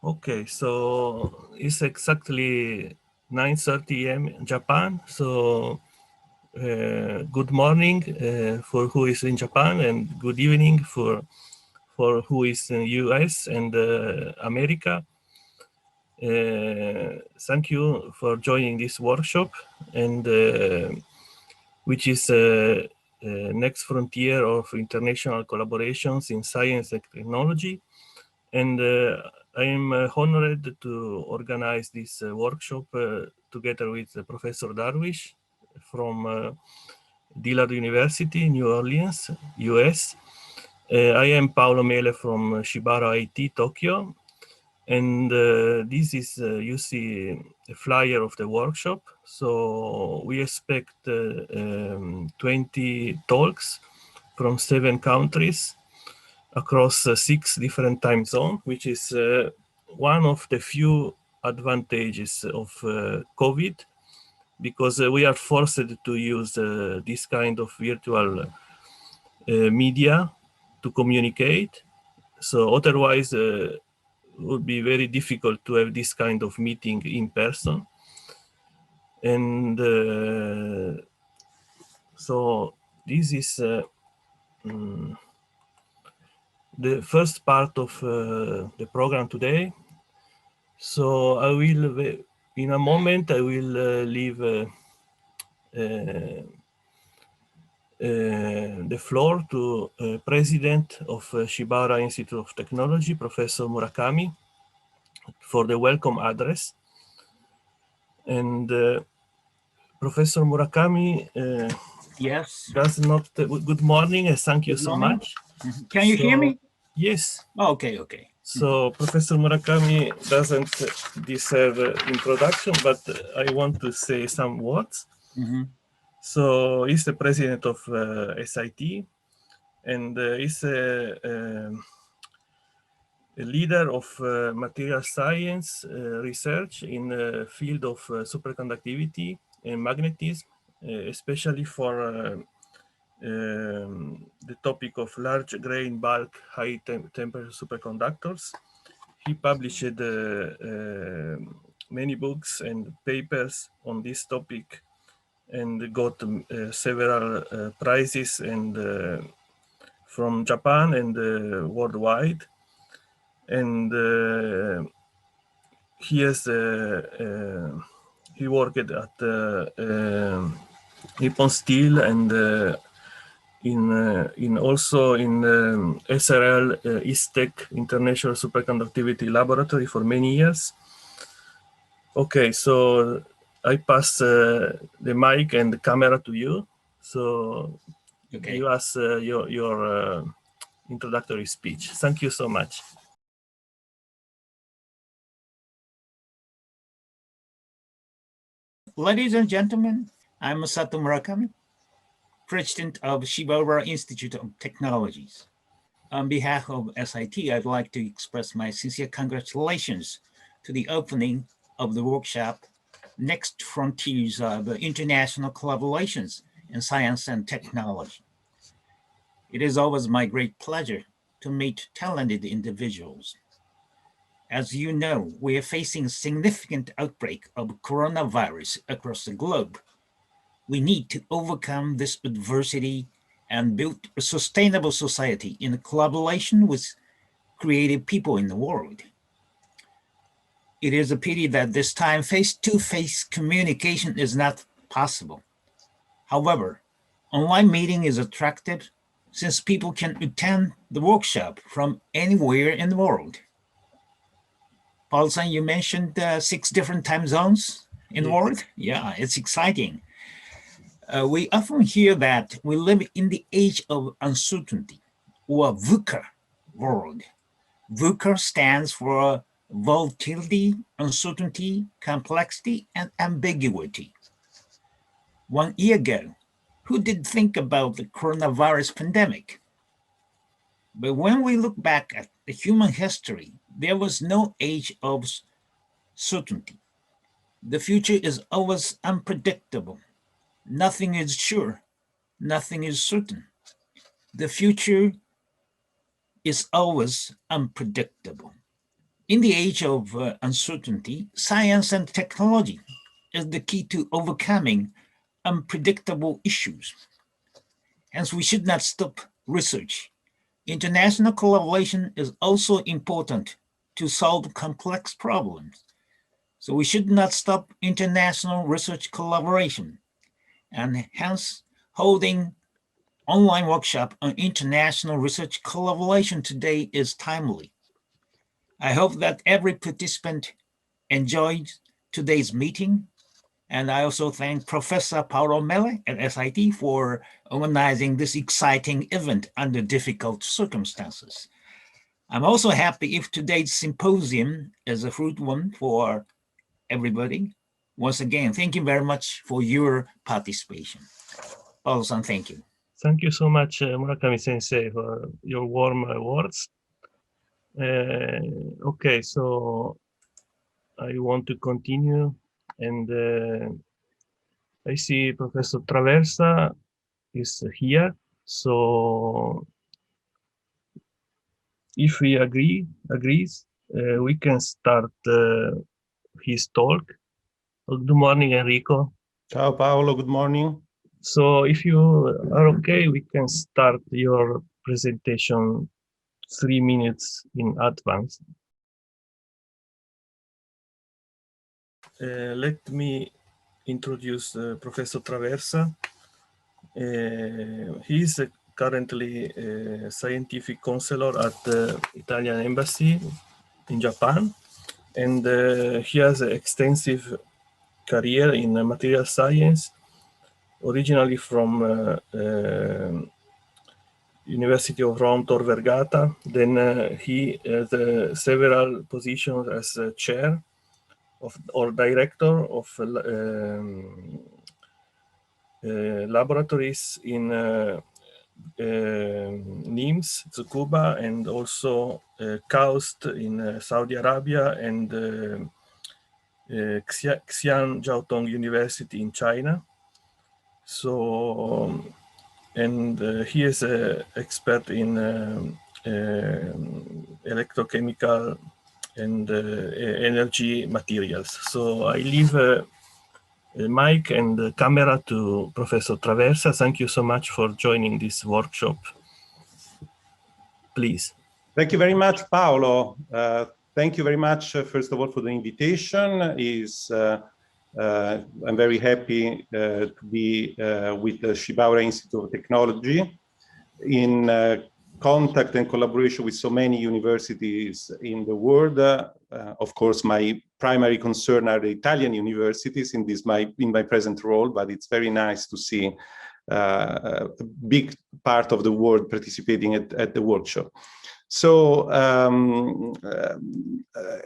Okay, so it's exactly 9:30 a.m. in Japan. So good morning for who is in Japan, and good evening for who is in US and America. Thank you for joining this workshop, and which is next frontier of international collaborations in science and technology. And I am honored to organize this workshop together with Professor Darwish from Dillard University, New Orleans, US. I am Paolo Mele from Shibaura IT, Tokyo. And this is, you see, a flyer of the workshop. So we expect 20 talks from 7 countries across 6 different time zones, which is one of the few advantages of COVID, because we are forced to use this kind of virtual media to communicate. So otherwise, it would be very difficult to have this kind of meeting in person. And so this is the first part of the program today. So I will, in a moment, I will leave the floor to President of Shibaura Institute of Technology, Professor Murakami, for the welcome address. And Professor Murakami, yes, does not. Good morning, and thank you so much. Can you hear me? Yes. Okay. So Professor Murakami doesn't deserve introduction, but I want to say some words. So he's the president of SIT, and he's a leader of material science research in the field of superconductivity and magnetism, especially for the topic of large grain bulk high temperature superconductors. He published many books and papers on this topic, and got several prizes and from Japan and worldwide. And he worked at Nippon Steel and in also in SRL ISTEC International Superconductivity Laboratory for many years. Okay, so I pass the mic and the camera to you. So give us your introductory speech. Thank you so much. Ladies and gentlemen, I'm Masato Murakami, President of Shibaura Institute of Technologies. On behalf of SIT, I'd like to express my sincere congratulations to the opening of the workshop, Next Frontiers of International Collaborations in Science and Technology. It is always my great pleasure to meet talented individuals. As you know, we are facing a significant outbreak of coronavirus across the globe. We need to overcome this adversity and build a sustainable society in collaboration with creative people in the world. It is a pity that this time face-to-face communication is not possible. However, online meeting is attractive since people can attend the workshop from anywhere in the world. Paul-san, you mentioned 6 different time zones in the world. Yeah, it's exciting. We often hear that we live in the age of uncertainty, or VUCA world. VUCA stands for volatility, uncertainty, complexity, and ambiguity. 1 year ago, who did think about the coronavirus pandemic? But when we look back at the human history, there was no age of certainty. The future is always unpredictable. Nothing is sure. Nothing is certain. The future is always unpredictable. In the age of uncertainty, science and technology is the key to overcoming unpredictable issues. Hence, we should not stop research. International collaboration is also important to solve complex problems. So we should not stop international research collaboration, and hence holding online workshop on international research collaboration today is timely. I hope that every participant enjoyed today's meeting, and I also thank Professor Paolo Mele at SIT for organizing this exciting event under difficult circumstances. I'm also happy if today's symposium is a fruitful one for everybody. Once again, thank you very much for your participation. Paolo-san, thank you. Thank you so much, Murakami Sensei, for your warm words. Okay, so I want to continue, and I see Professor Traversa is here. So if he agrees, we can start his talk. Good morning, Enrico. Ciao, Paolo. Good morning. So if you are okay, we can start your presentation 3 minutes in advance. Let me introduce Professor Traversa. He is currently a scientific counselor at the Italian Embassy in Japan, and he has an extensive career in material science, originally from University of Rome Tor Vergata. Then he has several positions as chair of or director of laboratories in NIMS, Tsukuba, and also KAUST in Saudi Arabia, and Xi'an Jiaotong University in China. So, and he is an expert in electrochemical and energy materials. So I leave the mic and the camera to Professor Traversa. Thank you so much for joining this workshop. Please. Thank you very much, Paolo. Thank you very much, first of all, for the invitation. I'm very happy to be with the Shibaura Institute of Technology in contact and collaboration with so many universities in the world. Of course, my primary concern are the Italian universities in my present role, but it's very nice to see a big part of the world participating at the workshop. So,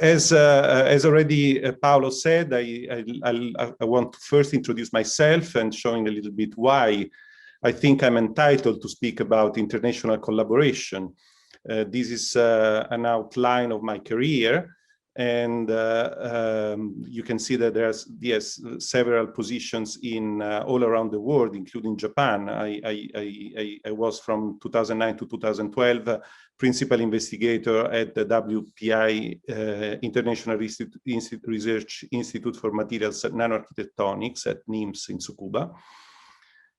as already Paolo said, I want to first introduce myself and showing a little bit why I think I'm entitled to speak about international collaboration. This is an outline of my career, and you can see that there's several positions in all around the world, including Japan. I was from 2009 to 2012 principal investigator at the WPI International Research Institute for Materials and Nanoarchitectonics at NIMS in Tsukuba.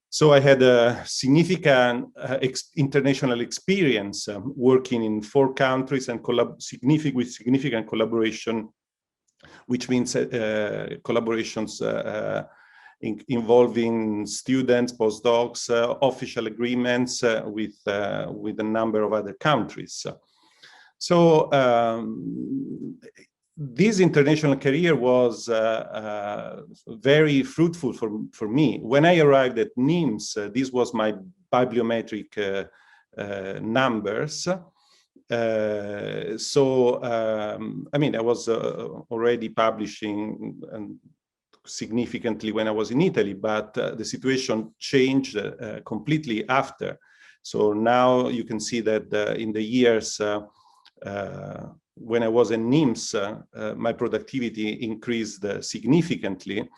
So I had a significant international experience working in 4 countries and with significant collaboration, which means collaborations involving students, postdocs, official agreements with a number of other countries. So this international career was very fruitful for me. When I arrived at NIMS, this was my bibliometric numbers. I mean, I was already publishing significantly when I was in Italy, but the situation changed completely after. So now you can see that in the years when I was in NIMS, my productivity increased significantly.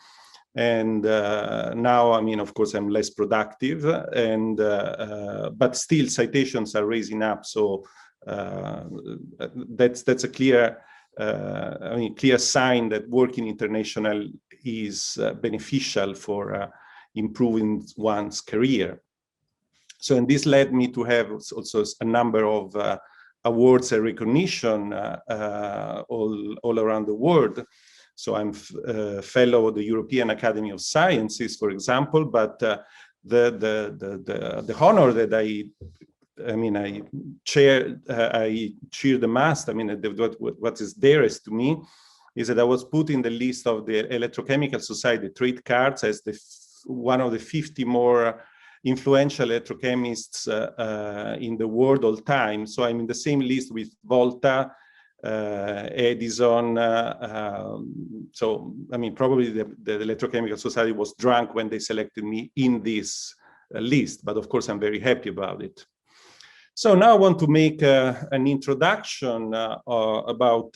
And now, I mean, of course, I'm less productive, and but still citations are raising up. So that's a clear I mean, clear sign that working international is beneficial for improving one's career. So, and this led me to have also a number of awards and recognition all around the world. So I'm a fellow of the European Academy of Sciences, for example, but the honor that I cheer the most, I mean, what is dearest to me is that I was put in the list of the Electrochemical Society trade cards as one of the 50 more influential electrochemists in the world all time. So I'm in the same list with Volta, Edison. So, I mean, probably the Electrochemical Society was drunk when they selected me in this list, but of course I'm very happy about it. So now I want to make an introduction about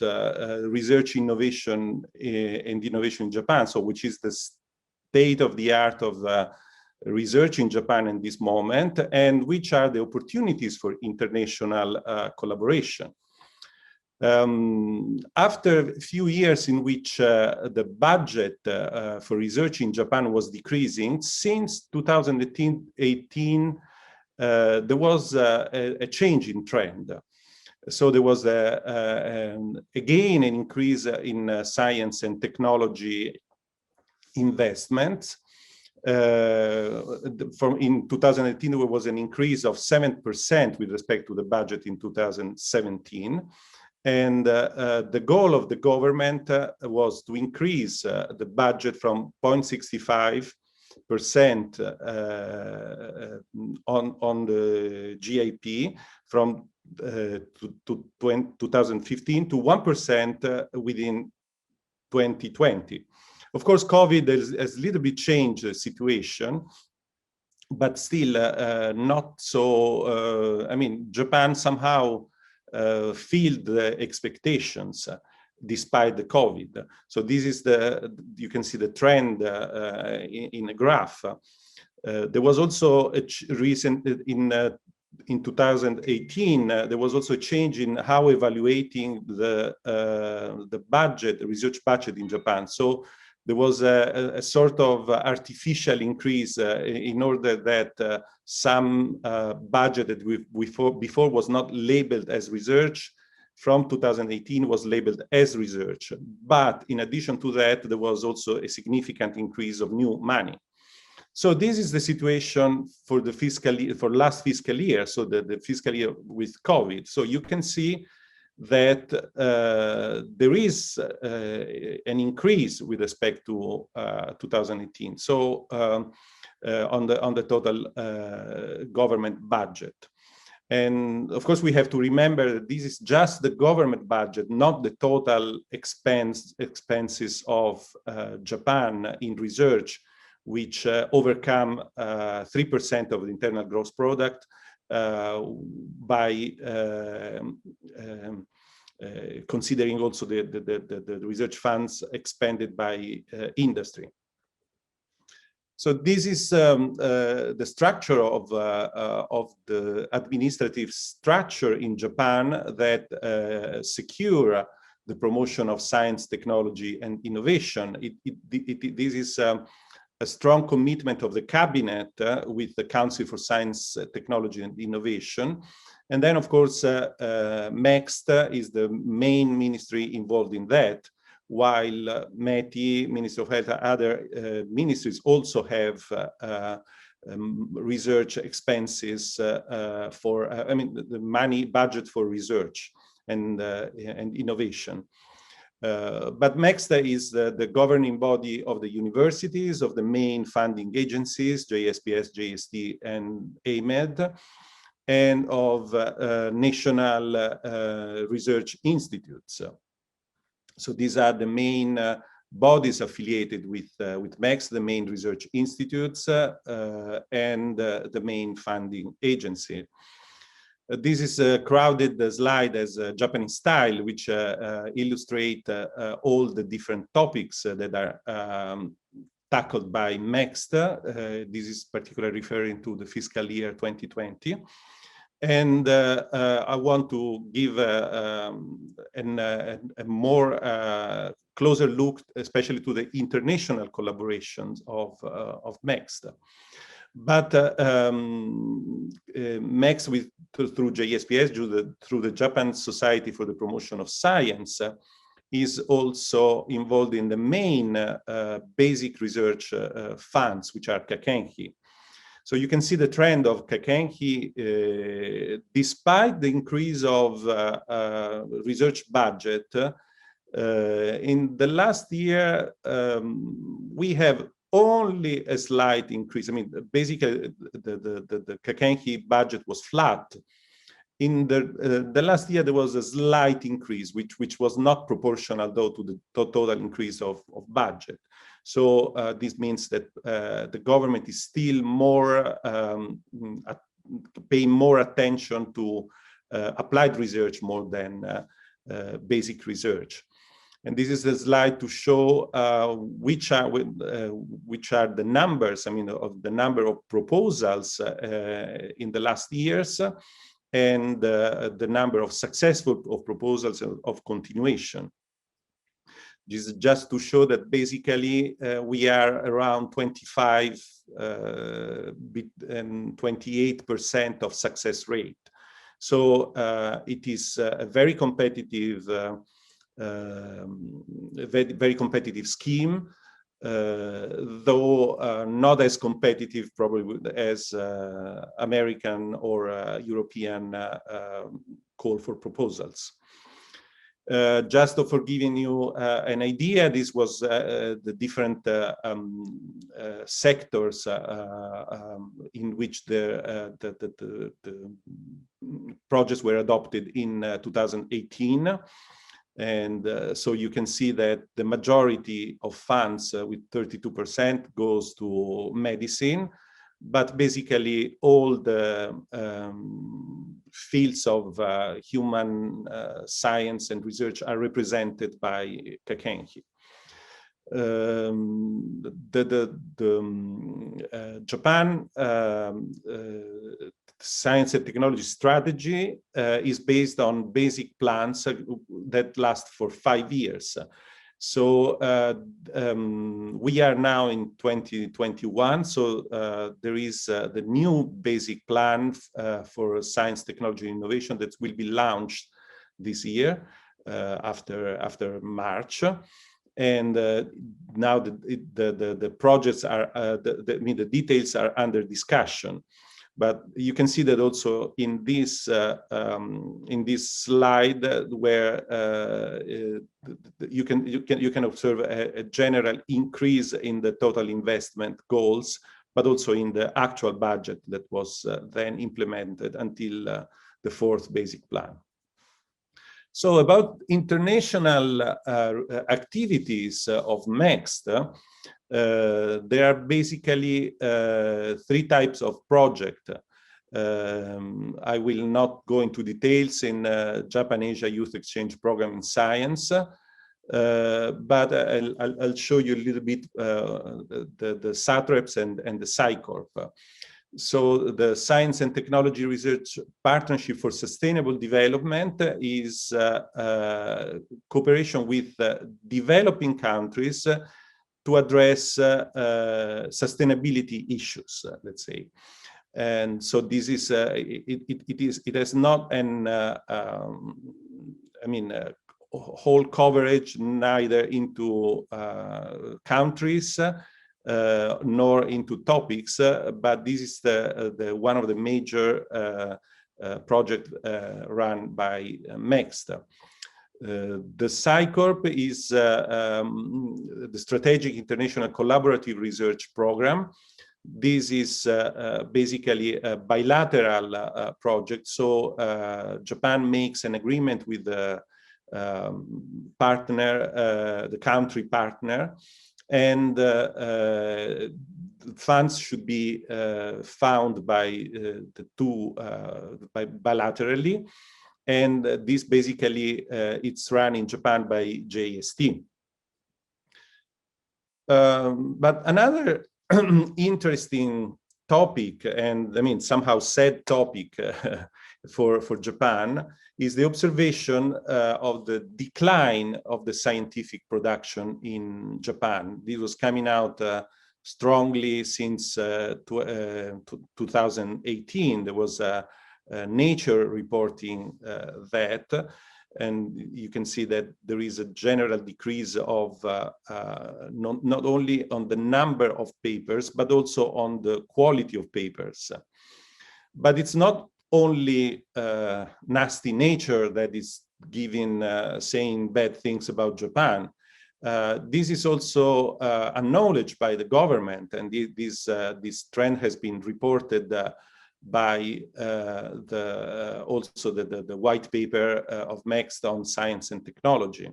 research innovation and innovation in Japan, so which is the state of the art of research in Japan in this moment, and which are the opportunities for international collaboration. After a few years in which the budget for research in Japan was decreasing, since 2018, there was a change in trend. So there was again an increase in science and technology investments. In 2018, there was an increase of 7% with respect to the budget in 2017. And the goal of the government was to increase the budget from 0.65% on the GIP from 2015 to 1% within 2020. Of course, COVID has a little bit changed the situation, but still not so, I mean, Japan somehow filled the expectations despite the COVID. So this is you can see the trend in a graph. There was also a recent, in 2018, there was also a change in how evaluating the budget, the research budget in Japan. So there was a sort of artificial increase in order that some budget that before was not labeled as research, from 2018 was labeled as research. But in addition to that, there was also a significant increase of new money. So this is the situation for the fiscal year, for last fiscal year, so the fiscal year with COVID. So you can see that there is an increase with respect to 2018. So on the total government budget. And of course, we have to remember that this is just the government budget, not the total expenses of Japan in research, which overcome 3% of the internal gross product by considering also the research funds expended by industry. So this is the structure of the administrative structure in Japan that secure the promotion of science, technology, and innovation. This is a strong commitment of the cabinet with the Council for Science, Technology, and Innovation. And then, of course, MEXT is the main ministry involved in that, while METI, Ministry of Health, other ministries also have research expenses for, I mean, the money budget for research and innovation. But MEXT is the governing body of the universities, of the main funding agencies, JSPS, JST, and AMED, and of national research institutes. So these are the main bodies affiliated with MEXT, the main research institutes, and the main funding agency. This is a crowded slide as a Japanese style, which illustrate all the different topics that are tackled by MEXT. This is particularly referring to the fiscal year 2020. And I want to give a more closer look, especially to the international collaborations of MEXT. But MEXT, through JSPS, through the Japan Society for the Promotion of Science, is also involved in the main basic research funds, which are Kakenhi. So you can see the trend of Kakenhi, despite the increase of research budget. In the last year, we have only a slight increase. I mean, basically, the Kakenhi budget was flat. In the last year, there was a slight increase, which was not proportional, though, to the total increase of budget. So this means that the government is still more paying more attention to applied research more than basic research. And this is a slide to show which are the numbers, I mean, of the number of proposals in the last years, and the number of successful proposals of continuation. This is just to show that basically we are around 25 and 28% of success rate. So it is a very competitive, very competitive scheme, though not as competitive probably as American or European call for proposals. Just for giving you an idea, this was the different sectors in which the projects were adopted in 2018. And so you can see that the majority of funds, with 32%, goes to medicine, but basically all the fields of human science and research are represented by Kakenhi. Japan science and technology strategy is based on basic plans that last for 5 years. So we are now in 2021, so there is the new basic plan for science, technology, and innovation that will be launched this year after March. And now the projects are, the details are under discussion. But you can see that also in this slide, where you can observe a general increase in the total investment goals, but also in the actual budget that was then implemented until the 4th basic plan. So about international activities of MEXT, there are basically 3 types of projects. I will not go into details in Japan-Asia Youth Exchange Program in Science, but I'll show you a little bit the SATREPS and the SciCorp. So the Science and Technology Research Partnership for Sustainable Development is cooperation with developing countries to address sustainability issues, let's say. And so this is it has not an whole coverage neither into countries nor into topics, but this is the one of the major project run by MEXT. The SciCorp is the Strategic International Collaborative Research Program. This is basically a bilateral project. So Japan makes an agreement with the partner, the country partner, and funds should be found by the two bilaterally. And this basically, it's run in Japan by JST. But another interesting topic, and I mean somehow sad topic, for Japan is the observation of the decline of the scientific production in Japan. This was coming out strongly since 2018. There was Nature reporting that, and you can see that there is a general decrease of not only on the number of papers, but also on the quality of papers. But it's not only nasty Nature that is giving, saying bad things about Japan. This is also acknowledged by the government, and this trend has been reported by also the white paper of MEXT on science and technology.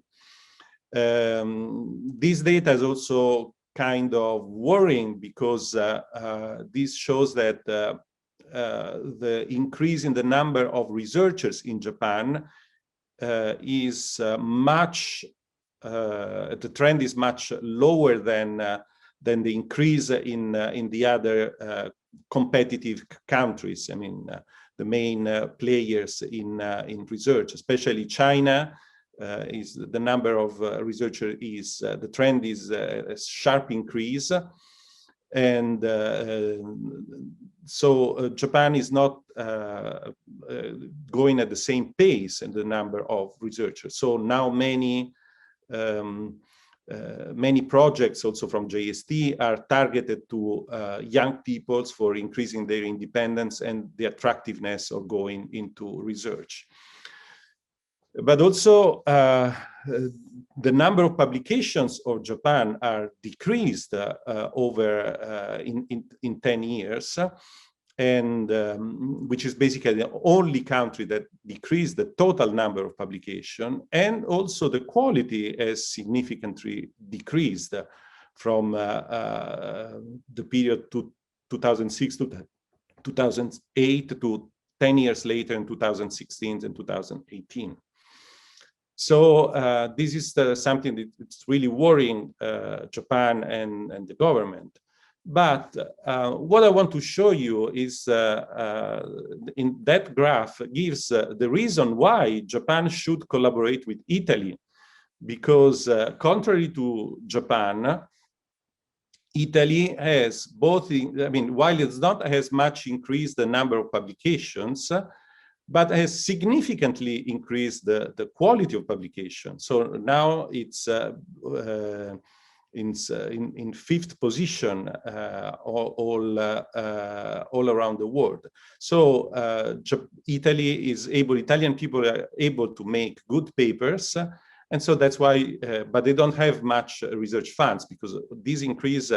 This data is also kind of worrying because this shows that the increase in the number of researchers in Japan is the trend is much lower than the increase in the other competitive countries. I mean, the main players in research, especially China, is the number of researchers is the trend is a sharp increase, and so Japan is not going at the same pace in the number of researchers. So now many projects also from JST are targeted to young peoples for increasing their independence and the attractiveness of going into research. But also the number of publications of Japan are decreased over in 10 years, and which is basically the only country that decreased the total number of publication, and also the quality has significantly decreased from the period to 2006 to 2008 to 10 years later in 2016 and 2018. So this is something that's really worrying Japan and the government. But what I want to show you is in that graph gives the reason why Japan should collaborate with Italy, because contrary to Japan, Italy has both, I mean, while it's not as much increased the number of publications, but has significantly increased the quality of publication. So now it's in fifth position all around the world. So Italian people are able to make good papers, and so that's why, but they don't have much research funds, because this increase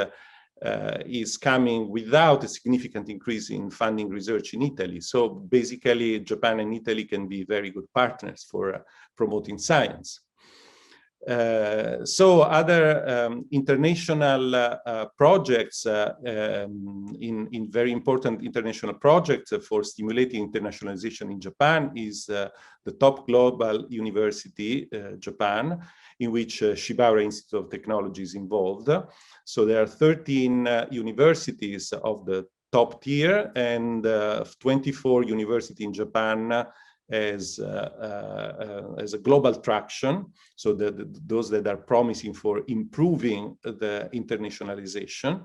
is coming without a significant increase in funding research in Italy. So basically, Japan and Italy can be very good partners for promoting science. So other international projects, in very important international projects for stimulating internationalization in Japan is the top global university, Japan, in which Shibaura Institute of Technology is involved. So there are 13 universities of the top tier, and 24 universities in Japan as a global traction, so those that are promising for improving the internationalization.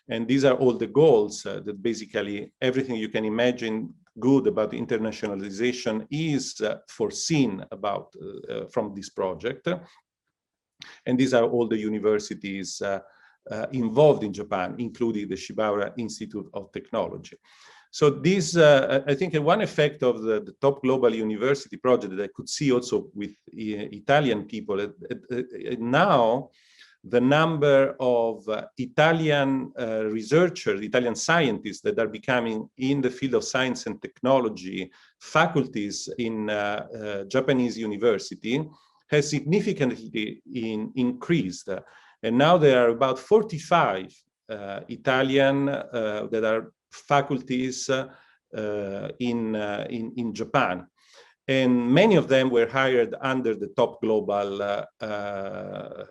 And these are all the goals that basically everything you can imagine good about internationalization is foreseen about from this project. And these are all the universities involved in Japan, including the Shibaura Institute of Technology. So this, I think, one effect of the top global university project that I could see also with Italian people, now the number of Italian researchers, Italian scientists that are becoming in the field of science and technology faculties in Japanese university has significantly increased. And now there are about 45 Italian that are faculties in Japan, and many of them were hired under the top global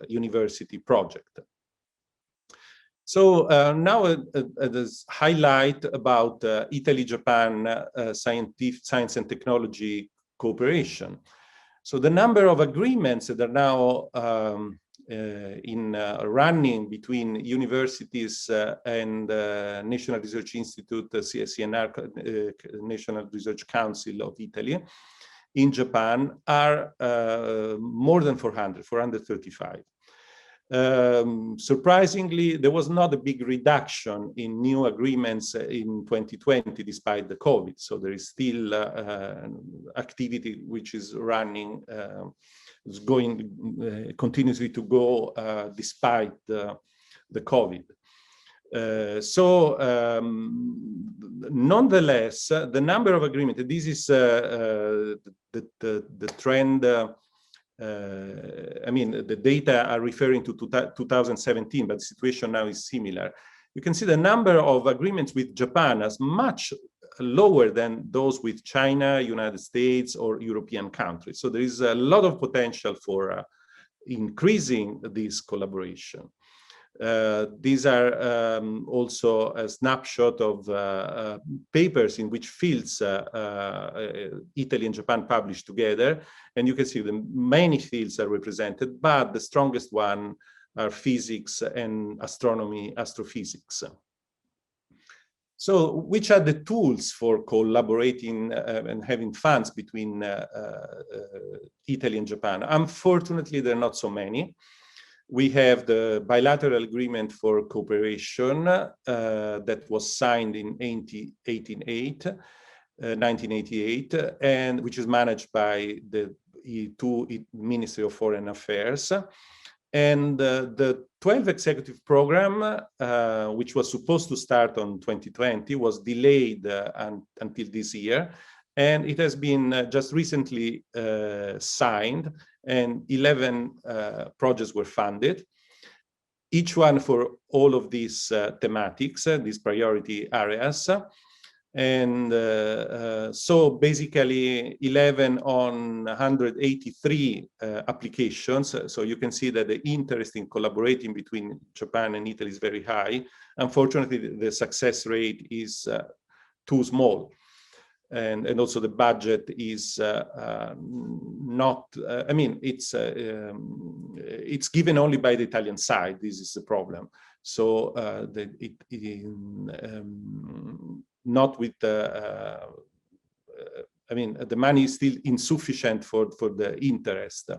university project. So now this highlight about Italy-Japan science and technology cooperation. So the number of agreements that are now running between universities and National Research Institute, CNR, National Research Council of Italy, in Japan are more than 435. Surprisingly, there was not a big reduction in new agreements in 2020, despite the COVID. So there is still activity which is running, is going continuously to go despite the COVID. Nonetheless, the number of agreements, this is the trend. I mean, the data are referring to 2017, but the situation now is similar. You can see the number of agreements with Japan as much lower than those with China, United States, or European countries. So there is a lot of potential for increasing this collaboration. These are also a snapshot of papers in which fields Italy and Japan published together. And you can see the many fields are represented, but the strongest one are physics and astronomy, astrophysics. So which are the tools for collaborating and having funds between Italy and Japan? Unfortunately, there are not so many. We have the bilateral agreement for cooperation that was signed in 1988, and which is managed by the Ministry of Foreign Affairs. And the 12 executive program, which was supposed to start on 2020, was delayed until this year. And it has been just recently signed, and 11 projects were funded, each one for all of these thematics, these priority areas. And so basically 11 on 183 applications. So you can see that the interest in collaborating between Japan and Italy is very high. Unfortunately, the success rate is too small. And also the budget is not, I mean, it's given only by the Italian side. This is the problem. So not with the, I mean, the money is still insufficient for the interest.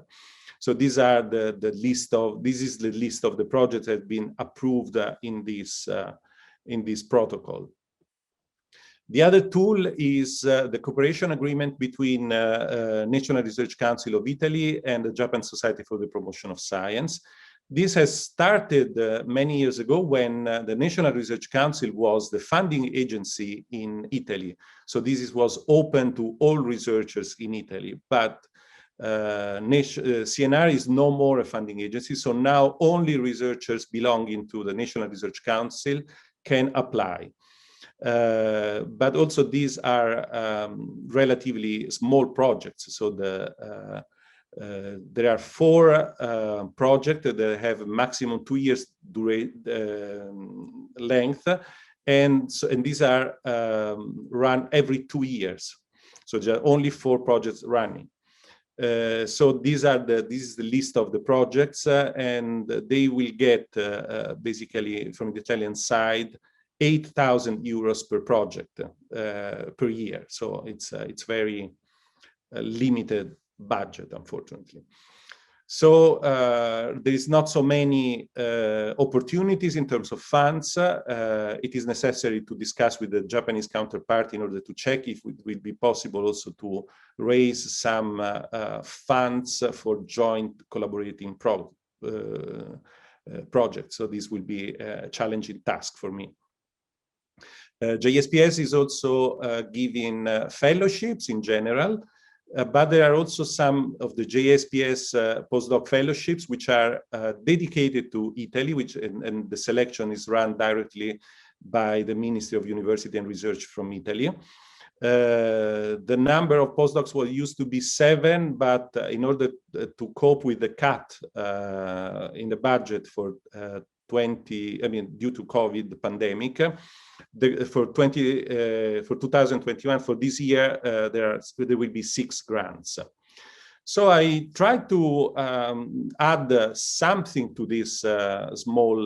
So these are the list of, this is the list of the projects that have been approved in this protocol. The other tool is the cooperation agreement between National Research Council of Italy and the Japan Society for the Promotion of Science. This has started many years ago when the National Research Council was the funding agency in Italy. So this was open to all researchers in Italy, but CNR is no more a funding agency. So now only researchers belonging to the National Research Council can apply. But also these are relatively small projects. So there are 4 projects that have a maximum 2 years length, and these are run every 2 years. So there are only 4 projects running. So this is the list of the projects, and they will get basically from the Italian side 8,000 euros per project per year. So it's very limited budget, unfortunately. So there is not so many opportunities in terms of funds. It is necessary to discuss with the Japanese counterpart in order to check if it will be possible also to raise some funds for joint collaborating projects. So this will be a challenging task for me. JSPS is also giving fellowships in general, but there are also some of the JSPS postdoc fellowships which are dedicated to Italy, and the selection is run directly by the Ministry of University and Research from Italy. The number of postdocs used to be 7, but in order to cope with the cut in the budget for due to COVID pandemic, for 2021, for this year, there will be 6 grants. So I tried to add something to this small,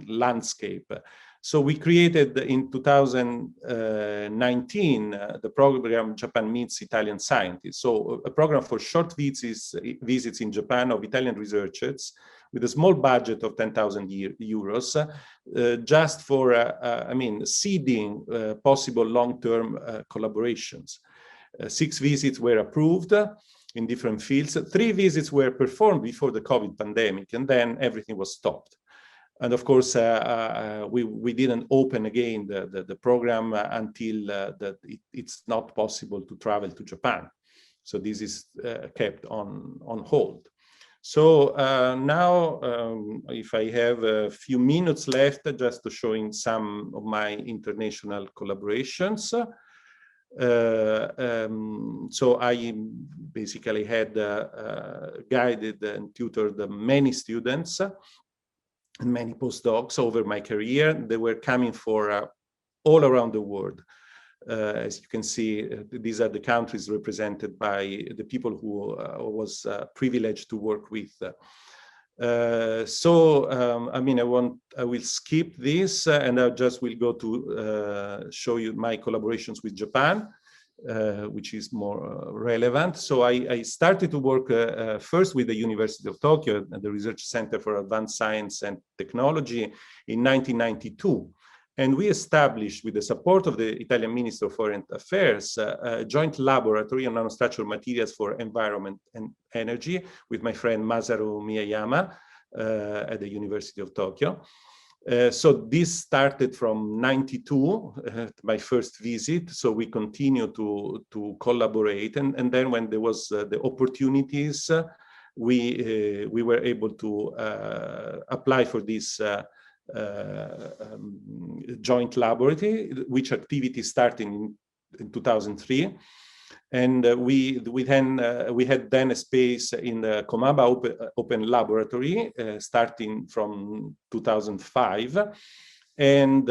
landscape. So we created in 2019 the program Japan Meets Italian Scientists. So a program for short visits in Japan of Italian researchers with a small budget of 10,000 euros, just for seeding possible long-term collaborations. 6 visits were approved in different fields. 3 visits were performed before the COVID pandemic, and then everything was stopped. And of course, we didn't open again the program until it's not possible to travel to Japan. So this is kept on hold. So now, if I have a few minutes left, just to showing some of my international collaborations. So I basically had guided and tutored many students and many postdocs over my career. They were coming for all around the world. As you can see, these are the countries represented by the people who was privileged to work with. I will skip this, and I just will go to show you my collaborations with Japan, which is more relevant. So I started to work first with the University of Tokyo and the Research Center for Advanced Science and Technology in 1992. And we established, with the support of the Italian Minister of Foreign Affairs, a joint laboratory on nanostructural materials for environment and energy with my friend Masaru Miyayama at the University of Tokyo. So this started from 92, my first visit. So we continue to collaborate. And then when there was the opportunities, we were able to apply for this joint laboratory, which activity started in 2003. And we had then a space in the Komaba Open Laboratory starting from 2005. And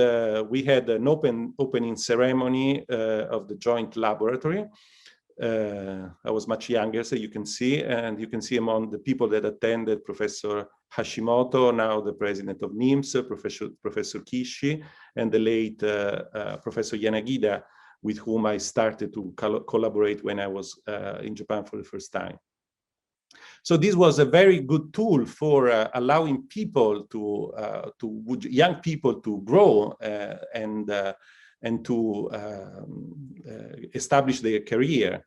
we had an opening ceremony of the joint laboratory. I was much younger, so you can see, and you can see among the people that attended, Professor Hashimoto, now the president of NIMS, Professor Kishi, and the late Professor Yanagida, with whom I started to collaborate when I was in Japan for the first time. So this was a very good tool for allowing people young people to grow and to establish their career.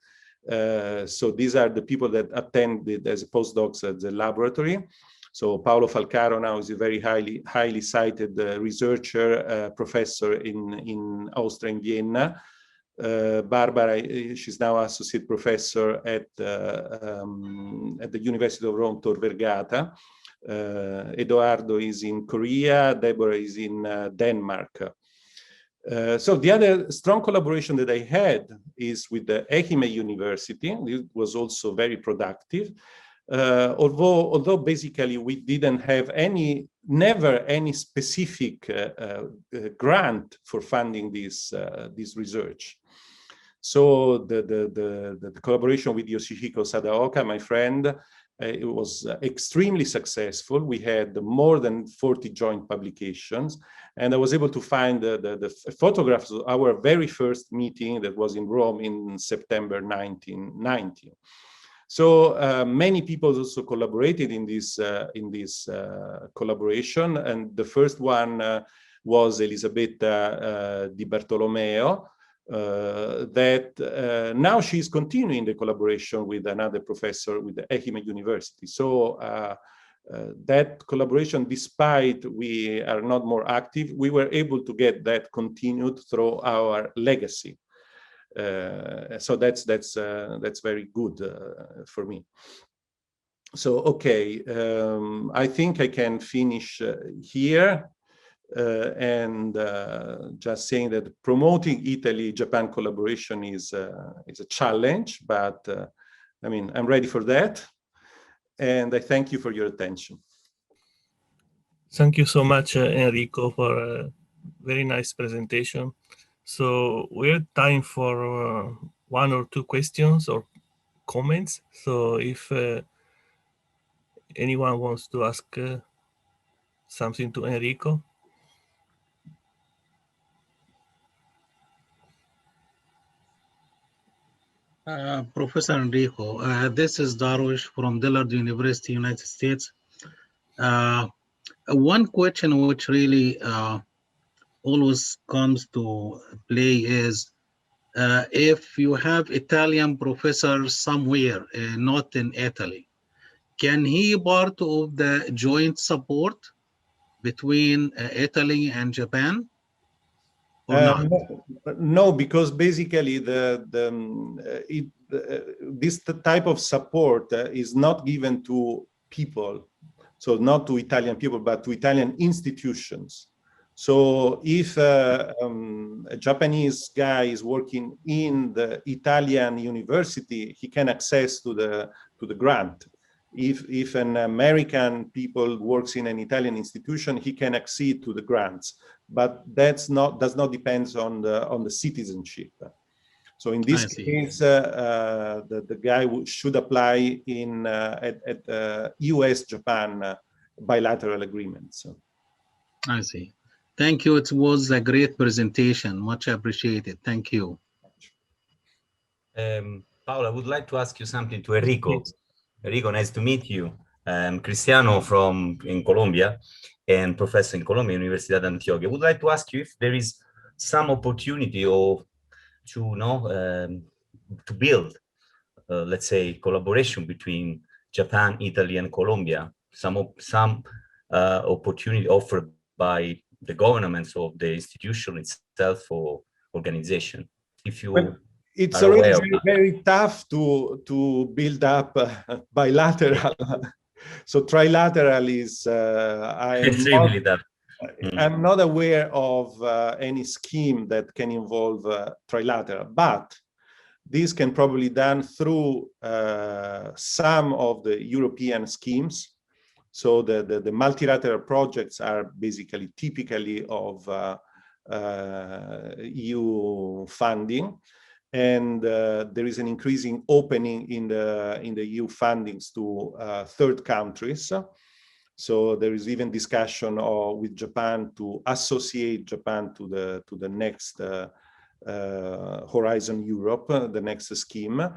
So these are the people that attended as postdocs at the laboratory. So Paolo Falcaro now is a very highly cited researcher, professor in Austria, in Vienna. Barbara, she's now associate professor at the University of Rome, Tor Vergata. Edoardo is in Korea. Deborah is in Denmark. So the other strong collaboration that I had is with the Ehime University. It was also very productive. Although basically we didn't have never any specific grant for funding this research. So the collaboration with Yoshihiko Sadaoka, my friend, it was extremely successful. We had more than 40 joint publications, and I was able to find the photographs of our very first meeting that was in Rome in September 1990. So many people also collaborated in this collaboration, and the first one was Elisabetta Di Bartolomeo, that now she's continuing the collaboration with another professor with the Ehime University. So that collaboration, despite we are not more active, we were able to get that continued through our legacy. So that's very good for me. So okay, I think I can finish here. and just saying that promoting Italy-Japan collaboration is a challenge, but I mean, I'm ready for that. And I thank you for your attention. Thank you so much, Enrico, for a very nice presentation. So we have time for one or two questions or comments. So if anyone wants to ask something to Enrico. Professor Enrico, this is Darwish from Dillard University, United States. One question which really always comes to play is if you have Italian professor somewhere, not in Italy, can he part of the joint support between Italy and Japan? Or not? No, because basically this type of support is not given to people, so not to Italian people, but to Italian institutions. So if a Japanese guy is working in the Italian university, he can access to the grant. If an American people works in an Italian institution, he can accede to the grants, but does not depend on the citizenship. So in this case, the guy should apply at US-Japan bilateral agreements. I see. Thank you. It was a great presentation. Much appreciated. Thank you. Paolo, I would like to ask you something to Enrico. Enrico, nice to meet you. Cristiano in Colombia and professor in Colombia, Universidad Antioquia. I would like to ask you if there is some opportunity to build, let's say, collaboration between Japan, Italy, and Colombia. Some opportunity offered by the governments of the institution itself or organization. If you it's already very tough to build up bilateral. So trilateral is I'm not aware of any scheme that can involve trilateral, but this can probably be done through some of the European schemes. So the multilateral projects are basically typically of EU funding, and there is an increasing opening in the EU fundings to third countries. So there is even discussion with Japan to associate Japan to the next Horizon Europe, the next scheme,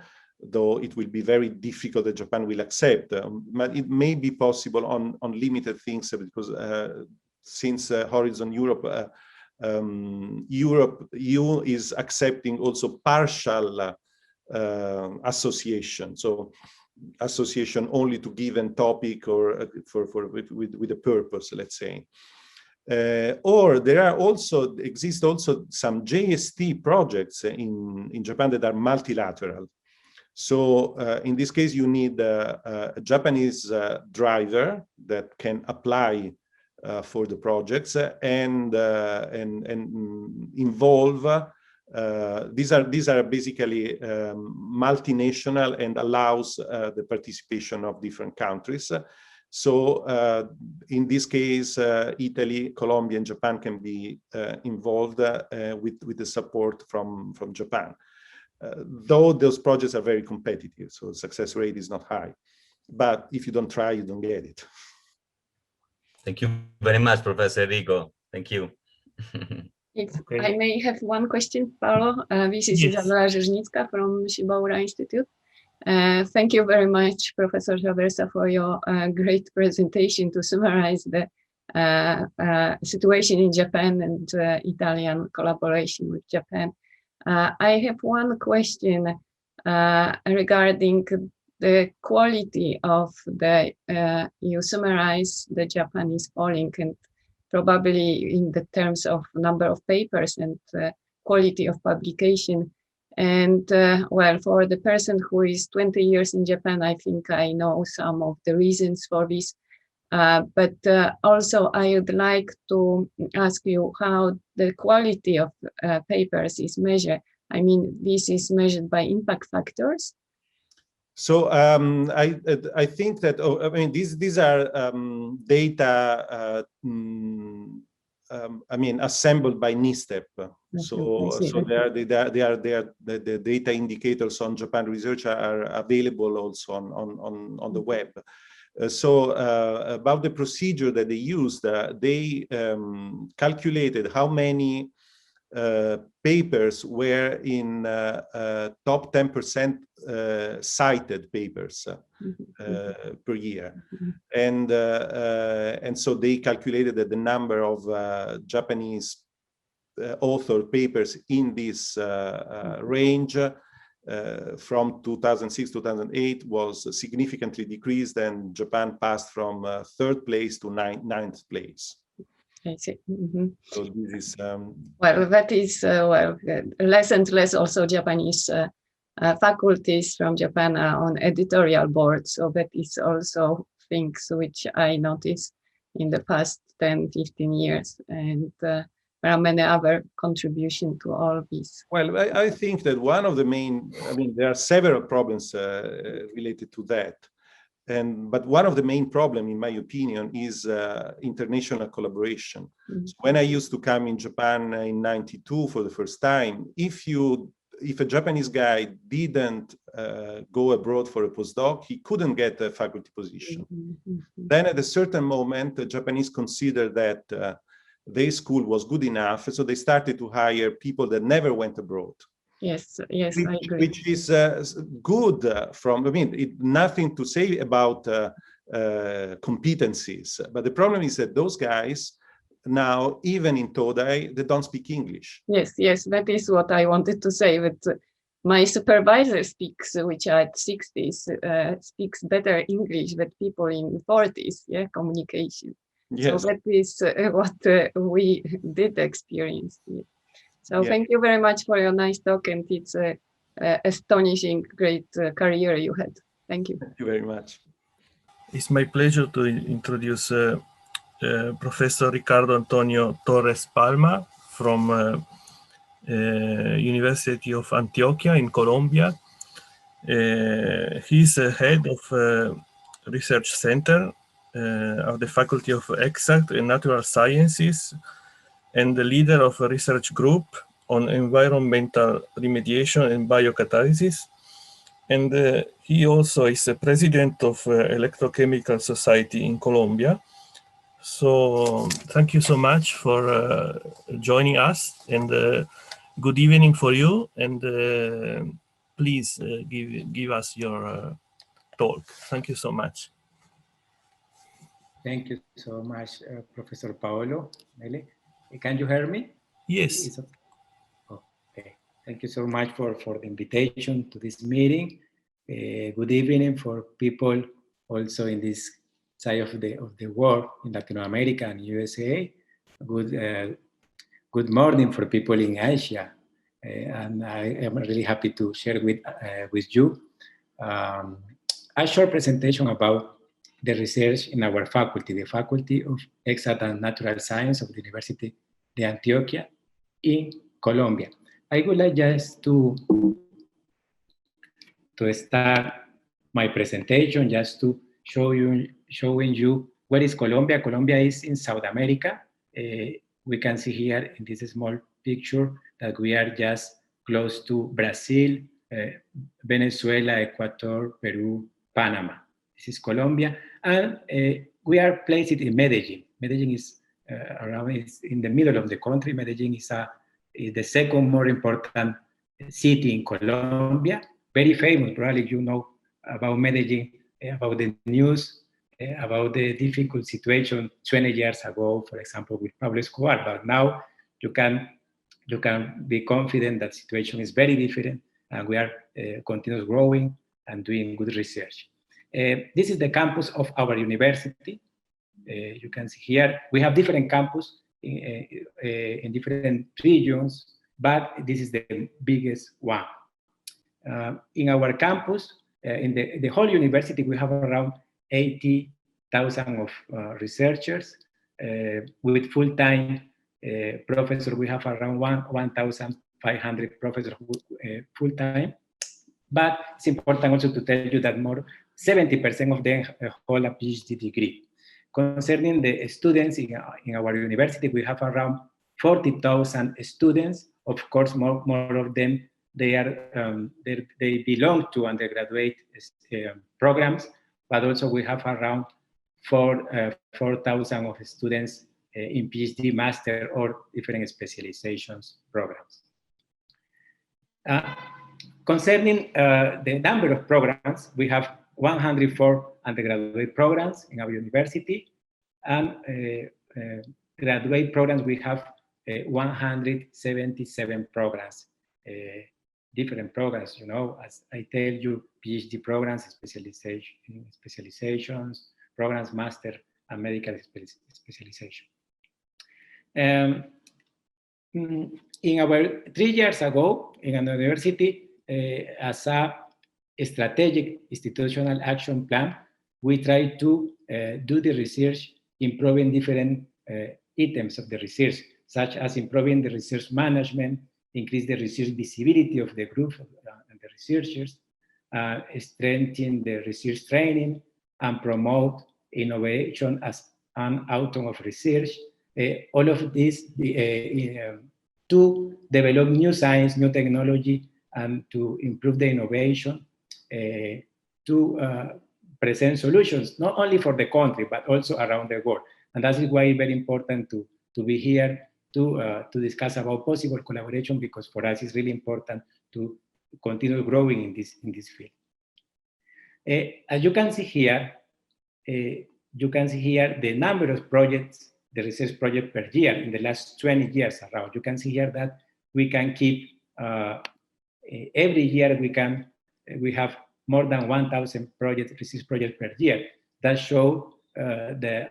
though it will be very difficult that Japan will accept. But it may be possible on limited things, because since Horizon Europe, EU is accepting also partial association. So association only to given topic or with a purpose, let's say. Or there exist also some JST projects in Japan that are multilateral. So in this case, you need a Japanese driver that can apply for the projects and involve. These are basically multinational and allows the participation of different countries. So in this case, Italy, Colombia, and Japan can be involved with the support from Japan. Though those projects are very competitive, so the success rate is not high. But if you don't try, you don't get it. Thank you very much, Professor Enrico. Thank you. If I may have one question, Paolo. This is Isabella Sensei from Shibaura Institute. Thank you very much, Professor Traversa, for your great presentation to summarize the situation in Japan and Italian collaboration with Japan. I have one question regarding the quality of you summarize the Japanese polling, and probably in the terms of number of papers and quality of publication. And well, for the person who is 20 years in Japan, I think I know some of the reasons for this. But also I would like to ask you how the quality of papers is measured. I mean, this is measured by impact factors. So I think that I mean these are data I mean assembled by NISTEP. So they are the data indicators on Japan research are available also on the web. So about the procedure that they used, they calculated how many papers were in top 10% cited papers per year, and so they calculated that the number of Japanese author papers in this range from 2006-2008 was significantly decreased, and Japan passed from 3rd place to 9th place. I see. So this is well, that is well, less and less also Japanese faculties from Japan are on editorial boards. So that is also things which I noticed in the past 10-15 years, and there are many other contributions to all of this. Well, I think that one of the main, I mean, there are several problems related to that. But one of the main problems, in my opinion, is international collaboration. So when I used to come in Japan in '92 for the first time, if a Japanese guy didn't go abroad for a postdoc, he couldn't get a faculty position. Then at a certain moment, the Japanese considered that their school was good enough, so they started to hire people that never went abroad. Yes, yes, I agree. Which is good from, I mean, nothing to say about competencies, but the problem is that those guys now, even in Todai, they don't speak English. Yes, yes, that is what I wanted to say. That my supervisor speaks, which are at 60s, speaks better English than people in 40s, yeah, communication. Yes. So that is what we did experience. Yeah. So thank you very much for your nice talk, and it's a astonishing, great career you had. Thank you. Thank you very much. It's my pleasure to introduce Professor Ricardo Antonio Torres Palma from University of Antioquia in Colombia. He's head of research center of the Faculty of Exact and Natural Sciences, and the leader of a research group on environmental remediation and biocatalysis. And he also is the president of Electrochemical Society in Colombia. So thank you so much for joining us, and good evening for you. And please give us your talk. Thank you so much. Thank you so much, Professor Paolo. Mele, can you hear me? Yes. Okay. Thank you so much for the invitation to this meeting. Good evening for people also in this side of the world, in Latin America and USA. Good morning for people in Asia. And I am really happy to share with you a short presentation about the research in our faculty, the Faculty of Exact and Natural Science of the University of Antioquia in Colombia. I would like just to start my presentation, just to showing you where is Colombia. Colombia is in South America. We can see here in this small picture that we are just close to Brazil, Venezuela, Ecuador, Peru, Panama. This is Colombia, and we are placed in Medellin. Medellin is is in the middle of the country. Medellin is the second more important city in Colombia. Very famous, probably you know about Medellin, about the news, about the difficult situation 20 years ago, for example, with Pablo Escobar. But now you can be confident that situation is very different, and we are continuous growing and doing good research. This is the campus of our university. You can see here, we have different campus in different regions, but this is the biggest one. In our campus, in the whole university, we have around 80 of researchers. With full-time professors, we have around 1,500 professors full-time. But it's important also to tell you that more 70% of them hold a PhD degree. Concerning the students in our university, we have around 40,000 students. Of course, more of them, they belong to undergraduate programs, but also we have around 4,000 of students in PhD, master, or different specializations programs. Concerning the number of programs, we have 104 undergraduate programs in our university, and graduate programs, we have 177 programs, different programs, you know, as I tell you, PhD programs, specializations, programs, master, and medical specialization. In our 3 years ago, in our university, as a strategic institutional action plan, we tried to do the research, improving different items of the research, such as improving the research management, increase the research visibility of the group and the researchers, strengthen the research training, and promote innovation as an outcome of research. All of this to develop new science, new technology, and to improve the innovation, to present solutions, not only for the country, but also around the world. And that is why it's very important to be here to discuss about possible collaboration, because for us it's really important to continue growing in this field. As you can see here, the number of projects, the research project per year in the last 20 years around. You can see here that we can keep every year we have more than 1,000 research projects per year. That show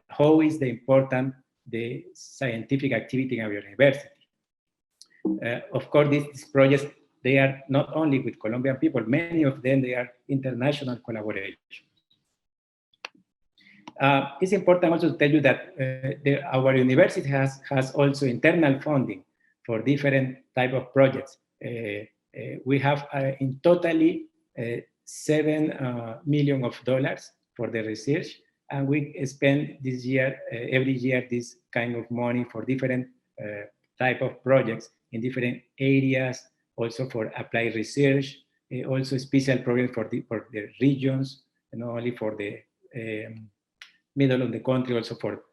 how is the important the scientific activity in our university. Of course, these projects, they are not only with Colombian people, many of them, they are international collaboration. It's important also to tell you that our university has also internal funding for different type of projects. We have in totally $7 million for the research, and we spend this year, every year, this kind of money for different type of projects in different areas, also for applied research, also special programs for the regions, not only for the middle of the country, also for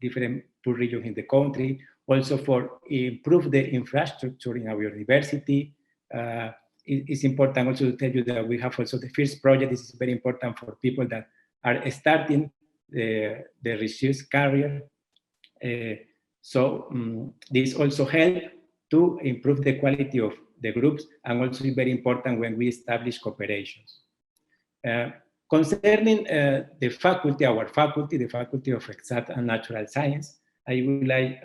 different poor regions in the country, also for improve the infrastructure in our university. It's important also to tell you that we have also the first project. This is very important for people that are starting the research career. This also helps to improve the quality of the groups, and also is very important when we establish cooperations. Concerning the faculty, the Faculty of Exact and Natural Science, I would like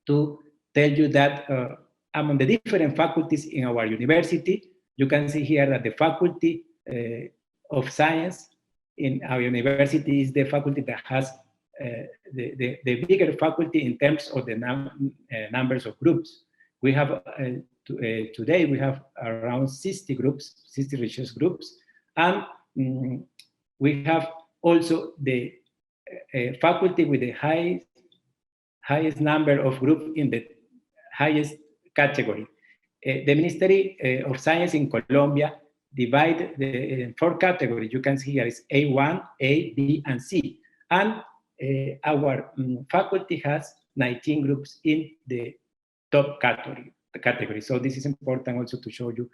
to tell you that among the different faculties in our university, you can see here that the Faculty of Science in our university is the faculty that has the bigger faculty in terms of the numbers of groups. We have, today we have around 60 groups, 60 research groups, and we have also the faculty with the highest number of groups in the highest category. The Ministry of Science in Colombia divide in 4 categories. You can see here is A1, A, B, and C. And our faculty has 19 groups in the top category. So this is important also to show you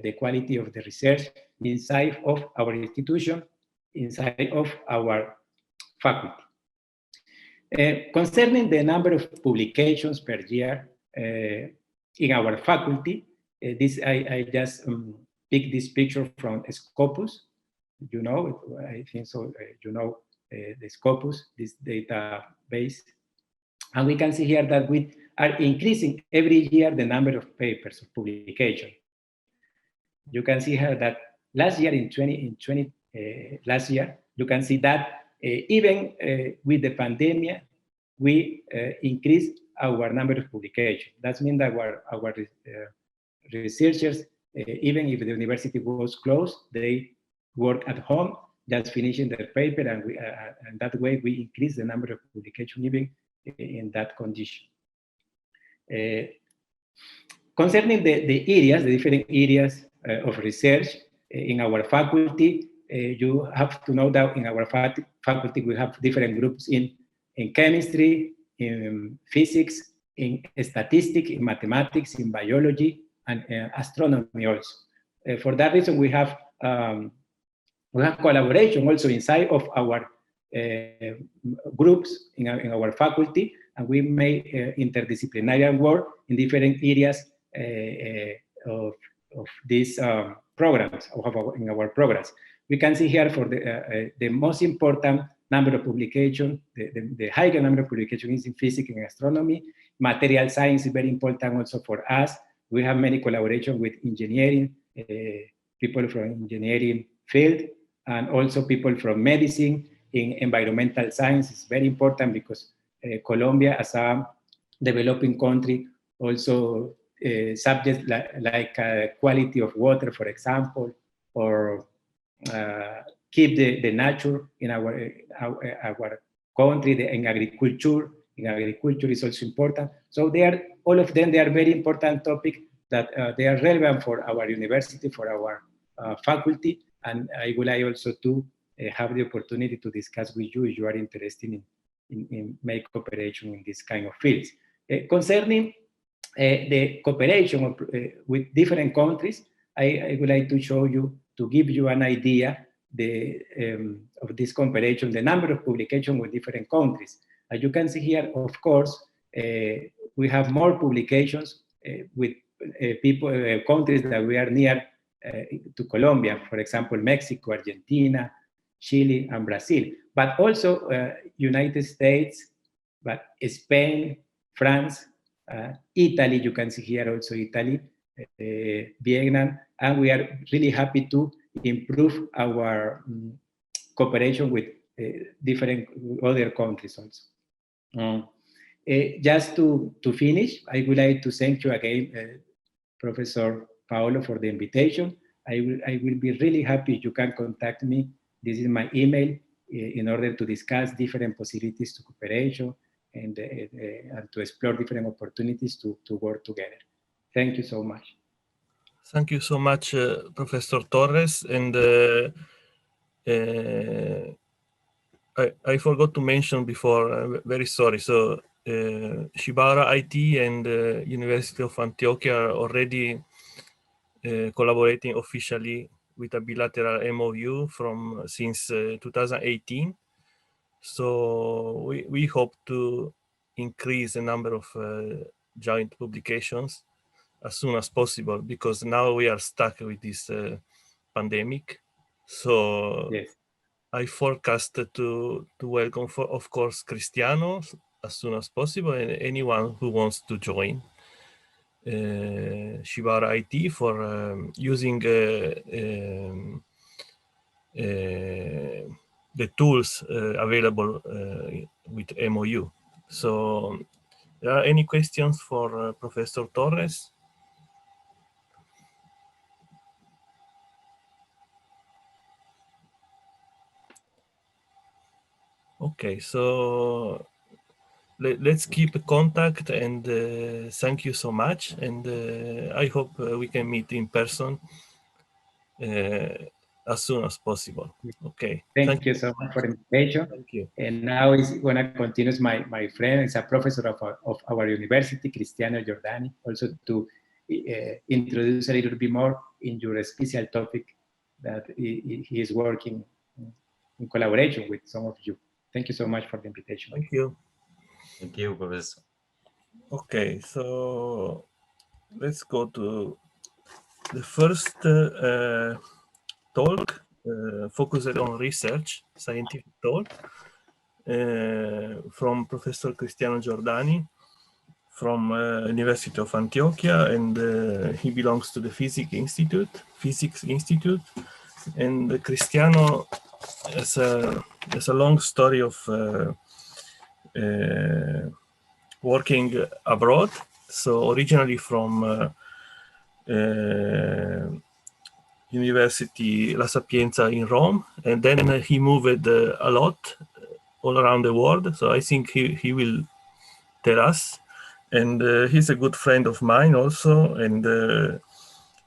the quality of the research inside of our institution, inside of our faculty. Concerning the number of publications per year in our faculty, I just picked this picture from Scopus. You know, I think so. You know the Scopus, this database, and we can see here that we are increasing every year the number of papers of publication. You can see here that last year, last year, you can see that even with the pandemic, we increased our number of publications. That means that our researchers, even if the university was closed, they work at home, just finishing their paper, and that way we increase the number of publications even in that condition. Concerning the areas, the different areas of research in our faculty, you have to know that in our faculty we have different groups in chemistry, in physics, in statistics, in mathematics, in biology, and astronomy also. For that reason, we have collaboration also inside of our groups in our faculty, and we make interdisciplinary work in different areas of these programs, in our programs. We can see here for the most important number of publications, the higher number of publications is in physics and astronomy. Material science is very important also for us. We have many collaboration with engineering, people from engineering field, and also people from medicine. In environmental science is very important because Colombia, as a developing country, also subjects like quality of water, for example, or keep the nature in our country. In agriculture is also important. So all of them, they are very important topics that they are relevant for our university, for our faculty, and I would like also to have the opportunity to discuss with you if you are interested in make cooperation in this kind of fields. Concerning the cooperation with different countries, I would like to show you, to give you an idea of this cooperation, the number of publications with different countries. As you can see here, of course, we have more publications with countries that we are near to Colombia, for example, Mexico, Argentina, Chile, and Brazil, but also United States, but Spain, France, Italy, you can see here also Italy, Vietnam, and we are really happy to improve our cooperation with different other countries also. Just to finish, I would like to thank you again, Professor Paolo, for the invitation. I will be really happy if you can contact me. This is my email in order to discuss different possibilities to cooperation and to explore different opportunities to work together. Thank you so much. Thank you so much, Professor Torres. And I forgot to mention before, I'm very sorry. So Shibaura IT and University of Antioquia are already collaborating officially with a bilateral MOU since 2018. So we hope to increase the number of joint publications as soon as possible, because now we are stuck with this pandemic. So yes. I forecast to welcome, of course, Cristiano as soon as possible, and anyone who wants to join Shibaura IT for using the tools available with MOU. So, there are any questions for Professor Torres? Okay, so let's keep contact, and thank you so much. And I hope we can meet in person as soon as possible. Okay. Thank you so much for the invitation. Thank you. And now is going to continue my friend, is a professor of our university, Cristiano Giordani, also to introduce a little bit more in your special topic that he is working in collaboration with some of you. Thank you so much for the invitation. Thank you. Thank you, Professor. Okay, so let's go to the first talk, focused on research, scientific talk, from Professor Cristiano Giordani from University of Antioquia, and he belongs to the Physics Institute. And Cristiano it's a long story of working abroad. So originally from University La Sapienza in Rome, and then he moved a lot all around the world. So I think he will tell us. And he's a good friend of mine also, and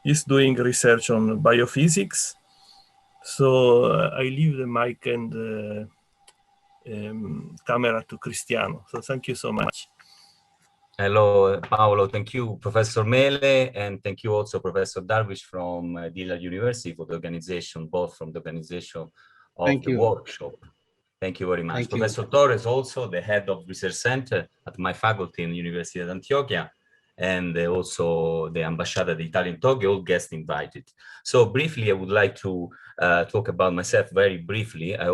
he's doing research on biophysics. So I leave the mic and camera to Cristiano. So thank you so much. Hello, Paolo. Thank you, Professor Mele, and thank you also, Professor Darwish from Dillard University for the organization, both from the organization of the workshop. Thank you very much. Thank Professor Torres, also the head of research center at my faculty in the University of Antioquia, and also the ambassador, the Italian Tokyo, all guests invited. So briefly, I would like to talk about myself very briefly. I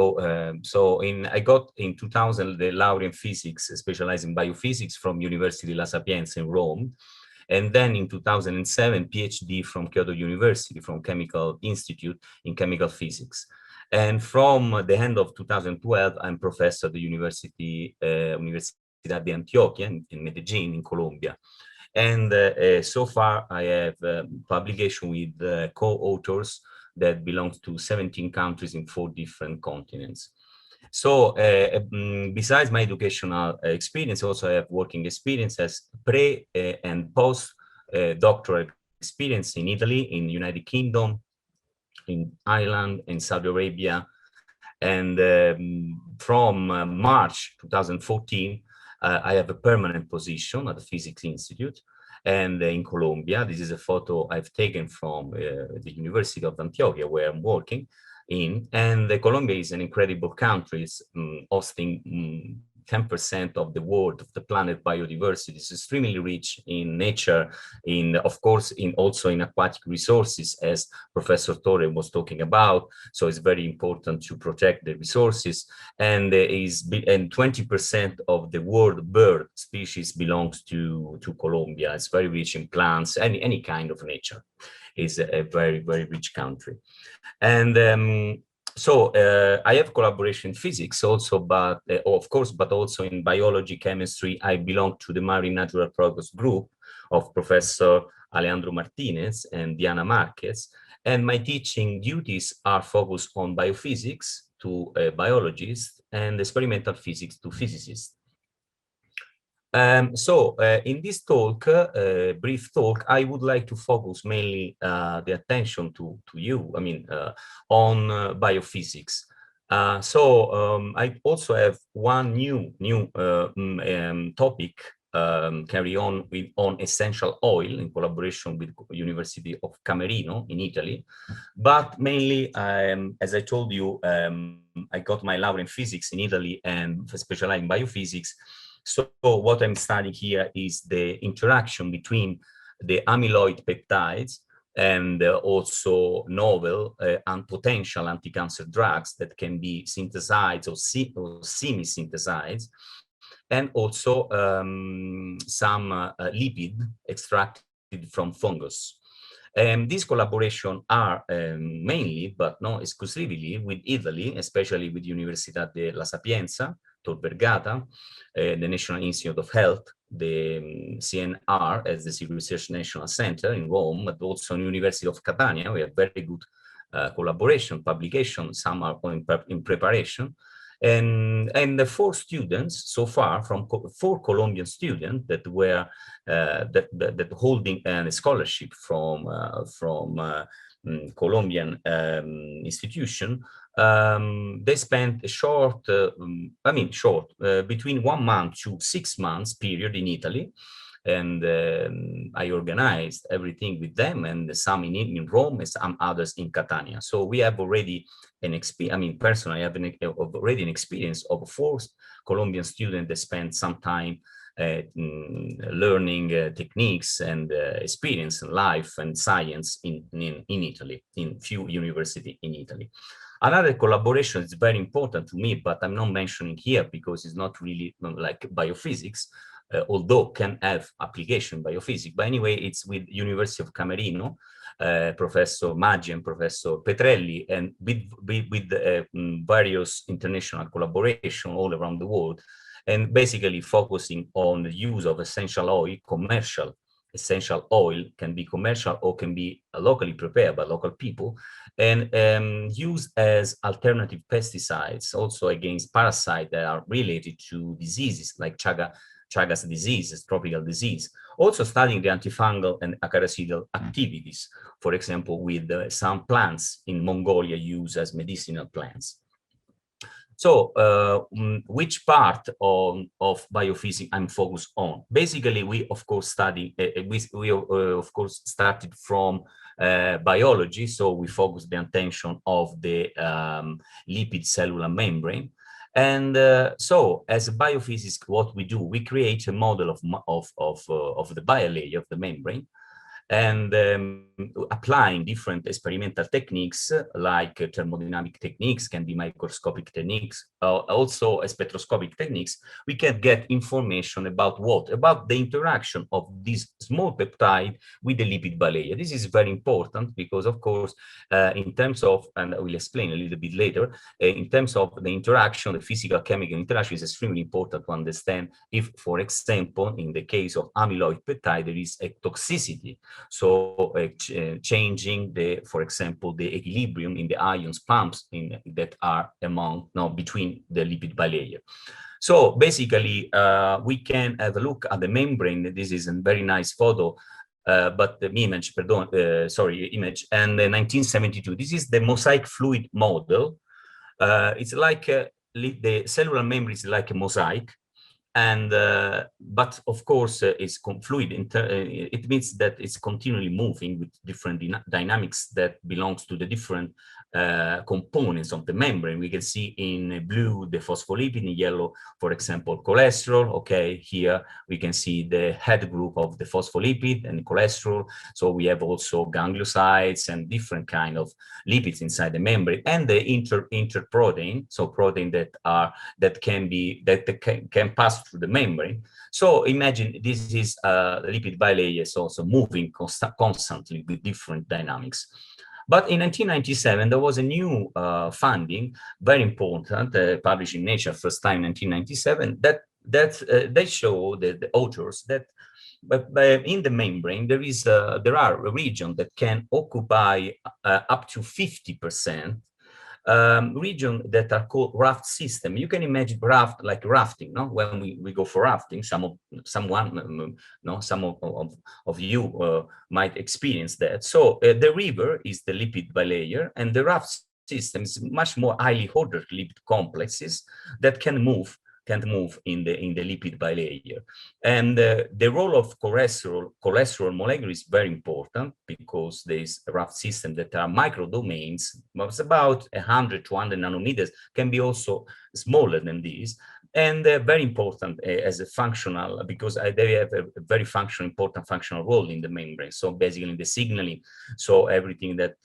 got in 2000 the laureate in physics, specialized in biophysics from University La Sapienza in Rome. And then in 2007, PhD from Kyoto University, from Chemical Institute in chemical physics. And from the end of 2012, I'm professor at the Universidad de Antioquia in Medellin, in Colombia. And so far, I have publication with co-authors that belong to 17 countries in 4 different continents. So besides my educational experience, also I have working experience as pre and post doctoral experience in Italy, in the United Kingdom, in Ireland, in Saudi Arabia. And from March 2014, I have a permanent position at the Physics Institute and in Colombia. This is a photo I've taken from the University of Antioquia, where I'm working in. And Colombia is an incredible country. It's hosting 10% of the world, of the planet biodiversity. It's extremely rich in nature, of course, also in aquatic resources, as Professor Torres was talking about. So it's very important to protect the resources. And 20% of the world bird species belongs to Colombia. It's very rich in plants, any kind of nature. It's a very, very rich country. And so I have collaboration in physics also, but of course, but also in biology, chemistry. I belong to the Marine Natural Products group of Professor Alejandro Martinez and Diana Marquez. And my teaching duties are focused on biophysics to biologists and experimental physics to physicists. In this talk, brief talk, I would like to focus mainly the attention to you, on biophysics. I also have one new topic carry on on essential oil in collaboration with University of Camerino in Italy. But mainly, as I told you, I got my laureate in physics in Italy and specialized in biophysics. So what I'm studying here is the interaction between the amyloid peptides and also novel and potential anti-cancer drugs that can be synthesized or semi-synthesized, and also some lipid extracted from fungus. These collaborations are mainly, but not exclusively, with Italy, especially with Universidad de La Sapienza, Tor Vergata, the National Institute of Health, the CNR as the Research National Center in Rome, but also University of Catania. We have very good collaboration, publication, some are in preparation. And the 4 students so far, from 4 Colombian students that were that holding a scholarship from Colombian institution, they spent a short, between 1 month to 6 months period in Italy. And I organized everything with them, and some in Rome and some others in Catania. So we have already an experience, personally, I have already an experience of 4 Colombian students that spent some time learning techniques and experience in life and science in Italy, in few universities in Italy. Another collaboration is very important to me, but I'm not mentioning here because it's not really like biophysics, although can have application biophysics. But anyway, it's with University of Camerino, Professor Maggi and Professor Petrelli, and with various international collaboration all around the world, and basically focusing on the use of essential oil, commercial essential oil, can be commercial or can be locally prepared by local people, and used as alternative pesticides, also against parasites that are related to diseases like Chagas disease, tropical disease. Also studying the antifungal and acaricidal activities, for example, with some plants in Mongolia used as medicinal plants. So which part of biophysics I'm focused on? Basically, we of course study, we of course started from biology. So we focused the attention of the lipid cellular membrane. And so as a biophysicist, what we do, we create a model of the biolayer of the membrane, and applying different experimental techniques like thermodynamic techniques, can be microscopic techniques, also spectroscopic techniques, we can get information about what? About the interaction of this small peptide with the lipid bilayer. This is very important because, of course, in terms of, and I will explain a little bit later, in terms of the interaction, the physical chemical interaction is extremely important to understand if, for example, in the case of amyloid peptide, there is a toxicity. So changing the, for example, the equilibrium in the ions pumps that are between the lipid bilayer. So basically, we can have a look at the membrane. This is a very nice photo, but the image, image, and 1972. This is the mosaic fluid model. It's like the cellular membrane is like a mosaic. And but of course it's fluid. It means that it's continually moving with different dynamics that belongs to the different components of the membrane. We can see in blue the phospholipid, in yellow, for example, cholesterol. Okay, here we can see the head group of the phospholipid and cholesterol. So we have also gangliosides and different kind of lipids inside the membrane, and the interprotein, so protein that can pass through the membrane. So imagine this is a lipid bilayer, is also moving constantly with different dynamics. But in 1997, there was a new finding, very important, published in Nature, first time in 1997, that they show the authors that in the membrane there are a region that can occupy up to 50%. Region that are called raft system. You can imagine raft like rafting, no? When we go for rafting, some of you might experience that. So the river is the lipid bilayer, and the raft system is much more highly ordered lipid complexes that can move in the lipid bilayer. And the role of cholesterol molecule is very important, because there's a raft system that are microdomains, it's about 100 to 200 nanometers, can be also smaller than these, and very important as a functional, because they have a very important functional role in the membrane. So basically the signaling, so everything that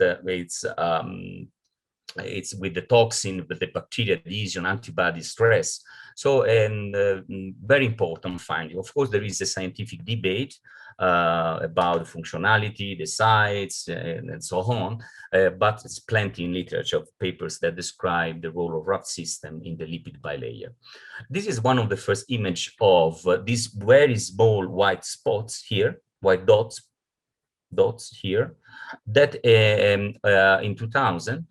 it's with the toxin, with the bacteria adhesion, antibody stress. So, and very important finding. Of course, there is a scientific debate about the functionality, the sites, and so on, but it's plenty in literature of papers that describe the role of raft system in the lipid bilayer. This is one of the first image of these very small white spots here, white dots here, that in 2000,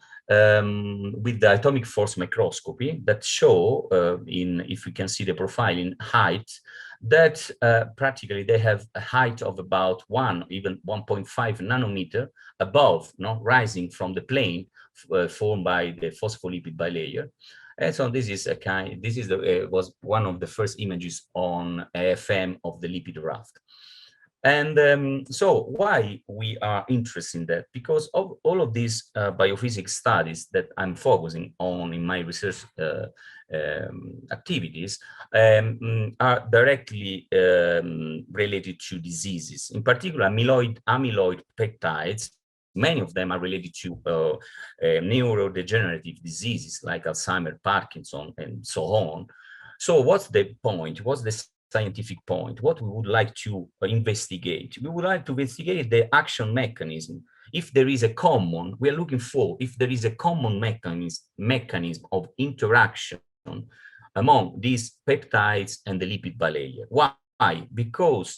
with the atomic force microscopy, that show if we can see the profile in height, that practically they have a height of about 1, even 1.5 nanometer above, rising from the plane formed by the phospholipid bilayer. And so this is was one of the first images on AFM of the lipid raft. And so why we are interested in that? Because of all of these biophysics studies that I'm focusing on in my research activities are directly related to diseases. In particular, amyloid peptides, many of them are related to neurodegenerative diseases like Alzheimer's, Parkinson, and so on. So what's the point? What's the scientific point, what we would like to investigate. We would like to investigate the action mechanism. If there is a common, we are looking for, if there is a common mechanism of interaction among these peptides and the lipid bilayer. Why? Because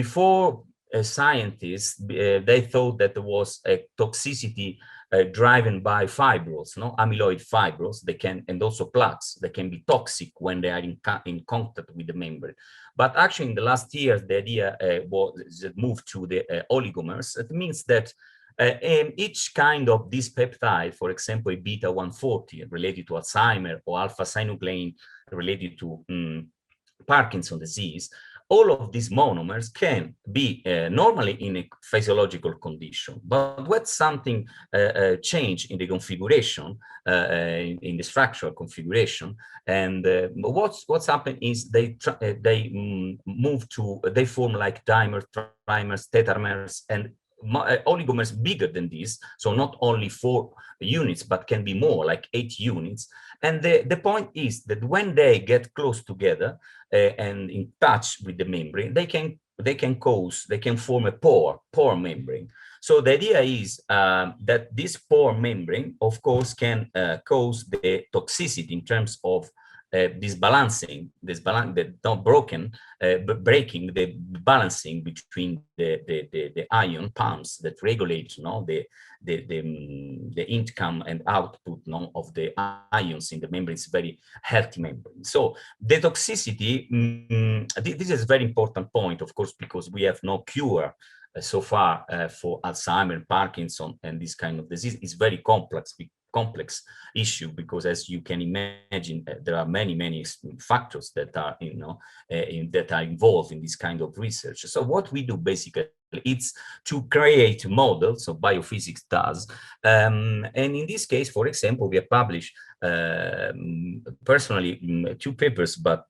before scientists, they thought that there was a toxicity driven by fibrils, no, amyloid fibrils. They can, and also plaques, they can be toxic when they are in contact with the membrane. But actually, in the last years, the idea was moved to the oligomers. It means that each kind of this peptide, for example, a beta 140 related to Alzheimer or alpha synuclein related to Parkinson's disease, all of these monomers can be normally in a physiological condition, but when something change in the configuration, in the structural configuration, and what's happened is they form like dimers, trimers, tetramers, and oligomers bigger than this, so not only 4 units, but can be more, like 8 units. And the point is that when they get close together and in touch with the membrane, they can form a pore membrane. So the idea is that this pore membrane, of course, can cause the toxicity in terms of breaking the balancing between the ion pumps that regulate, you know, the income and output, you know, of the ions in the membrane. Is very healthy membrane. So the toxicity, this is a very important point, of course, because we have no cure so far for Alzheimer, Parkinson, and this kind of disease. Is very complex issue, because as you can imagine, there are many factors that are, you know, that are involved in this kind of research. So what we do basically, it's to create models, so biophysics does, and in this case, for example, we have published personally 2 papers, but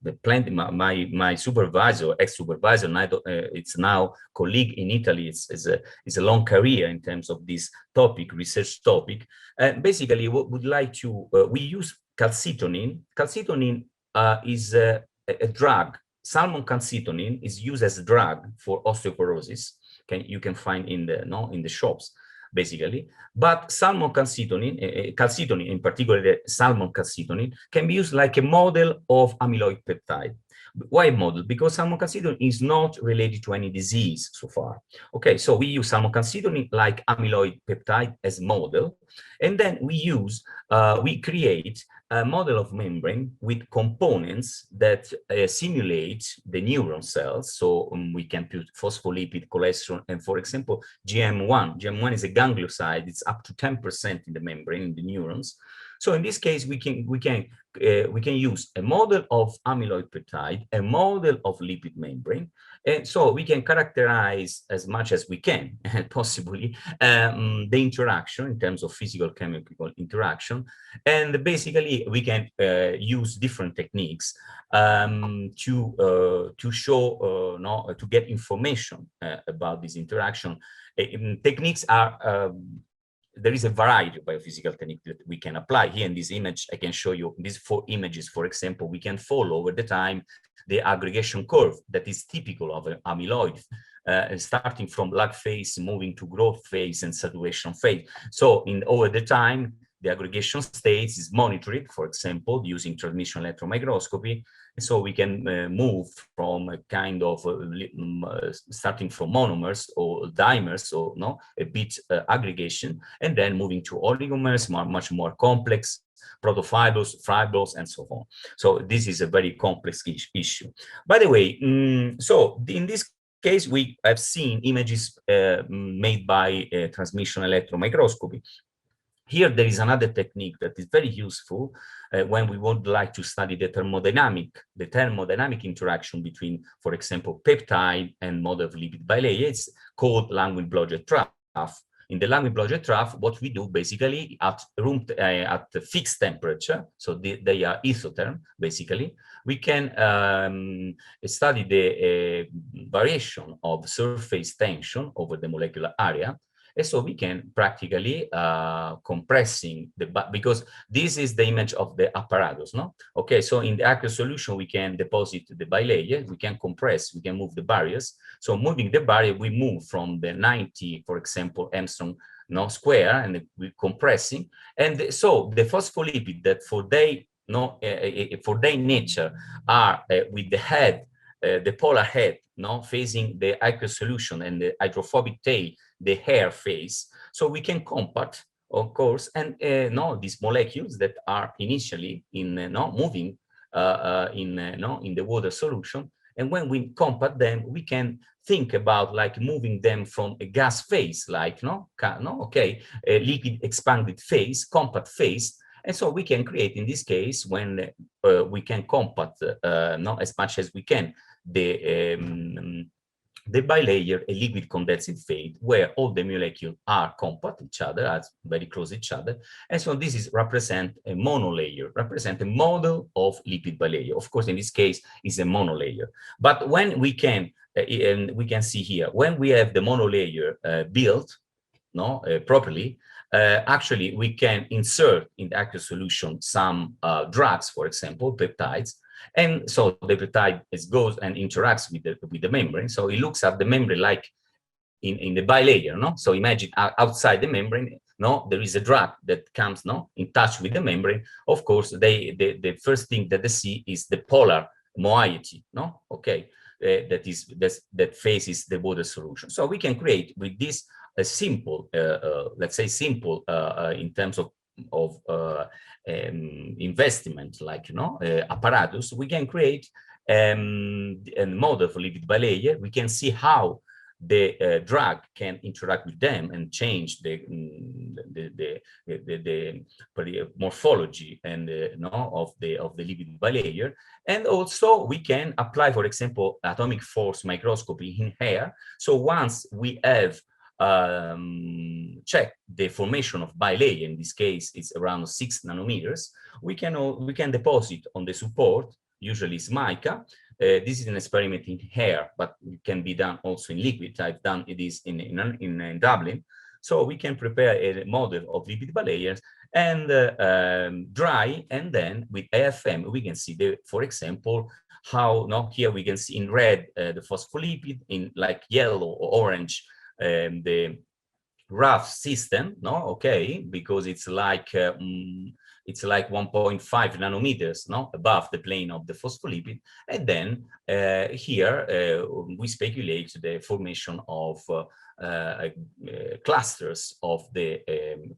my supervisor, ex-supervisor, it's now colleague in Italy, is a long career in terms of this topic, research topic. Basically, what would like to, we use calcitonin. Calcitonin is a drug. Salmon calcitonin is used as a drug for osteoporosis. You can find in the shops, basically. But salmon calcitonin, calcitonin in particular, the salmon calcitonin, can be used like a model of amyloid peptide. Why model? Because salmon calcitonin is not related to any disease so far. Okay, so we use salmon calcitonin like amyloid peptide as model, and then we create a model of membrane with components that simulate the neuron cells. So we can put phospholipid, cholesterol, and for example, GM1. GM1 is a ganglioside. It's up to 10% in the membrane, in the neurons. So in this case, we can use a model of amyloid peptide, a model of lipid membrane, and so we can characterize as much as we can, possibly, the interaction in terms of physical chemical interaction, and basically we can use different techniques to show, to get information about this interaction. Techniques are. There is a variety of biophysical techniques that we can apply. Here in this image, I can show you these 4 images. For example, we can follow over the time the aggregation curve that is typical of an amyloid, starting from lag phase, moving to growth phase and saturation phase. So over the time, the aggregation states is monitored, for example, using transmission electron microscopy. So we can move from a kind of starting from monomers or dimers, or a bit aggregation, and then moving to oligomers, much more complex, protofibrils, fibrils, and so on. So this is a very complex issue. By the way, so in this case, we have seen images made by transmission electron microscopy. Here, there is another technique that is very useful when we would like to study the thermodynamic interaction between, for example, peptide and model of lipid bilayer. It's called Langevin-Blodgett trough. In the Langevin-Blodgett trough, what we do basically at fixed temperature, so they are isotherm, basically, we can study the variation of surface tension over the molecular area. And so we can practically compressing because this is the image of the apparatus, no? Okay, so in the aqueous solution, we can deposit the bilayer, we can compress, we can move the barriers. So moving the barrier, we move from the 90, for example, Armstrong square, and we're compressing. And so the phospholipid that for their nature are with the head, the polar head, facing the aqueous solution, and the hydrophobic tail, the hair face. So we can compact, of course, and these molecules that are initially in moving in the water solution. And when we compact them, we can think about like moving them from a gas phase, like a liquid expanded phase, compact phase. And so we can create, in this case, when we can compact as much as we can the bilayer, a liquid condensing phase, where all the molecules are compact each other, are very close to each other. And so this is represent a monolayer, represent a model of lipid bilayer. Of course, in this case, it's a monolayer. But when we can see here, when we have the monolayer built properly, actually we can insert in the aqueous solution some drugs, for example, peptides. And so the peptide goes and interacts with the membrane. So it looks at the membrane like in the bilayer, So imagine outside the membrane, there is a drug that comes, in touch with the membrane. Of course, the first thing that they see is the polar moiety, Okay, that faces the water solution. So we can create with this a simple, let's say simple in terms of investment, like apparatus. We can create a model for lipid bilayer. We can see how the drug can interact with them and change the morphology and of the lipid bilayer. And also we can apply, for example, atomic force microscopy in hair. So once we have check the formation of bilayer, in this case it's around 6 nanometers, we can deposit on the support, usually it's mica. This is an experiment in hair, but it can be done also in liquid. I've done this in Dublin. So we can prepare a model of lipid bilayers and dry, and then with AFM we can see for example, how here we can see in red the phospholipid, in like yellow or orange the rough system, okay, because it's like 1.5 nanometers, above the plane of the phospholipid. And then here we speculate the formation of clusters of the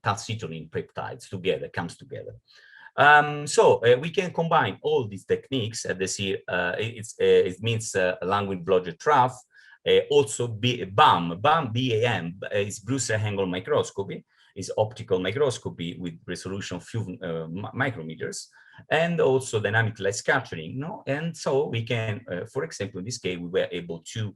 calcitonin peptides comes together. So we can combine all these techniques. As they see, it means languid blodgett trough. Also BAM is Brussels angle microscopy, is optical microscopy with resolution of few micrometers, and also dynamic light scattering. And so we can, for example, in this case, we were able to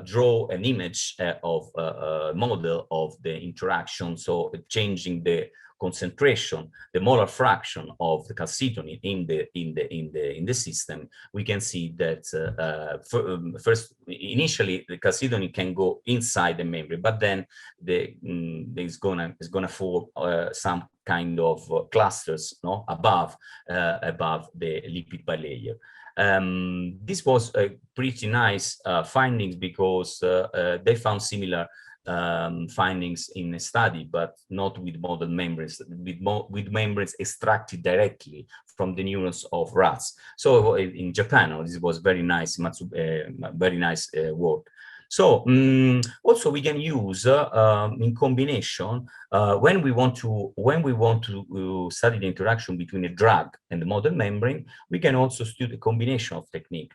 draw an image of a model of the interaction. So changing the concentration, the molar fraction of the calcitonin in the system, we can see that first initially the calcitonin can go inside the membrane, but then it's gonna form some kind of clusters, above the lipid bilayer. This was a pretty nice findings, because they found similar findings in a study, but not with model membranes, with membranes extracted directly from the neurons of rats. So in Japan, this was very nice, very nice work. So also we can use in combination when we want to study the interaction between a drug and the model membrane. We can also study a combination of technique,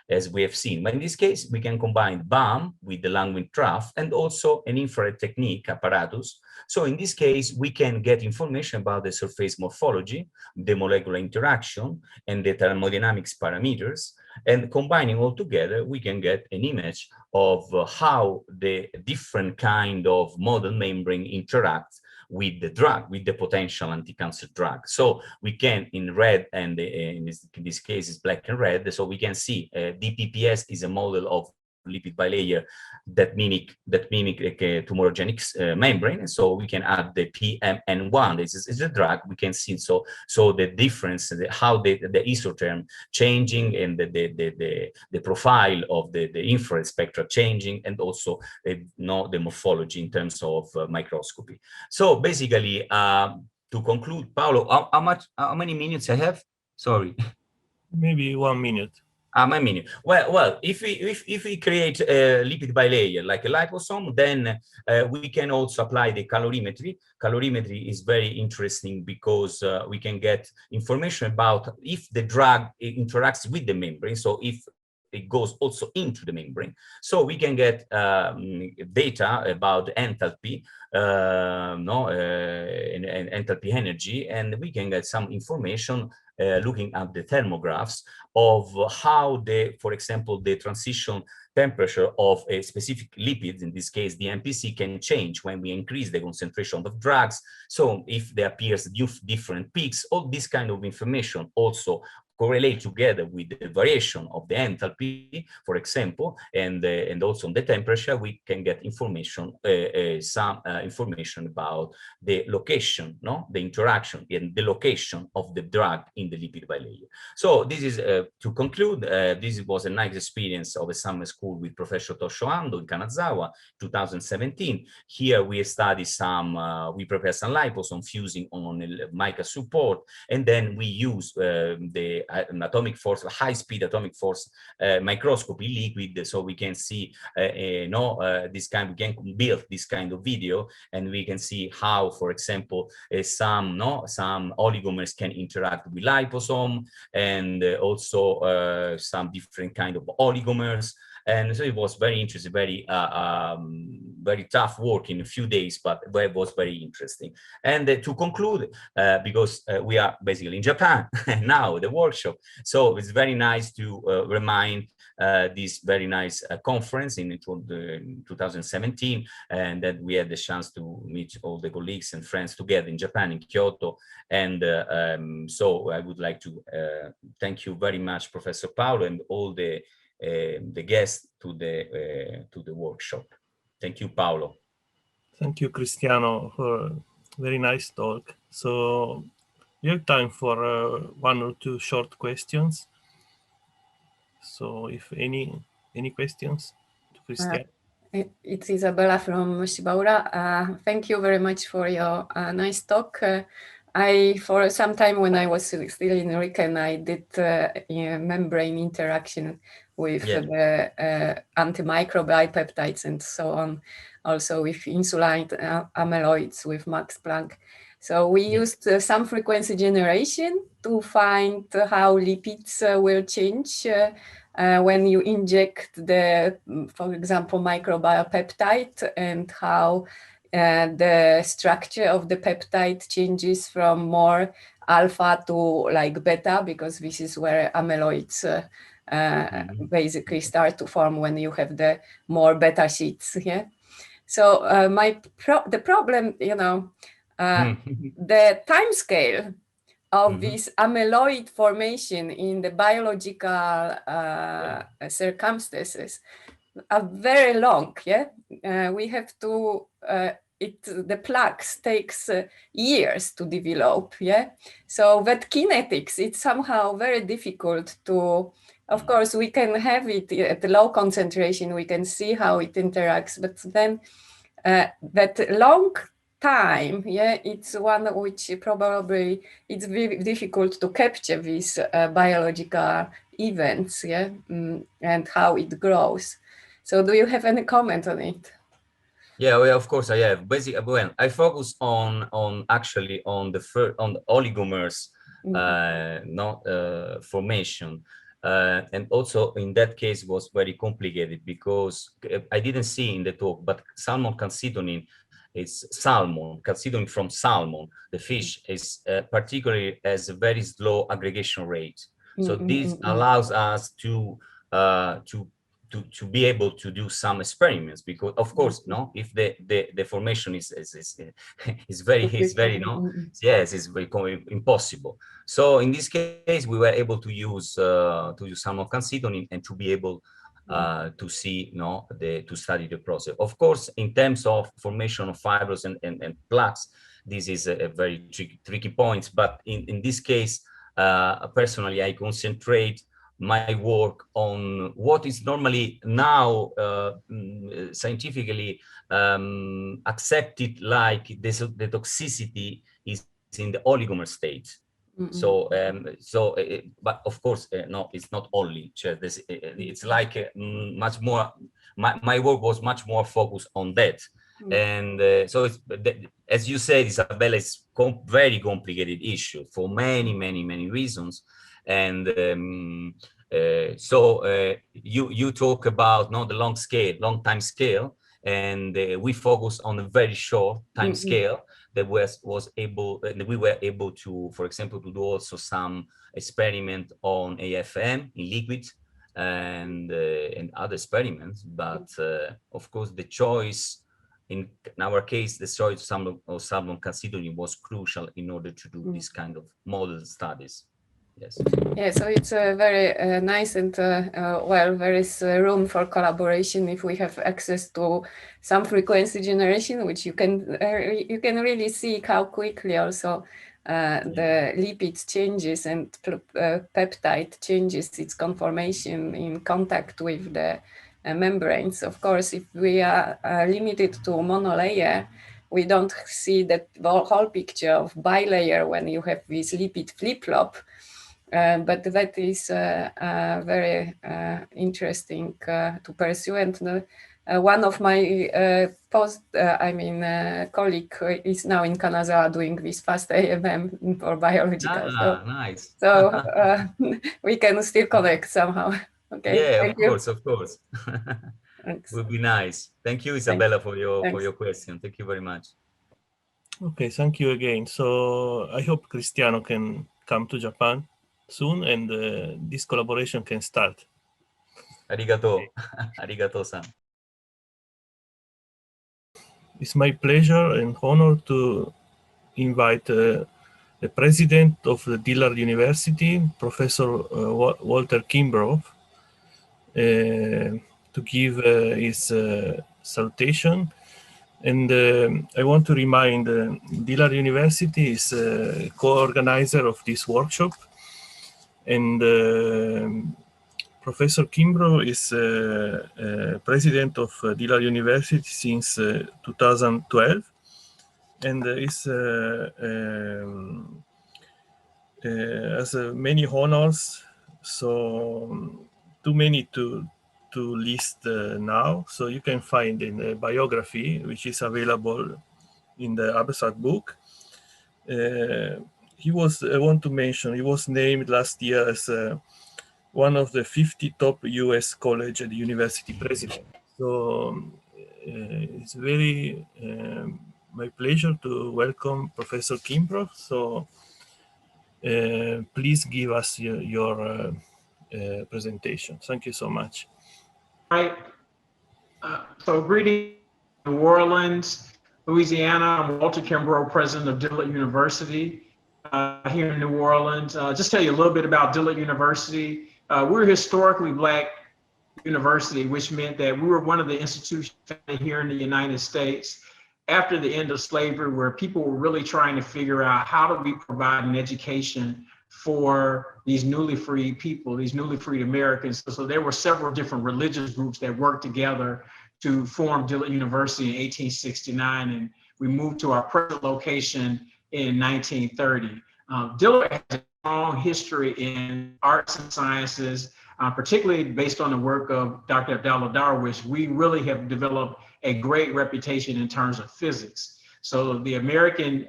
as we have seen. But in this case, we can combine BAM with the languid trough and also an infrared technique apparatus. So in this case, we can get information about the surface morphology, the molecular interaction, and the thermodynamics parameters. And combining all together, we can get an image of how the different kind of model membrane interacts with the drug, with the potential anti-cancer drug. So we can, in red, and in this case is black and red, so we can see DPPS is a model of lipid bilayer that mimic like a tumorogenic membrane, and so we can add the PMN1. This is the drug. We can see so the difference, how the isotherm changing, and the profile of the infrared spectra changing, and also the morphology in terms of microscopy. So basically, to conclude, Paolo, how many minutes I have? Sorry. Maybe 1 minute. My minute. Well, if we create a lipid bilayer like a liposome, then we can also apply the calorimetry. Calorimetry is very interesting because we can get information about if the drug interacts with the membrane. So if it goes also into the membrane, so we can get data about enthalpy, and enthalpy energy, and we can get some information looking at the thermographs of how for example, the transition temperature of a specific lipid, in this case the MPC, can change when we increase the concentration of drugs. So if there appears different peaks, all this kind of information also correlate together with the variation of the enthalpy, for example, and also on the temperature. We can get information, some information about the location, the interaction and the location of the drug in the lipid bilayer. So this is, to conclude, this was a nice experience of a summer school with Professor Toshio Ando in Kanazawa, 2017. Here we studied we prepare some liposome fusing on a mica support, and then we use the atomic force, high-speed atomic force microscopy liquid, so we can see this kind. We can build this kind of video, and we can see how, for example, some oligomers can interact with liposome, and also some different kind of oligomers. And so it was very interesting, very tough work in a few days, but it was very interesting. And to conclude, because we are basically in Japan now, the workshop, so it's very nice to remind this very nice conference in 2017, and that we had the chance to meet all the colleagues and friends together in Japan, in Kyoto. And so I would like to thank you very much, Professor Paolo, and all the guests to the workshop. Thank you, Paolo. Thank you, Cristiano, for a very nice talk. So we have time for 1 or 2 short questions. So if any questions to Cristiano? It's Isabella from Shibaura. Thank you very much for your nice talk. For some time when I was still in Riken, I did membrane interaction with the antimicrobial peptides and so on, also with insulin amyloids with Max Planck. So we used some frequency generation to find how lipids will change when you inject for example, microbial peptide, and how the structure of the peptide changes from more alpha to like beta, because this is where amyloids basically start to form when you have the more beta sheets. Yeah. So the problem, the time scale of this amyloid formation in the biological circumstances are very long. Yeah, we have to. The plaques takes years to develop. Yeah, so that kinetics, it's somehow very difficult to. Of course, we can have it at the low concentration. We can see how it interacts, but then that long time, yeah, it's one which probably it's very difficult to capture these biological events, yeah, and how it grows. So, do you have any comment on it? Yeah, well, of course I have. Basically, well, I focus on actually on the oligomers, formation. And also in that case was very complicated because I didn't see in the talk, but salmon calcitonin is calcitonin from salmon. The fish is particularly has a very slow aggregation rate. So this allows us to be able to do some experiments, because of course, if the formation is very yes, it's very impossible. So in this case, we were able to use salmon calcitonin and to be able to see, to study the process. Of course, in terms of formation of fibers and plaques, this is a very tricky point. But in this case, personally, I concentrate my work on what is normally now scientifically accepted, like the toxicity is in the oligomer state. So, but of course, no, it's not only. It's like much more. My work was much more focused on that, and so it's, as you said, Isabella, it's very complicated issue for many reasons, and so you talk about the long time scale, and we focus on a very short time scale that we were able to, for example, to do also some experiment on AFM in liquid and other experiments. But of course, the choice in our case, the choice of salmon calcitonine was crucial in order to do this kind of model studies. Yes. Yeah, so it's very nice, and well, there is room for collaboration if we have access to some frequency generation, which you can really see how quickly also the lipid changes and peptide changes its conformation in contact with the membranes. Of course, if we are limited to monolayer, we don't see the whole picture of bilayer when you have this lipid flip-flop. But that is very interesting to pursue. And one of my colleague is now in Canada doing this fast AFM for biological. Nice. So we can still connect somehow. Okay. Yeah, Thank of course. Would be nice. Thank you, Isabella, for your question. Thank you very much. Okay, thank you again. So I hope Cristiano can come to Japan soon, and this collaboration can start. Arigato. Arigato-san. It's my pleasure and honor to invite the president of the Dillard University, Professor Walter Kimbrough, to give his salutation. And I want to remind Dillard University is a co-organizer of this workshop. And Professor Kimbrough is president of Dillard University since 2012, and has many honors, so too many to list now. So you can find in the biography, which is available in the abstract book. He was, I want to mention, he was named last year as one of the 50 top US college and university president. So it's very my pleasure to welcome Professor Kimbrough. So please give us your presentation. Thank you so much. Right. So greetings, New Orleans, Louisiana. I'm Walter Kimbrough, president of Dillard University here in New Orleans. Just tell you a little bit about Dillard University. We're a historically Black university, which meant that we were one of the institutions here in the United States after the end of slavery, where people were really trying to figure out how do we provide an education for these newly freed people, these newly freed Americans. So there were several different religious groups that worked together to form Dillard University in 1869, and we moved to our present location in 1930. Dillard has a long history in arts and sciences, particularly based on the work of Dr. Abdalla Darwish. We really have developed a great reputation in terms of physics. So the American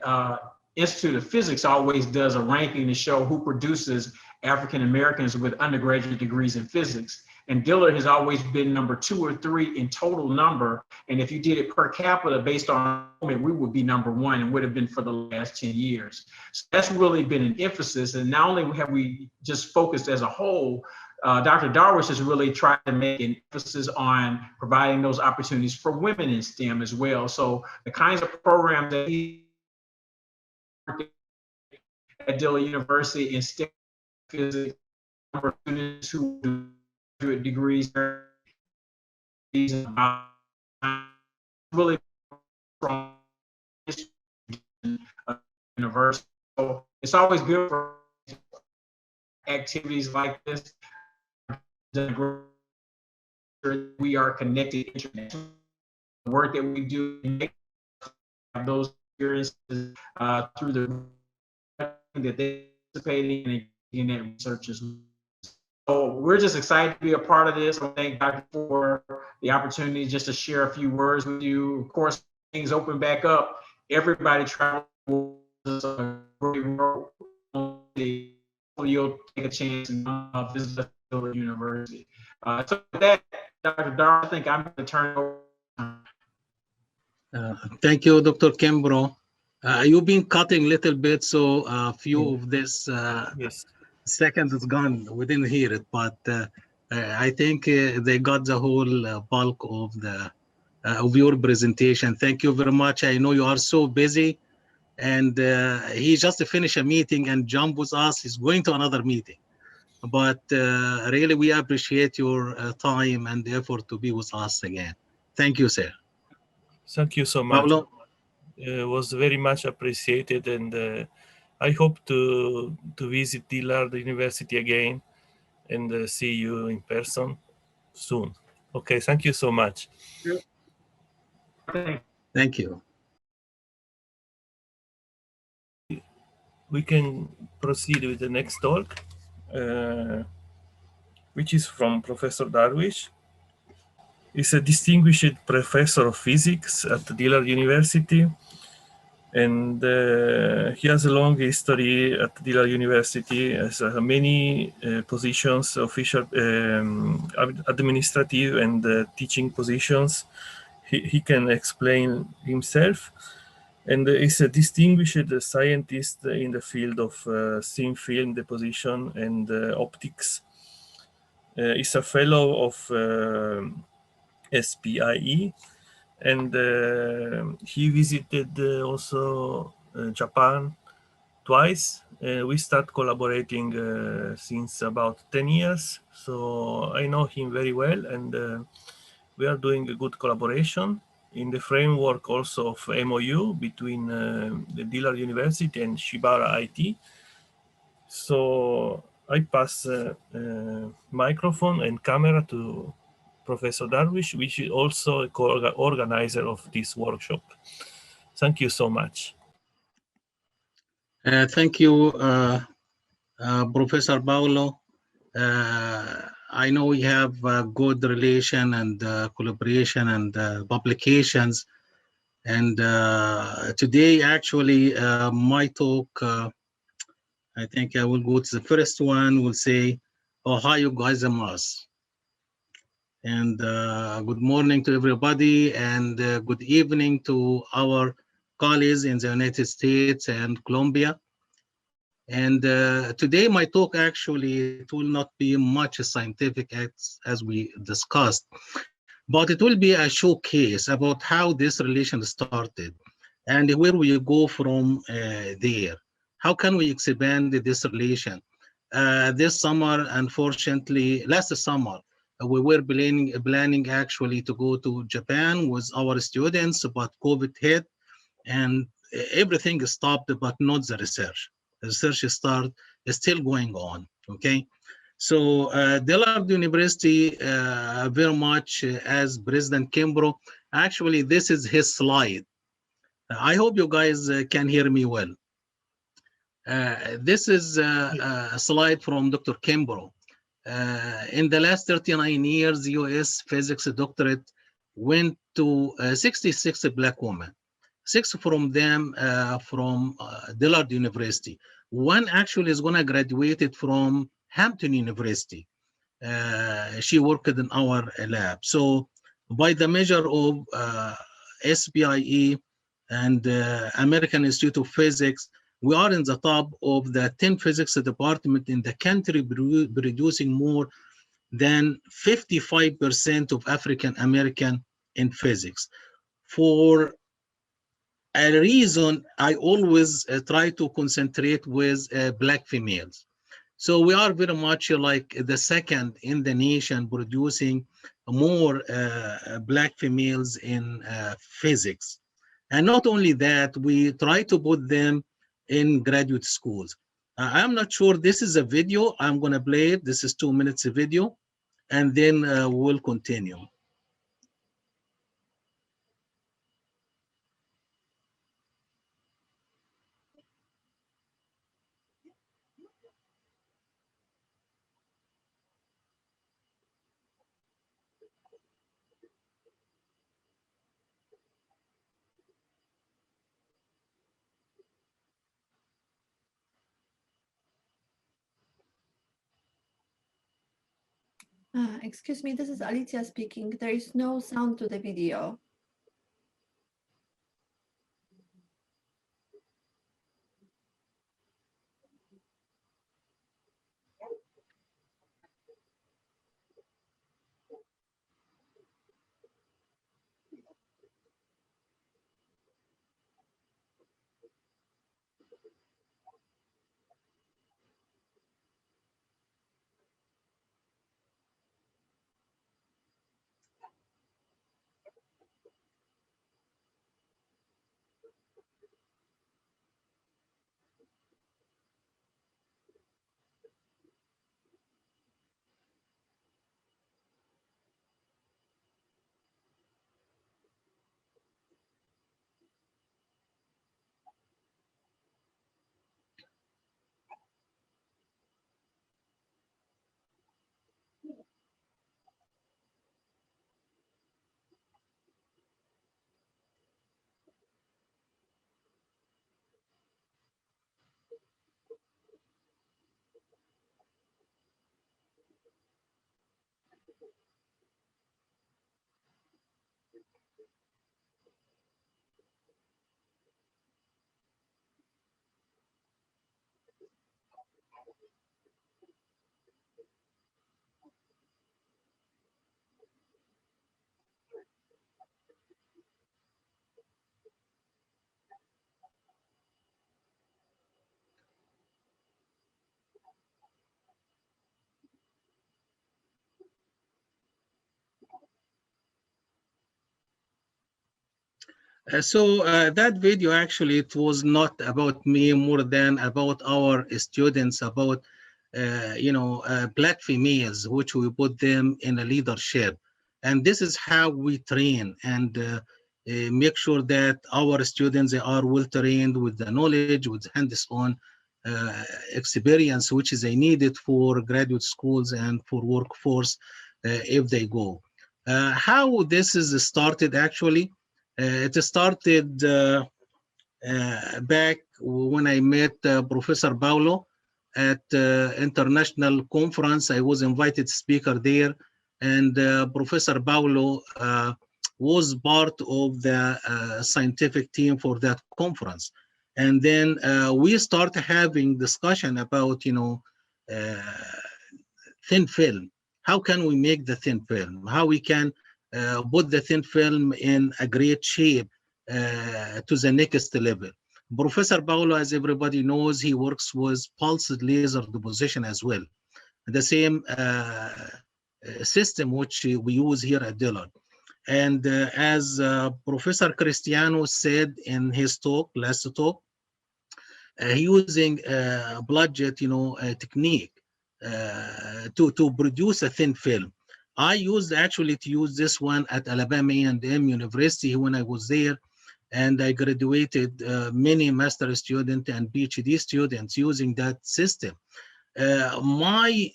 Institute of Physics always does a ranking to show who produces African Americans with undergraduate degrees in physics. And Dillard has always been number 2 or 3 in total number. And if you did it per capita based on enrollment, we would be number 1 and would have been for the last 10 years. So that's really been an emphasis. And not only have we just focused as a whole, Dr. Darwish has really tried to make an emphasis on providing those opportunities for women in STEM as well. So the kinds of programs that he at Dillard University in STEM physics, students who do degrees, really strong universe. So it's always good for activities like this. We are connected internationally. The work that we do, those experiences through the that they participate in that research as well. So we're just excited to be a part of this. I thank Dr. for the opportunity just to share a few words with you. Of course, things open back up. Everybody travels. You'll take a chance and visit the university. So with that, Dr. Dar, I think I'm going to turn it over. Thank you, Dr. Kimbrough. You've been cutting a little bit, so a few of this Yes. seconds is gone. We didn't hear it, but I think they got the whole bulk of your presentation. Thank you very much. I know you are so busy, and he just finished a meeting and jumped with us. He's going to another meeting. But really, we appreciate your time and effort to be with us again. Thank you, sir. Thank you so much. Paolo? It was very much appreciated, and I hope to visit Dillard University again and see you in person soon. Okay, thank you so much. Thank you. We can proceed with the next talk, which is from Professor Darwish. He's a distinguished professor of physics at Dillard University, and he has a long history at Dillard University, has many positions, official, administrative and teaching positions. He can explain himself, and is a distinguished scientist in the field of thin film deposition and optics. He's a fellow of SPIE, and he visited also Japan twice. We start collaborating since about 10 years, so I know him very well, and we are doing a good collaboration in the framework also of MOU between the Dillard University and Shibaura IT. So I pass microphone and camera to Professor Darwish, which is also a co-organizer of this workshop. Thank you so much. Thank you, Professor Paolo. I know we have a good relation and collaboration and publications. And today, actually, my talk, I think I will go to the first one, will say, Ohio gozaimasu. And good morning to everybody, and good evening to our colleagues in the United States and Colombia. And today my talk actually, it will not be much scientific as we discussed, but it will be a showcase about how this relation started and where we go from there. How can we expand this relation? This summer, unfortunately, last summer, we were planning actually to go to Japan with our students, but COVID hit and everything stopped, but not the research. The research is still going on, okay? So Dillard University, very much as President Kimbrough, actually this is his slide. I hope you guys can hear me well. This is a slide from Dr. Kimbrough. In the last 39 years, US physics doctorate went to 66 Black women. 6 from them from Dillard University. One actually is gonna graduated from Hampton University. She worked in our lab. So by the measure of SPIE and American Institute of Physics, we are in the top of the 10 physics department in the country, producing more than 55% of African American in physics. For a reason, I always try to concentrate with Black females. So we are very much like the second in the nation producing more Black females in physics. And not only that, we try to put them in graduate schools. I'm not sure, this is a video, I'm gonna play it. This is 2 minutes of video, and then we'll continue. Excuse me, this is Alicia speaking. There is no sound to the video. So that video, actually, it was not about me more than about our students, about Black females, which we put them in a leadership. And this is how we train and make sure that our students are well trained with the knowledge, with hands-on experience, which is needed for graduate schools and for workforce if they go. How this is started, actually, it started back when I met Professor Paolo at international conference. I was invited speaker there, and Professor Paolo was part of the scientific team for that conference. And then we started having discussion about, thin film. How can we make the thin film? How we can put the thin film in a great shape to the next level. Professor Paolo, as everybody knows, he works with pulsed laser deposition as well. The same system which we use here at Dillard. And as Professor Cristiano said in his talk, last talk, using blood jet, technique to produce a thin film. I used actually to use this one at Alabama A&M University when I was there, and I graduated many master students and PhD students using that system. My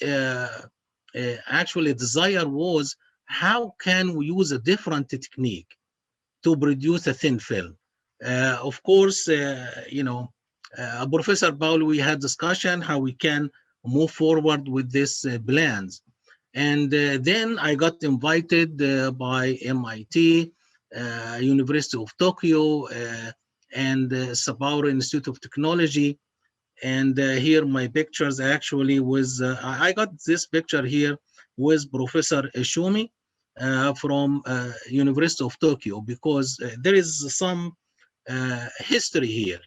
actually desire was, how can we use a different technique to produce a thin film? Of course, Professor Paolo, we had discussion how we can move forward with this plans. And then I got invited by MIT, University of Tokyo, and Shibaura Institute of Technology. And here my pictures actually was, I got this picture here with Professor Ishumi from University of Tokyo, because there is some history here.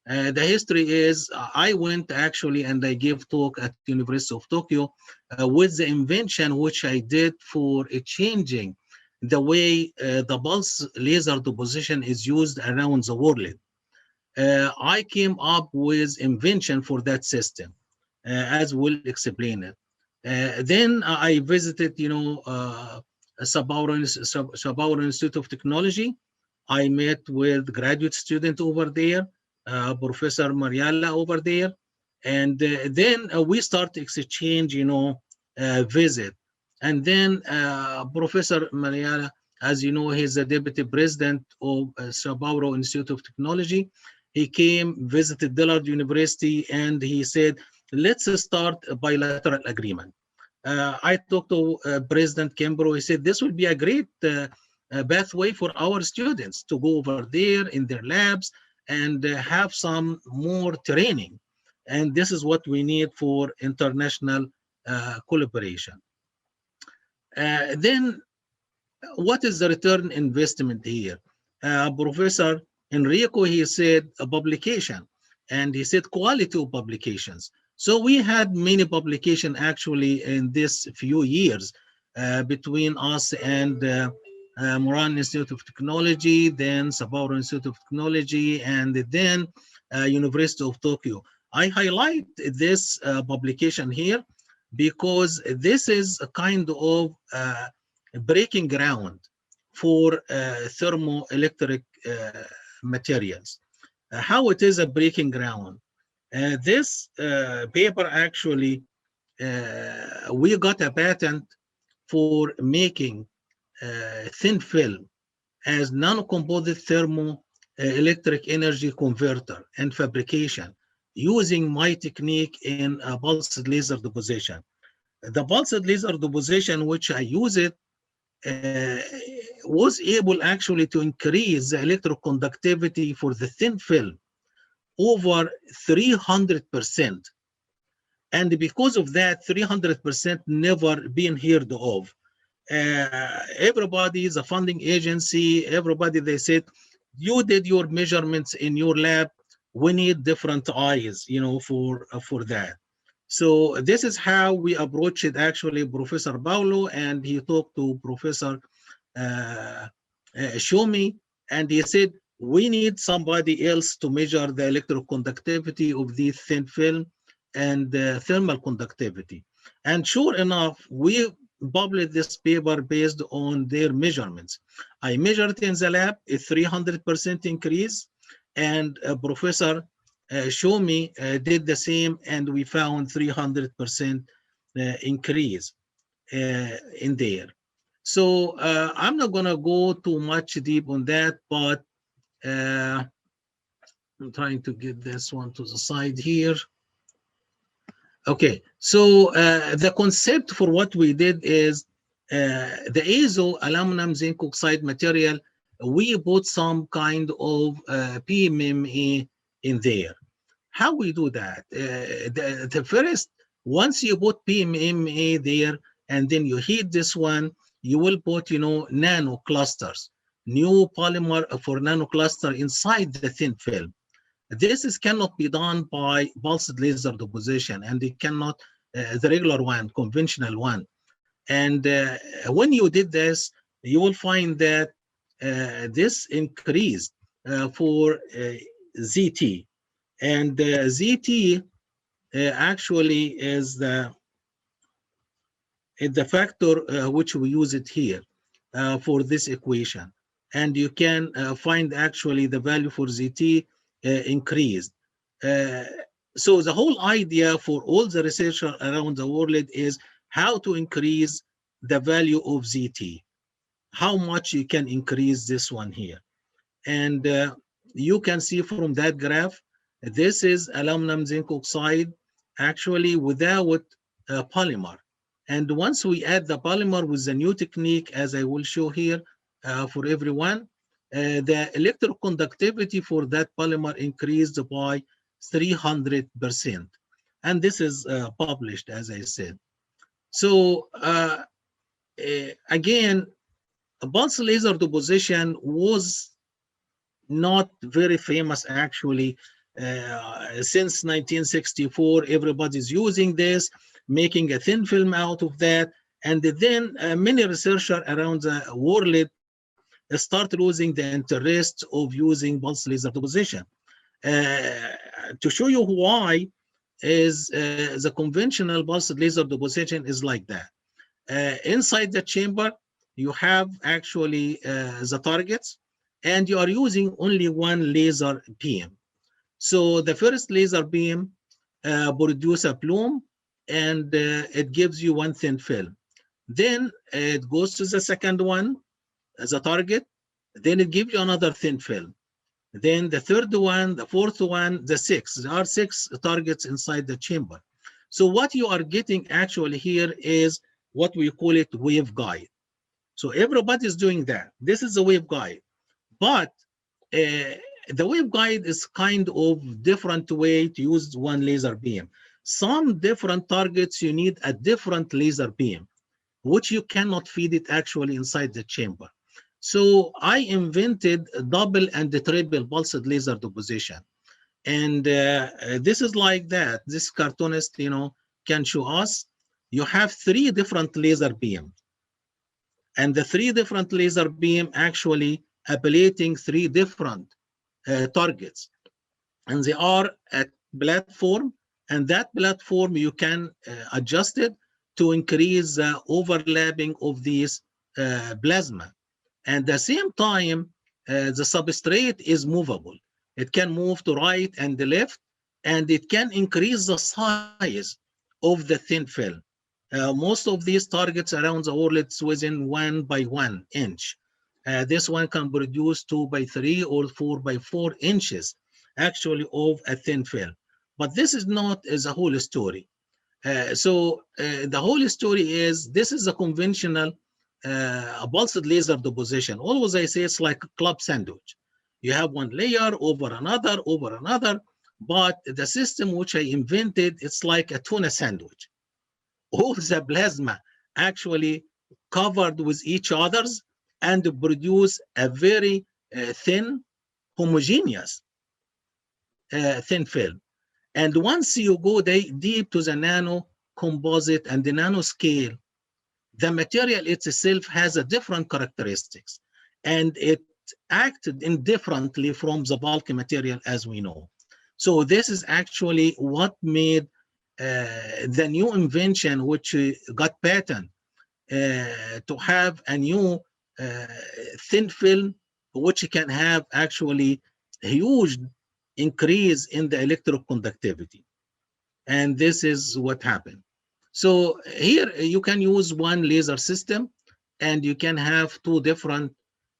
The history is I went actually and I gave talk at the University of Tokyo with the invention which I did for changing the way the pulse laser deposition is used around the world. I came up with invention for that system, as we'll explain it. Then I visited, Shibaura Institute of Technology. I met with graduate student over there, Professor Mariala over there, and then we start exchange, visit. And then Professor Mariala, as you know, he's the deputy president of Shibaura Institute of Technology. He came, visited Dillard University, and he said, let's start a bilateral agreement. I talked to President Kimbrough. He said, this will be a great pathway for our students to go over there in their labs and have some more training. And this is what we need for international collaboration. Then what is the return investment here? Professor Enrico, he said a publication, and he said quality of publications. So we had many publications actually in this few years between us and Moran Institute of Technology, then Shibaura Institute of Technology, and then University of Tokyo. I highlight this publication here because this is a kind of breaking ground for thermoelectric materials. How it is a breaking ground? This paper actually, we got a patent for making thin film as non-composite thermoelectric energy converter and fabrication using my technique in pulsed laser deposition. The pulsed laser deposition, which I use it, was able actually to increase the electroconductivity for the thin film over 300%. And because of that, 300% never been heard of. Everybody is a funding agency, everybody, they said, you did your measurements in your lab, we need different eyes, for that. So this is how we approached it, actually, Professor Paolo, and he talked to Professor Shomi, and he said, we need somebody else to measure the electroconductivity of the thin film and thermal conductivity. And sure enough, we published this paper based on their measurements. I measured in the lab a 300% increase, and Professor Shomi did the same, and we found 300% increase in there. So I'm not gonna go too much deep on that, but I'm trying to get this one to the side here. Okay, so the concept for what we did is the azo aluminum zinc oxide material, we put some kind of PMMA in there. How we do that? The first, once you put PMMA there and then you heat this one, you will put, nano clusters, new polymer for nano cluster inside the thin film. This cannot be done by pulsed laser deposition, and it cannot, the regular one, conventional one. And when you did this, you will find that this increased for ZT. And ZT actually is the factor which we use it here for this equation. And you can find actually the value for ZT increased. So the whole idea for all the researchers around the world is how to increase the value of ZT, how much you can increase this one here. And you can see from that graph, this is aluminum zinc oxide actually without polymer. And once we add the polymer with the new technique, as I will show here for everyone, the electroconductivity for that polymer increased by 300%. And this is published, as I said. So again, pulse laser deposition was not very famous actually Since 1964, everybody's using this, making a thin film out of that. And then many researchers around the world start losing the interest of using pulse laser deposition. To show you why is the conventional pulse laser deposition is like that. Inside the chamber, you have actually the targets, and you are using only one laser beam. So the first laser beam produces a plume, and it gives you one thin film. Then it goes to the second one as a target. Then it gives you another thin film. Then the third one, the fourth one, the sixth. There are 6 targets inside the chamber. So what you are getting actually here is what we call it waveguide. So everybody is doing that. This is a waveguide. But the waveguide is kind of different way to use one laser beam. Some different targets, you need a different laser beam, which you cannot feed it actually inside the chamber. So I invented a double and the triple pulsed laser deposition. And this is like that. This cartoonist, can show us. You have 3 different laser beams. And the 3 different laser beam actually ablating 3 different targets. And they are at platform. And that platform, you can adjust it to increase the overlapping of these plasma. And at the same time, the substrate is movable. It can move to right and the left, and it can increase the size of the thin film. Most of these targets around the world, it's within 1 by 1 inch. This one can produce 2 by 3 or 4 by 4 inches, actually, of a thin film. But this is not the whole story. So the whole story is, this is a conventional a pulsed laser deposition. Always I say it's like a club sandwich. You have one layer over another, but the system which I invented, it's like a tuna sandwich. All the plasma actually covered with each others and produce a very thin, homogeneous thin film. And once you go deep to the nano composite and the nano scale, the material itself has a different characteristics, and it acted indifferently from the bulk material as we know. So this is actually what made the new invention, which got patent, to have a new thin film, which can have actually a huge increase in the electroconductivity. And this is what happened. So here you can use one laser system, and you can have 2 different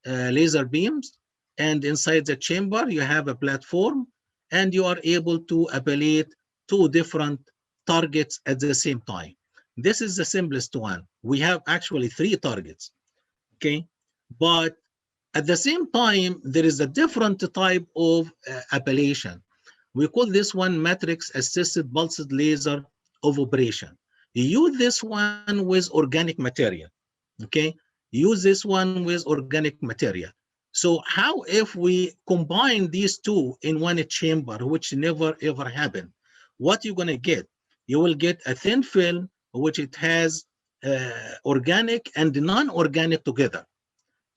laser beams, and inside the chamber you have a platform, and you are able to ablate 2 different targets at the same time. This is the simplest one. We have actually 3 targets, okay? But at the same time, there is a different type of ablation. We call this one matrix assisted pulsed laser of operation. You use this one with organic material, okay? Use this one with organic material. So how if we combine these 2 in one chamber, which never ever happened? What you're gonna get? You will get a thin film, which it has organic and non-organic together.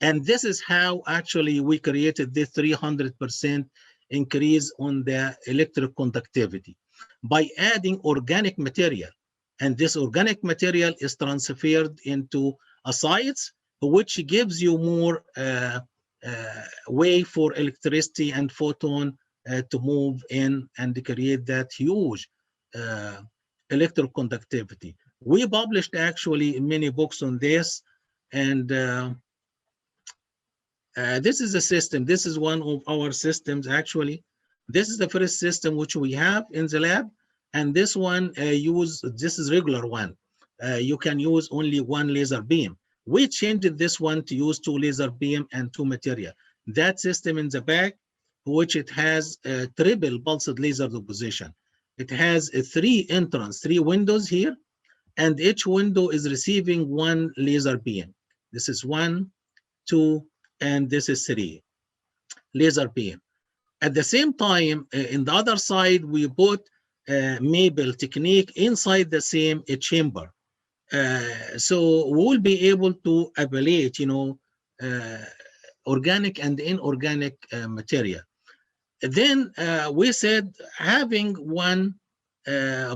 And this is how actually we created this 300% increase on the electric conductivity by adding organic material. And this organic material is transferred into sites, which gives you more way for electricity and photon to move in and create that huge electroconductivity. We published actually many books on this, and this is a system. This is one of our systems actually. This is the first system which we have in the lab. And this one this is regular one. You can use only one laser beam. We changed this one to use 2 laser beam and 2 material. That system in the back, which it has a triple pulsed laser deposition. It has 3 entrance, 3 windows here, and each window is receiving 1 laser beam. This is 1, 2, and this is 3 laser beam. At the same time, in the other side, we put Mele technique inside the same chamber. So we will be able to evaluate, organic and inorganic material. Then we said having 1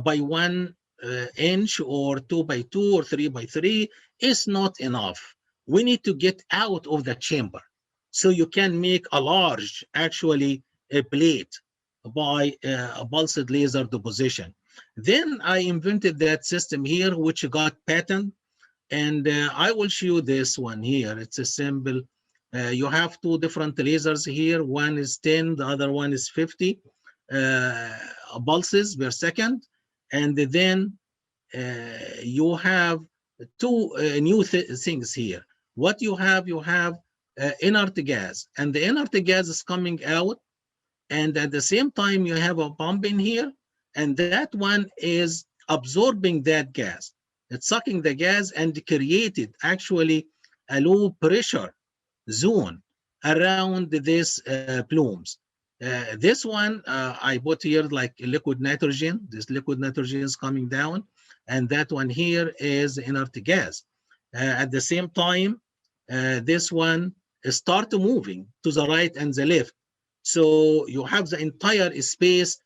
by 1 inch or 2 by 2 or 3 by 3 is not enough. We need to get out of the chamber. So you can make a large, actually, a plate by a pulsed laser deposition. Then I invented that system here, which got patent. And I will show you this one here. It's a symbol. You have 2 different lasers here. One is 10, the other one is 50 pulses per second. And then you have 2 new things here. What you have inert gas, and the inert gas is coming out, and at the same time you have a pump in here, and that one is absorbing that gas. It's sucking the gas and created actually a low pressure zone around these plumes. This one I put here like liquid nitrogen. This liquid nitrogen is coming down, and that one here is inert gas. At the same time, this one start moving to the right and the left. So you have the entire space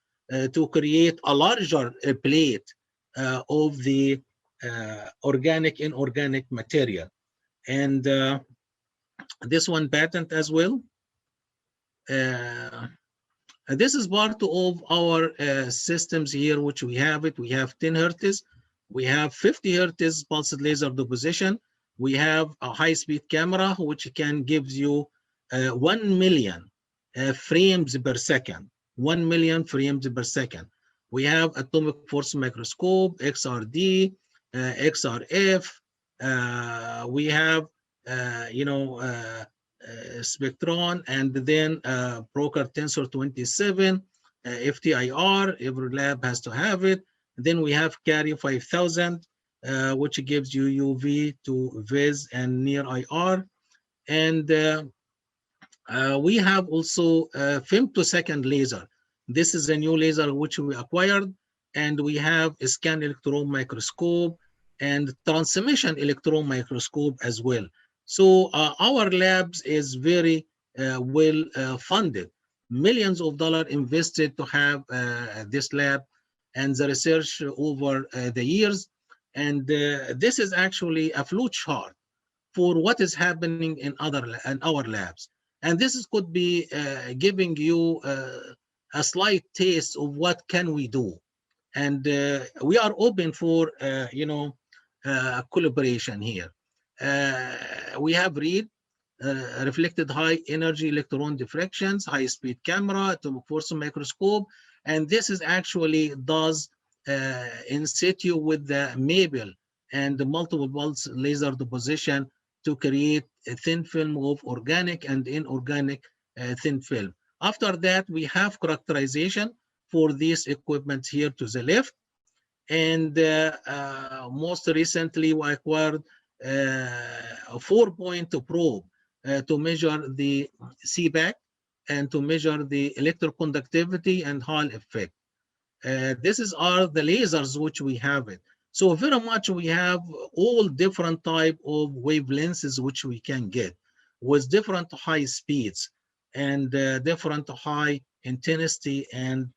to create a larger plate of the organic, inorganic material. And this one patent as well. This is part of our systems here, which we have it. We have 10 hertz. We have 50 hertz pulsed laser deposition. We have a high-speed camera, which can give you 1 million frames per second. 1 million frames per second. We have atomic force microscope, XRD, XRF. We have, Spectron, and then Broker Tensor 27, FTIR. Every lab has to have it. Then we have Carry 5000, which gives you UV to Vis and near IR. And we have also femtosecond laser. This is a new laser which we acquired, and we have a scan electron microscope and transmission electron microscope as well. So our labs is very well funded. Millions of dollars invested to have this lab and the research over the years. And this is actually a flow chart for what is happening in our labs. And this could be giving you a slight taste of what can we do. And we are open for collaboration here. We have read reflected high energy electron diffractions, high speed camera, atomic force microscope, and this is actually does in situ with the Mele and the multiple pulse laser deposition to create a thin film of organic and inorganic thin film. After that, we have characterization for these equipment here to the left. And most recently, we acquired a 4-point probe to measure the CBAC and to measure the electroconductivity and Hall effect. These are the lasers which we have it. So very much we have all different type of wavelengths which we can get with different high speeds and different high intensity and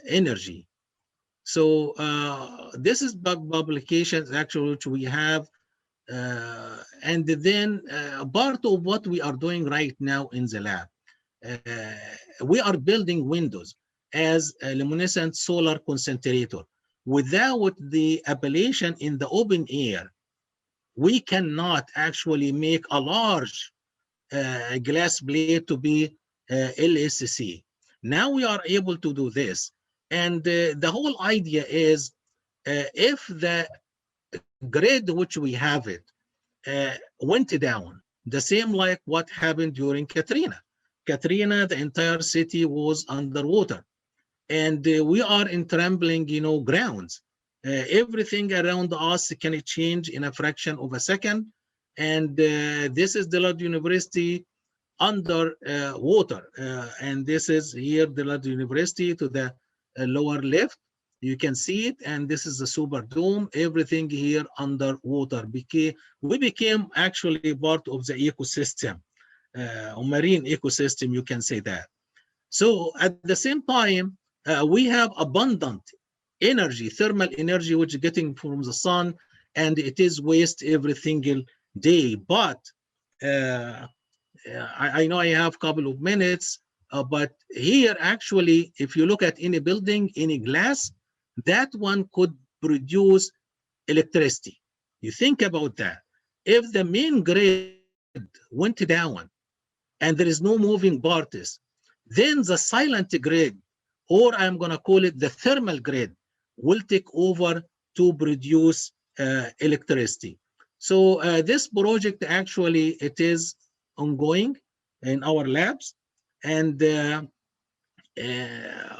energy. So this is publications actually which we have, and then part of what we are doing right now in the lab, we are building windows as a luminescent solar concentrator. Without the ablation in the open air, we cannot actually make a large glass plate to be LSC. Now we are able to do this. And the whole idea is if the grid which we have it went down, the same like what happened during Katrina. Katrina, the entire city was underwater. And we are in trembling, grounds. Everything around us can change in a fraction of a second. And this is Dillard University under water. And this is here, Dillard University to the lower left. You can see it, and this is the super dome. Everything here under water. We became actually part of the ecosystem, or marine ecosystem, you can say that. So at the same time, we have abundant energy, thermal energy, which is getting from the sun, and it is waste every single day. But I know I have a couple of minutes, but here actually, if you look at any building, any glass, that one could produce electricity. You think about that. If the main grid went down and there is no moving parts, then the silent grid, or I'm going to call it the thermal grid, will take over to produce electricity. So this project actually, it is ongoing in our labs, and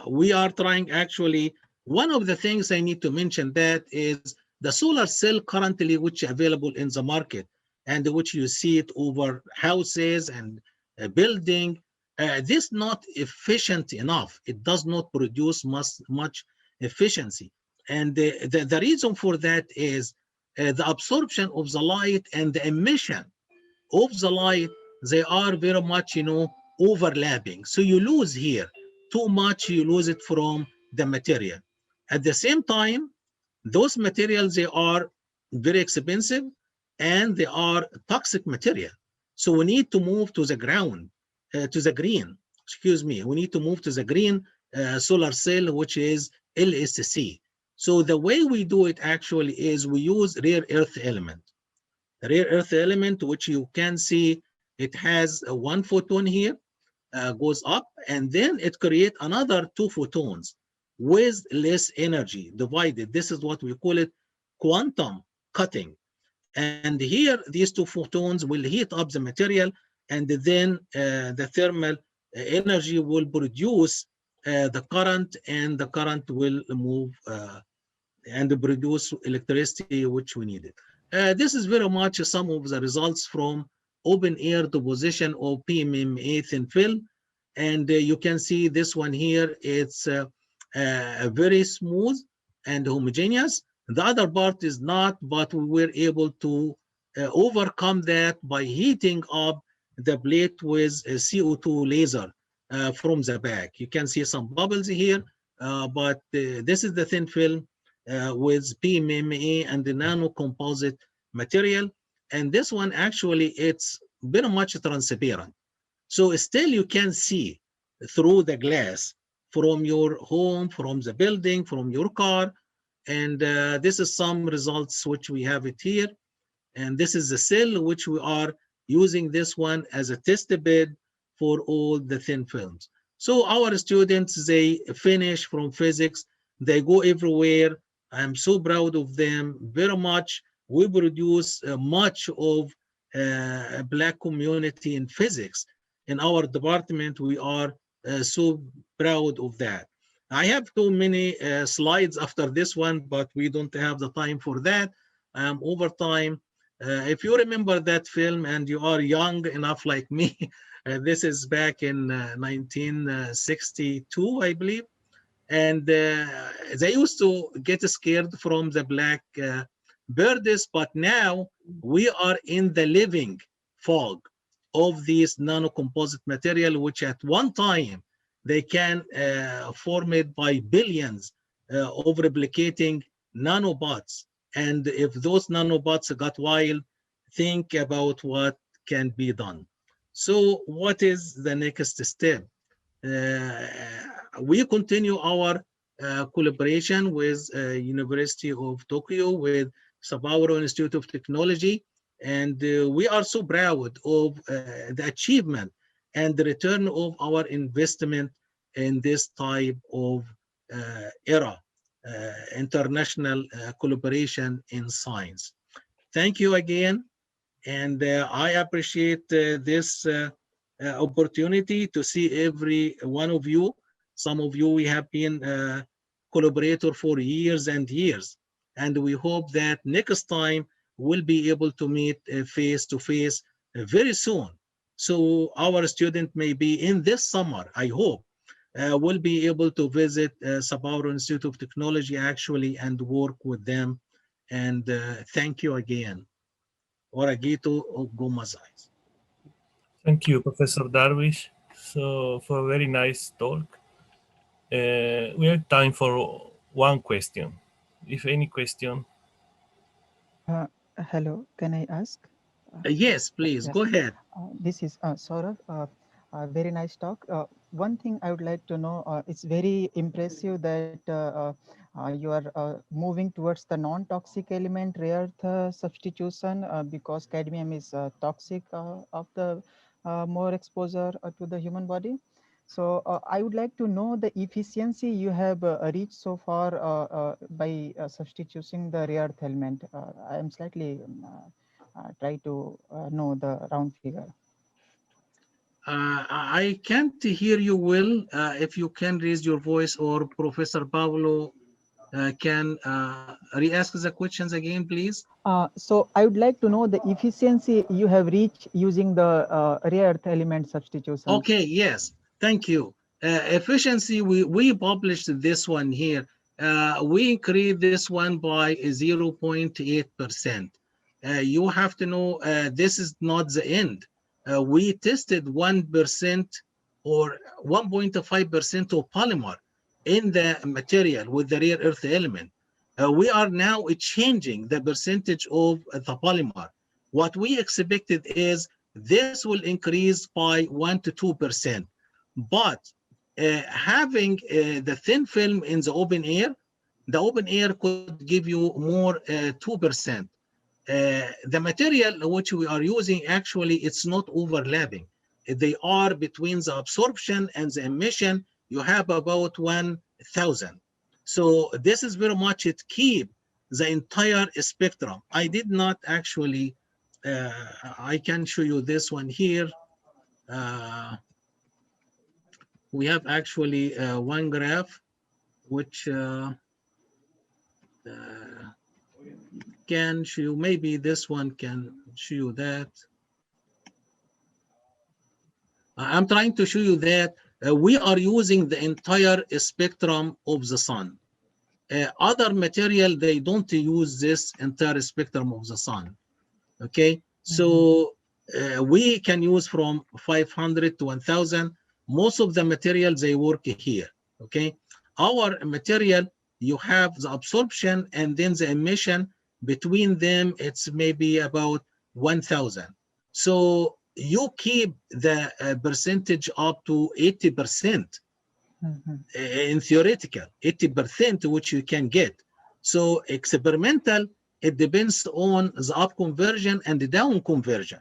we are trying actually, one of the things I need to mention that is the solar cell currently which is available in the market, and which you see it over houses and building, this not efficient enough. It does not produce much efficiency. And the reason for that is the absorption of the light and the emission of the light, they are very much, overlapping. So you lose here too much, you lose it from the material. At the same time, those materials, they are very expensive and they are toxic material. So we need to move to the ground, to the green, we need to move to the green solar cell, which is LSC. So the way we do it actually is we use rare earth element. The rare earth element, which you can see, it has one photon here, goes up, and then it creates another 2 photons with less energy divided. This is what we call it quantum cutting. And here, these 2 photons will heat up the material, and then the thermal energy will produce the current, and the current will move and produce electricity, which we needed. This is very much some of the results from open air deposition of PMMA thin film. And you can see this one here, it's very smooth and homogeneous. The other part is not, but we were able to overcome that by heating up the plate with a CO2 laser from the back. You can see some bubbles here, but this is the thin film with PMMA and the nano composite material. And this one actually, it's very much transparent. So still you can see through the glass from your home, from the building, from your car. And this is some results which we have it here. And this is the cell which we are using this one as a test bed for all the thin films. So our students, they finish from physics, they go everywhere. I'm so proud of them very much. We produce much of Black community in physics. In our department, we are so proud of that. I have too many slides after this one, but we don't have the time for that. Over time, if you remember that film and you are young enough like me, this is back in 1962, I believe. And they used to get scared from the black birds, but now we are in the living fog of these nanocomposite material, which at one time they can form it by billions of replicating nanobots. And if those nanobots got wild, think about what can be done. So what is the next step? We continue our collaboration with University of Tokyo, with Shibaura Institute of Technology, and we are so proud of the achievement and the return of our investment in this type of era, international collaboration in science. Thank you again, and I appreciate this opportunity to see every one of you. Some of you, we have been collaborator for years and years, and we hope that next time we'll be able to meet face to face very soon So our student may be in this summer, I hope, will be able to visit Shibaura Institute of Technology actually and work with them. And thank you again. Oragito Gomazais. Thank you, Professor Darwish. So for a very nice talk. We have time for one question. If any question. Hello, can I ask? Yes, please, Yes. go ahead. This is Saurav. Very nice talk. One thing I would like to know, it's very impressive that you are moving towards the non-toxic element rare earth substitution because cadmium is toxic of the more exposure to the human body. So I would like to know the efficiency you have reached so far by substituting the rare earth element. I am slightly try to know the round figure. I can't hear you well. If you can raise your voice, or Professor Paolo can re-ask the questions again, please. So I would like to know the efficiency you have reached using the rare earth element substitution. Okay, yes, thank you. Efficiency, we published this one here. We increased this one by 0.8%. You have to know this is not the end. We tested 1% or 1.5% of polymer in the material with the rare earth element. We are now changing the percentage of the polymer. What we expected is this will increase by 1 to 2%. But having the thin film in the open air could give you more 2%. The material which we are using, actually, it's not overlapping. They are between the absorption and the emission. You have about 1,000. So this is very much it keep the entire spectrum. I did not actually, I can show you this one here. We have actually one graph which can show you, maybe this one can show you that. I'm trying to show you that we are using the entire spectrum of the sun. Other material, they don't use this entire spectrum of the sun. Okay, so we can use from 500 to 1,000. Most of the materials, they work here. Okay, our material, you have the absorption and then the emission. Between them, it's maybe about 1,000. So you keep the percentage up to 80%. In theoretical, 80%, which you can get. So experimental, it depends on the up conversion and the down conversion.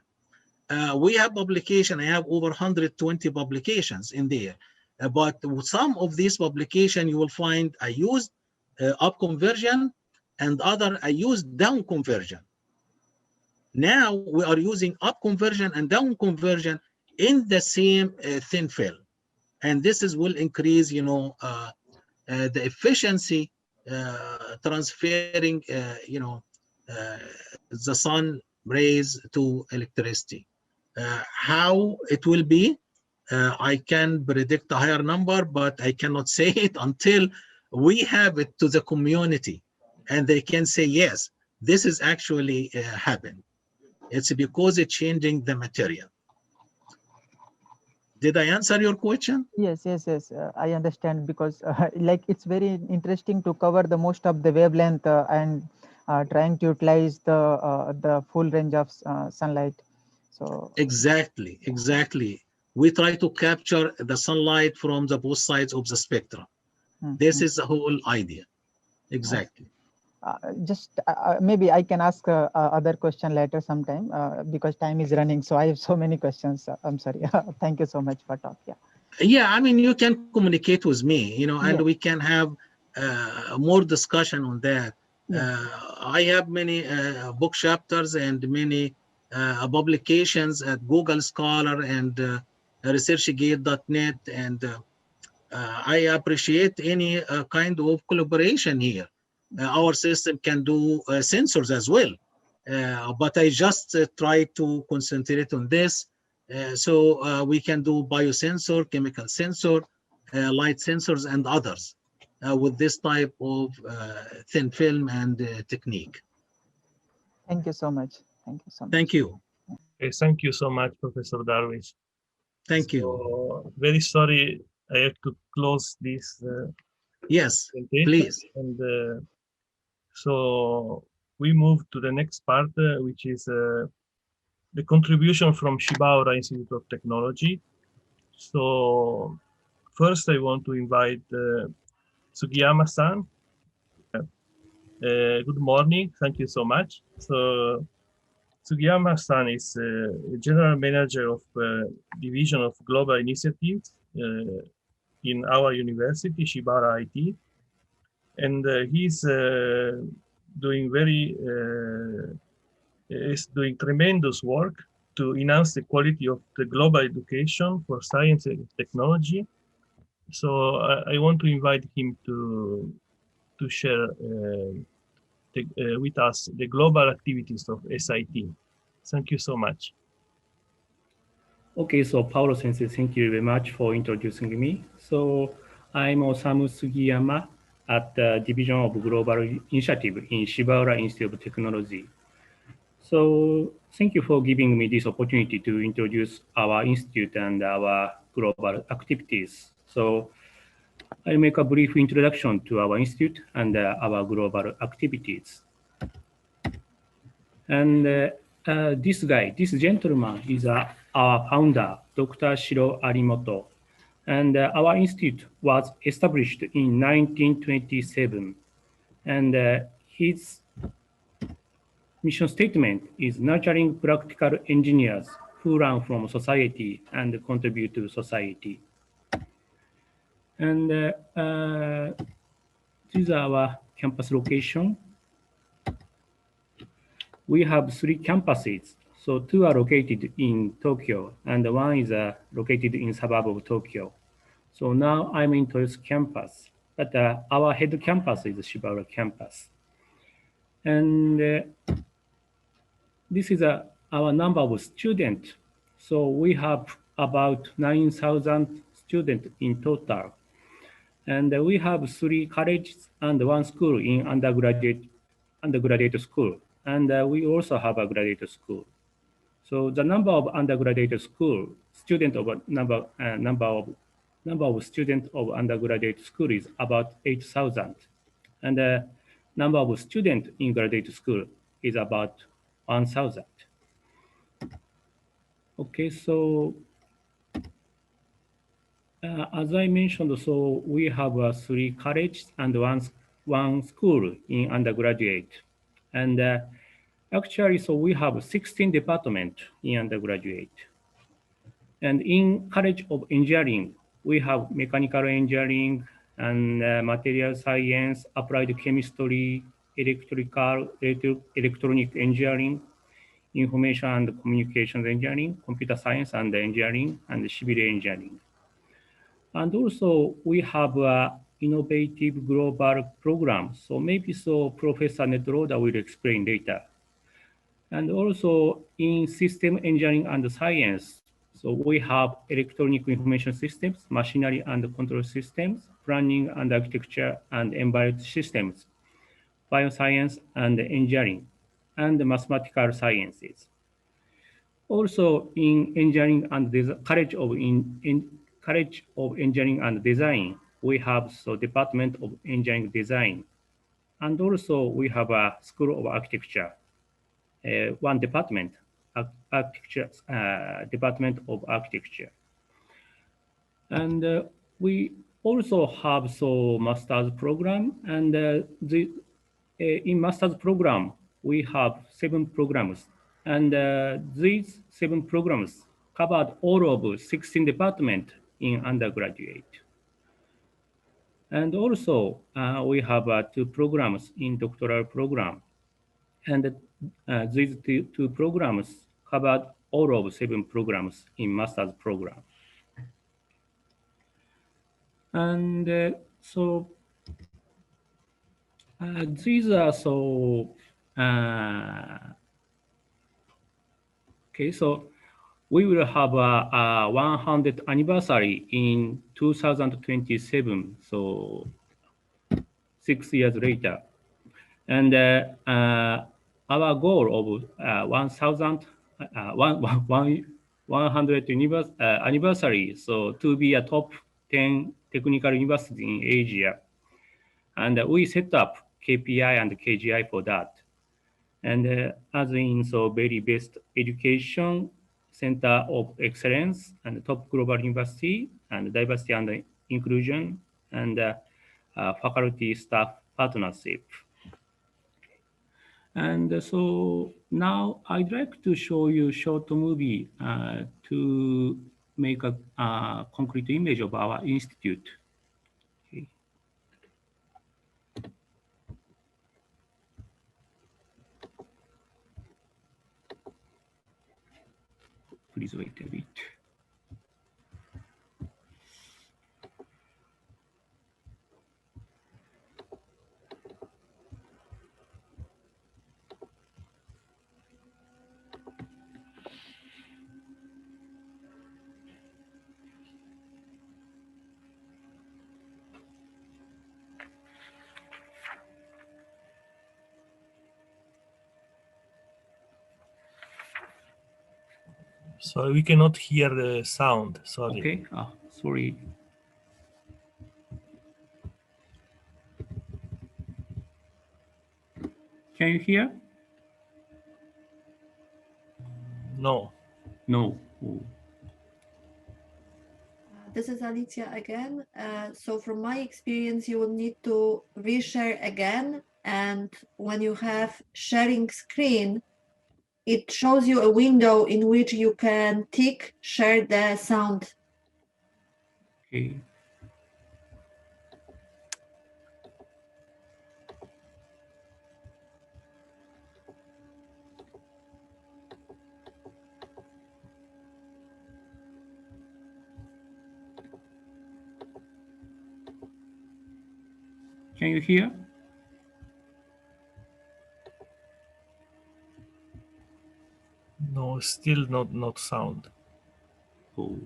We have publication, I have over 120 publications in there. But some of these publications, you will find I used up conversion and other I used down conversion. Now we are using up conversion and down conversion in the same thin film. And this is will increase, you know, the efficiency transferring, you know, the sun rays to electricity. How it will be, I can predict a higher number, but I cannot say it until we have it to the community and they can say, yes, this is actually happened. It's because it's changing the material. Did I answer your question? Yes, I understand, because like it's very interesting to cover the most of the wavelength and trying to utilize the full range of sunlight. So exactly. We try to capture the sunlight from the both sides of the spectrum. This is the whole idea. Exactly. Just maybe I can ask other question later sometime because time is running. So I have so many questions. I'm sorry. Thank you so much for talk. Yeah, I mean, you can communicate with me, you know, and we can have more discussion on that. I have many book chapters and many publications at Google Scholar and researchgate.net, and I appreciate any kind of collaboration here. Our system can do sensors as well, but I just try to concentrate on this. So we can do biosensor, chemical sensor, light sensors, and others with this type of thin film and technique. Thank you so much. Thank you so much. Thank you. Okay, thank you so much, Professor Darwish. Thank you. Very sorry I have to close this Yes, presentation. please. And so we move to the next part, which is the contribution from Shibaura Institute of Technology. So first I want to invite Sugiyama-san. Good morning, thank you so much. So Sugiyama-san is General Manager of Division of Global Initiatives in our university, Shibaura IT. And he's doing tremendous work to enhance the quality of the global education for science and technology. So I want to invite him to share with us the global activities of SIT. Thank you so much. Okay, so Paolo Sensei, thank you very much for introducing me. So I'm Osamu Sugiyama at the Division of Global Initiative in Shibaura Institute of Technology. So thank you for giving me this opportunity to introduce our institute and our global activities. So I'll make a brief introduction to our institute and our global activities. And this gentleman is our founder, Dr. Shiro Arimoto. And our institute was established in 1927. And his mission statement is nurturing practical engineers who learn from society and contribute to society. And this is our campus location. We have 3 campuses. So 2 are located in Tokyo, and 1 is located in suburb of Tokyo. So now I'm in Torres campus, but our head campus is Shibaura campus. And this is our number of students. So we have about 9,000 students in total. And we have 3 colleges and 1 school in undergraduate school. And we also have a graduate school. So the number of undergraduate school student of number of students of undergraduate school is about 8,000, and the number of students in graduate school is about 1,000. Okay, so as I mentioned, so we have 3 colleges and one school in undergraduate, and actually, so we have 16 departments in undergraduate. And in College of Engineering, we have mechanical engineering and material science, applied chemistry, electronic engineering, information and communications engineering, computer science and engineering, and civil engineering. And also we have innovative global programs. So maybe Professor Netroda will explain later. And also in system engineering and science, so we have electronic information systems, machinery and control systems, planning and architecture and embedded systems, bioscience and engineering, and mathematical sciences. Also in engineering and College of Engineering and Design, we have Department of Engineering Design. And also we have a School of Architecture. 1 department, Department of Architecture. And we also have master's program, and in master's program, we have 7 programs. And these 7 programs covered all of 16 departments in undergraduate. And also we have 2 programs in doctoral program. And these 2 programs covered all of 7 programs in master's program. And these are okay, so we will have a 100th anniversary in 2027, so 6 years later. And our goal of 100th anniversary, so to be a top 10 technical university in Asia. And we set up KPI and KGI for that. And as in so very best education, center of excellence, and top global university, and diversity and inclusion, and faculty staff partnership. And so now I'd like to show you a short movie to make a concrete image of our institute. Okay. Please wait a bit. So we cannot hear the sound, sorry. Okay, sorry. Can you hear? No. No. Oh. This is Alicia again. So from my experience, you will need to reshare again. And when you have sharing screen, it shows you a window in which you can tick share the sound. Okay. Can you hear? No, still not sound. Oh.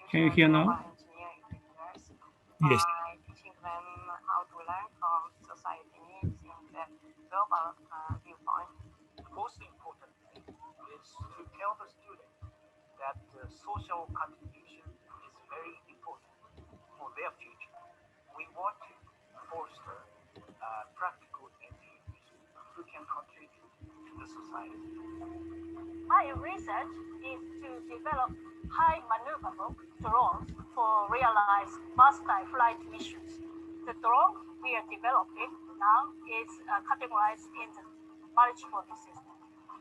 Can you hear now? Yes. Teaching them how to learn from society needs in the global viewpoint. Most important thing is to tell the student that social contribution is very important for their future. We want to foster practical engineers who can contribute to the society. My research is to develop high maneuverable drones for realized maritime flight missions. The drone we are developing now is categorized in the multiple system.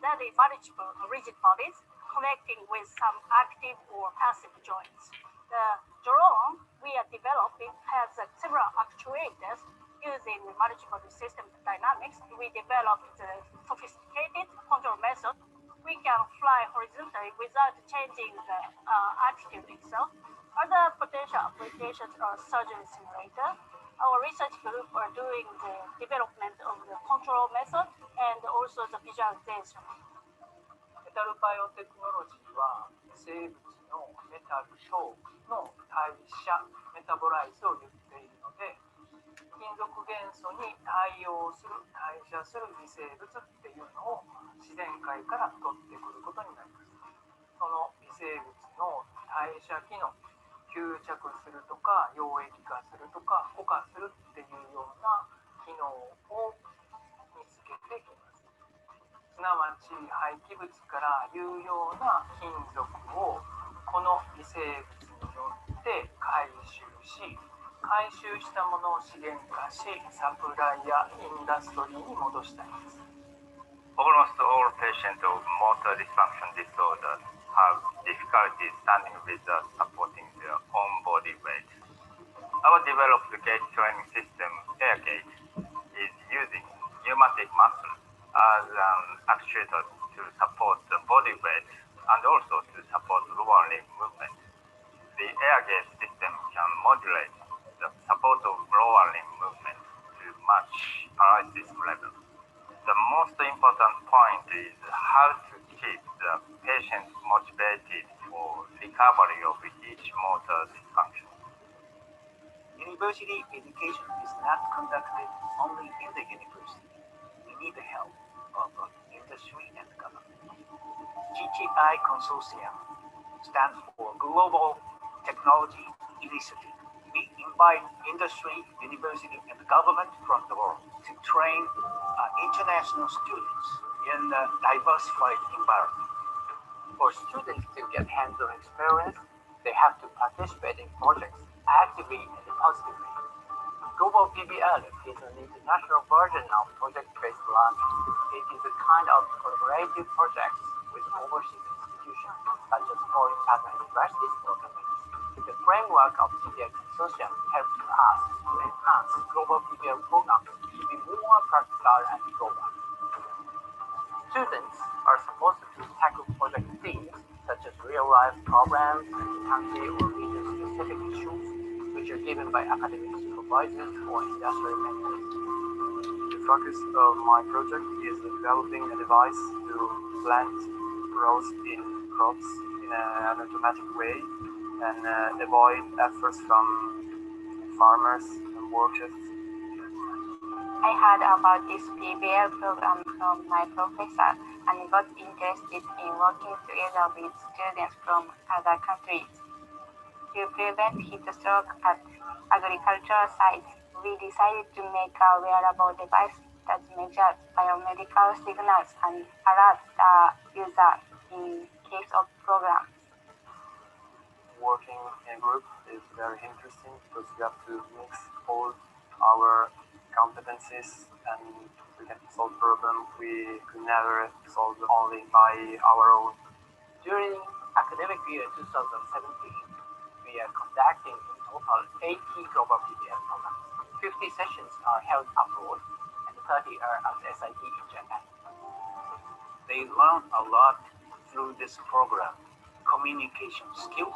That is multiple rigid bodies connecting with some active or passive joints. The drone we are developing has several actuators using the multiple system dynamics. We developed a sophisticated control method. We can fly horizontally without changing the attitude itself. Other potential applications are surgery simulator. Our research group are doing the development of the control method and also the visualization. メタルバイオテクノロジーは生物のメタルとの代謝メタボライズを言っているので、金属元素に対応する代謝する微生物っていうのを自然界から取ってくることになります。その微生物の代謝機能、吸着するとか溶液化するとか固化するっていうような機能を見つけてきます。すなわち廃棄物から有用な金属をこの微生物によって回収し、回収したものを資源化し、サプライやインダストリーに戻したいです。Almost all patients of motor dysfunction disorders have difficulty standing with supporting their own body weight. Our developed gate training system, AirGate, is using pneumatic muscle as an actuator to support the body weight and also to support lower limb movement. The AirGate system can modulate the support of lower limb movement to match paralysis level. The most important point is how to keep the patient motivated for recovery of each motor dysfunction. University education is not conducted only in the university. We need the help of industry and government. Gti Consortium stands for Global Technology Initiative. We invite industry, university, and the government from the world to train international students in a diversified environment. For students to get hands-on experience, they have to participate in projects actively and positively. Global PBL is an international version of project-based learning. It is a kind of collaborative project with overseas institutions such as foreign partner universities or companies. The framework of Gti Consortium helps us to enhance global PBL programs to be more practical and global. Students are supposed to tackle project themes such as real-life problems and country or region-specific issues, which are given by academic supervisors or industrial mentors. The focus of my project is developing a device to plant growth in crops in an automatic way and avoid efforts from farmers and workers. I heard about this PBL program from my professor and got interested in working together with students from other countries. To prevent heat stroke at agricultural sites, we decided to make a wearable device that measures biomedical signals and alerts the user in case of programs. Working in a group is very interesting because we have to mix all our competencies and we can solve problems we could never solve only by our own. During academic year 2017, we are conducting in total 80 global PBL programs. 50 sessions are held abroad and 30 are at SIT in Japan. They learn a lot through this program, communication skills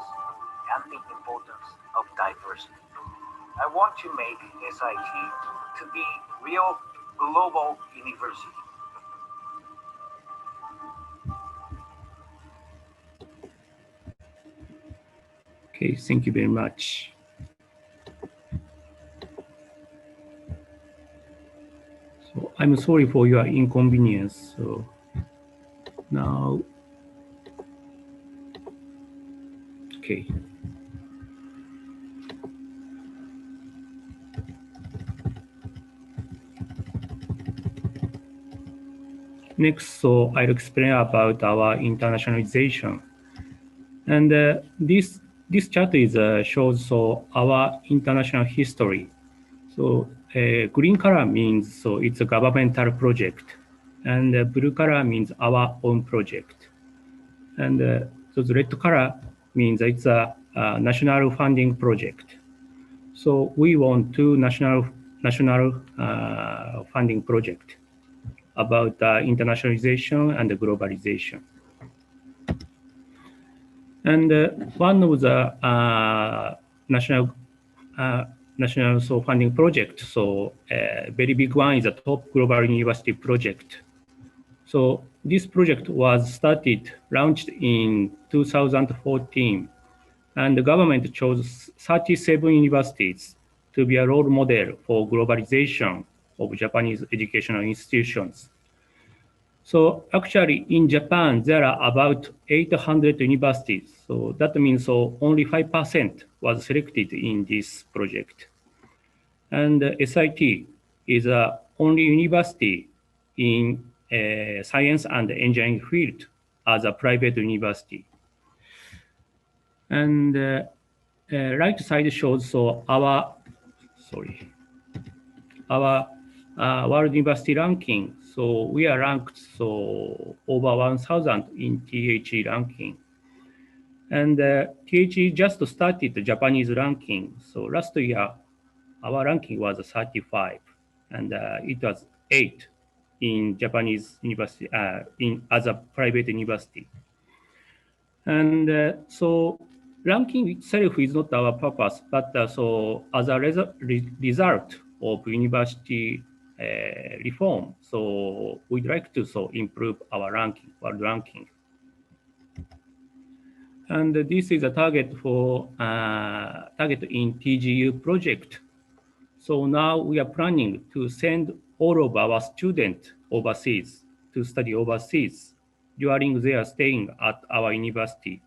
and the importance of diversity. I want to make SIT to be real global university. Okay, thank you very much. So I'm sorry for your inconvenience. So now, okay. Next, so I'll explain about our internationalization. And this chart is shows so our international history. So green color means so it's a governmental project, and blue color means our own project, and so the red color means it's a national funding project. So we want two national funding project about internationalization and globalization. And one of the national so funding project, so very big one is a top global university project. So this project was launched in 2014, and the government chose 37 universities to be a role model for globalization of Japanese educational institutions. So actually in Japan, there are about 800 universities. So that means so only 5% was selected in this project. And SIT is the only university in science and engineering field as a private university. And right side shows so our world university ranking. So we are ranked so over 1,000 in THE ranking. And THE just started the Japanese ranking. So last year, our ranking was 35, and it was 8 in Japanese university, as a private university. And so ranking itself is not our purpose, but so as a result of university reform, so we'd like to improve our ranking, world ranking. And this is a target for target in TGU project. So now we are planning to send all of our students overseas to study overseas during their staying at our university.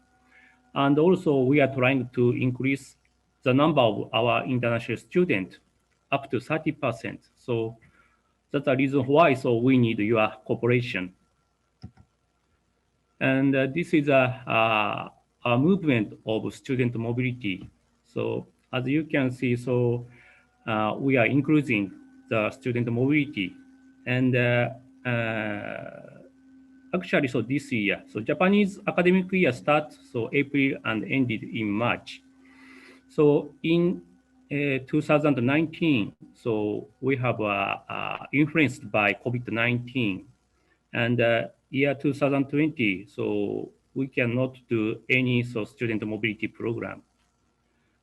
And also we are trying to increase the number of our international students up to 30%. So that's the reason why we need your cooperation. And this is a movement of student mobility. So as you can see, we are increasing the student mobility. And actually, this year, Japanese academic year starts April and ended in March. So in 2019, we have influenced by COVID-19, and year 2020, we cannot do any student mobility program.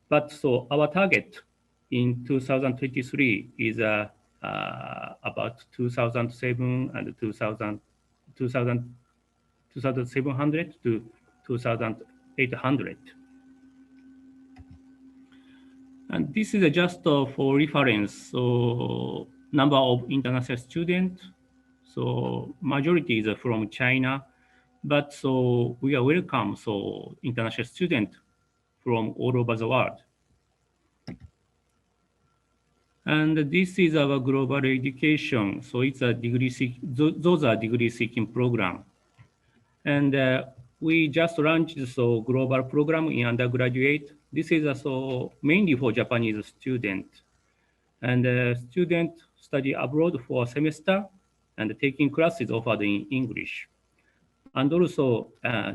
But our target in 2023 is about 2,700 and 2,700 to 2,800. And this is just for reference. So number of international students. So majority is from China, but we are welcome international students from all over the world. And this is our global education. So it's a degree those are degree seeking program. And we just launched global program in undergraduate. This is mainly for Japanese students. And students study abroad for a semester and taking classes offered in English. And also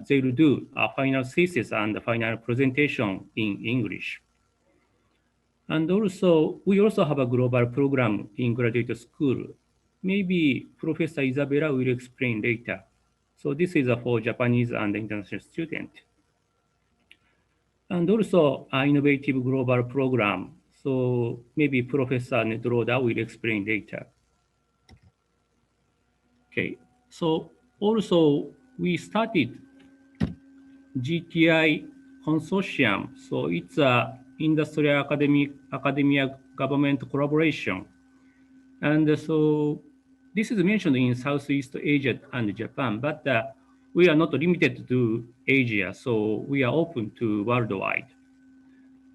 they will do a final thesis and a final presentation in English. And also, we also have a global program in graduate school. Maybe Professor Isabella will explain later. So this is for Japanese and international students. And also an innovative global program. So maybe Professor Nedroda will explain later. Okay, so also we started Gti Consortium. So it's a industrial academia government collaboration. And so this is mentioned in Southeast Asia and Japan, but we are not limited to Asia, so we are open to worldwide.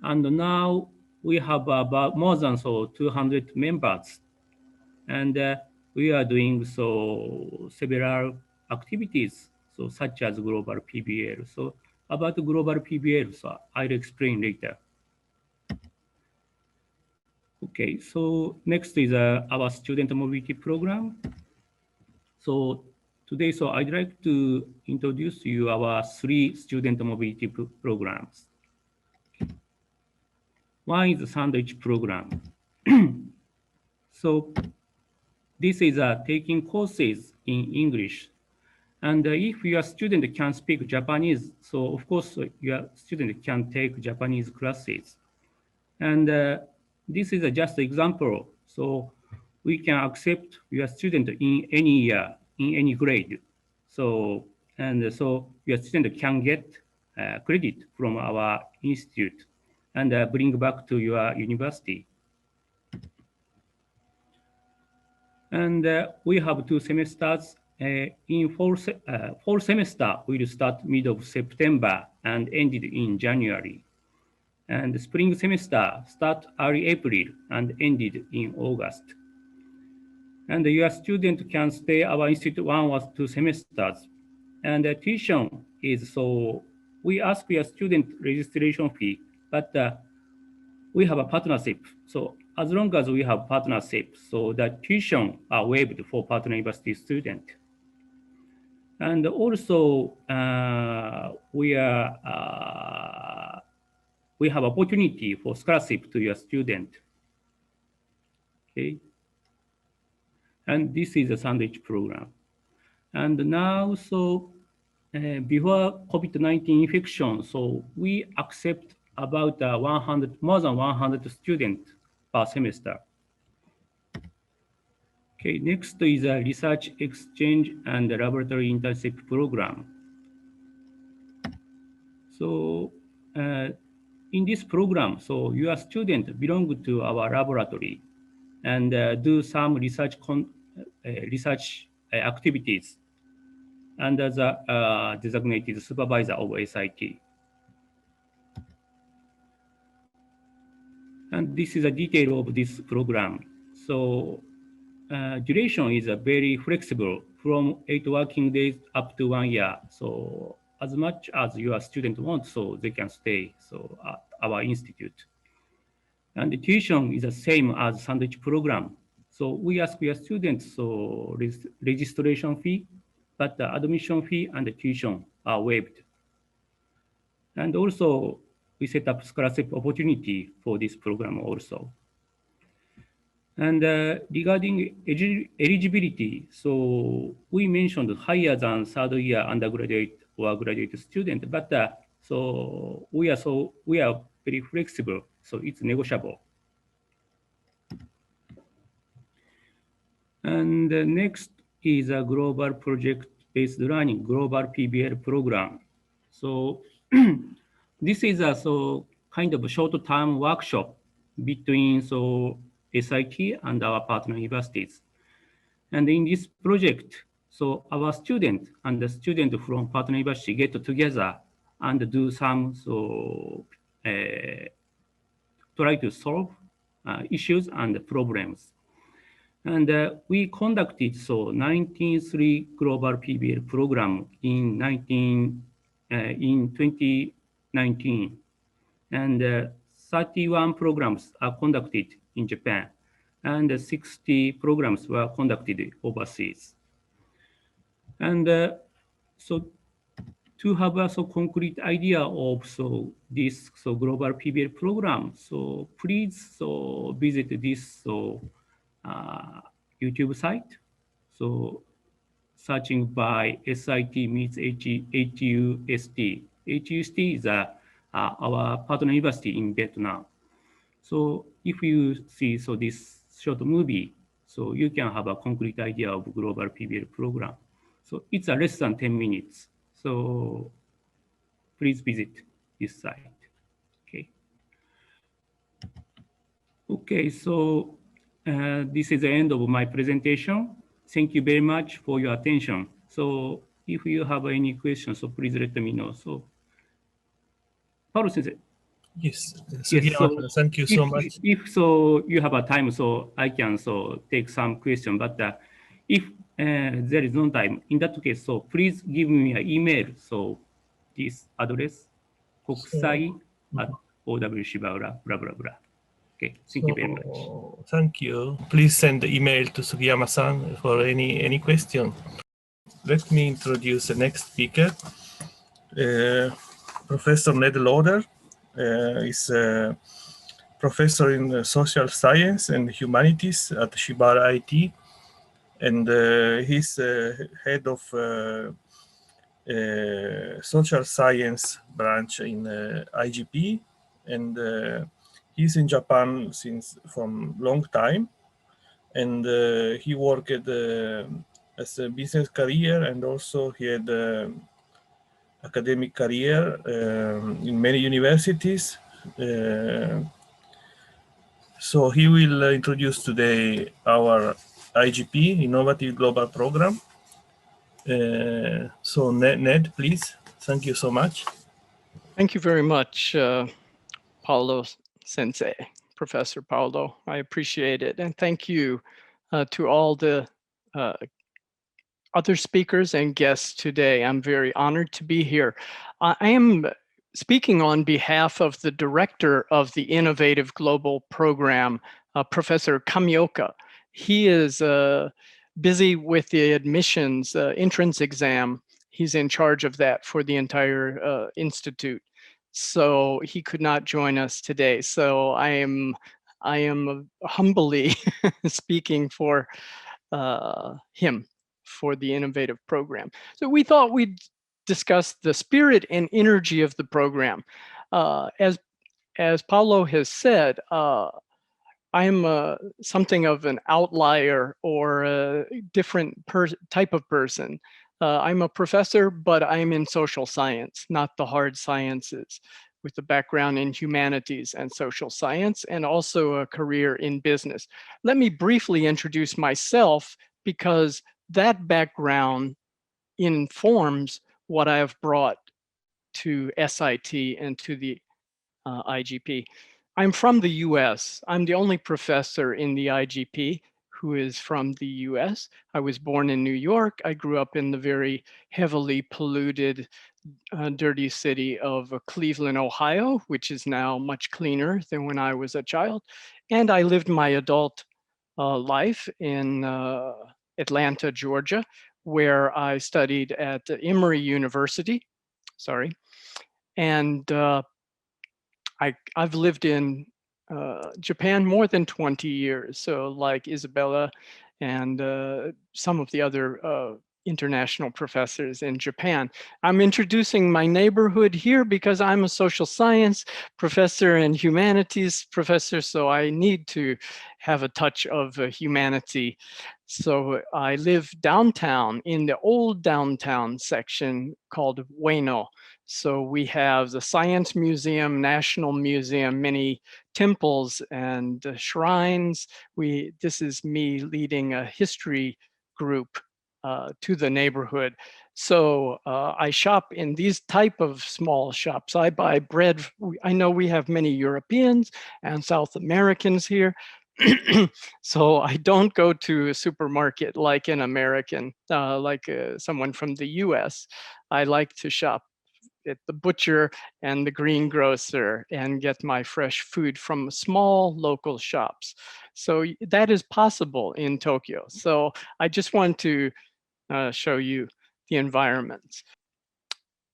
And now we have about more than 200 members, and we are doing several activities, such as global PBL. So about the global PBL, I'll explain later. Okay, so next is our student mobility program. So today, I'd like to introduce you our 3 student mobility programs. One is the sandwich program. So this is taking courses in English. And if your student can speak Japanese, so of course your student can take Japanese classes. And this is just an example. So we can accept your student in any year, in any grade. So your student can get credit from our institute and bring back to your university. And we have 2 semesters. In fall semester, we'll start mid of September and ended in January. And the spring semester start early April and ended in August. And your student can stay our institute 1 or 2 semesters. And the tuition is we ask your student registration fee, but we have a partnership. So as long as we have partnership, so the tuition are waived for partner university student. And also we have opportunity for scholarship to your student. Okay. And this is a sandwich program. And now, before COVID-19 infection, so we accept about more than 100 students per semester. Okay, next is a research exchange and laboratory internship program. So in this program, so your student belong to our laboratory and do some research activities under the designated supervisor of SIT. And this is a detail of this program. So duration is very flexible from 8 working days up to 1 year. So as much as your student wants, so they can stay at our institute. And the tuition is the same as sandwich program. So we ask your students registration fee, but the admission fee and the tuition are waived. And also we set up scholarship opportunity for this program also. And regarding eligibility, so we mentioned higher than third year undergraduate or graduate student, but so we are very flexible, so it's negotiable. And next is a global project-based learning, global PBL program. So this is a kind of a short-term workshop between SIT and our partner universities. And in this project, so our student and the student from partner university get together and do some try to solve issues and problems. And we conducted 93 global PBL program in 2019, and 31 programs are conducted in Japan, and 60 programs were conducted overseas. And so to have a concrete idea of this global PBL program, so please visit this YouTube site. So searching by SIT meets HUST. HUST is our partner university in Vietnam. So if you see this short movie, so you can have a concrete idea of global PBL program. So it's less than 10 minutes. So please visit this site. Okay. Okay, so this is the end of my presentation. Thank you very much for your attention. So if you have any questions, so please let me know. So, Paolo Sensei. Yes, Yes, thank you so much. If you have a time, so I can take some question. But if there is no time, in that case, so please give me an email. So this address, kokusai@owshibaura, blah blah blah. Okay, thank you very much. Thank you. Please send the email to Sugiyama-san for any question. Let me introduce the next speaker. Professor Ned Lauder is a professor in social science and humanities at Shibaura IT, and he's head of social science branch in IGP, and he's in Japan from long time, and he worked as a business career, and also he had academic career in many universities. So he will introduce today our IGP, Innovative Global Program. So Ned, please. Thank you so much. Thank you very much, Paolo Sensei, Professor Paolo. I appreciate it. And thank you to all the other speakers and guests today. I'm very honored to be here. I am speaking on behalf of the director of the Innovative Global Program, Professor Kamioka. He is busy with the admissions entrance exam. He's in charge of that for the entire institute. So he could not join us today. So I am humbly speaking for him for the innovative program. So we thought we'd discuss the spirit and energy of the program. As Paolo has said, I'm something of an outlier or a different type of person. I'm a professor, but I'm in social science, not the hard sciences, with a background in humanities and social science, and also a career in business. Let me briefly introduce myself, because that background informs what I have brought to SIT and to the IGP. I'm from the US. I'm the only professor in the IGP who is from the US. I was born in New York. I grew up in the very heavily polluted, dirty city of Cleveland, Ohio, which is now much cleaner than when I was a child. And I lived my adult life in Atlanta, Georgia, where I studied at Emory University. Sorry. And I've lived in Japan more than 20 years. So like Isabella and some of the other international professors in Japan. I'm introducing my neighborhood here because I'm a social science professor and humanities professor, so I need to have a touch of humanity. So I live downtown in the old downtown section called Ueno. So we have the Science Museum, National Museum, many temples and shrines. This is me leading a history group to the neighborhood. So I shop in these type of small shops. I buy bread. I know we have many Europeans and South Americans here. So I don't go to a supermarket like an American, like someone from the US. I like to shop at the butcher and the greengrocer and get my fresh food from small local shops. So that is possible in Tokyo. So I just want to show you the environments.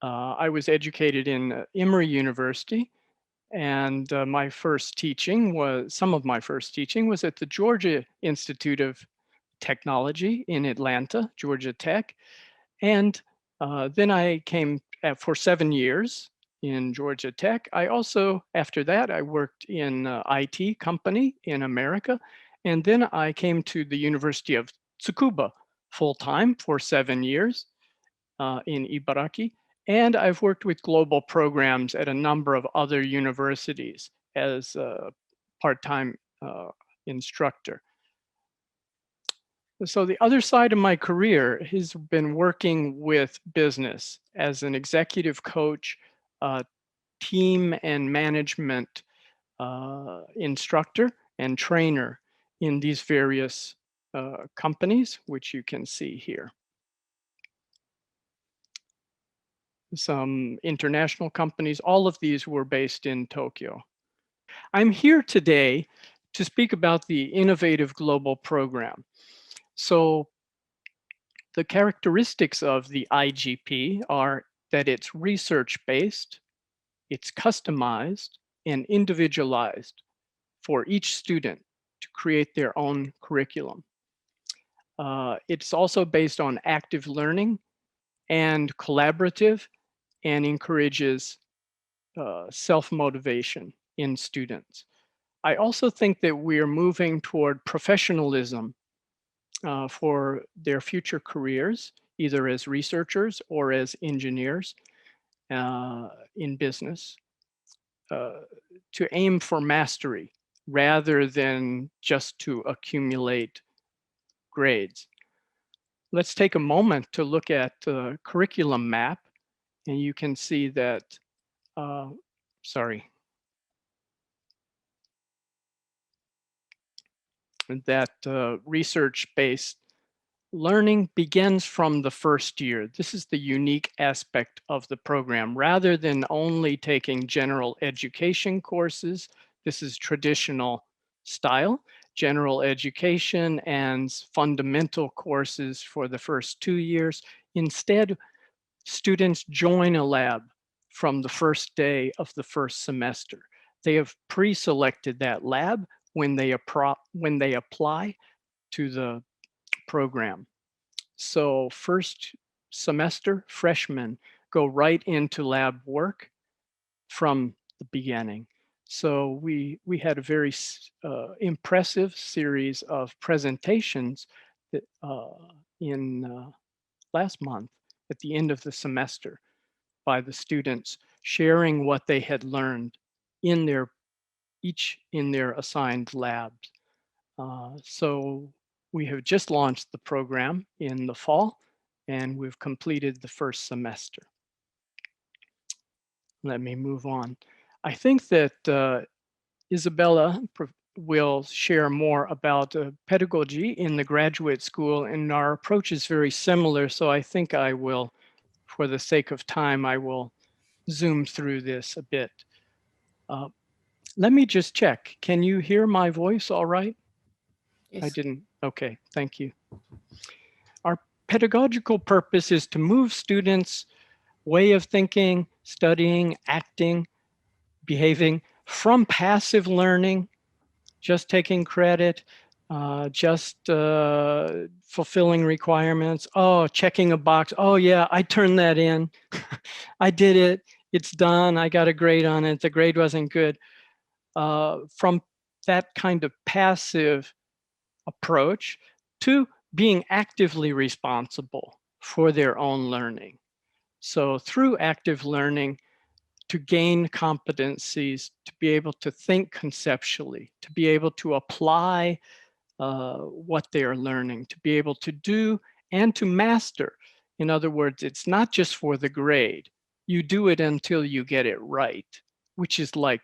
I was educated in Emory University, and some of my first teaching was at the Georgia Institute of Technology in Atlanta, Georgia Tech. And then I came for 7 years in Georgia Tech. I also, after that, I worked in IT company in America. And then I came to the University of Tsukuba full-time for 7 years in Ibaraki. And I've worked with global programs at a number of other universities as a part-time instructor. So the other side of my career has been working with business as an executive coach, team and management instructor and trainer in these various companies, which you can see here. Some international companies, all of these were based in Tokyo. I'm here today to speak about the Innovative Global Program. So the characteristics of the IGP are that it's research-based, it's customized and individualized for each student to create their own curriculum. It's also based on active learning and collaborative, and encourages self-motivation in students. I also think that we're moving toward professionalism for their future careers, either as researchers or as engineers in business, to aim for mastery rather than just to accumulate grades. Let's take a moment to look at the curriculum map, and you can see that, that research-based learning begins from the first year. This is the unique aspect of the program. Rather than only taking general education courses, this is traditional style, general education and fundamental courses for the first 2 years. Instead, students join a lab from the first day of the first semester. They have pre-selected that lab when they apply to the program. So first semester, freshmen go right into lab work from the beginning. So we had a very impressive series of presentations that, in last month at the end of the semester by the students sharing what they had learned in their assigned labs. So we have just launched the program in the fall, and we've completed the first semester. Let me move on. I think that Isabella will share more about pedagogy in the graduate school, and our approach is very similar. So I think I will, for the sake of time, I will zoom through this a bit. Let me just check. Can you hear my voice all right? Yes. I didn't. Okay, thank you. Our pedagogical purpose is to move students' way of thinking, studying, acting, behaving from passive learning, just taking credit, just fulfilling requirements. Oh, checking a box. Oh yeah, I turned that in. I did it. It's done. I got a grade on it. The grade wasn't good. From that kind of passive approach to being actively responsible for their own learning. So through active learning, to gain competencies, to be able to think conceptually, to be able to apply what they are learning, to be able to do and to master. In other words, it's not just for the grade. You do it until you get it right, which is like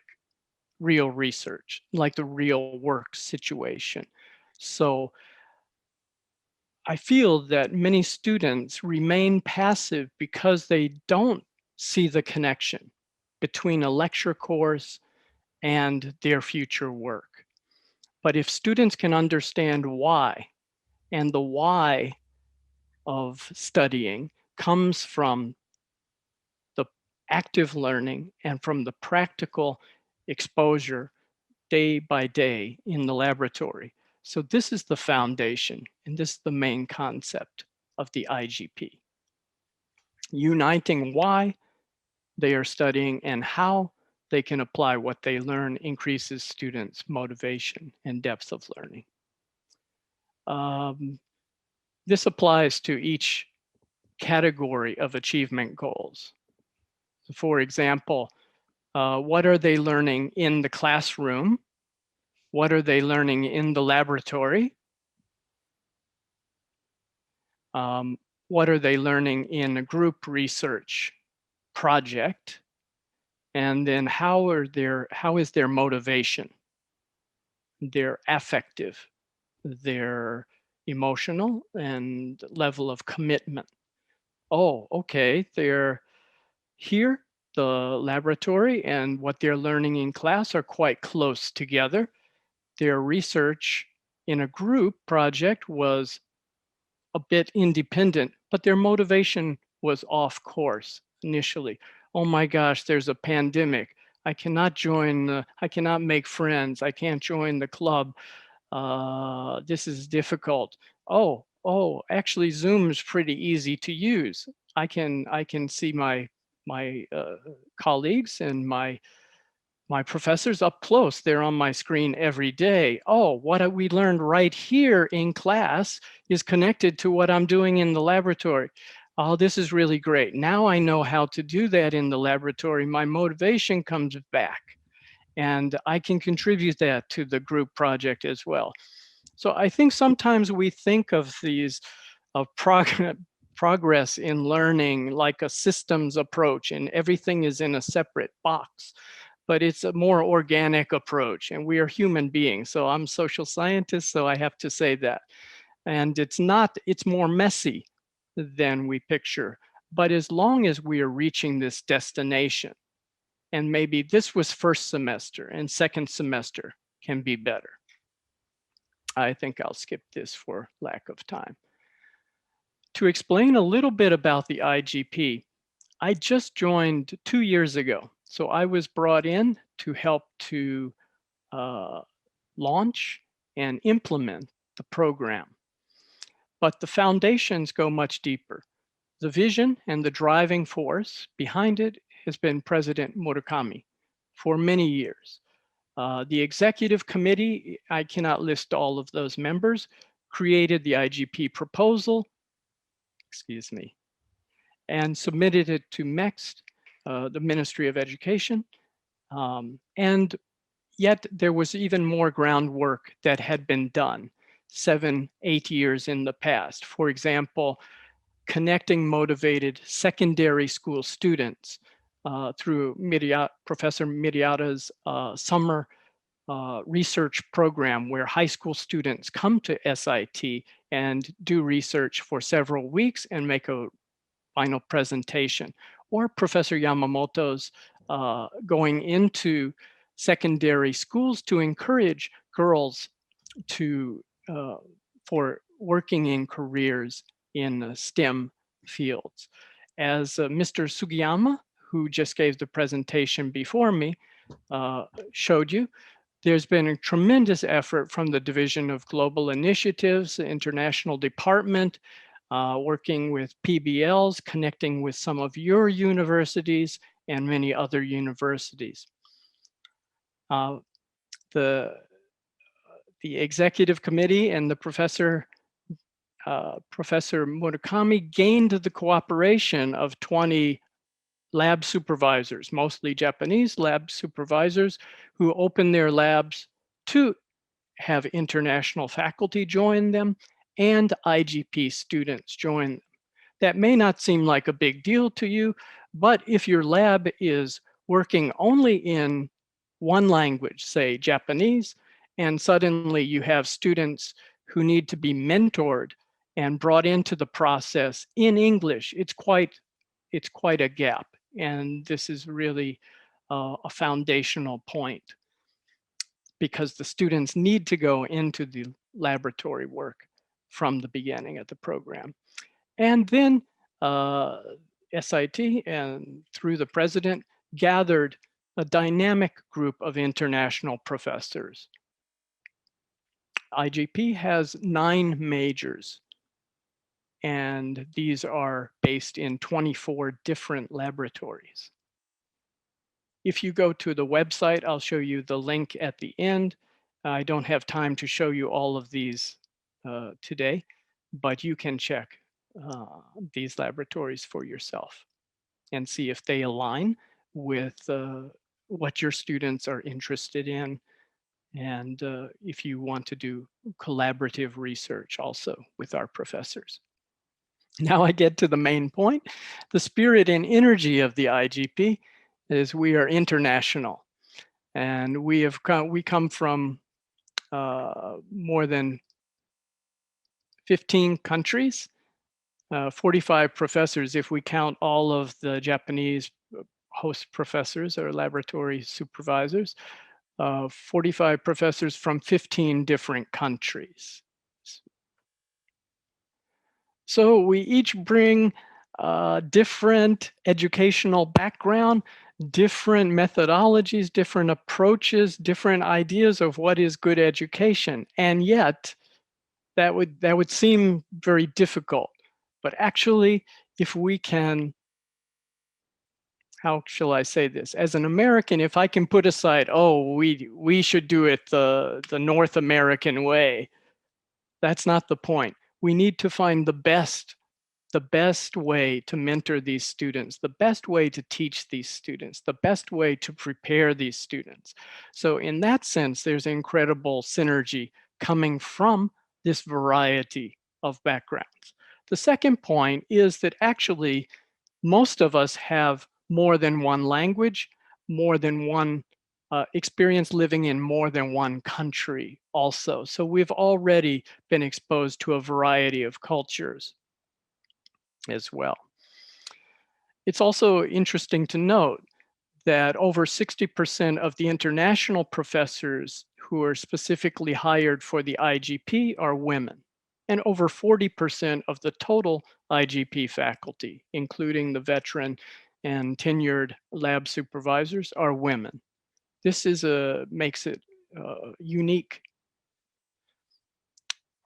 real research, like the real work situation. So I feel that many students remain passive because they don't see the connection between a lecture course and their future work. But if students can understand why, and the why of studying comes from the active learning and from the practical exposure day by day in the laboratory. So this is the foundation, and this is the main concept of the IGP. Uniting why they are studying and how they can apply what they learn increases students' motivation and depth of learning. This applies to each category of achievement goals. So for example, what are they learning in the classroom? What are they learning in the laboratory? What are they learning in a group research project? And then how is their motivation, their affective, their emotional, and level of commitment? Oh, okay, they're here, the laboratory and what they're learning in class are quite close together. Their research in a group project was a bit independent, but their motivation was off course initially. Oh my gosh, there's a pandemic. I cannot join, I cannot make friends. I can't join the club. This is difficult. Oh, actually Zoom is pretty easy to use. I can see my colleagues and my professors up close. They're on my screen every day. Oh, what we learned right here in class is connected to what I'm doing in the laboratory. Oh, this is really great. Now I know how to do that in the laboratory. My motivation comes back, and I can contribute that to the group project as well. So I think sometimes we think of these progress in learning like a systems approach, and everything is in a separate box. But it's a more organic approach, and we are human beings. So I'm a social scientist, so I have to say that. And it's more messy than we picture. But as long as we are reaching this destination, and maybe this was first semester and second semester can be better. I think I'll skip this for lack of time. To explain a little bit about the IGP, I just joined 2 years ago. So I was brought in to help to launch and implement the program. But the foundations go much deeper. The vision and the driving force behind it has been President Murakami for many years. The executive committee, I cannot list all of those members, created the IGP proposal, excuse me, and submitted it to MEXT, the Ministry of Education. And yet there was even more groundwork that had been done 7, 8 years in the past. For example, connecting motivated secondary school students through Professor Miriata's summer research program, where high school students come to SIT and do research for several weeks and make a final presentation. Or Professor Yamamoto's going into secondary schools to encourage girls to for working in careers in STEM fields. As Mr. Sugiyama, who just gave the presentation before me, showed you, there's been a tremendous effort from the Division of Global Initiatives, the International Department, working with PBLs, connecting with some of your universities and many other universities. The executive committee and the Professor Murakami gained the cooperation of 20 lab supervisors, mostly Japanese lab supervisors, who opened their labs to have international faculty join them and IGP students join them. That may not seem like a big deal to you, but if your lab is working only in one language, say Japanese, and suddenly you have students who need to be mentored and brought into the process in English, it's quite a gap. And this is really a foundational point, because the students need to go into the laboratory work from the beginning of the program. And then SIT, and through the president, gathered a dynamic group of international professors. IGP has 9 majors, and these are based in 24 different laboratories. If you go to the website, I'll show you the link at the end. I don't have time to show you all of these today, but you can check these laboratories for yourself and see if they align with what your students are interested in, and if you want to do collaborative research also with our professors. Now I get to the main point. The spirit and energy of the IGP is we are international, and we come from more than 15 countries, 45 professors if we count all of the Japanese host professors or laboratory supervisors, 45 professors from 15 different countries. So we each bring different educational background, different methodologies, different approaches, different ideas of what is good education. And yet that would seem very difficult. But actually, if we can, how shall I say this? As an American, if I can put aside, oh, we should do it the North American way, that's not the point. We need to find the best way to mentor these students, the best way to teach these students, the best way to prepare these students. So in that sense, there's incredible synergy coming from this variety of backgrounds. The second point is that actually most of us have more than one language, more than one experience living in more than one country also. So we've already been exposed to a variety of cultures as well. It's also interesting to note that over 60% of the international professors who are specifically hired for the IGP are women, and over 40% of the total IGP faculty, including the veteran and tenured lab supervisors, are women. This makes it unique.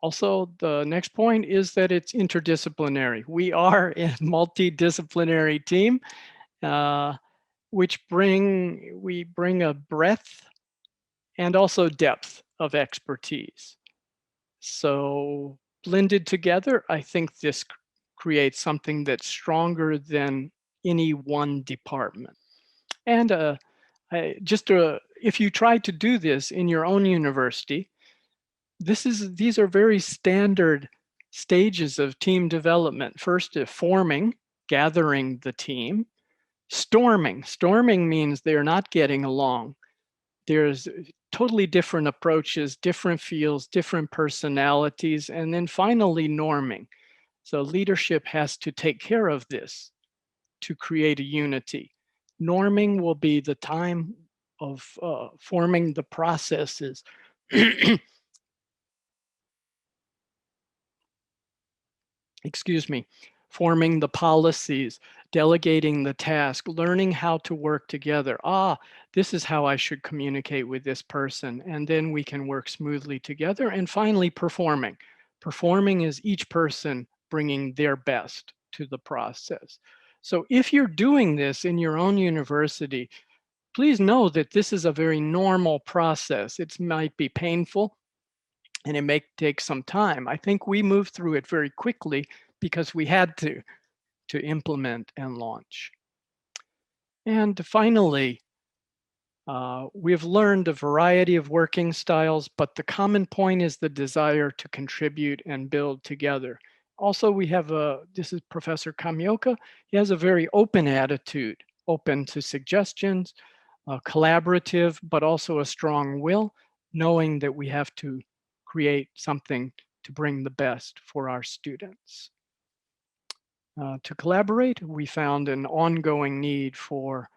Also, the next point is that it's interdisciplinary. We are a multidisciplinary team, which we bring a breadth and also depth of expertise. So blended together, I think this creates something that's stronger than any one department. And if you try to do this in your own university, these are very standard stages of team development. First, forming, gathering the team. Storming. Storming means they're not getting along. There's totally different approaches, different fields, different personalities, and then finally norming. So leadership has to take care of this to create a unity. Norming will be the time of forming the processes. Excuse me, forming the policies, delegating the task, learning how to work together. This is how I should communicate with this person. And then we can work smoothly together. And finally, performing. Performing is each person bringing their best to the process. So if you're doing this in your own university, please know that this is a very normal process. It might be painful and it may take some time. I think we moved through it very quickly because we had to implement and launch. And finally, we've learned a variety of working styles, but the common point is the desire to contribute and build together. Also, we have this is Professor Kamioka. He has a very open attitude, open to suggestions, collaborative, but also a strong will, knowing that we have to create something to bring the best for our students. To collaborate, we found an ongoing need for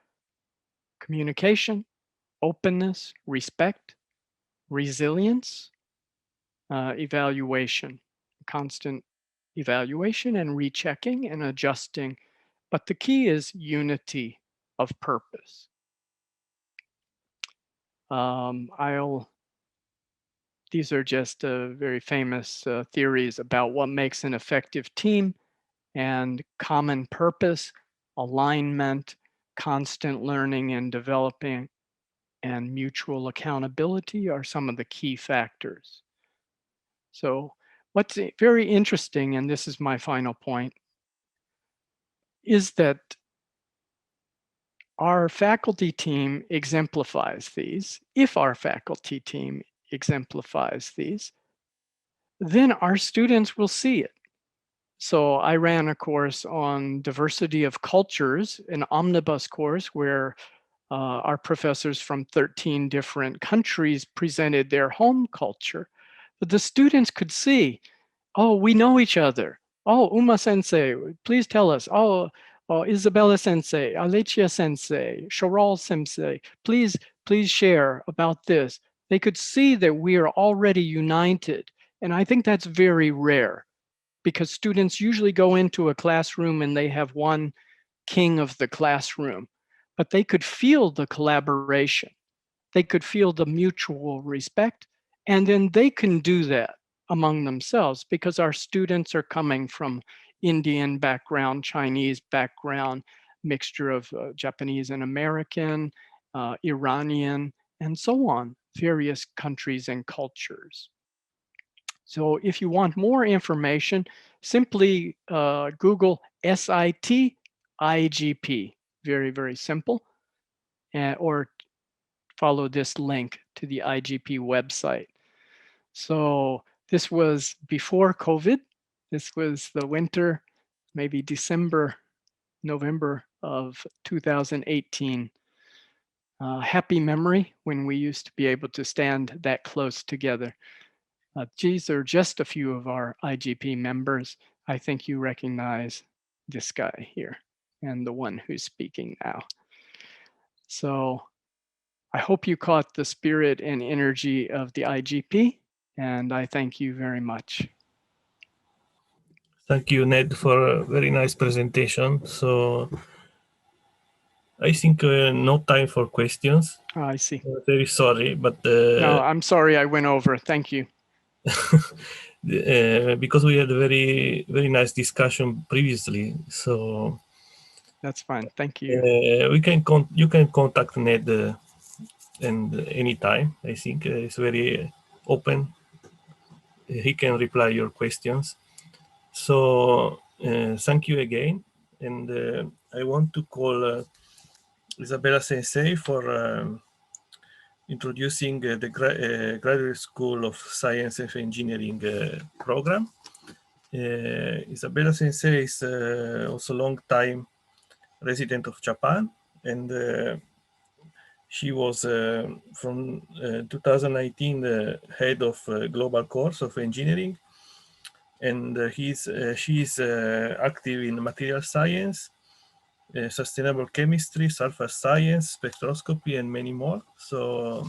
communication, openness, respect, resilience, evaluation, constant evaluation and rechecking and adjusting. But the key is unity of purpose. These are just very famous theories about what makes an effective team, and common purpose, alignment, constant learning and developing, and mutual accountability are some of the key factors. So what's very interesting, and this is my final point, is that our faculty team exemplifies these. If our faculty team exemplifies these, then our students will see it. So I ran a course on diversity of cultures, an omnibus course where our professors from 13 different countries presented their home culture. But the students could see, oh, we know each other. Oh, Uma Sensei, please tell us. Oh, Isabella Sensei, Alechia Sensei, Sharal Sensei, please share about this. They could see that we are already united. And I think that's very rare, because students usually go into a classroom and they have one king of the classroom, but they could feel the collaboration. They could feel the mutual respect, and then they can do that among themselves, because our students are coming from Indian background, Chinese background, mixture of Japanese and American, Iranian, and so on, various countries and cultures. So if you want more information, simply Google SIT IGP, very, very simple, or follow this link to the IGP website. So this was before COVID. This was the winter, maybe December, November of 2018. Happy memory when we used to be able to stand that close together. These are just a few of our IGP members. I think you recognize this guy here and the one who's speaking now. So I hope you caught the spirit and energy of the IGP, and I thank you very much. Thank you, Ned, for a very nice presentation. So I think no time for questions. Oh, I see. Very sorry, but... No, I'm sorry I went over. Thank you. because we had a very nice discussion previously. So that's fine. Thank you. You can contact Ned and anytime. I think it's very open. He can reply your questions. So thank you again, and I want to call Isabella Sensei for introducing the Graduate School of Science and Engineering program. Isabella Sensei is also a long-time resident of Japan, and she was from 2019 the head of global course of engineering, and she is active in material science, sustainable chemistry, surface science, spectroscopy, and many more. So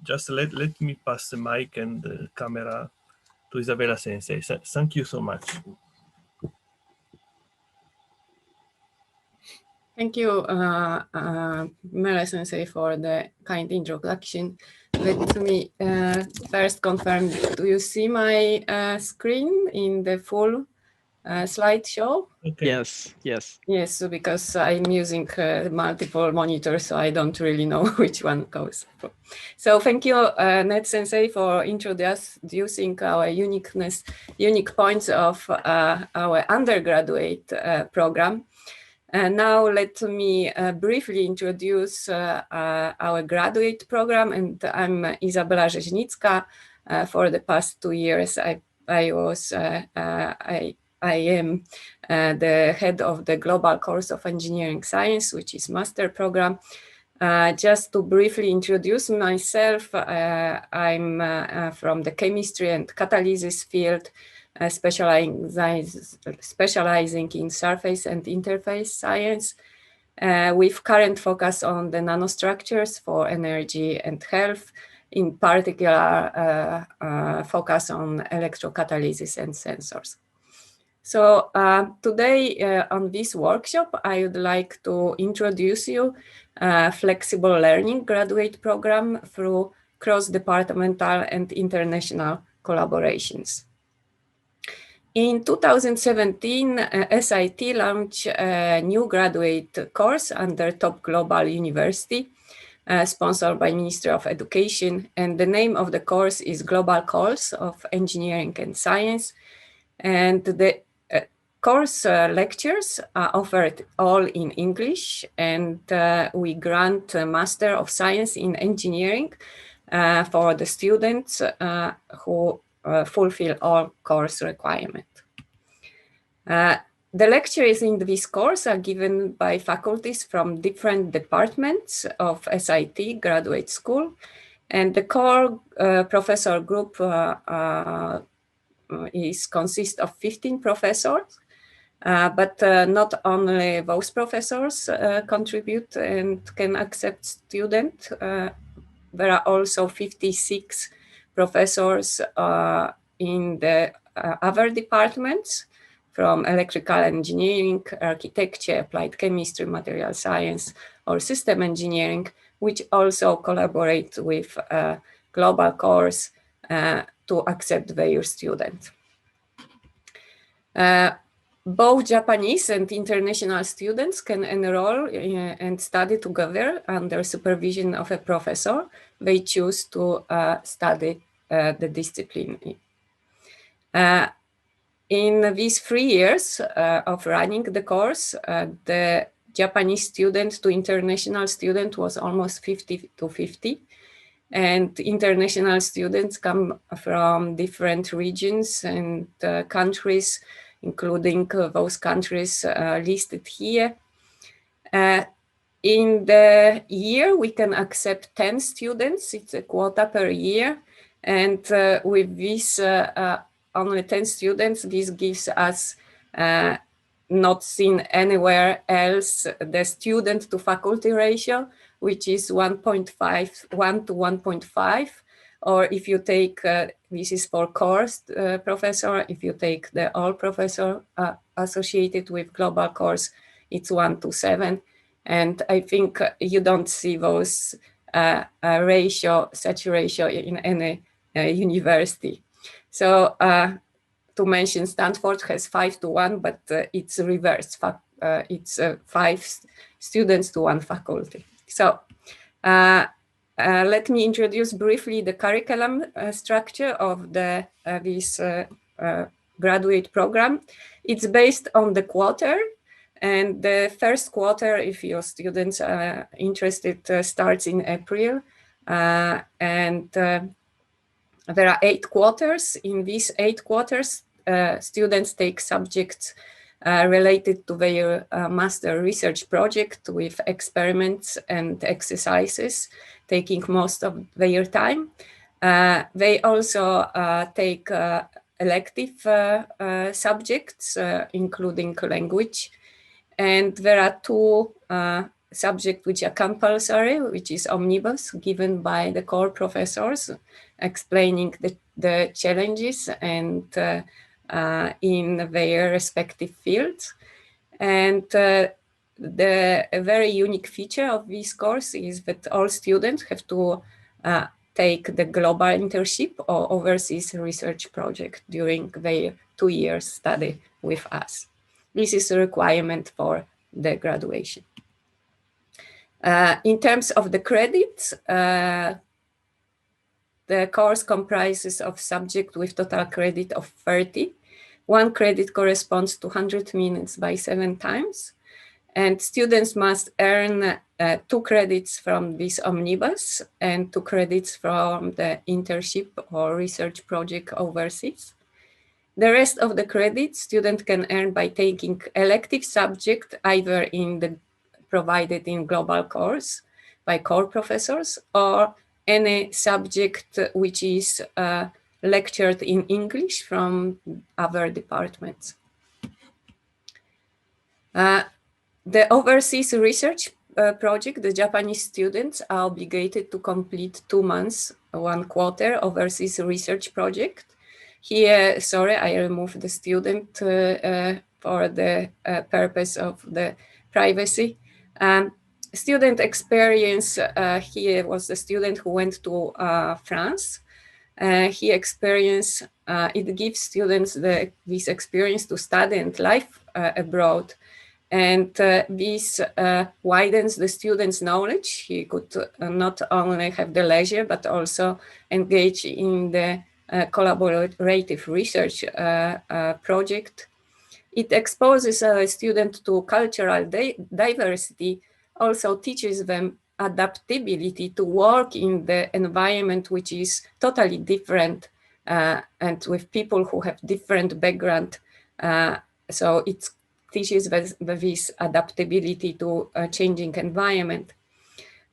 just let me pass the mic and the camera to Isabella Sensei. Thank you so much. Thank you, Mele Sensei, for the kind introduction. Let me first confirm, do you see my screen in the full slideshow? Okay. Yes, yes. Yes, because I'm using multiple monitors, so I don't really know which one goes. So thank you, Ned Sensei, for introducing our unique points of our undergraduate program. And now let me briefly introduce our graduate program. And I'm Izabela Rzeźnicka. For the past 2 years, I am the head of the Global Course of Engineering Science, which is master program. Just to briefly introduce myself, I'm from the chemistry and catalysis field, specializing in surface and interface science, with current focus on the nanostructures for energy and health, in particular focus on electrocatalysis and sensors. So today on this workshop, I would like to introduce you flexible learning graduate program through cross-departmental and international collaborations. In 2017, SIT launched a new graduate course under Top Global University, sponsored by Ministry of Education. And the name of the course is Global Course of Engineering and Science. And the course lectures are offered all in English, and we grant a Master of Science in Engineering for the students who fulfill all course requirements. The lectures in this course are given by faculties from different departments of SIT graduate school, and the core professor group consists of 15 professors. But not only those professors contribute and can accept students. There are also 56 professors in the other departments, from electrical engineering, architecture, applied chemistry, material science, or system engineering, which also collaborate with a global course to accept their students. Both Japanese and international students can enroll and study together under supervision of a professor. They choose to study the discipline. In these 3 years of running the course, the Japanese student to international student was almost 50-50. And international students come from different regions and countries, including those countries listed here. In the year, we can accept 10 students. It's a quota per year. And with this only 10 students, this gives us not seen anywhere else the student to faculty ratio, which is 1.5, 1 to 1.5. Or if you take, this is for course professor, if you take the all professor associated with global course, it's 1 to 7. And I think you don't see those such ratio in any university. So to mention, Stanford has 5 to 1, but it's reversed. It's 5 students to 1 faculty. So let me introduce briefly the curriculum structure of this graduate program. It's based on the quarter, and the first quarter, if your students are interested, starts in April, and there are 8 quarters. In these 8 quarters, students take subjects related to their master research project with experiments and exercises, taking most of their time. They also take elective subjects, including language. And there are 2 subjects which are compulsory, which is omnibus, given by the core professors, explaining the challenges and in their respective fields. And the very unique feature of this course is that all students have to take the global internship or overseas research project during their 2-year study with us. This is a requirement for the graduation. In terms of the credits, the course comprises of subject with total credit of 30. 1 credit corresponds to 100 minutes by 7 times. And students must earn 2 credits from this omnibus and 2 credits from the internship or research project overseas. The rest of the credits students can earn by taking elective subject either in the provided in global course by core professors or any subject which is lectured in English from other departments. The overseas research project, the Japanese students are obligated to complete 2 months, 1 quarter overseas research project. Here, sorry, I removed the student for the purpose of the privacy. Student experience here was the student who went to France. He experienced, it gives students this experience to study and live abroad. And this widens the student's knowledge. He could not only have the leisure, but also engage in the collaborative research project. It exposes a student to cultural diversity, also teaches them adaptability to work in the environment which is totally different and with people who have different background. So it teaches this adaptability to a changing environment.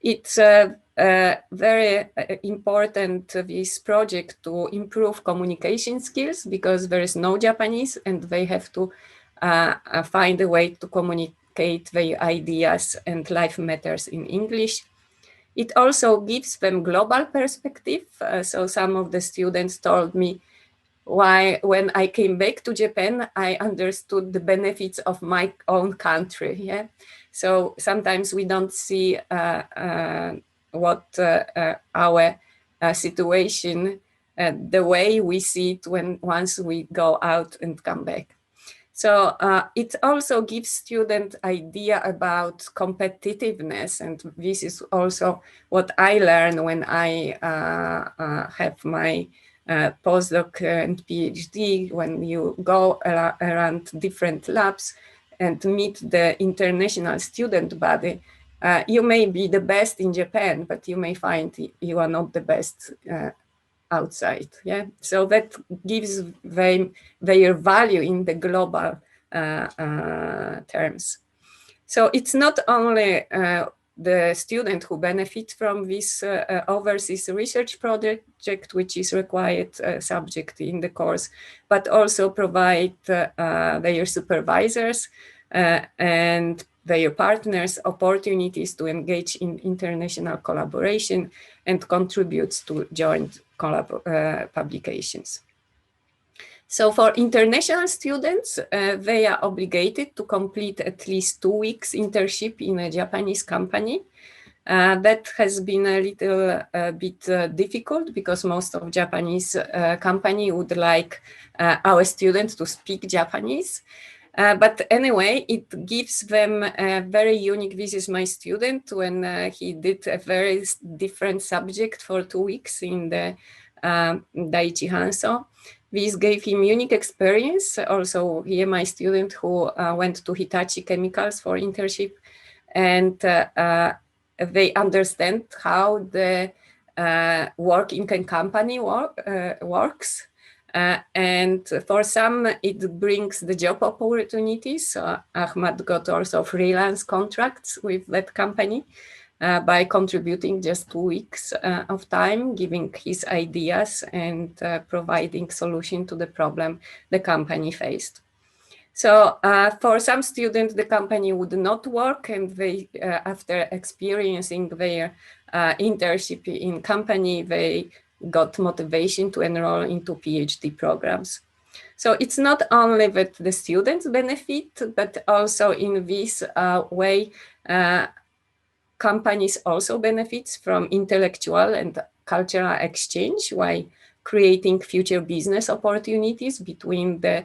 It's very important, this project, to improve communication skills because there is no Japanese and they have to find a way to communicate their ideas and life matters in English. It also gives them global perspective. So some of the students told me, when I came back to Japan, I understood the benefits of my own country. Yeah, so sometimes we don't see what our situation, the way we see it once we go out and come back. So it also gives students idea about competitiveness, and this is also what I learned when I have my postdoc and PhD. When you go around different labs and meet the international student body, you may be the best in Japan, but you may find you are not the best outside. Yeah, so that gives them their value in the global terms. So it's not only the student who benefit from this overseas research project, which is required subject in the course, but also provide their supervisors and their partners opportunities to engage in international collaboration and contributes to joint publications. So for international students, they are obligated to complete at least 2 weeks internship in a Japanese company. That has been a little bit difficult because most of Japanese company would like our students to speak Japanese. But anyway, it gives them a very unique. This is my student when he did a very different subject for 2 weeks in the Daiichi Hanso. This gave him unique experience. Also, here my student who went to Hitachi Chemicals for internship, and they understand how the work in a company works. And for some, it brings the job opportunities. Ahmad got also freelance contracts with that company by contributing just 2 weeks of time, giving his ideas and providing solution to the problem the company faced. So for some students, the company would not work, and they, after experiencing their internship in company, they got motivation to enroll into PhD programs. So it's not only that the students benefit, but also in this way, companies also benefits from intellectual and cultural exchange while creating future business opportunities between the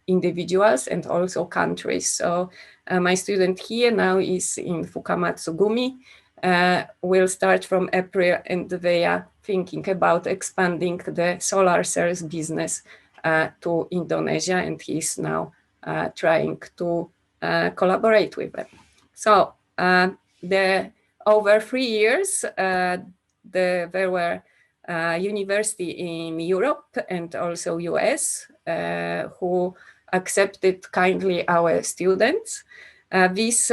individuals and also countries. So my student here now is in Fukamatsu Gumi, will start from April, and they are thinking about expanding the solar cells business to Indonesia, and he's now trying to collaborate with them. So over 3 years, there were university in Europe and also US who accepted kindly our students. This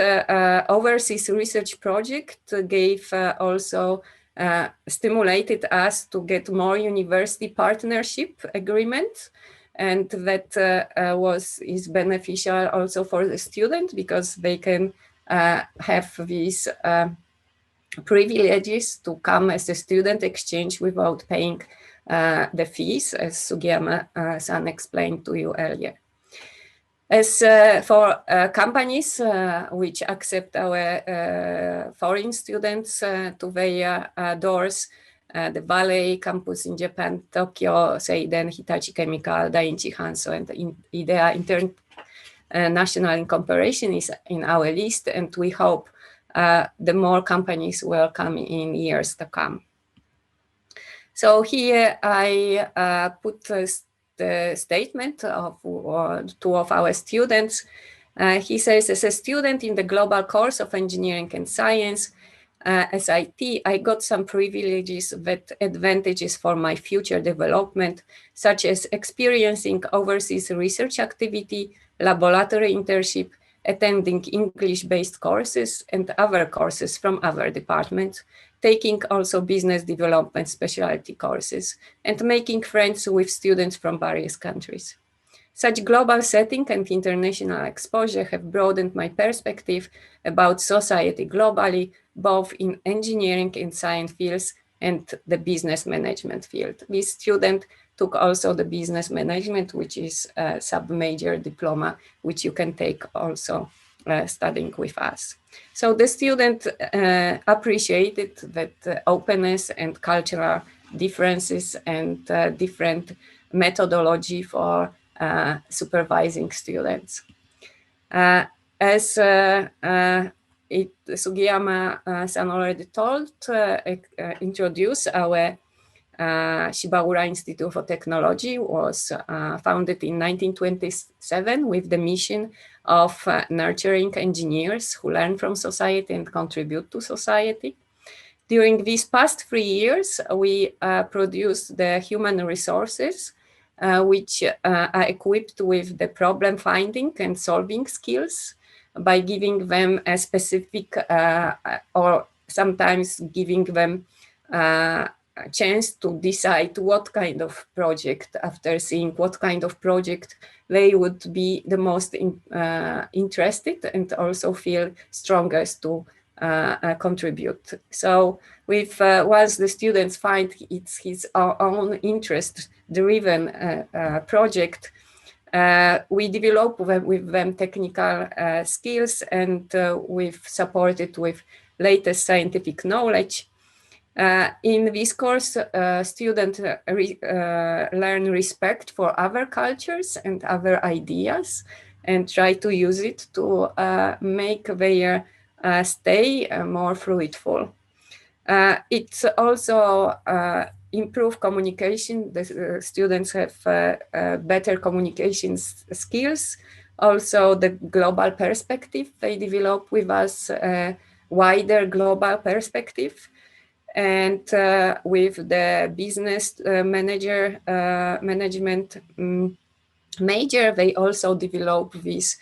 overseas research project gave also stimulated us to get more university partnership agreements, and that is beneficial also for the student because they can have these privileges to come as a student exchange without paying the fees, as Sugiyama-san explained to you earlier. As for companies which accept our foreign students to their doors, the Valley campus in Japan, Tokyo, Seiden, Hitachi Chemical, Daiichi Hanso, and IDEA International Incorporation is in our list, and we hope the more companies will come in years to come. So here I put the statement of two of our students. He says, as a student in the global course of engineering and science, SIT, I got some privileges that advantages for my future development, such as experiencing overseas research activity, laboratory internship, attending English-based courses and other courses from other departments, taking also business development specialty courses, and making friends with students from various countries. Such global setting and international exposure have broadened my perspective about society globally, both in engineering and science fields and the business management field. This student took also the business management, which is a sub-major diploma, which you can take also studying with us. So the student appreciated that openness and cultural differences and different methodology for supervising students. As Sugiyama-san already told, introduce our Shibaura Institute of Technology was founded in 1927 with the mission of nurturing engineers who learn from society and contribute to society. During these past 3 years, we produced the human resources which are equipped with the problem finding and solving skills by giving them a specific or sometimes giving them a chance to decide what kind of project, after seeing what kind of project they would be the most interested and also feel strongest to contribute. So with once the students find it's his own interest-driven project, We develop with them technical skills, and we've supported with latest scientific knowledge. In this course, students learn respect for other cultures and other ideas, and try to use it to make their stay more fruitful. It's also improve communication. The students have better communication skills. Also, the global perspective, they develop with us a wider global perspective. And with the business management major, they also develop these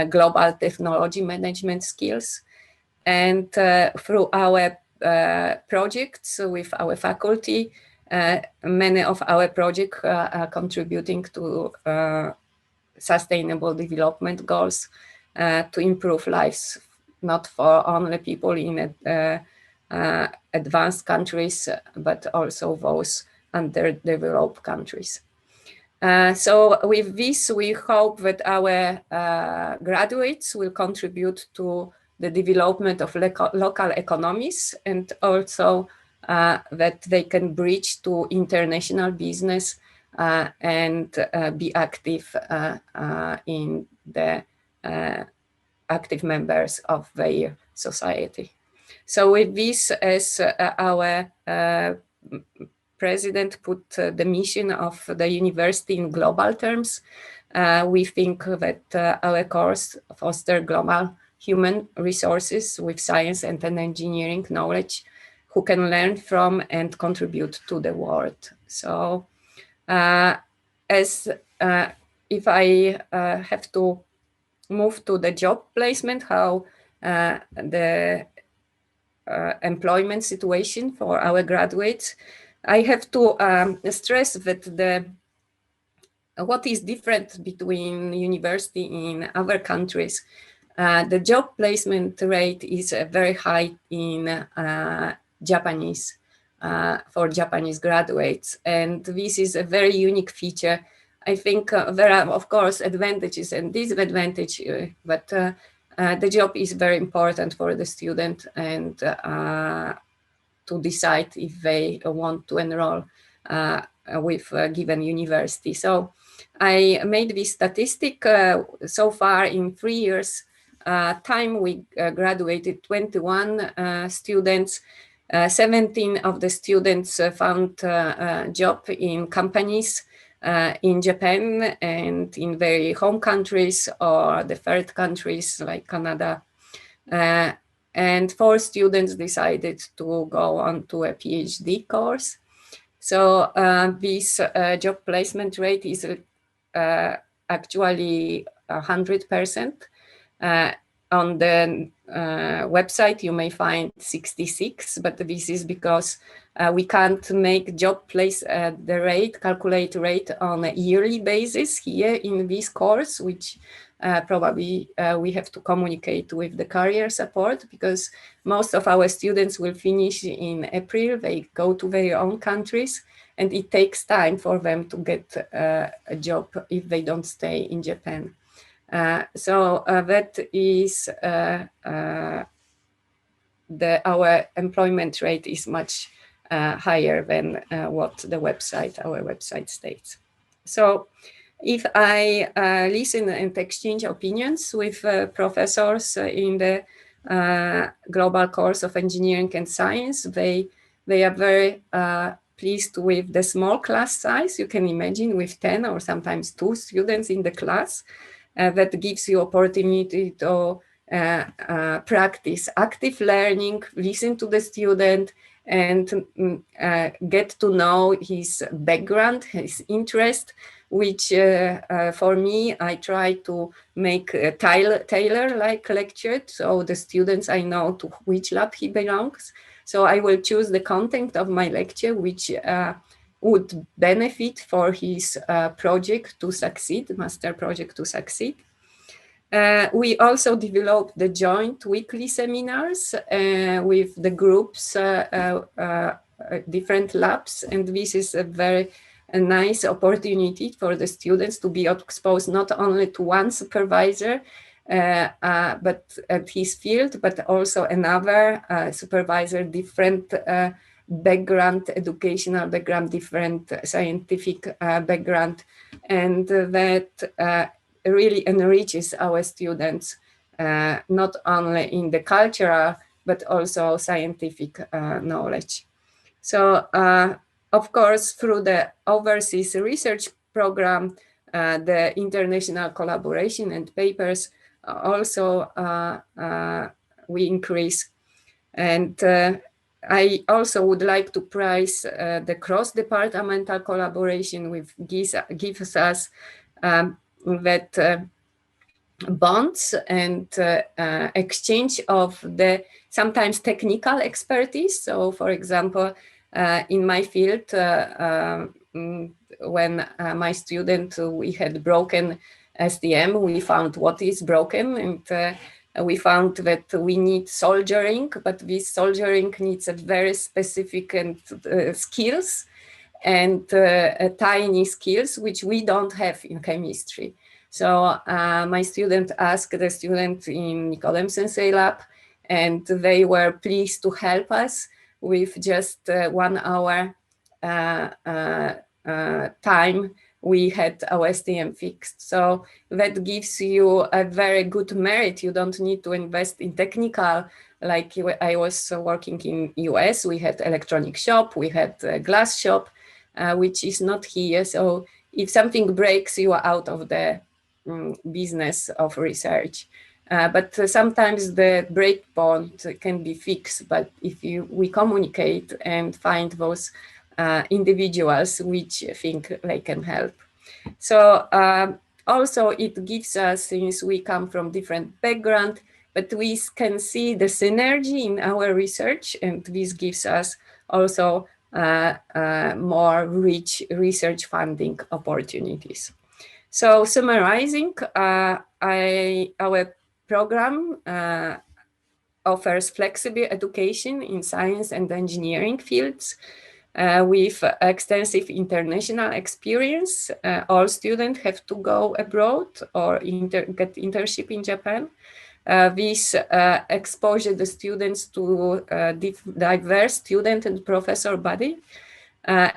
global technology management skills. And through our projects with our faculty, many of our projects are contributing to sustainable development goals to improve lives, not for only people in advanced countries, but also those underdeveloped countries. So with this, we hope that our graduates will contribute to the development of local economies, and also that they can bridge to international business and be active in the active members of their society. So with this, as our president put the mission of the university in global terms, we think that our course fosters global human resources with science and engineering knowledge who can learn from and contribute to the world. So if I have to move to the job placement, how the employment situation for our graduates, I have to stress that what is different between university in other countries. The job placement rate is very high in Japanese, for Japanese graduates. And this is a very unique feature. I think there are, of course, advantages and disadvantages, but the job is very important for the student, and to decide if they want to enroll with a given university. So I made this statistic. So far in 3 years time, we graduated 21 students. 17 of the students found a job in companies in Japan and in their home countries or the third countries like Canada. And 4 students decided to go on to a PhD course. So this job placement rate is actually 100%. On the website, you may find 66, but this is because we can't make job place the rate, calculate rate on a yearly basis here in this course, which probably we have to communicate with the career support, because most of our students will finish in April. They go to their own countries, and it takes time for them to get a job if they don't stay in Japan. So that is our employment rate is much higher than what our website states. So if I listen and exchange opinions with professors in the global course of engineering and science, they are very pleased with the small class size. You can imagine with 10 or sometimes 2 students in the class. That gives you opportunity to practice active learning, listen to the student, and get to know his background, his interest, which for me, I try to make a tailor-like lecture, so the students, I know to which lab he belongs. So I will choose the content of my lecture, which would benefit for his project to succeed, master project to succeed. We also developed the joint weekly seminars with the groups, different labs, and this is a very a nice opportunity for the students to be exposed not only to one supervisor, but at his field, but also another supervisor, different background, educational background, different scientific background, and that really enriches our students, not only in the cultural, but also scientific knowledge. So, of course, through the overseas research program, the international collaboration and papers also we increase. And I also would like to praise the cross-departmental collaboration with gives us that bonds and exchange of the sometimes technical expertise. So, for example, in my field, when my student, we had broken STM, we found what is broken, and we found that we need soldering, but this soldering needs a very specific and skills and tiny skills, which we don't have in chemistry. So my student asked the student in Nicolem Sensei lab, and they were pleased to help us with just 1 hour time. We had our STM fixed. So that gives you a very good merit. You don't need to invest in technical, like I was working in US, we had electronic shop, we had a glass shop, which is not here. So if something breaks, you are out of the business of research. But sometimes the breakpoint can be fixed, but if we communicate and find those individuals which think they can help. So also it gives us, since we come from different background, but we can see the synergy in our research, and this gives us also more rich research funding opportunities. So summarizing, our program offers flexible education in science and engineering fields with extensive international experience. All students have to go abroad or get internship in Japan. This exposure the students to diverse student and professor body.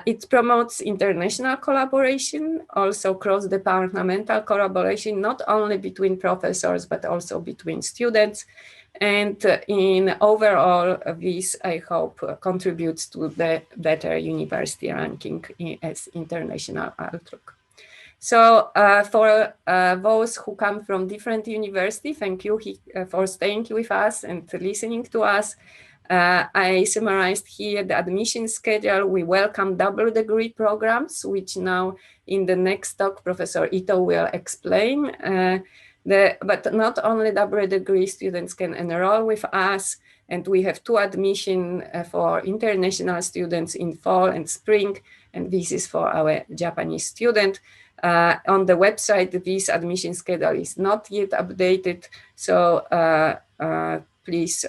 It promotes international collaboration, also cross-departmental collaboration, not only between professors, but also between students. And in overall, this, I hope, contributes to the better university ranking as international outlook. So for those who come from different universities, thank you for staying with us and listening to us. I summarized here the admission schedule. We welcome double degree programs, which now in the next talk, Professor Ito will explain. But not only double degree students can enroll with us, and we have 2 admission for international students in fall and spring, and this is for our Japanese student. On the website, this admission schedule is not yet updated, so please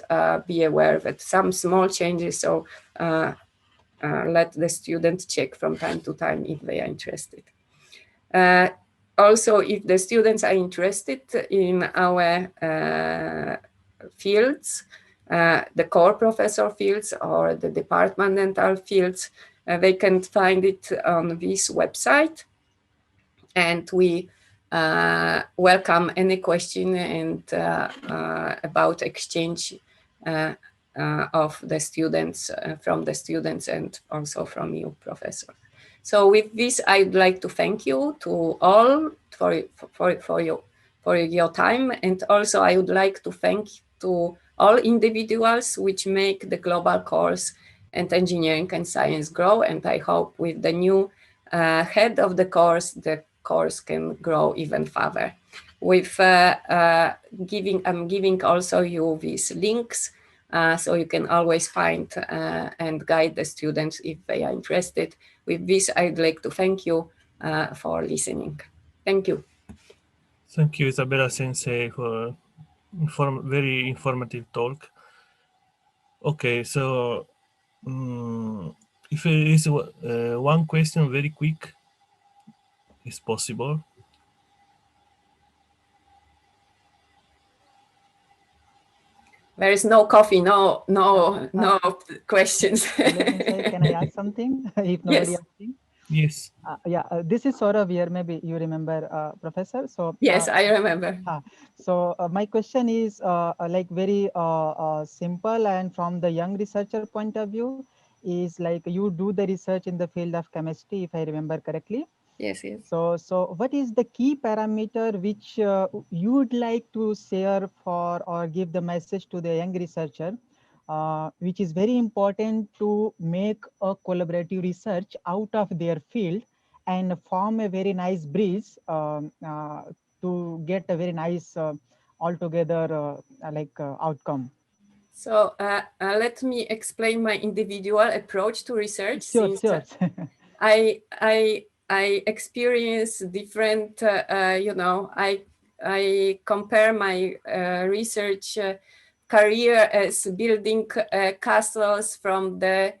be aware that some small changes, so let the student check from time to time if they are interested. Also, if the students are interested in our fields, the core professor fields or the departmental fields, they can find it on this website. And we welcome any question and about exchange of the students, from the students and also from you, Professor. So with this, I'd like to thank you to all for your time. And also I would like to thank to all individuals which make the global course and engineering and science grow. And I hope with the new head of the course can grow even further. With I'm giving also you these links, so you can always find and guide the students if they are interested. With this, I'd like to thank you for listening. Thank you. Thank you, Isabella Sensei, for very informative talk. Okay, so if there is one question very quick, is possible. There is no coffee, no questions. Can I ask something? If nobody Yes. asking. Yes. Yeah, this is sort of here. Maybe you remember, Professor. So yes, I remember. So my question is like very simple, and from the young researcher point of view, is like you do the research in the field of chemistry, if I remember correctly. Yes, yes. So what is the key parameter which you would like to share for or give the message to the young researcher, which is very important to make a collaborative research out of their field and form a very nice bridge to get a very nice altogether outcome? So let me explain my individual approach to research. Sure, sure. I experience different, I compare my research career as building castles from the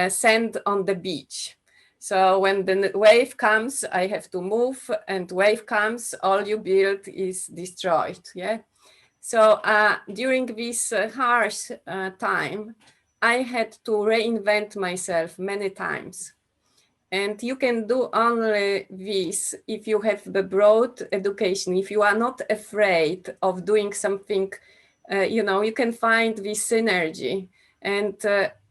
sand on the beach. So when the wave comes, I have to move, and wave comes, all you build is destroyed. Yeah. So during this harsh time, I had to reinvent myself many times. And you can do only this if you have the broad education, if you are not afraid of doing something, you can find this synergy. And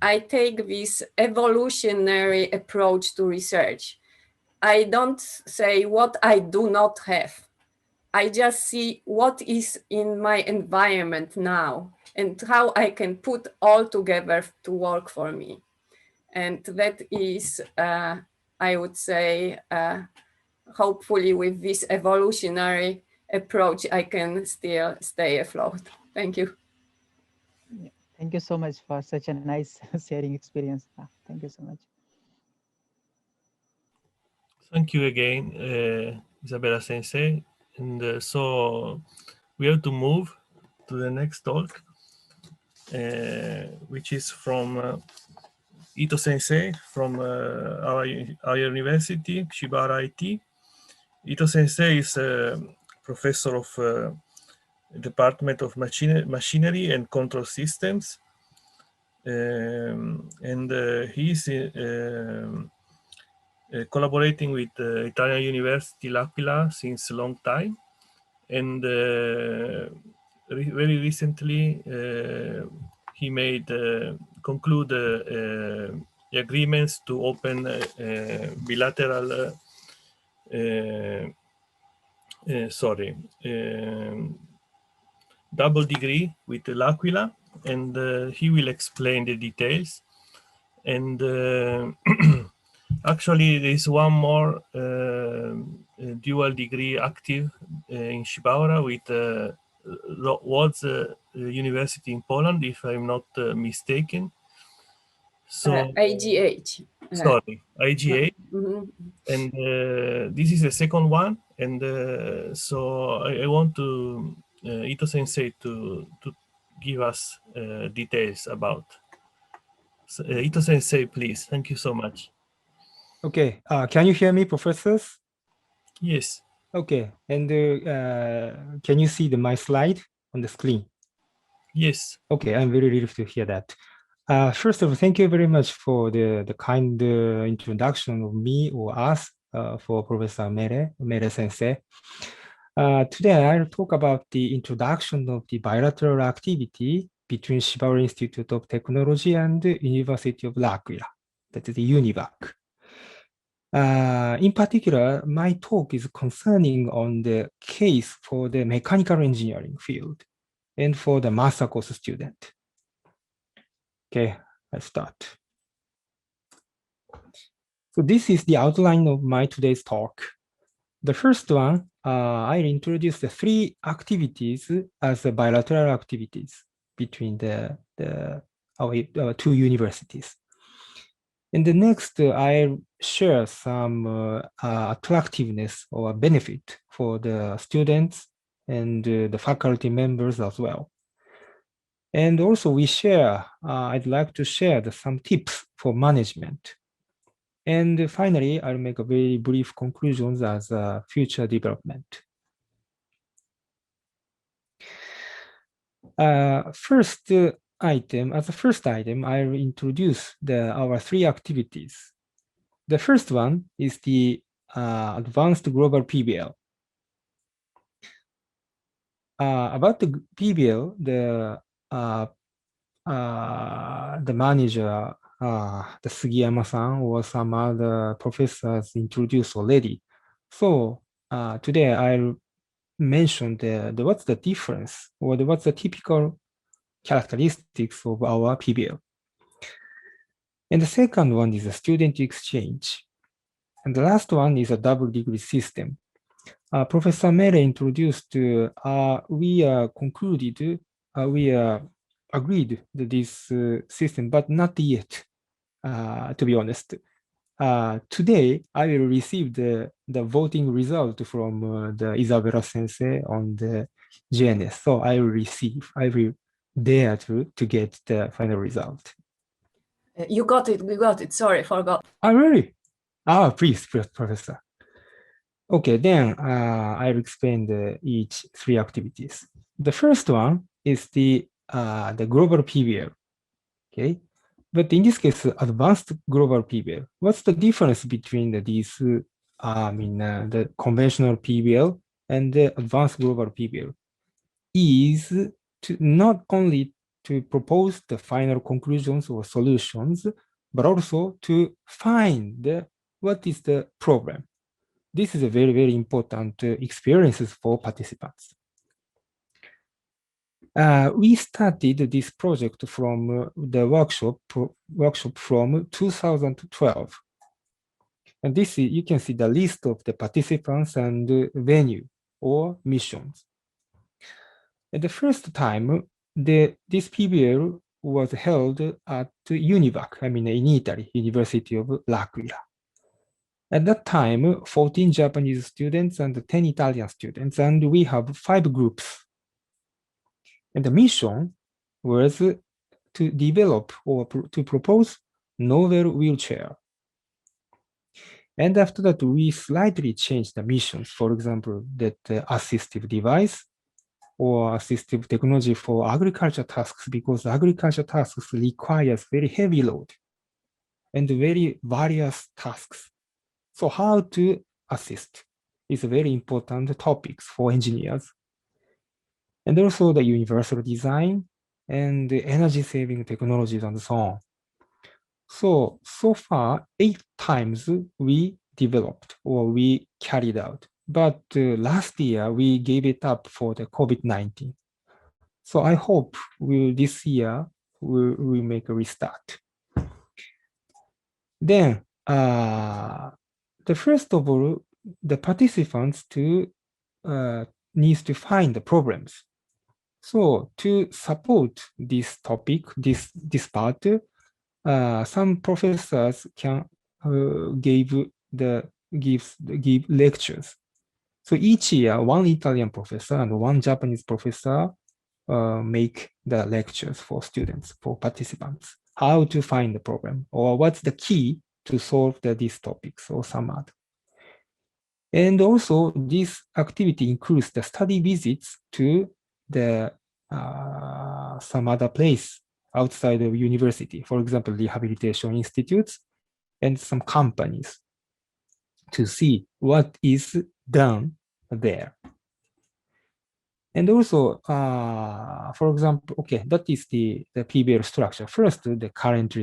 I take this evolutionary approach to research. I don't say what I do not have. I just see what is in my environment now and how I can put all together to work for me. And that is, I would say, hopefully with this evolutionary approach, I can still stay afloat. Thank you. Thank you so much for such a nice sharing experience. Thank you so much. Thank you again, Isabella Sensei. And so we have to move to the next talk, which is from Ito Sensei from our university, Shibaura IT. Ito Sensei is a professor of Department of Machinery and Control Systems. And he's collaborating with Italian University L'Aquila since a long time. And very recently, he made conclude agreements to open bilateral double degree with L'Aquila, and he will explain the details. And actually, there is one more dual degree active in Shibaura with Łódź University in Poland, if I'm not mistaken. So IGH. Sorry, IGH. And this is the second one. And so I want to Ito Sensei to give us details about. So, Ito Sensei, please. Thank you so much. Okay. Can you hear me, professors? Yes. Okay. And can you see my slide on the screen? Yes. Okay. I'm very relieved to hear that. First of all, thank you very much for the kind introduction of me or us for Professor Mele Sensei. Today, I'll talk about the introduction of the bilateral activity between Shibaura Institute of Technology and the University of L'Aquila, that is the UNIVAC. In particular, my talk is concerning on the case for the mechanical engineering field and for the master course student. Okay, let's start. So this is the outline of my today's talk. The first one, I'll introduce the three activities as the bilateral activities between our two universities. And the next, I'll share some attractiveness or benefit for the students and the faculty members as well. And also we share, I'd like to share some tips for management. And finally, I'll make a very brief conclusions as a future development. First item, as a first item, I'll introduce our three activities. The first one is the advanced global PBL. About the PBL, the manager, the Sugiyama-san or some other professors introduced already. So today I'll mention what's the difference or what's the typical characteristics of our PBL. And the second one is a student exchange. And the last one is a double degree system. Professor Mele introduced, we concluded, we agreed to this system, but not yet, to be honest. Today, I will receive the voting result from the Isabella Sensei on the GNS. So I will dare to get the final result. You got it, sorry, forgot. Oh, really? Please, Professor. Okay, then I'll explain each three activities. The first one is the global PBL, okay? But in this case, advanced global PBL. What's the difference between these, the conventional PBL and the advanced global PBL? Is to not only to propose the final conclusions or solutions, but also to find what is the problem. This is a very, very important experiences for participants. We started this project from the workshop from 2012. And this is, you can see the list of the participants and venue or missions. At the first time, this PBL was held at UNIVAC, in Italy, University of L'Aquila. At that time, 14 Japanese students and 10 Italian students, and we have 5 groups. And the mission was to develop or to propose novel wheelchair. And after that, we slightly changed the missions. For example, that assistive device or assistive technology for agriculture tasks, because agriculture tasks requires very heavy load and very various tasks. So how to assist is a very important topic for engineers. And also the universal design and the energy saving technologies and so on. So far, 8 times we developed or we carried out. But last year, we gave it up for the COVID-19. So I hope this year we'll make a restart. Then, first of all, the participants needs to find the problems. So to support this topic, this part, some professors can give lectures. So each year, one Italian professor and one Japanese professor make the lectures for students, for participants, how to find the problem or what's the key to solve these topics or some other. And also this activity includes the study visits to some other place outside of university, for example, rehabilitation institutes and some companies to see what is done there. And also, for example, okay, that is the PBL structure. First, the current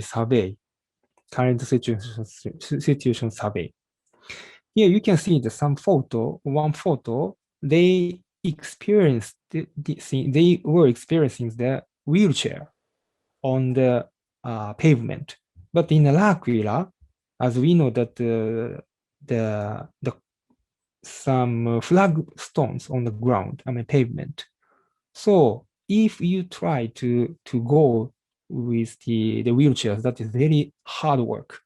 situation survey. Here you can see one photo, they were experiencing the wheelchair on the pavement. But in L'Aquila, as we know that some flagstones on the ground, pavement. So if you try to go with the wheelchairs, that is very hard work.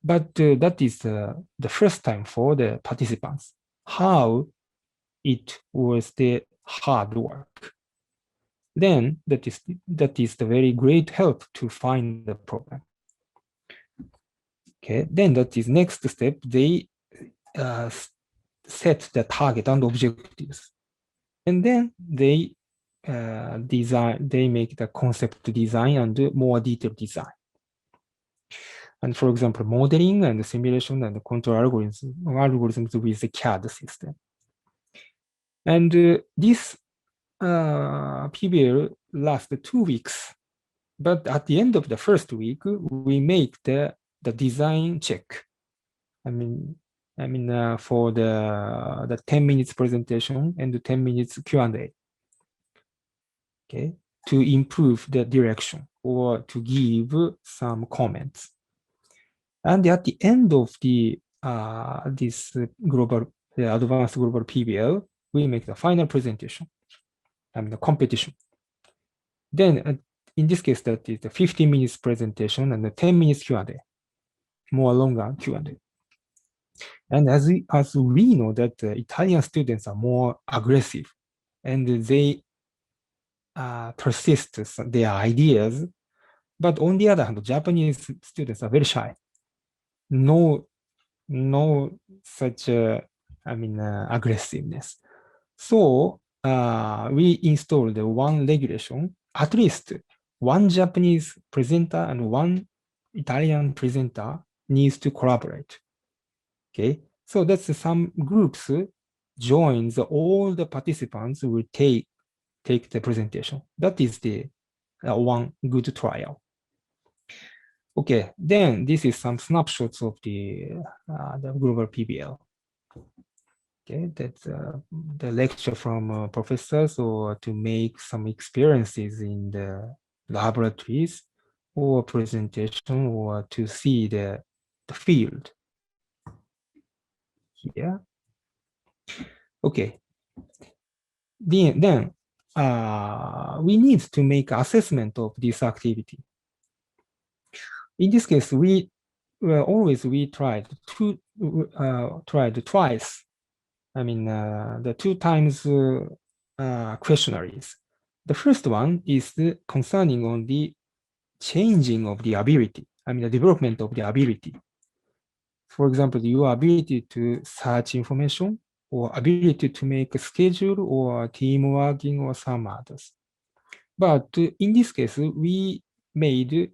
But that is the first time for the participants, how it was the hard work. Then that is the very great help to find the problem. Okay, then that is next step. They set the target and objectives, and then they they make the concept design and more detailed design. And for example, modeling and simulation and control algorithms with the CAD system. And this PBL lasts 2 weeks. But at the end of the first week, we make the design check. For the 10 minutes presentation and the 10 minutes Q&A. Okay, to improve the direction or to give some comments. And at the end of the this advanced global PBL, we make the final presentation, the competition. Then in this case, that is the 15 minutes presentation and the 10 minutes Q&A, more longer Q&A. And as we know that Italian students are more aggressive and they persist their ideas, but on the other hand, Japanese students are very shy. No such aggressiveness. So we installed one regulation, at least one Japanese presenter and one Italian presenter needs to collaborate. Okay, so that's some groups joins all the participants will take the presentation. That is the one good trial. Okay, then this is some snapshots of the global PBL. Okay, that's the lecture from professors or to make some experiences in the laboratories or presentation or to see the field. Here. Okay. Then we need to make assessment of this activity. In this case, we tried twice. The 2 times questionnaires. The first one is concerning on the changing of the ability. The development of the ability. For example, your ability to search information or ability to make a schedule or team working or some others. But in this case, we made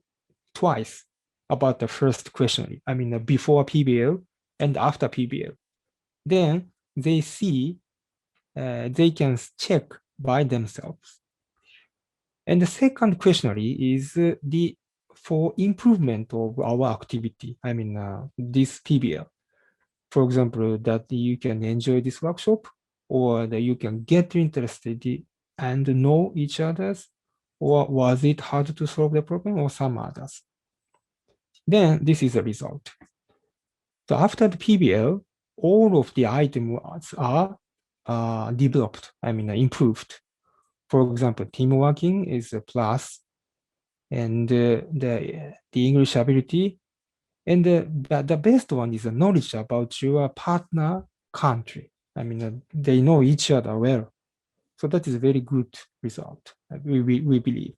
twice about the first question. Before PBL and after PBL. Then they see, they can check by themselves. And the second questionnaire is for improvement of our activity. This PBL. For example, that you can enjoy this workshop or that you can get interested and know each other's, or was it hard to solve the problem or some others. Then this is the result. So after the PBL, all of the items are developed, improved. For example, team working is a plus, and the English ability, and the best one is the knowledge about your partner country. They know each other well. So that is a very good result, we believe.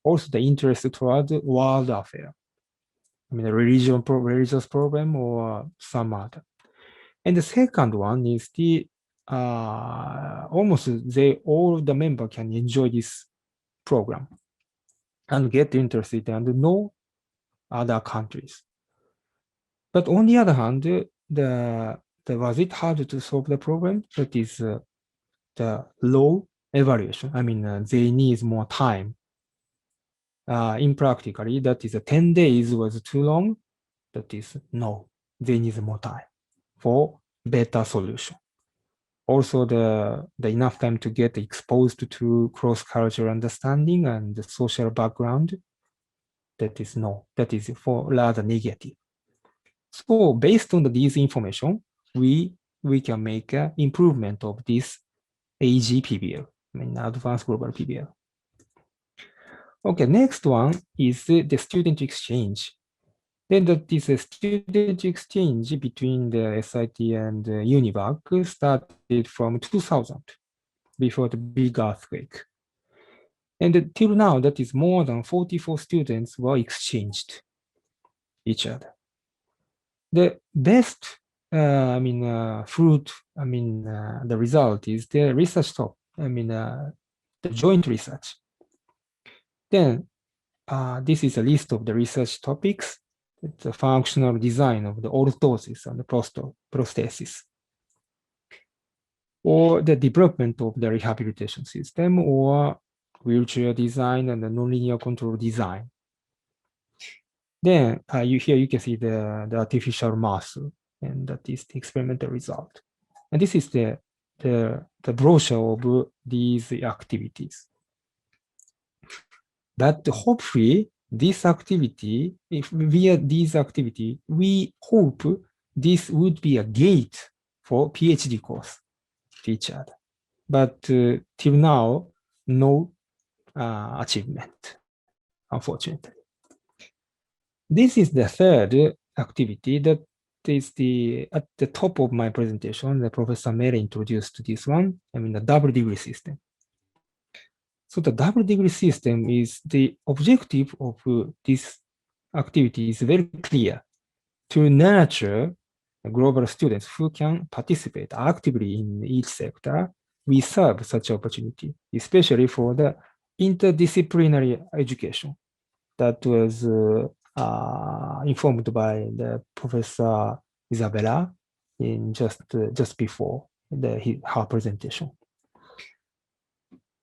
Also, the interest toward world affair. The religious problem or some other. And the second one is the almost all the members can enjoy this program and get interested and know other countries. But on the other hand, was it hard to solve the problem? That is the low evaluation. They need more time. In practically, that is 10 days was too long. That is no, they need more time for better solution. Also, the enough time to get exposed to cross-cultural understanding and the social background. That is no, that is for rather negative. So based on these information, we can make an improvement of this AG PBL, Advanced Global PBL. Okay, next one is the student exchange. Then that is a student exchange between the SIT and UNIVAC started from 2000, before the big earthquake. And till now, that is more than 44 students were exchanged each other. The best, fruit, the result is the research top, the joint research. Then this is a list of the research topics. It's a functional design of the orthosis and the prosthesis, or the development of the rehabilitation system, or wheelchair design and the nonlinear control design. Then here you can see the artificial muscle, and that is the experimental result. And this is the brochure of these activities. But hopefully, this activity, if via this activity, we hope this would be a gate for PhD course featured. But till now, no achievement, unfortunately. This is the third activity that is at the top of my presentation. The Professor Mele introduced this one, the double degree system. So the double degree system is the objective of this activity is very clear: to nurture global students who can participate actively in each sector. We serve such opportunity, especially for the interdisciplinary education that was informed by the Professor Isabella in just before her presentation.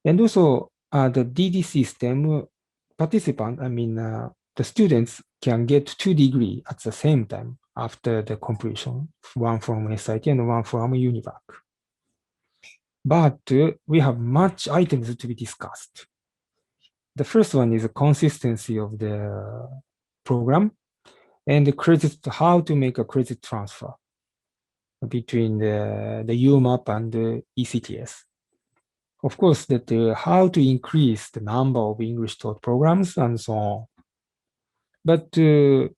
And also the DD system participant, the students can get 2 degrees at the same time after the completion, one from SIT and one from UNIVAC. But we have much items to be discussed. The first one is the consistency of the program and the credit, how to make a credit transfer between the UMAP and the ECTS. Of course, that how to increase the number of English taught programs and so on. But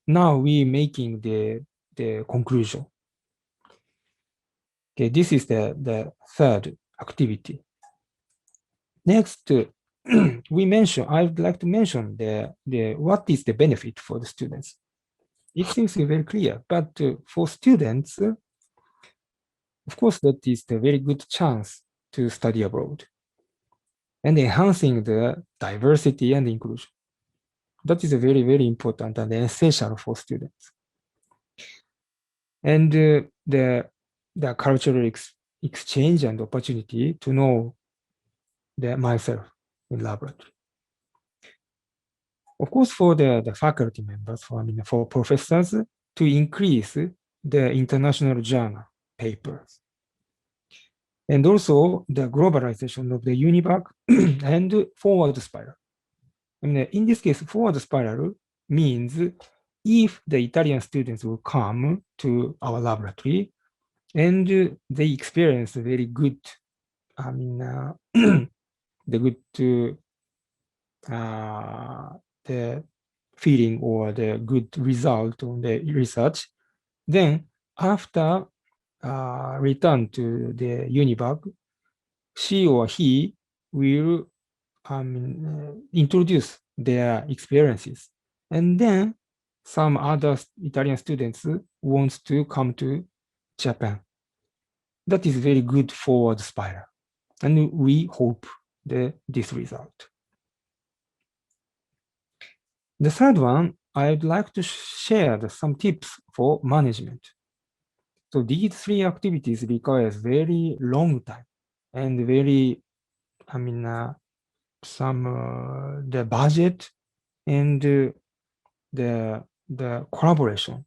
now we're making the conclusion. Okay, this is the third activity. Next, I would like to mention what is the benefit for the students. It seems very clear, but for students, of course, that is the very good chance to study abroad and enhancing the diversity and inclusion. That is very, very important and essential for students. And the cultural exchange and opportunity to know myself in laboratory. Of course, for the faculty members, for professors, to increase the international journal papers. And also the globalization of the UNIVAC and forward spiral. In this case, forward spiral means if the Italian students will come to our laboratory and they experience very good, the feeling or the good result on the research, then after return to the UNIVAC, she or he will introduce their experiences. And then some other Italian students want to come to Japan. That is very good forward spiral. And we hope this result. The third one, I'd like to share some tips for management. So these 3 activities require very long time and very, the budget and the collaboration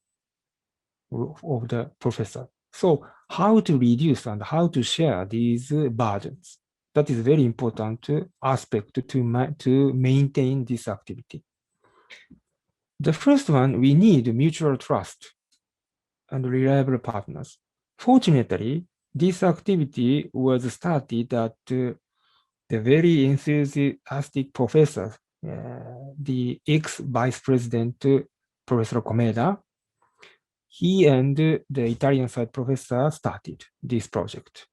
of the professor. So how to reduce and how to share these burdens? That is very important aspect to maintain this activity. The first one, we need mutual trust and reliable partners. Fortunately, this activity was started at the very enthusiastic professor, the ex-vice president, Professor Comeda. He and the Italian side professor started this project.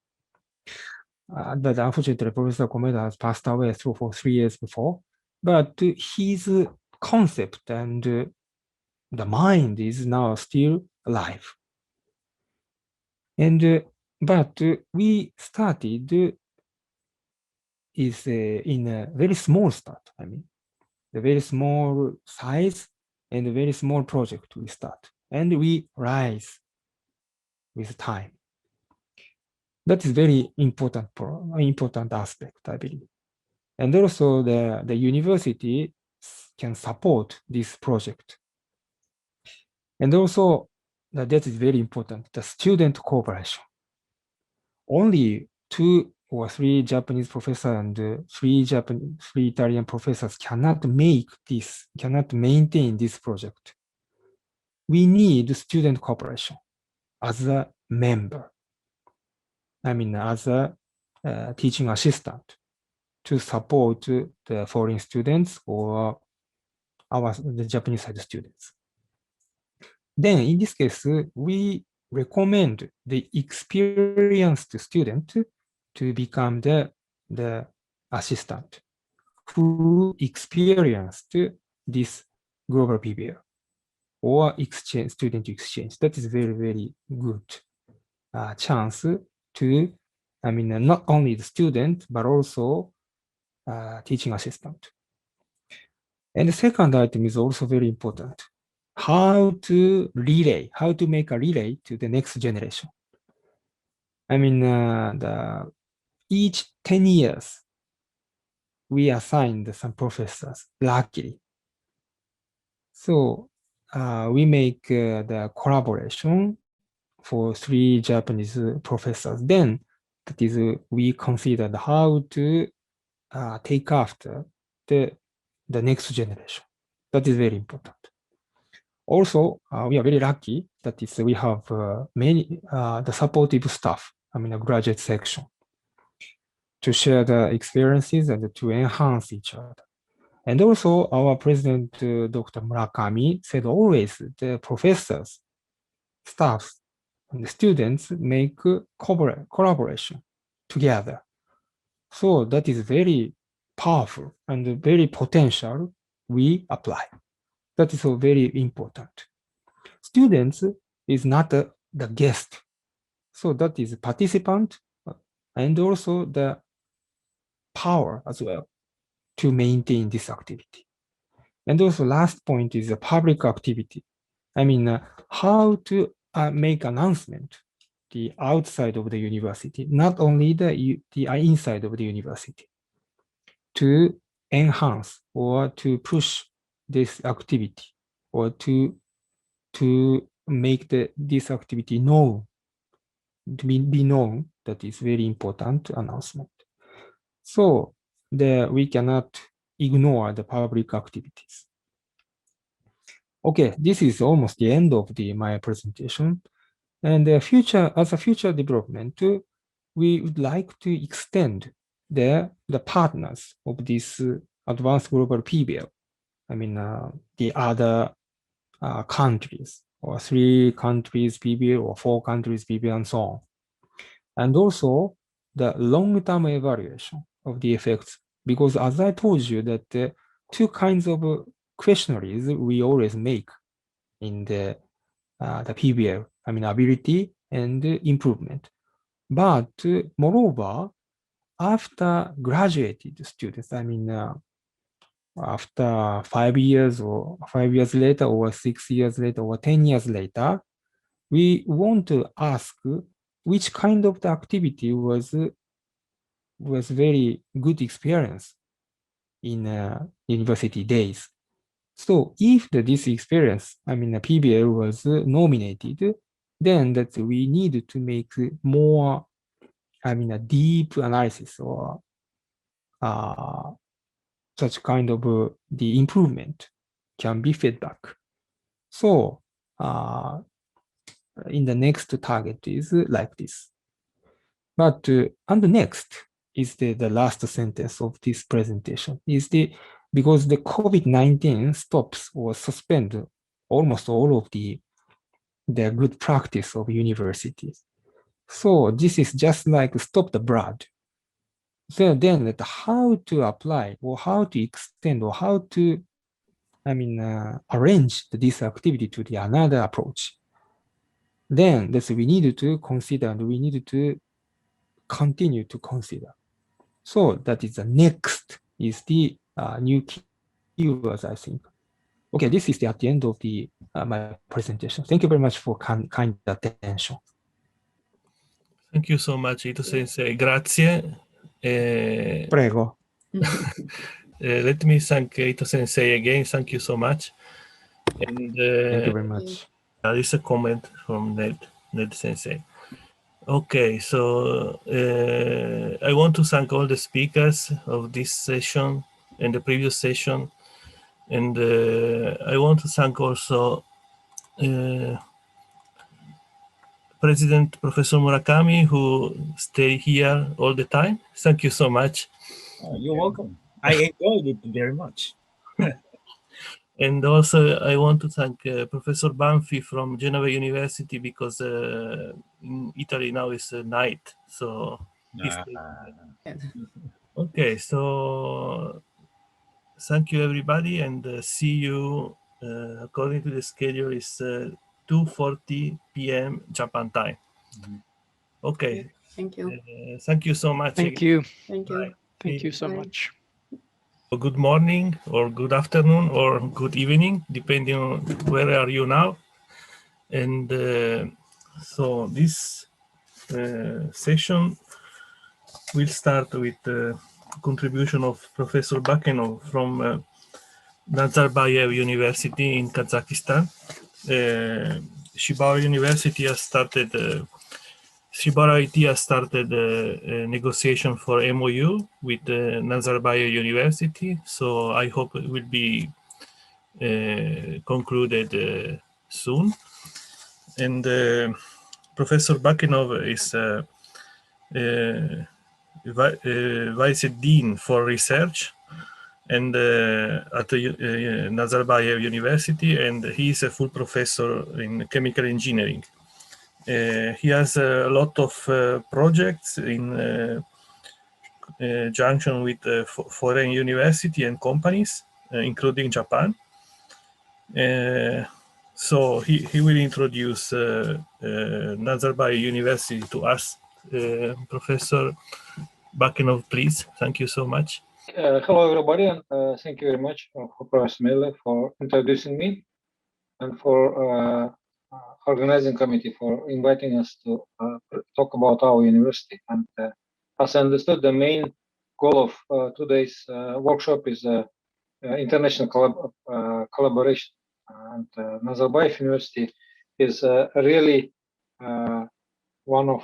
But unfortunately, Professor Comeda has passed away for 3 years before. But his concept and the mind is now still live. And but we started is in a very small start. I mean, the very small size and a very small project we start, and we rise with time. That is very important aspect, I believe. And also the university can support this project. And also that is very important, the student cooperation. Only 2 or 3 Japanese professors and 3 Italian professors cannot maintain this project. We need student cooperation as a member. I mean, as a teaching assistant to support the foreign students or the Japanese side students. Then in this case, we recommend the experienced student to become the assistant who experienced this global PBL or student exchange. That is very, very good chance to, I mean, not only the student, but also teaching assistant. And the second item is also very important. How to make a relay to the next generation. I mean, each 10 years, we assigned some professors, luckily. So we make the collaboration for 3 Japanese professors. Then that is, we considered how to take after the next generation. That is very important. Also, we are very lucky that we have many the supportive staff, I mean, a graduate section, to share the experiences and to enhance each other. And also, our president, Dr. Murakami, said always the professors, staffs, and the students make collaboration together. So that is very powerful and very potential we apply. That is so very important. Students is not the guest. So that is participant and also the power as well to maintain this activity. And also last point is the public activity. I mean, how to make announcement the outside of the university, not only the inside of the university, to enhance or to push this activity or to make this activity known, to be known. That is very important announcement. So we cannot ignore the public activities. Okay, this is almost the end of my presentation. And as a future development, we would like to extend the partners of this advanced global PBL. I mean, the other countries, or 3 countries PBL, or 4 countries PBL, and so on. And also the long-term evaluation of the effects, because as I told you that 2 kinds of questionnaires we always make in the PBL, I mean, ability and improvement. But moreover, after graduated students, I mean, after 5 years or 5 years later, or 6 years later, or 10 years later, we want to ask which kind of the activity was very good experience in university days. So if this experience, I mean, the PBL was nominated, then that we need to make more, I mean, a deep analysis or such kind of the improvement can be feedback. So in the next target is like this. But and the next is the last sentence of this presentation is because the COVID-19 stops or suspend almost all of the good practice of universities. So this is just like stop the blood. So then how to apply or how to extend or how to, I mean, arrange this activity to the another approach. then we need to consider, and we need to continue to consider. So that is the next is the new keywords, I think. Okay, this is at the end of the my presentation. Thank you very much for kind attention. Thank you so much, Ito Sensei. Grazie. Prego. Let me thank Ito Sensei again. Thank you so much. And thank you very much. There is a comment from Ned Sensei. Okay, so I want to thank all the speakers of this session and the previous session. And I want to thank also President Professor Murakami, who stay here all the time. Thank you so much. You're welcome. I enjoyed it very much. And also I want to thank Professor Banfi from Genova University, because in Italy now is night. So okay, so thank you everybody, and see you according to the schedule is 2:40 p.m. Japan time. Okay. Thank you. Thank you so much. Thank you. Thank you. Thank you so much. Good morning, or good afternoon, or good evening, depending on where are you now. And so this session will start with the contribution of Professor Bakenov from Nazarbayev University in Kazakhstan. Shibaura University has started, Shibaura IT has started a negotiation for MOU with Nazarbayev University. So I hope it will be concluded soon. And Professor Bakenov is Vice Dean for Research and at Nazarbayev University, and he is a full professor in chemical engineering. He has a lot of projects in junction with foreign university and companies, including Japan. So he will introduce Nazarbayev University to us. Professor Bakenov, please. Thank you so much. Hello, everybody, and thank you very much for Professor Mele for introducing me, and for organizing committee for inviting us to talk about our university. And as I understood, the main goal of today's workshop is international collaboration. And Nazarbayev University is really one of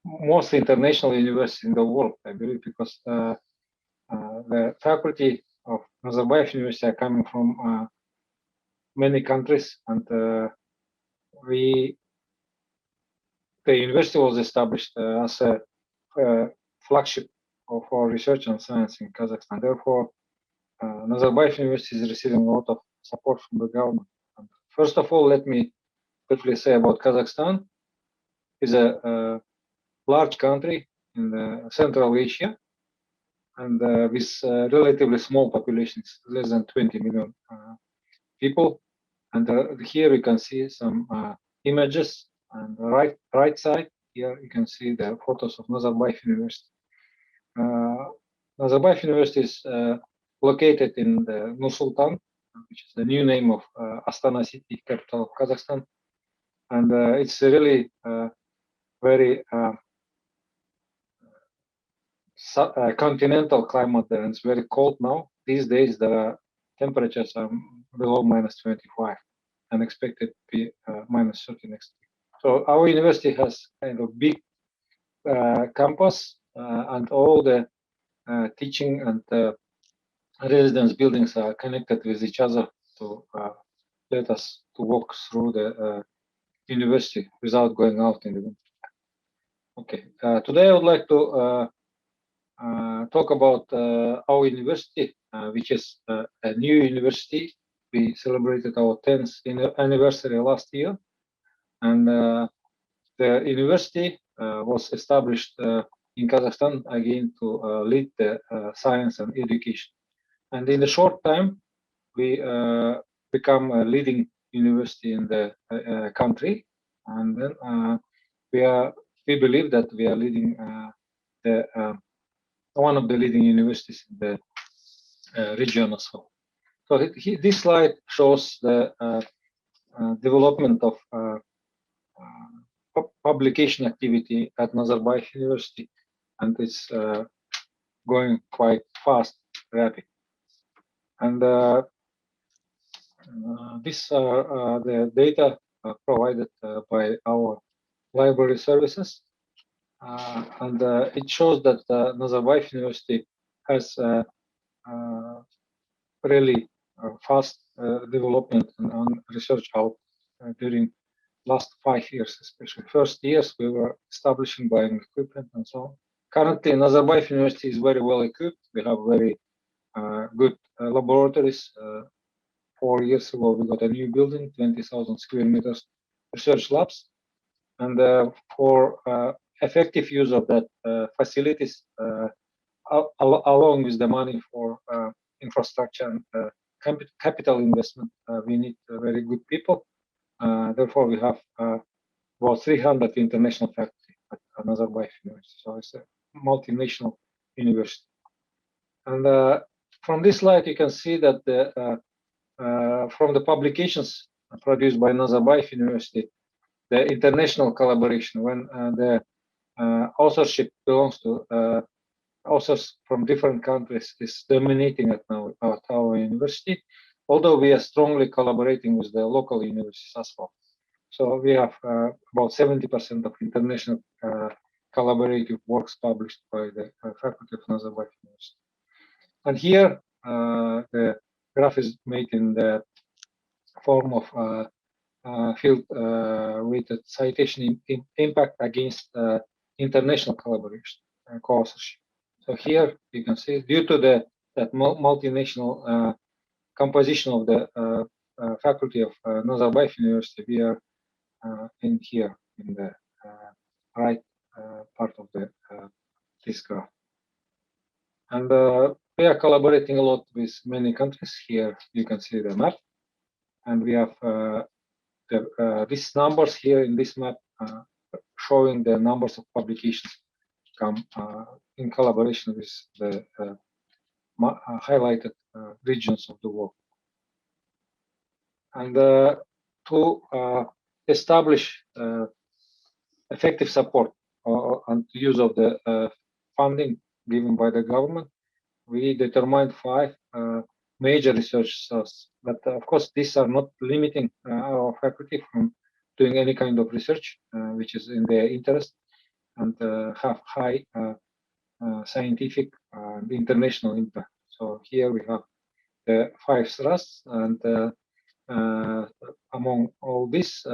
most international universities in the world, I believe, because the faculty of Nazarbayev University are coming from many countries, and the university was established as a flagship for research and science in Kazakhstan. Therefore, Nazarbayev University is receiving a lot of support from the government. And first of all, let me quickly say about Kazakhstan. It's a large country in Central Asia, and with relatively small populations, less than 20 million people. And here you can see some images. And the right side here you can see the photos of Nazarbayev University. Nazarbayev University is located in the Nur-Sultan, which is the new name of Astana city, capital of Kazakhstan. And it's really very continental climate there, and it's very cold now. These days the temperatures are below -25 and expected to be -30 next week. So our university has kind of big campus, and all the teaching and residence buildings are connected with each other to let us to walk through the university without going out in the winter. Okay, today I would like to talk about our university, which is a new university. We celebrated our 10th anniversary last year, and the university was established in Kazakhstan again to lead the science and education. And in a short time, we become a leading university in the country, and then we believe that we are leading one of the leading universities in the region as well. So this slide shows the development of publication activity at Nazarbayev University, and it's going quite fast, rapid. And these are the data provided by our library services, and it shows that Nazarbayev University has really fast development on research out during last 5 years, especially. First years we were establishing buying equipment and so on. Currently, Nazarbayev University is very well equipped. We have very good laboratories. 4 years ago, we got a new building, 20,000 square meters research labs. And for effective use of that facilities, along with the money for infrastructure and capital investment, we need very good people. Therefore, we have about 300 international faculty at Nazarbayev University. So it's a multinational university. And from this slide, you can see that from the publications produced by Nazarbayev University, the international collaboration, when the authorship belongs to authors from different countries, is dominating at our university, although we are strongly collaborating with the local universities as well. So we have about 70% of international collaborative works published by the faculty of Nazarbayev University. And here, the graph is made in the form of field-weighted citation impact against international collaboration co-authorship. So here you can see, due to that multinational composition of the faculty of Nazarbayev University, we are in here in the right part of the this graph. And we are collaborating a lot with many countries. Here you can see the map, and we have these numbers here in this map showing the numbers of publications come in collaboration with the highlighted regions of the world. And to establish effective support and use of the funding given by the government, we determined 5 major research sources. But of course, these are not limiting our faculty from doing any kind of research which is in their interest and have high scientific and international impact. So here we have the 5 thrusts, and among all this,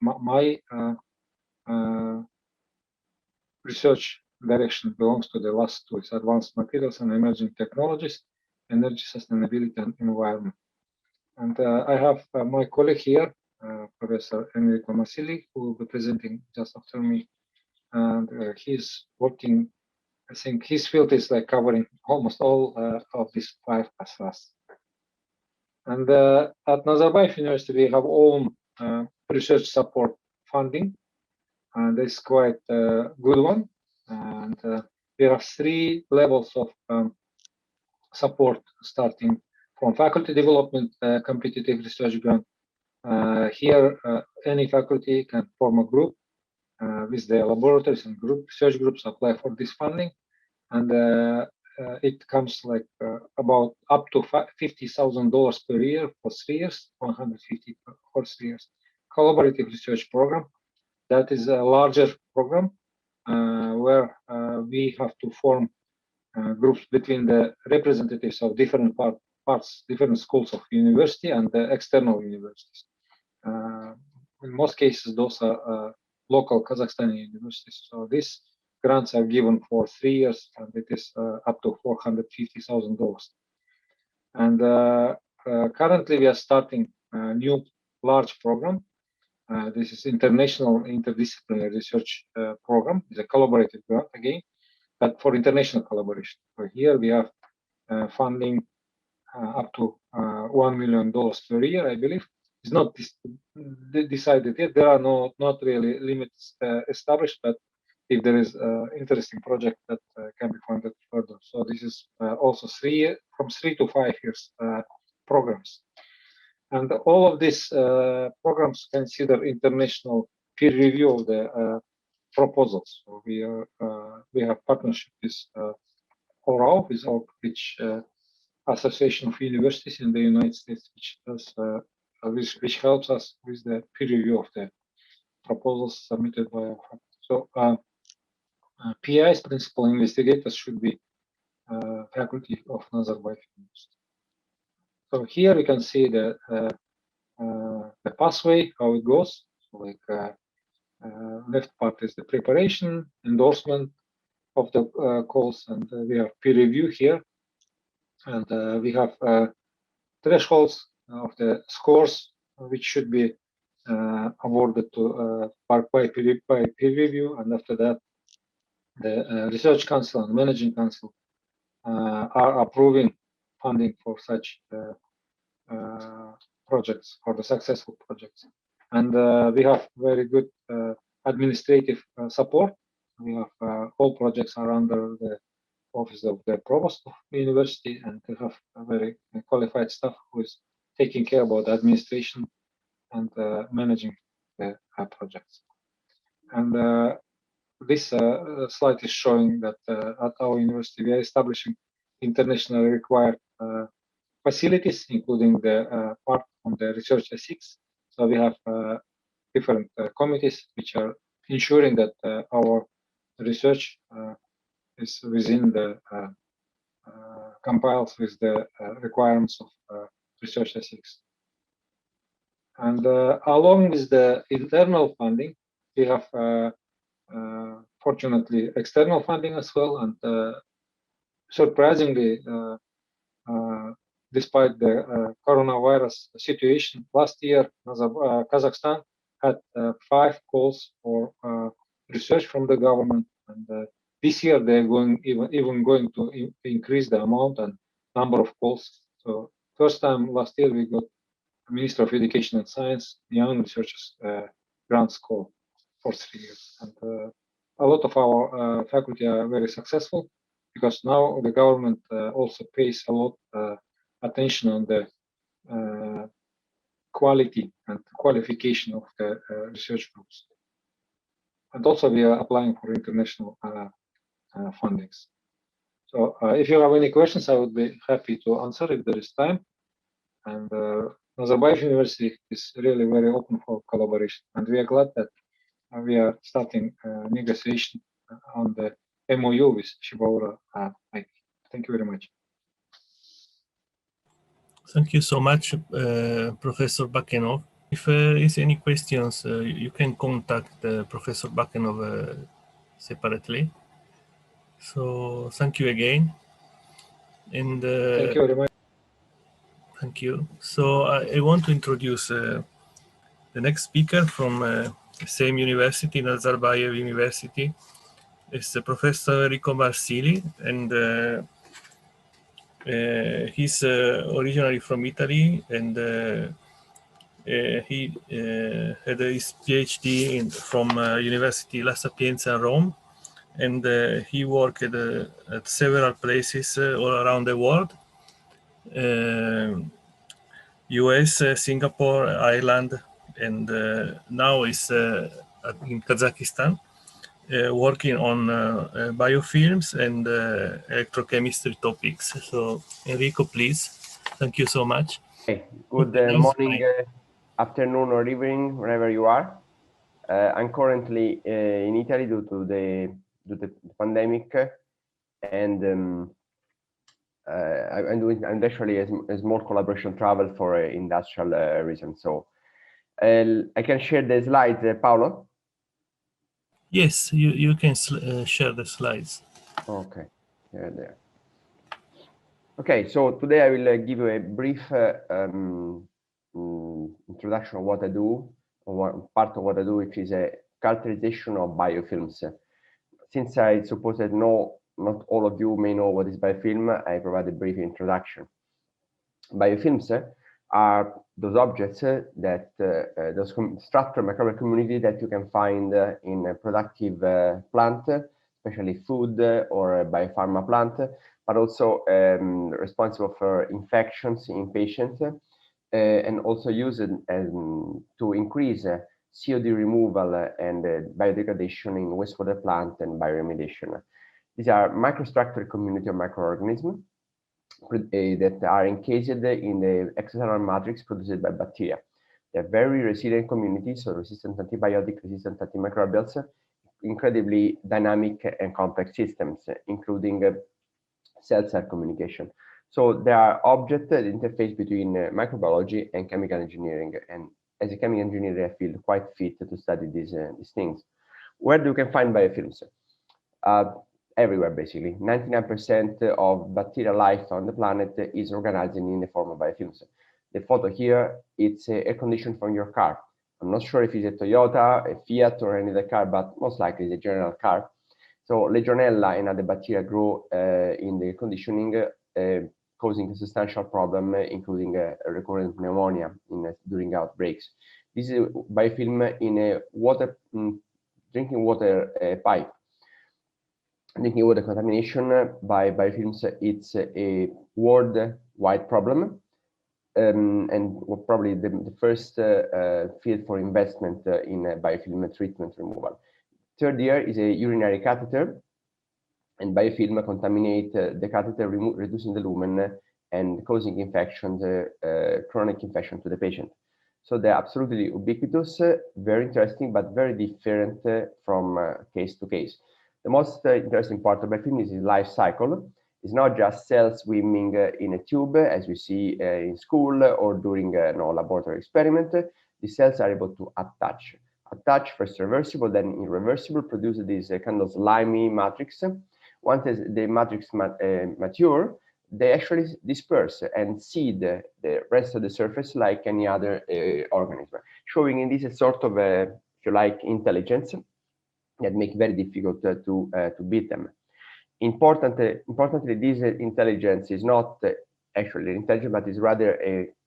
my research direction belongs to the last 2: it's advanced materials and emerging technologies, energy sustainability and environment. And I have my colleague here, Professor Enrico Masili, who will be presenting just after me. And he's working, I think his field is like covering almost all of these 5 thrusts. And at Nazarbayev University, we have own research support funding, and it's quite a good one. And we have 3 levels of support, starting from faculty development, competitive research grant. Here, any faculty can form a group with their laboratories and research groups, apply for this funding, and it comes like about up to $50,000 per year for 3 years, 150 for 3 years. Collaborative research program, that is a larger program where we have to form groups between the representatives of different parts, different schools of university and the external universities. In most cases, those are local Kazakhstani universities. So these grants are given for 3 years, and it is up to $450,000. And currently, we are starting a new large program. This is international interdisciplinary research program. It's a collaborative grant again, but for international collaboration. So here we have funding up to $1 million per year, I believe, is not decided yet. There are not really limits established, but if there is an interesting project that can be funded further. So this is also from 3 to 5 years programs. And all of these programs consider international peer review of the proposals. So we have partnership with ORAU, with Oak Ridge Association of Universities in the United States, which helps us with the peer review of the proposals submitted by our faculty. So PIs, principal investigators, should be faculty of Nazarbayev University. So here we can see the pathway, how it goes. So like left part is the preparation, endorsement of the calls, and we have peer review here. And we have thresholds of the scores, which should be awarded to by peer review, and after that, the research council and managing council are approving funding for such projects, for the successful projects. And we have very good administrative support. We have all projects are under the office of the provost of the university, and we have a very qualified staff who is taking care about the administration and managing the projects. And this slide is showing that at our university we are establishing internationally required facilities, including the part on the research ethics. So we have different committees which are ensuring that our research is within the complies with the requirements of research ethics. And along with the internal funding, we have fortunately external funding as well. And surprisingly, despite the coronavirus situation, last year Kazakhstan had 5 calls for research from the government, and this year they're even going to increase the amount and number of calls. So first time last year we got Minister of Education and Science Young Researchers grants call for 3 years, and a lot of our faculty are very successful because now the government also pays a lot attention on the quality and qualification of the research groups. And also we are applying for international fundings. So if you have any questions, I would be happy to answer if there is time. And Nazarbayev University is really very open for collaboration. And we are glad that we are starting negotiation on the MOU with Shibaura IT. Thank you very much. Thank you so much, Professor Bakenov. If there is any questions, you can contact Professor Bakenov separately. So thank you again. And thank you very much. Thank you. So I want to introduce the next speaker from the same university, Nazarbayev University. It's Professor Enrico Marsili, and he's originally from Italy, and he had his PhD from University La Sapienza in Rome, and he worked at several places all around the world, US, Singapore, Ireland, and now is in Kazakhstan, working on biofilms and electrochemistry topics. So Enrico, please. Thank you so much. Hey, good morning, afternoon, or evening, wherever you are. I'm currently in Italy due to the pandemic, and I'm actually a small collaboration travel for industrial reasons. So I can share the slides, Paolo. Yes, you can share the slides. Okay, here they are. Okay, so today I will give you a brief introduction of what I do, or part of what I do, which is a characterization of biofilms. Since I suppose that not all of you may know what is biofilm, I provide a brief introduction. Biofilms are those objects that those structural microbial community that you can find in a productive plant, especially food or biopharma plant, but also responsible for infections in patients, and also used to increase COD removal and biodegradation in wastewater plant and bioremediation. These are microstructural community of microorganisms that are encased in the extracellular matrix produced by bacteria. They're very resilient communities, so resistant to antibiotic, resistant to antimicrobials, incredibly dynamic and complex systems, including cell-cell communication. So they are objects that interface between microbiology and chemical engineering. And as a chemical engineer, I feel quite fit to study these things. Where do you can find biofilms? Everywhere, basically. 99% of bacterial life on the planet is organized in the form of biofilms. The photo here, it's air condition from your car. I'm not sure if it's a Toyota, a Fiat, or any other car, but most likely it's a general car. So Legionella and other bacteria grow in the conditioning, causing a substantial problem, including recurrent pneumonia during outbreaks. This is biofilm in a drinking water pipe. Drinking water contamination by biofilms, it's a worldwide problem, and probably the first field for investment in biofilm treatment removal. Third year is a urinary catheter, and biofilm contaminate the catheter, reducing the lumen and causing infections, chronic infection to the patient. So they're absolutely ubiquitous, very interesting, but very different from case to case. The most interesting part of biofilm is its life cycle. It's not just cells swimming in a tube, as we see in school or during a laboratory experiment. The cells are able to attach first reversible, then irreversible, produce this kind of slimy matrix. Once the matrix mature, they actually disperse and seed the rest of the surface like any other organism, showing in this a sort of, if you like, intelligence that make very difficult to beat them. Importantly, this intelligence is not actually intelligent, but is rather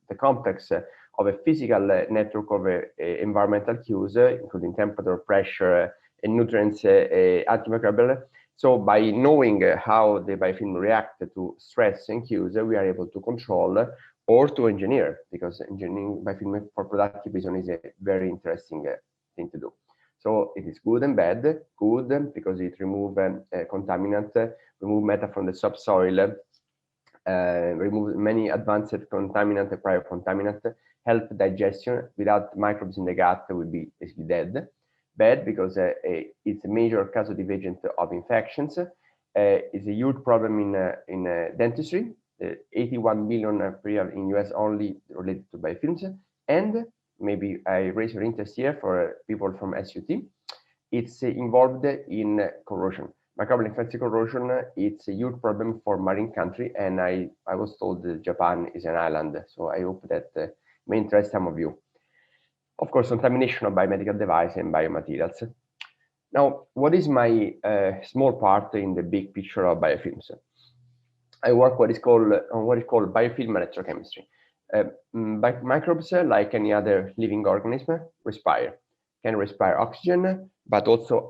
the complex of a physical network of environmental cues, including temperature, pressure, and nutrients, antimicrobial. So by knowing how the biofilm react to stress and cues, we are able to control or to engineer, because engineering biofilm for productive reason is a very interesting thing to do. So it is good and bad. Good because it removes contaminant, remove matter from the subsoil, remove many advanced contaminant, prior contaminant, help digestion. Without microbes in the gut, will be basically dead. Bad because it's a major causative agent of infections. It's a huge problem in dentistry. 81 million per year in US only related to biofilms. And maybe I raise your interest here for people from SUT. It's involved in corrosion. Microbial infection corrosion, it's a huge problem for marine country, and I was told that Japan is an island, so I hope that may interest some of you. Of course, contamination of biomedical devices and biomaterials. Now, what is my small part in the big picture of biofilms? I work on what is called biofilm electrochemistry. Microbes, like any other living organism, can respire oxygen, but also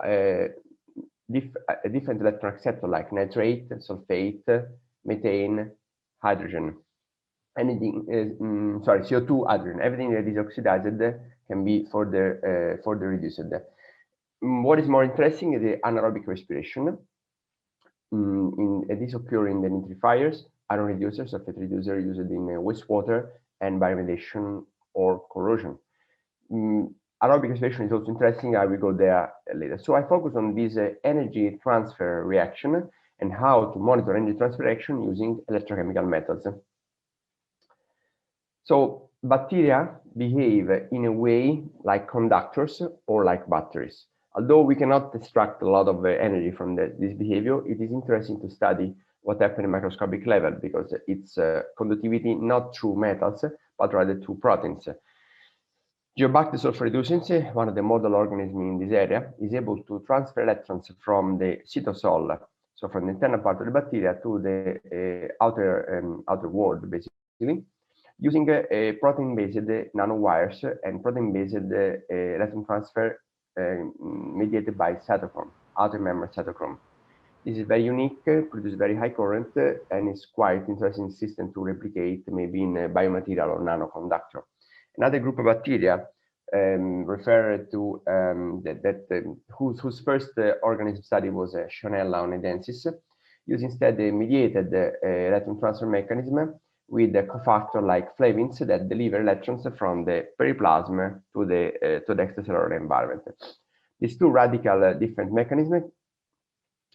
different electron acceptor like nitrate, sulfate, methane, hydrogen. Anything, CO2, hydrogen. Everything that is oxidized can be further reduced. What is more interesting is the anaerobic respiration. This occurs in the nitrifiers, iron reducers, sulfate reducer used in wastewater and bioremediation or corrosion. Aerobic respiration is also interesting. I will go there later. So I focus on this energy transfer reaction and how to monitor energy transfer reaction using electrochemical methods. So bacteria behave in a way like conductors or like batteries. Although we cannot extract a lot of energy from this behavior, it is interesting to study what happens at microscopic level, because it's conductivity not through metals, but rather through proteins. Geobacter sulfur-reducens, one of the model organisms in this area, is able to transfer electrons from the cytosol, so from the internal part of the bacteria, to the outer world, basically. using protein-based nanowires and protein-based electron transfer mediated by cytochrome, auto-membrane cytochrome. This is very unique, produces very high current, and is quite interesting system to replicate maybe in a biomaterial or nanoconductor. Another group of bacteria referred to whose first organism study was Shionella onedensis, use instead a mediated electron transfer mechanism with a cofactor like flavins that deliver electrons from the periplasm to the extracellular environment. These two radical different mechanisms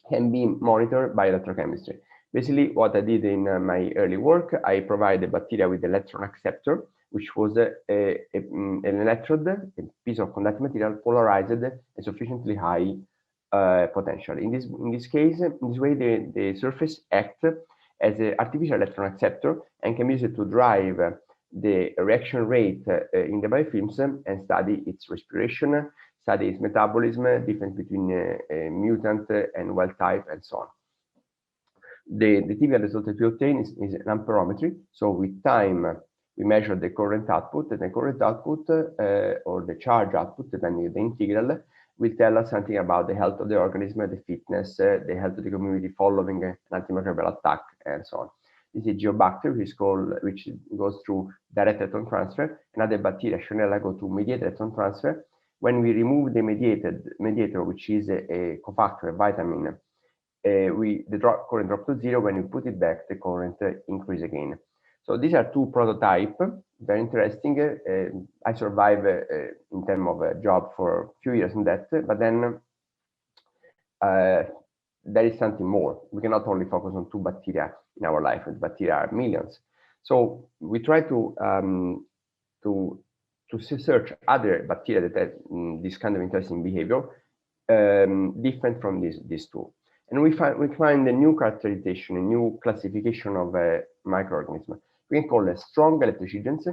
can be monitored by electrochemistry. Basically, what I did in my early work, I provided bacteria with electron acceptor, which was an electrode, a piece of conductive material polarized at sufficiently high potential. In this case, in this way, the surface acts as an artificial electron acceptor and can be used to drive the reaction rate in the biofilms and study its respiration, study its metabolism, difference between mutant and wild type, and so on. The typical result that we obtain is an amperometry. So with time, we measure the current output, and the current output or the charge output, depending on the integral, will tell us something about the health of the organism, the fitness, the health of the community following an antimicrobial attack, and so on. This is Geobacter, which goes through direct electron transfer. Another bacteria, Shionella, go to mediated electron transfer. When we remove the mediator, which is a cofactor, a vitamin, the current drop to zero. When we put it back, the current increase again. So these are two prototypes, very interesting. I survived in terms of a job for a few years in that, but then there is something more. We cannot only focus on two bacteria in our life, and bacteria are millions. So we try to search other bacteria that have this kind of interesting behavior, different from these two. And we find a new characterization, a new classification of a microorganism. We can call it strong electrogens,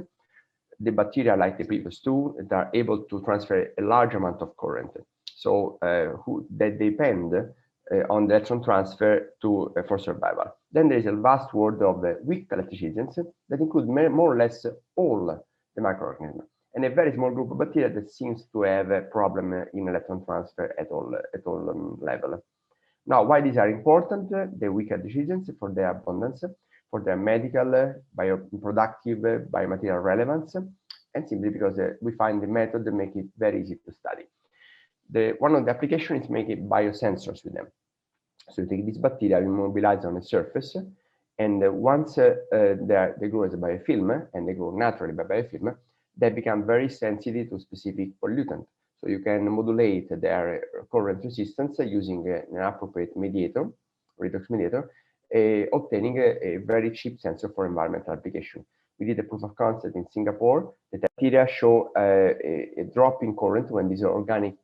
the bacteria like the previous two that are able to transfer a large amount of current. So that depend on the electron transfer for survival. Then there is a vast world of weak electrogens that include more or less all the microorganisms, and a very small group of bacteria that seems to have a problem in electron transfer at all level. Now, why these are important? The weak electrogens for their abundance, for their medical, bioproductive, biomaterial relevance, and simply because we find the method that make it very easy to study. One of the applications is making biosensors with them. So you take this bacteria, you mobilize on a surface, and once they grow as a biofilm, and they grow naturally by biofilm, they become very sensitive to specific pollutant. So you can modulate their current resistance using an appropriate mediator, redox mediator, obtaining a very cheap sensor for environmental application. We did a proof of concept in Singapore. The bacteria show a drop in current when this organic,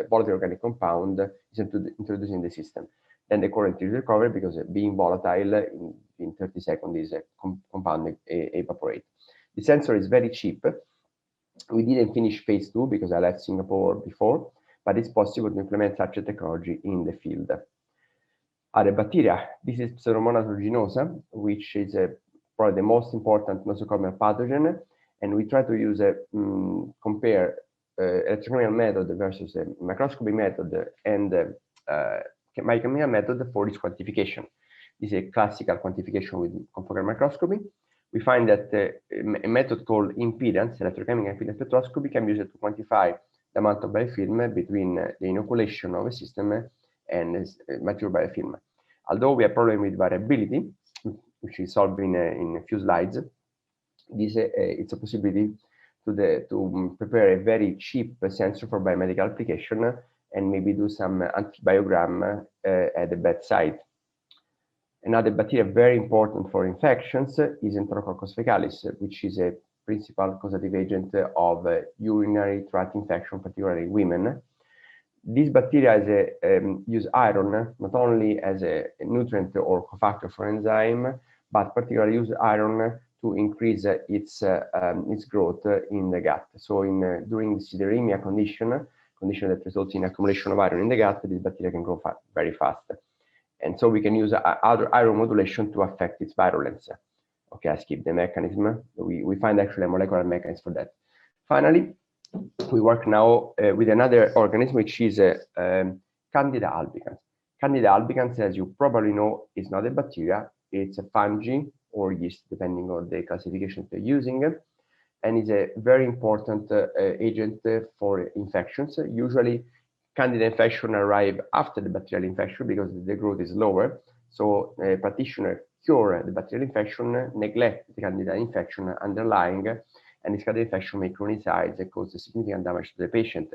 volatile organic compound is introduced in the system. Then the current is recovered because being volatile in 30 seconds, this compound evaporates. The sensor is very cheap. We didn't finish phase 2 because I left Singapore before, but it's possible to implement such a technology in the field. Other bacteria, this is Pseudomonas aeruginosa, which is probably the most important nosocomial pathogen, and we try to use compare electrochemical method versus a microscopy method and biochemical method for its quantification. This is a classical quantification with confocal microscopy. We find that a method called impedance, electrochemical impedance spectroscopy, can be used to quantify the amount of biofilm between the inoculation of a system and mature biofilm. Although we have problem with variability, which is solved in a few slides, it's a possibility to prepare a very cheap sensor for biomedical application and maybe do some antibiogram at the bedside. Another bacteria very important for infections is Enterococcus faecalis, which is a principal causative agent of urinary tract infection, particularly in women. This bacteria use iron not only as a nutrient or cofactor for enzyme, but particularly use iron to increase its growth in the gut. So during the sideremia condition that results in accumulation of iron in the gut, this bacteria can grow very fast. And so we can use other iron modulation to affect its virulence. Okay, I skipped the mechanism. We find actually a molecular mechanism for that. Finally, we work now with another organism, which is Candida albicans. Candida albicans, as you probably know, is not a bacteria. It's a fungi or yeast, depending on the classification they're using, and is a very important agent for infections. Usually, Candida infection arrive after the bacterial infection because the growth is lower. So practitioners cure the bacterial infection, neglect the Candida infection underlying, and this Candida infection may chronicize and cause significant damage to the patient.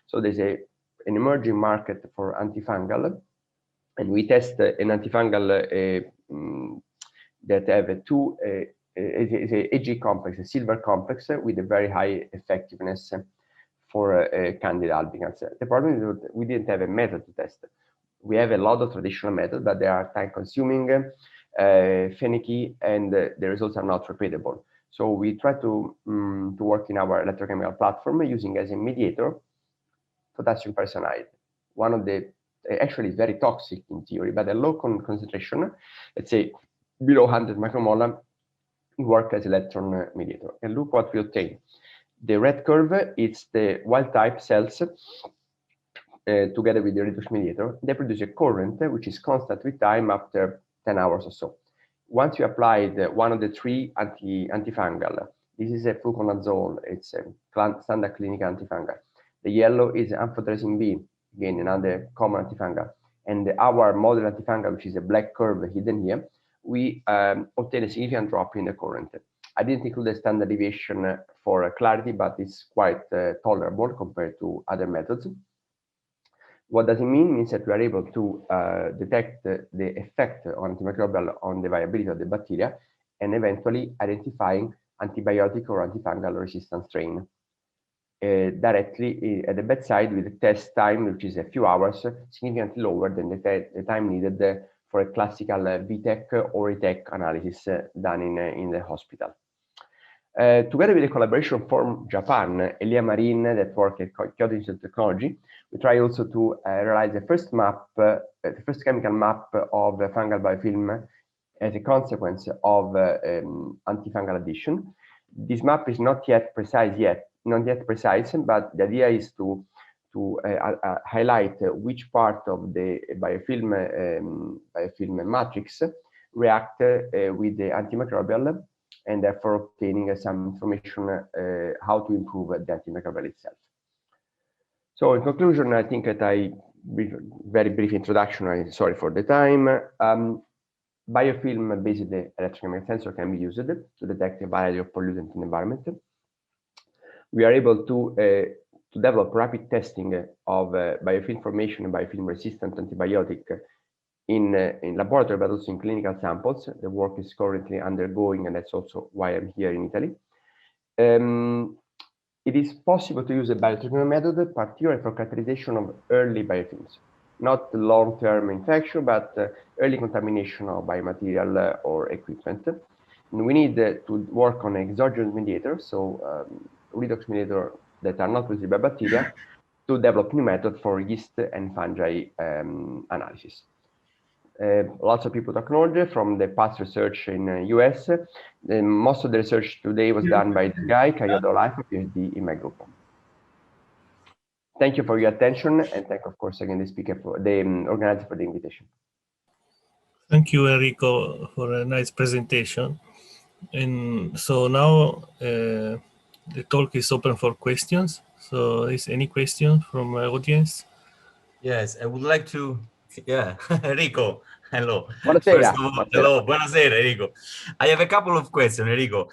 So there's an emerging market for antifungal, and we test an antifungal that have two, is a Ag complex, a silver complex with a very high effectiveness for Candida albicans. The problem is that we didn't have a method to test. We have a lot of traditional methods, but they are time-consuming, finicky, and the results are not repeatable. So we try to work in our electrochemical platform using as a mediator potassium percyanide. One of the, actually it's very toxic in theory, but a low concentration, let's say below 100 micromolar, work as electron mediator. And look what we obtain. The red curve is the wild type cells together with the redox mediator. They produce a current which is constant with time after 10 hours or so. Once you applied one of the three antifungal, this is a fluconazole, it's a standard clinical antifungal. The yellow is amphotericin B, again another common antifungal. And our model antifungal, which is a black curve hidden here, we obtain a significant drop in the current. I didn't include a standard deviation for clarity, but it's quite tolerable compared to other methods. What does it mean? It means that we are able to detect the effect on antimicrobial on the viability of the bacteria and eventually identifying antibiotic or antifungal resistant strain directly at the bedside with a test time, which is a few hours, significantly lower than the time needed for a classical VTEC or ETEC analysis done in the hospital. Together with a collaboration from Japan, Elia Marine, that work at Kyoto Institute of Technology, we try also to realize the first map, the first chemical map of fungal biofilm as a consequence of antifungal addition. This map is not yet precise, but the idea is to highlight which part of the biofilm matrix react with the antimicrobial, and therefore obtaining some information how to improve the antimicrobial itself. So in conclusion, I think that very brief introduction, I'm sorry for the time. Biofilm-based electrochemical sensor can be used to detect a variety of pollutants in the environment. We are able to develop rapid testing of biofilm formation and biofilm resistant antibiotic in laboratory, but also in clinical samples. The work is currently undergoing, and that's also why I'm here in Italy. It is possible to use a biotechnology method, particularly for characterization of early biofilms, not long-term infection, but early contamination of biomaterial or equipment. And we need to work on exogenous mediators, so redox mediators that are not produced by bacteria, to develop new methods for yeast and fungi analysis. Lots of people technology from the past research in US. Most of the research today was done by the guy, Abdalla, PhD in my group. Thank you for your attention, and thank, of course, again, the speaker for the organizer for the invitation. Thank you, Enrico, for a nice presentation. And so now the talk is open for questions. So is any question from my audience? Yes, I would like to, yeah, Enrico, hello. Buonasera. First of all, hello, buonasera, Enrico. I have a couple of questions, Enrico.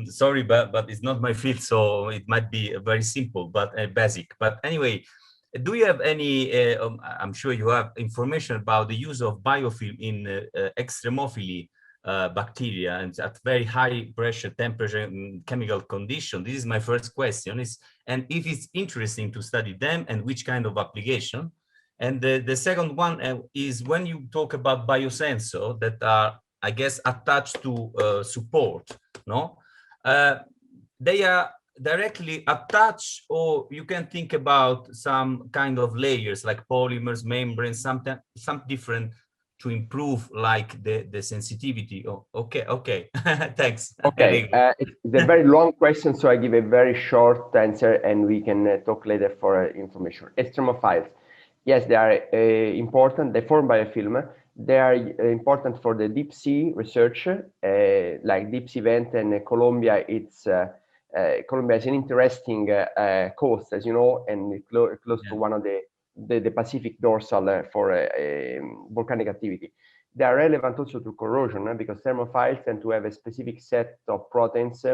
Sorry, but it's not my field, so it might be very simple, but basic. But anyway, do you have any, I'm sure you have information about the use of biofilm in extremophily bacteria and at very high pressure, temperature, and chemical condition? This is my first question. And if it's interesting to study them and which kind of application. And the second one is when you talk about biosensor that are, I guess, attached to support, no? They are directly attached, or you can think about some kind of layers like polymers, membranes, some different to improve like the sensitivity? Oh, okay. Thanks. Okay, it's a very long question, so I give a very short answer, and we can talk later for information. Extremophiles, yes, they are important. They form biofilm. They are important for the deep sea research, like deep sea vent and Colombia. Colombia is an interesting coast, as you know, and close to one of the Pacific dorsal for volcanic activity. They are relevant also to corrosion because thermophiles tend to have a specific set of proteins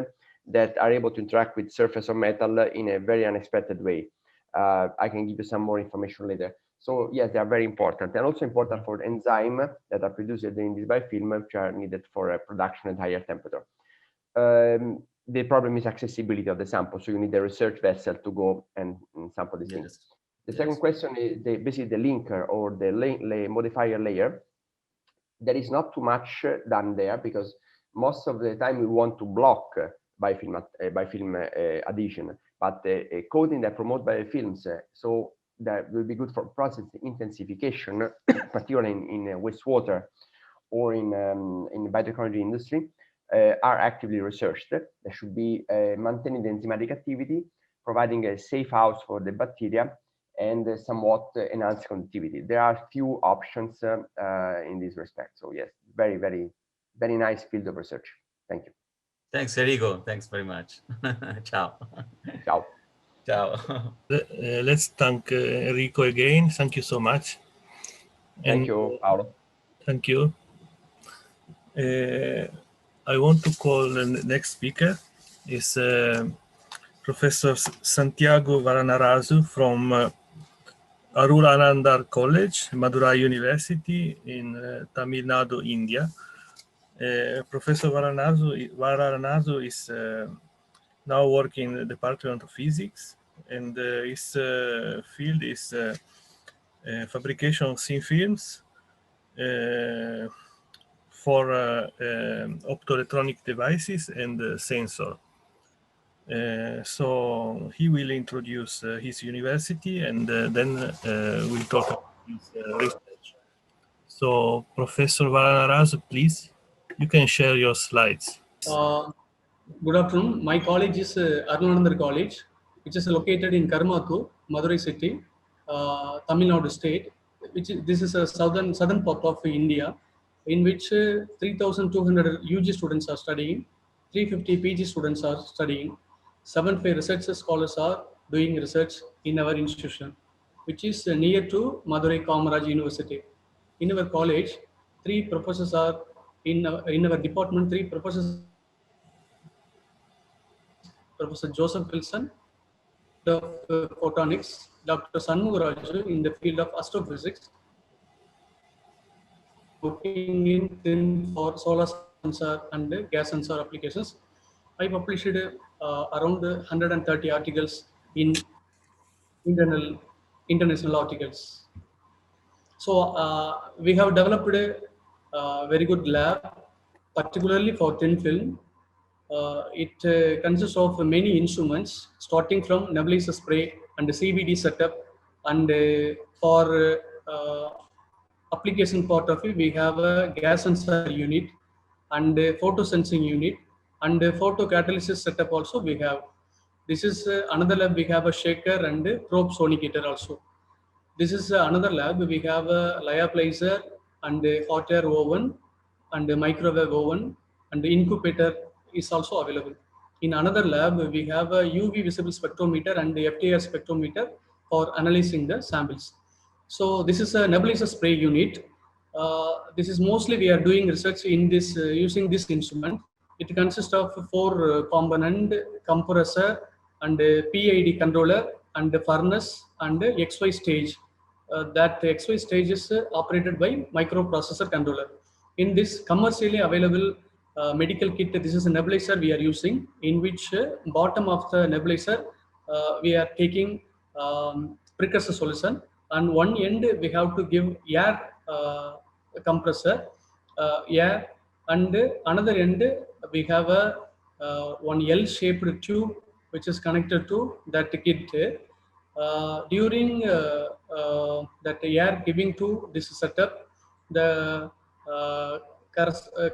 that are able to interact with surface of metal in a very unexpected way. I can give you some more information later. So yes, they are very important, and also important for enzymes that are produced in this biofilm, which are needed for production at higher temperature. The problem is accessibility of the sample, so you need a research vessel to go and sample these things. The second question is basically the linker or the modifier layer. There is not too much done there because most of the time we want to block biofilm adhesion, but a coating that promotes biofilms, so that will be good for process intensification, particularly in wastewater or in biotechnology industry, are actively researched. There should be maintaining the enzymatic activity, providing a safe house for the bacteria, and somewhat enhanced conductivity. There are few options in this respect. So yes, very, very, very nice field of research. Thank you. Thanks, Enrico. Thanks very much. Ciao. Ciao. Ciao. Let's thank Enrico again. Thank you so much. Thank you, Paolo. Thank you. I want to call the next speaker is Professor Santiago Varanarazu from Arulanandar College, Madurai University in Tamil Nadu, India. Professor Varanarazu is now working in the Department of Physics, and his field is fabrication of thin films for optoelectronic devices and sensor. So he will introduce his university, and then we'll talk about his research. So Professor Varanarazu, please, you can share your slides. Good afternoon. My college is Arulanandar College, which is located in Karmathu, Madurai city, Tamil Nadu state. This is a southern part of India, in which 3,200 UG students are studying, 350 PG students are studying, 75 research scholars are doing research in our institution, which is near to Madurai Kamaraj University. In our college, 3 professors are in our department. 3 professors: Professor Joseph Wilson of photonics, Dr. Sanmugaraju in the field of astrophysics, working in thin for solar sensor and gas sensor applications. I published around 130 articles in international articles. So we have developed a very good lab, particularly for thin film. It consists of many instruments, starting from nebulizer spray and CVD setup, and for application part of it, we have a gas sensor unit and a photo sensing unit and a photo catalysis setup also we have. This is another lab. We have a shaker and a probe sonicator also. This is another lab. We have a lyophilizer and a hot air oven and a microwave oven, and the incubator is also available. In another lab, we have a UV visible spectrometer and the FTIR spectrometer for analyzing the samples. So this is a nebulizer spray unit. This is mostly we are doing research in this using this instrument. It consists of 4 component: compressor and a PID controller and a furnace and a XY stage. That XY stage is operated by microprocessor controller. In this commercially available medical kit, this is a nebulizer we are using, in which bottom of the nebulizer we are taking precursor solution, and one end we have to give air compressor air, and another end we have a one L-shaped tube which is connected to that kit. During that air giving to this setup, the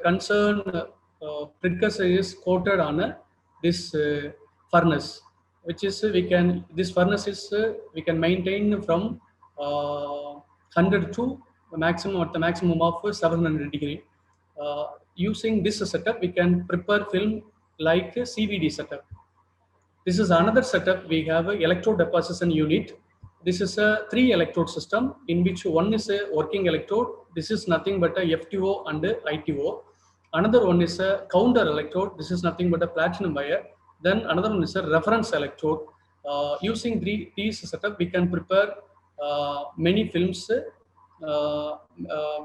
concerned precursor is coated on this furnace, which is this furnace is we can maintain from 100 to maximum at the maximum of 700 degree. Using this setup, we can prepare film like a CVD setup. This is another setup. We have an electrode deposition unit. This is a 3 electrode system in which one is a working electrode. This is nothing but a FTO and a ITO. Another one is a counter electrode. This is nothing but a platinum wire. Then another one is a reference electrode. Using these setup, we can prepare many films.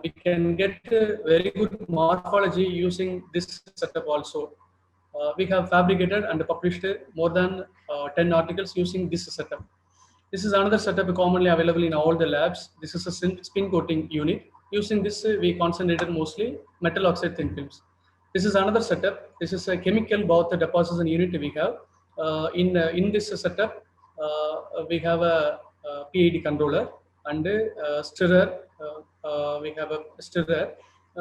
We can get very good morphology using this setup also. We have fabricated and published more than 10 articles using this setup. This is another setup commonly available in all the labs. This is a spin coating unit. Using this, we concentrated mostly metal oxide thin films. This is another setup. This is a chemical bath deposition unit we have. In this setup, we have a PID controller and a stirrer. We have a stirrer.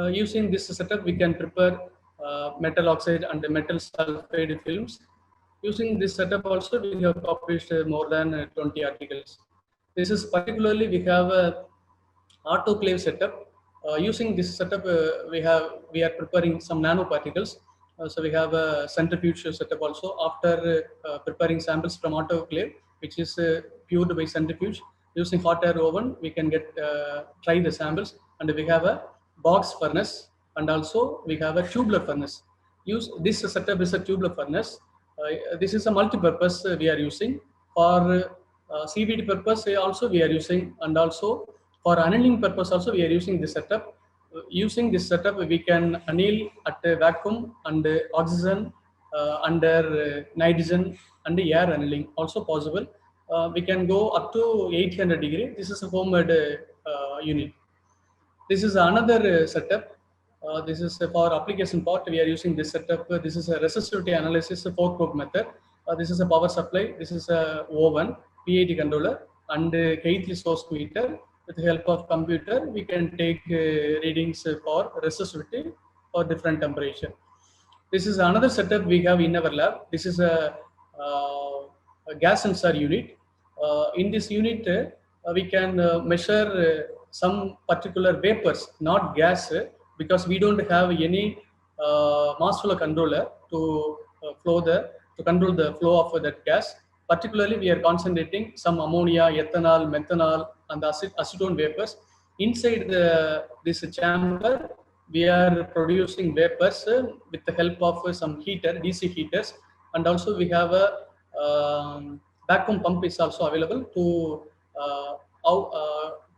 Using this setup, we can prepare metal oxide and metal sulfide films. Using this setup also, we have published more than 20 articles. This is particularly, we have a autoclave setup. Using this setup, we are preparing some nanoparticles. So we have a centrifuge setup also. After preparing samples from autoclave, which is cured by centrifuge, using hot air oven, we can try the samples. And we have a box furnace, and also we have a tubular furnace. This setup is a tubular furnace. This is a multi-purpose we are using. For CVD purpose also we are using, and also for annealing purpose also we are using this setup. Using this setup, we can anneal at a vacuum and oxygen under nitrogen and air annealing also possible. We can go up to 800 degree. This is a homemade unit. This is another setup. This is for application part. We are using this setup. This is a resistivity analysis 4-probe method. This is a power supply. This is a oven, PID controller, and Gti source meter. With the help of computer, we can take readings for resistivity for different temperature. This is another setup we have in our lab. This is a gas sensor unit. In this unit, we can measure some particular vapors, not gas, because we don't have any mass flow controller to control the flow of that gas. Particularly, we are concentrating some ammonia, ethanol, methanol, and acetone vapors. Inside this chamber, we are producing vapors with the help of some DC heaters, and also we have a vacuum pump is also available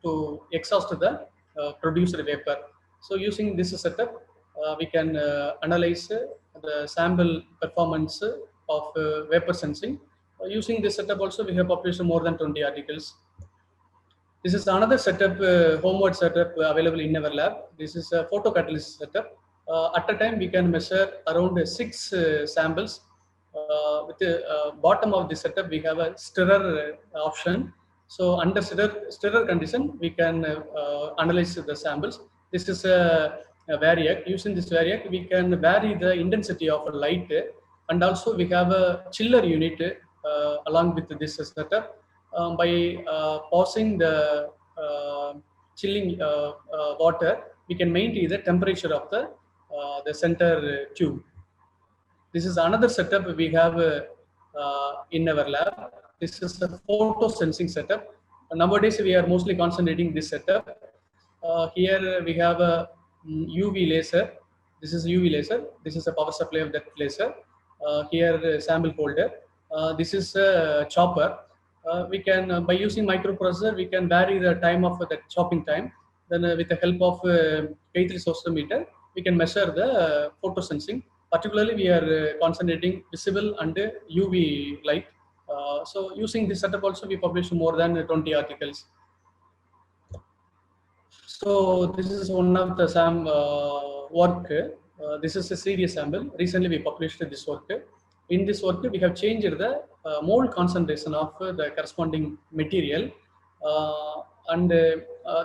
to exhaust the produced vapor. So using this setup, we can analyze the sample performance of vapor sensing. Using this setup also, we have published more than 20 articles. This is another setup, homeward setup available in our lab. This is a photocatalysis setup. At a time, we can measure around 6 samples. With the bottom of the setup, we have a stirrer option. So under stirrer condition, we can analyze the samples. This is a variac. Using this variac, we can vary the intensity of light, and also we have a chiller unit along with this setup. By pausing the chilling water, we can maintain the temperature of the center tube. This is another setup we have in our lab. This is a photo sensing setup. Nowadays, we are mostly concentrating this setup. Here we have a UV laser. This is UV laser. This is a power supply of that laser. Here sample folder. This is a chopper. We can, by using microprocessor, we can vary the time of the chopping time. Then with the help of Gti source meter, we can measure the photo sensing. Particularly, we are concentrating visible and UV light. So using this setup also, we published more than 20 articles. So this is one of the work. This is a series sample. Recently, we published this work. In this work, we have changed the mole concentration of the corresponding material, and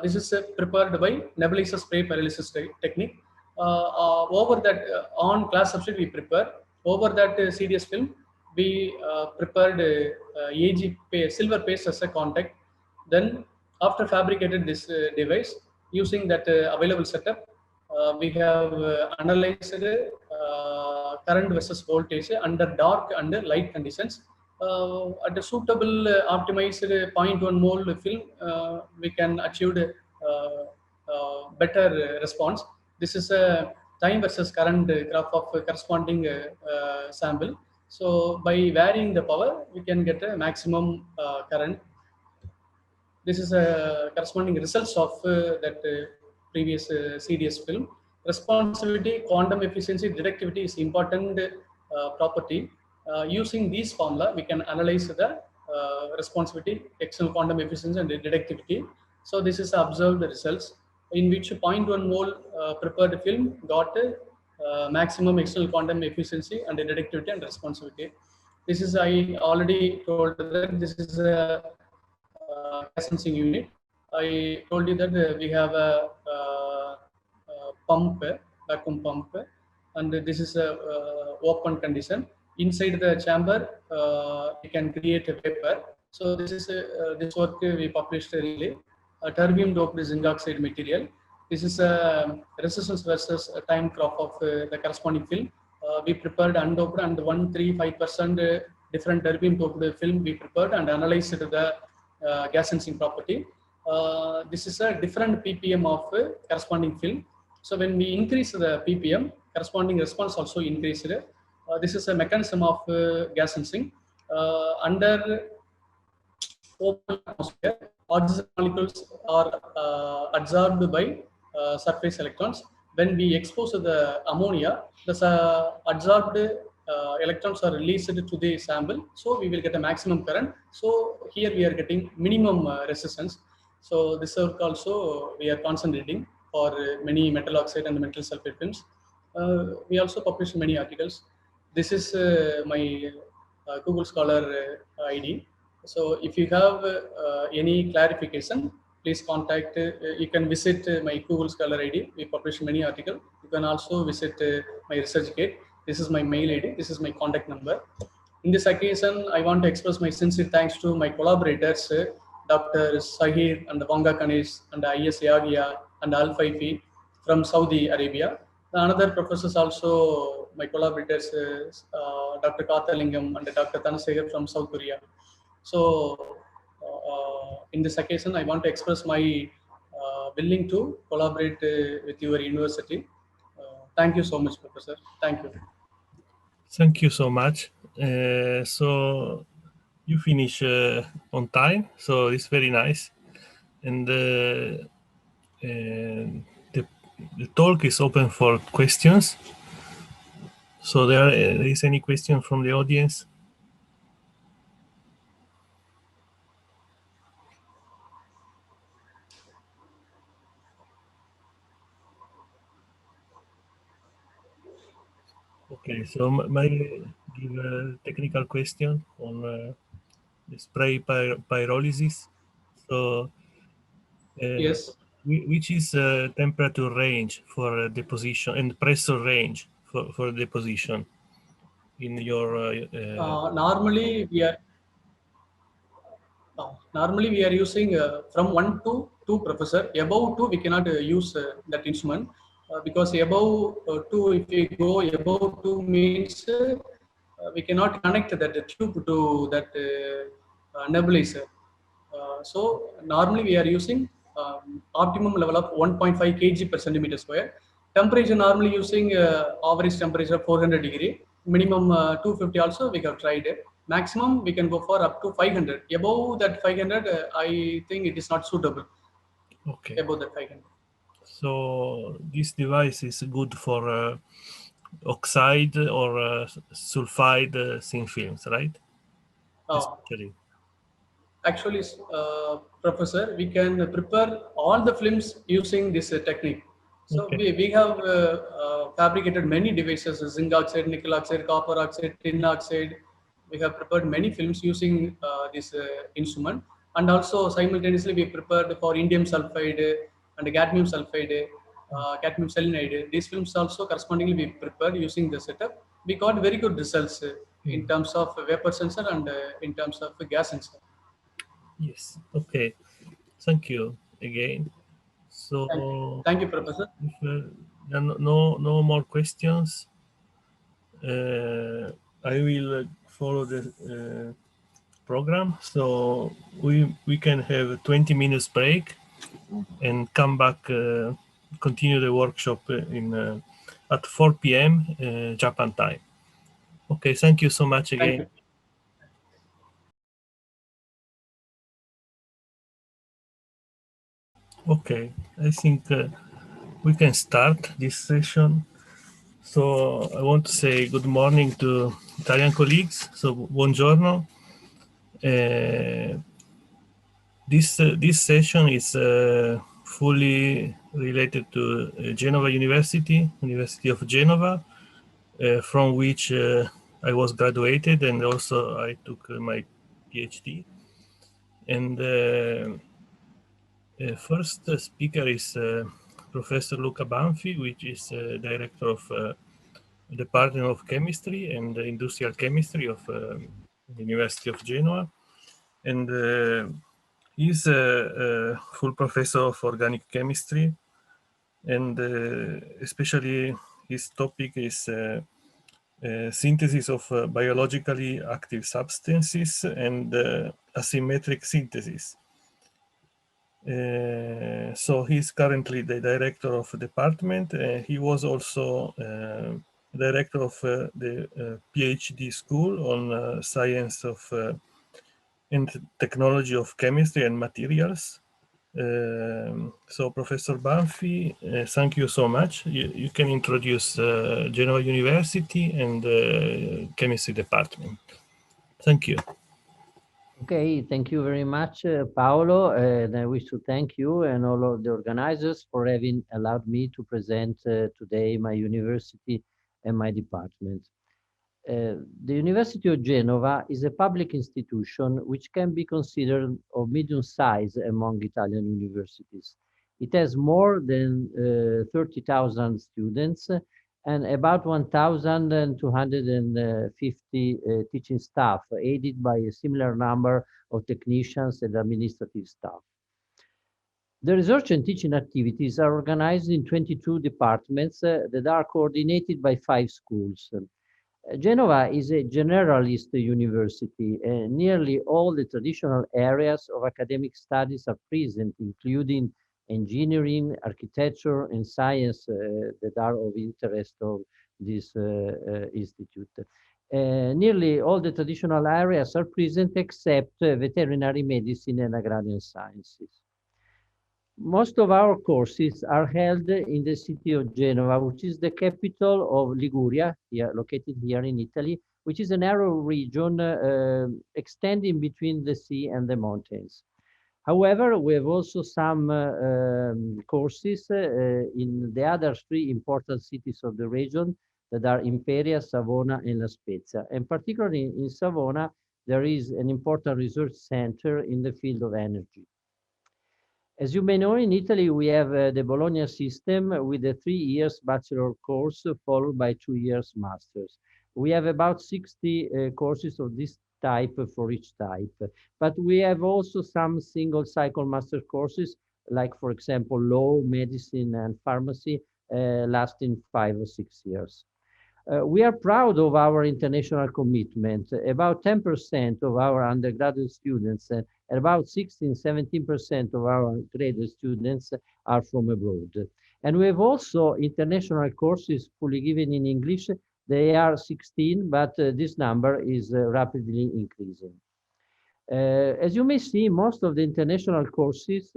This is prepared by nebulizer spray pyrolysis technique. Over that, on glass substrate we prepare. Over that CDS film, we prepared AG silver paste as a contact. Then after fabricated this device, using that available setup, we have analyzed current versus voltage under dark and light conditions. At a suitable optimized 0.1 mole film, we can achieve better response. This is a time versus current graph of corresponding sample. So by varying the power, we can get a maximum current. This is a corresponding results of that previous CDS film. Responsivity, quantum efficiency, detectivity is important property. Using these formula, we can analyze the responsivity, external quantum efficiency, and detectivity. So this is observed results in which 0.1 mole prepared film got maximum external quantum efficiency and detectivity and responsivity. This is, I already told that this is a gas sensing unit. I told you that we have a pump, vacuum pump, and this is a open condition. Inside the chamber, we can create a vapor. So this is this work we published recently. Terbium doped zinc oxide material. This is a resistance versus a time crop of the corresponding film. We prepared undoped and 135% different terbium doped film we prepared and analyzed the gas sensing property. This is a different ppm of corresponding film. So when we increase the ppm, corresponding response also increased. This is a mechanism of gas sensing. Under open atmosphere, oxygen molecules are absorbed by surface electrons. When we expose the ammonia, the absorbed electrons are released to the sample, so we will get a maximum current. So here we are getting minimum resistance. So this work also we are concentrating for many metal oxide and metal sulfate films. We also published many articles. This is my Google Scholar ID. So if you have any clarification, please contact. You can visit my Google Scholar ID. We publish many articles. You can also visit my ResearchGate. This is my mail ID. This is my contact number. In this occasion, I want to express my sincere thanks to my collaborators, Dr. Sahir and Wanga Kanesh and IS Yagia and Al Faifi from Saudi Arabia. The another professors also, my collaborators, Dr. Kathalingam and Dr. Tanasegar from South Korea. So in this occasion, I want to express my willing to collaborate with your university. Thank you so much, Professor. Thank you. Thank you so much. So you finish on time, so it's very nice. And the talk is open for questions. So there is any question from the audience? Okay, so may I give a technical question on the spray pyrolysis? So yes, which is temperature range for deposition and pressure range for deposition in your? Normally we are using from 1 to 2, Professor. Above 2 we cannot use that instrument because above 2, if we go above 2 means we cannot connect that tube to that nebulizer. So normally we are using optimum level of 1.5 kg per centimeter square. Temperature normally using average temperature of 400 degree. Minimum 250 also we have tried it. Maximum we can go for up to 500. Above that 500, I think it is not suitable. Okay. Above that 500. So this device is good for oxide or sulfide thin films, right? Actually, Professor, we can prepare all the films using this technique. So okay. we have fabricated many devices: zinc oxide, nickel oxide, copper oxide, tin oxide. We have prepared many films using this instrument. And also simultaneously we prepared for indium sulfide and cadmium sulfide, cadmium selenide. These films also correspondingly we prepared using the setup. We got very good results in terms of vapor sensor and in terms of gas sensor. Yes. Okay. Thank you again. So thank you, Professor. If there are no more questions, I will follow the program. So we can have a 20 minutes break and come back, continue the workshop in at 4 p.m. Japan time. Okay, thank you so much again. Okay, I think we can start this session. So I want to say good morning to Italian colleagues. So buongiorno. This session is fully related to Genova University of Genova, from which I was graduated, and also I took my PhD. And first speaker is Professor Luca Banfi, which is director of Department of Chemistry and Industrial Chemistry of the University of Genoa. And he's a full professor of organic chemistry, and especially his topic is synthesis of biologically active substances and asymmetric synthesis. So he's currently the director of the department. He was also director of the PhD school on science of and technology of chemistry and materials. So Professor Banfi, thank you so much. You can introduce Genoa University and the chemistry department. Thank you. Okay, thank you very much, Paolo, and I wish to thank you and all of the organizers for having allowed me to present today my university and my department. The University of Genova is a public institution which can be considered of medium size among Italian universities. It has more than 30,000 students and about 1,250 teaching staff, aided by a similar number of technicians and administrative staff. The research and teaching activities are organized in 22 departments that are coordinated by 5 schools. Genova is a generalist university. Nearly all the traditional areas of academic studies are present, including engineering, architecture, and science that are of interest of this institute. Nearly all the traditional areas are present except veterinary medicine and agrarian sciences. Most of our courses are held in the city of Genova, which is the capital of Liguria, located here in Italy, which is a narrow region extending between the sea and the mountains. However, we have also some courses in the other 3 important cities of the region that are Imperia, Savona, and La Spezia. And particularly in Savona, there is an important research center in the field of energy. As you may know, in Italy, we have the Bologna system with a 3 years bachelor course followed by 2 years masters. We have about 60 courses of this type for each type, but we have also some single cycle master courses, like for example, law, medicine, and pharmacy, lasting 5 or 6 years. We are proud of our international commitment. About 10% of our undergraduate students and about 16–17% of our graduate students are from abroad. And we have also international courses fully given in English. They are 16, but this number is rapidly increasing. As you may see, most of the international courses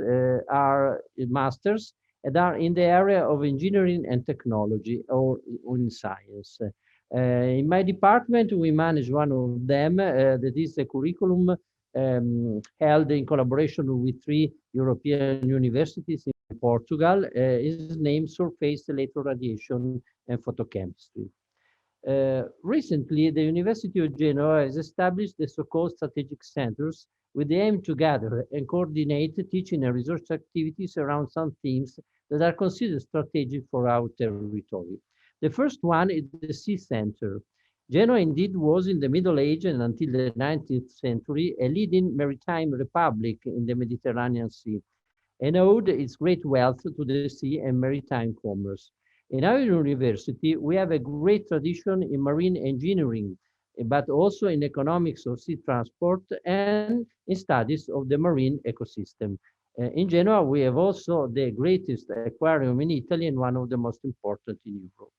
are masters and are in the area of engineering and technology or in science. In my department, we manage one of them, that is a curriculum held in collaboration with 3 European universities in Portugal. Is named Surface Electroradiation and Photochemistry. Recently, the University of Genoa has established the so-called strategic centers with the aim to gather and coordinate teaching and research activities around some themes that are considered strategic for our territory. The first one is the Sea Center. Genoa indeed was in the Middle Age and until the 19th century a leading maritime republic in the Mediterranean Sea, and owed its great wealth to the sea and maritime commerce. In our university, we have a great tradition in marine engineering, but also in economics of sea transport and in studies of the marine ecosystem. In Genoa, we have also the greatest aquarium in Italy and one of the most important in Europe.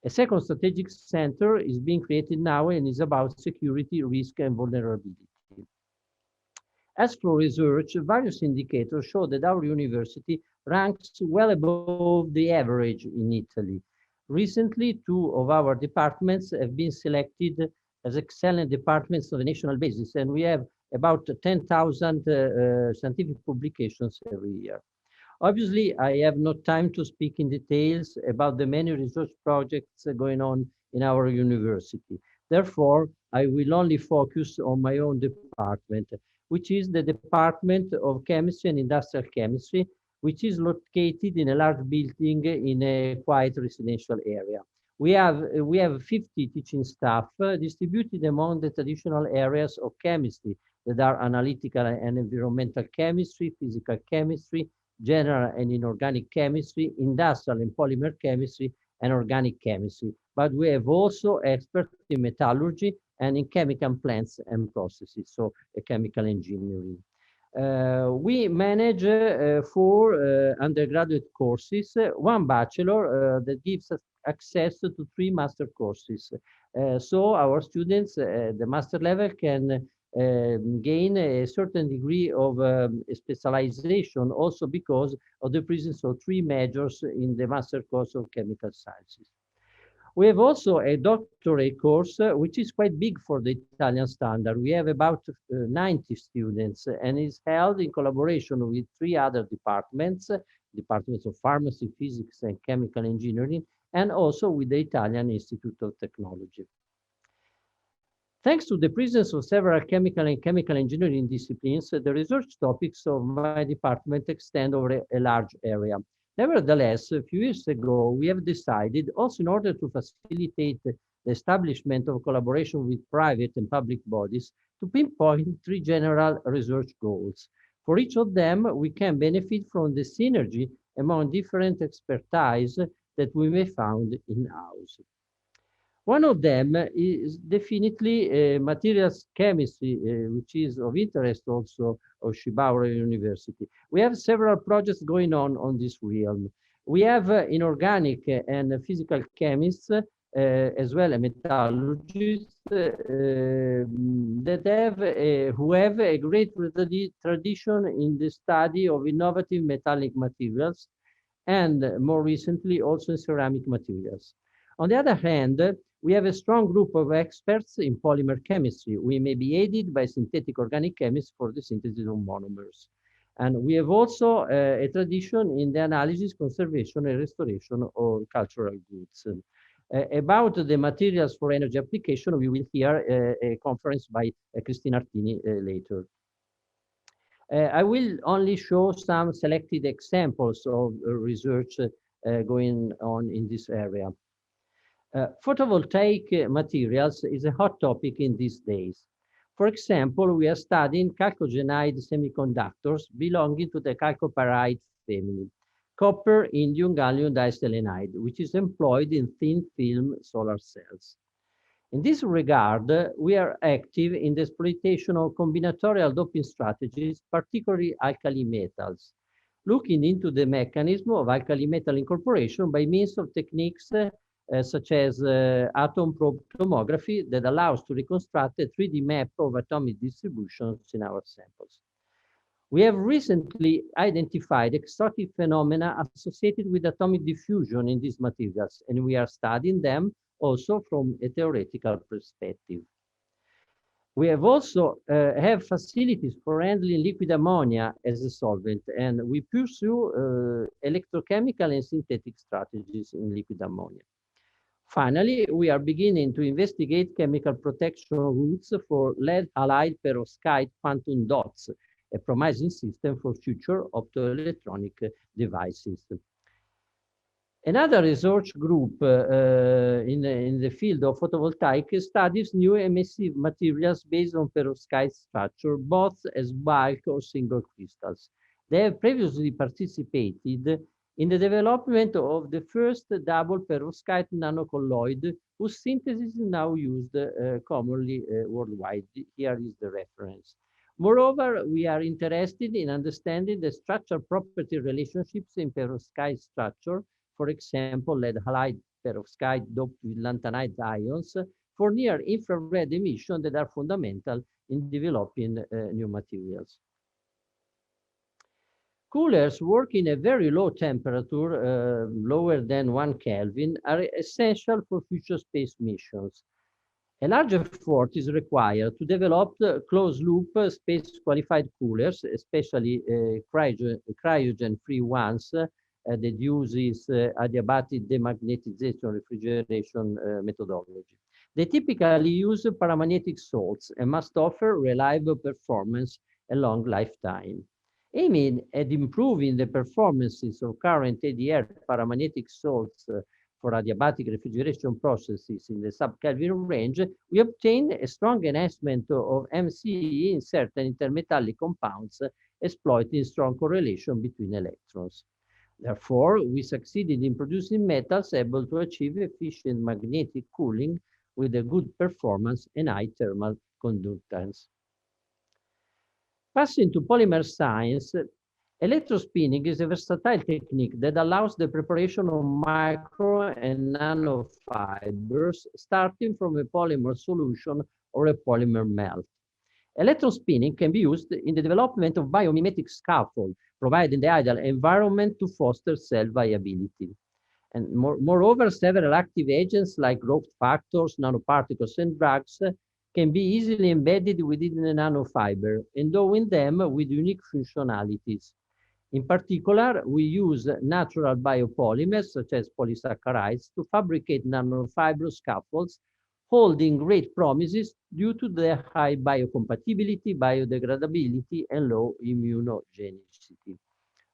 A second strategic center is being created now and is about security, risk, and vulnerability. As for research, various indicators show that our university ranks well above the average in Italy. Recently, 2 of our departments have been selected as excellent departments on a national basis, and we have about 10,000 scientific publications every year. Obviously, I have no time to speak in details about the many research projects going on in our university. Therefore, I will only focus on my own department, which is the Department of Chemistry and Industrial Chemistry, which is located in a large building in a quiet residential area. We have 50 teaching staff distributed among the traditional areas of chemistry that are analytical and environmental chemistry, physical chemistry, general and inorganic chemistry, industrial and polymer chemistry, and organic chemistry. But we have also experts in metallurgy and in chemical plants and processes, so chemical engineering. We manage 4 undergraduate courses, 1 bachelor that gives us access to 3 master courses. So our students at the master level can gain a certain degree of specialization also because of the presence of 3 majors in the master course of chemical sciences. We have also a doctorate course, which is quite big for the Italian standard. We have about 90 students and is held in collaboration with 3 other departments, departments of pharmacy, physics, and chemical engineering, and also with the Italian Institute of Technology. Thanks to the presence of several chemical and chemical engineering disciplines, the research topics of my department extend over a large area. Nevertheless, a few years ago, we have decided, also in order to facilitate the establishment of collaboration with private and public bodies, to pinpoint 3 general research goals. For each of them, we can benefit from the synergy among different expertise that we may find in-house. One of them is definitely materials chemistry, which is of interest also of Shibaura University. We have several projects going on this realm. We have inorganic and physical chemists, as well as metallurgists, who have a great tradition in the study of innovative metallic materials, and more recently also in ceramic materials. On the other hand, we have a strong group of experts in polymer chemistry. We may be aided by synthetic organic chemists for the synthesis of monomers. And we have also a tradition in the analysis, conservation, and restoration of cultural goods. About the materials for energy application, we will hear a conference by Cristina Artini later. I will only show some selected examples of research going on in this area. Photovoltaic materials is a hot topic in these days. For example, we are studying chalcogenide semiconductors belonging to the chalcopyrite family, copper, indium, gallium diselenide, which is employed in thin film solar cells. In this regard, we are active in the exploitation of combinatorial doping strategies, particularly alkali metals, looking into the mechanism of alkali metal incorporation by means of techniques such as atom probe tomography that allows to reconstruct a 3D map of atomic distributions in our samples. We have recently identified exotic phenomena associated with atomic diffusion in these materials, and we are studying them also from a theoretical perspective. We have also have facilities for handling liquid ammonia as a solvent, and we pursue electrochemical and synthetic strategies in liquid ammonia. Finally, we are beginning to investigate chemical protection routes for lead halide perovskite quantum dots, a promising system for future optoelectronic devices. Another research group in the field of photovoltaic studies new emissive materials based on perovskite structure, both as bulk or single crystals. They have previously participated in the development of the first double perovskite nanocolloid, whose synthesis is now used commonly worldwide. Here is the reference. Moreover, we are interested in understanding the structure property relationships in perovskite structure, for example, lead halide perovskite doped with lanthanide ions for near infrared emission that are fundamental in developing new materials. Coolers working at very low temperature, lower than 1 Kelvin, are essential for future space missions. A large effort is required to develop closed-loop space-qualified coolers, especially cryogen-free ones that uses adiabatic demagnetization refrigeration methodology. They typically use paramagnetic salts and must offer reliable performance and long lifetime. Aiming at improving the performances of current ADR paramagnetic salts for adiabatic refrigeration processes in the sub-Kelvin range, we obtain a strong enhancement of MCE in certain intermetallic compounds, exploiting strong correlation between electrons. Therefore, we succeeded in producing metals able to achieve efficient magnetic cooling with a good performance and high thermal conductance. Passing to polymer science, electrospinning is a versatile technique that allows the preparation of micro and nanofibers starting from a polymer solution or a polymer melt. Electron spinning can be used in the development of biomimetic scaffold, providing the ideal environment to foster cell viability. And moreover, several active agents like growth factors, nanoparticles, and drugs can be easily embedded within the nanofiber, endowing them with unique functionalities. In particular, we use natural biopolymers, such as polysaccharides, to fabricate nanofiber scaffolds, holding great promises due to their high biocompatibility, biodegradability, and low immunogenicity.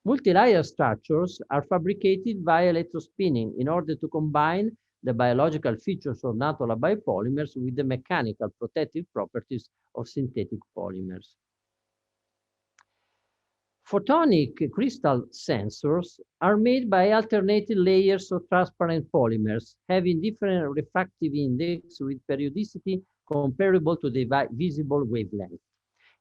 Multi-layer structures are fabricated via electrospinning in order to combine the biological features of natural biopolymers with the mechanical protective properties of synthetic polymers. Photonic crystal sensors are made by alternating layers of transparent polymers, having different refractive index with periodicity comparable to the visible wavelength.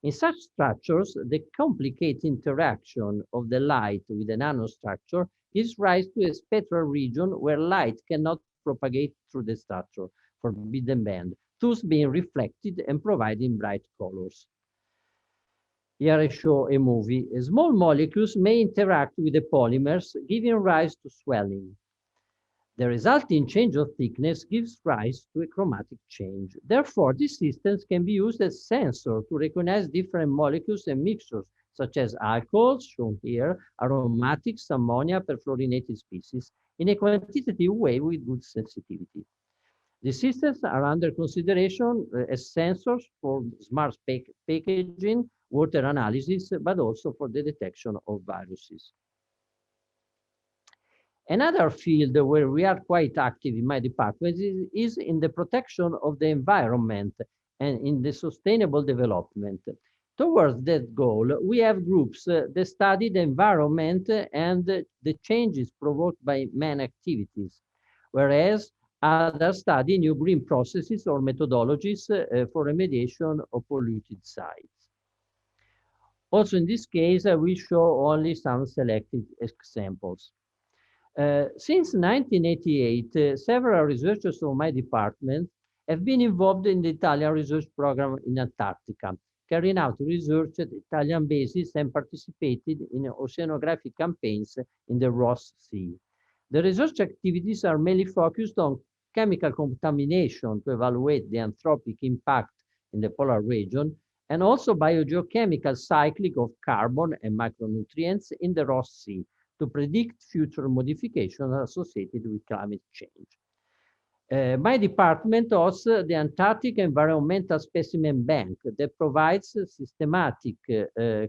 In such structures, the complicated interaction of the light with the nanostructure gives rise to a spectral region where light cannot propagate through the structure, forbidden band, thus being reflected and providing bright colors. Here I show a movie. Small molecules may interact with the polymers, giving rise to swelling. The resulting change of thickness gives rise to a chromatic change. Therefore, these systems can be used as sensors to recognize different molecules and mixtures, such as alcohols, shown here, aromatics, ammonia, perfluorinated species, in a quantitative way with good sensitivity. The systems are under consideration as sensors for smart packaging, water analysis, but also for the detection of viruses. Another field where we are quite active in my department is in the protection of the environment and in the sustainable development. Towards that goal, we have groups that study the environment and the changes provoked by man activities, whereas others study new green processes or methodologies for remediation of polluted sites. Also, in this case, I will show only some selected examples. Since 1988, several researchers of my department have been involved in the Italian research program in Antarctica, carrying out research at Italian bases and participated in oceanographic campaigns in the Ross Sea. The research activities are mainly focused on chemical contamination to evaluate the anthropic impact in the polar region, and also biogeochemical cycling of carbon and micronutrients in the Ross Sea to predict future modifications associated with climate change. My department hosts the Antarctic Environmental Specimen Bank that provides systematic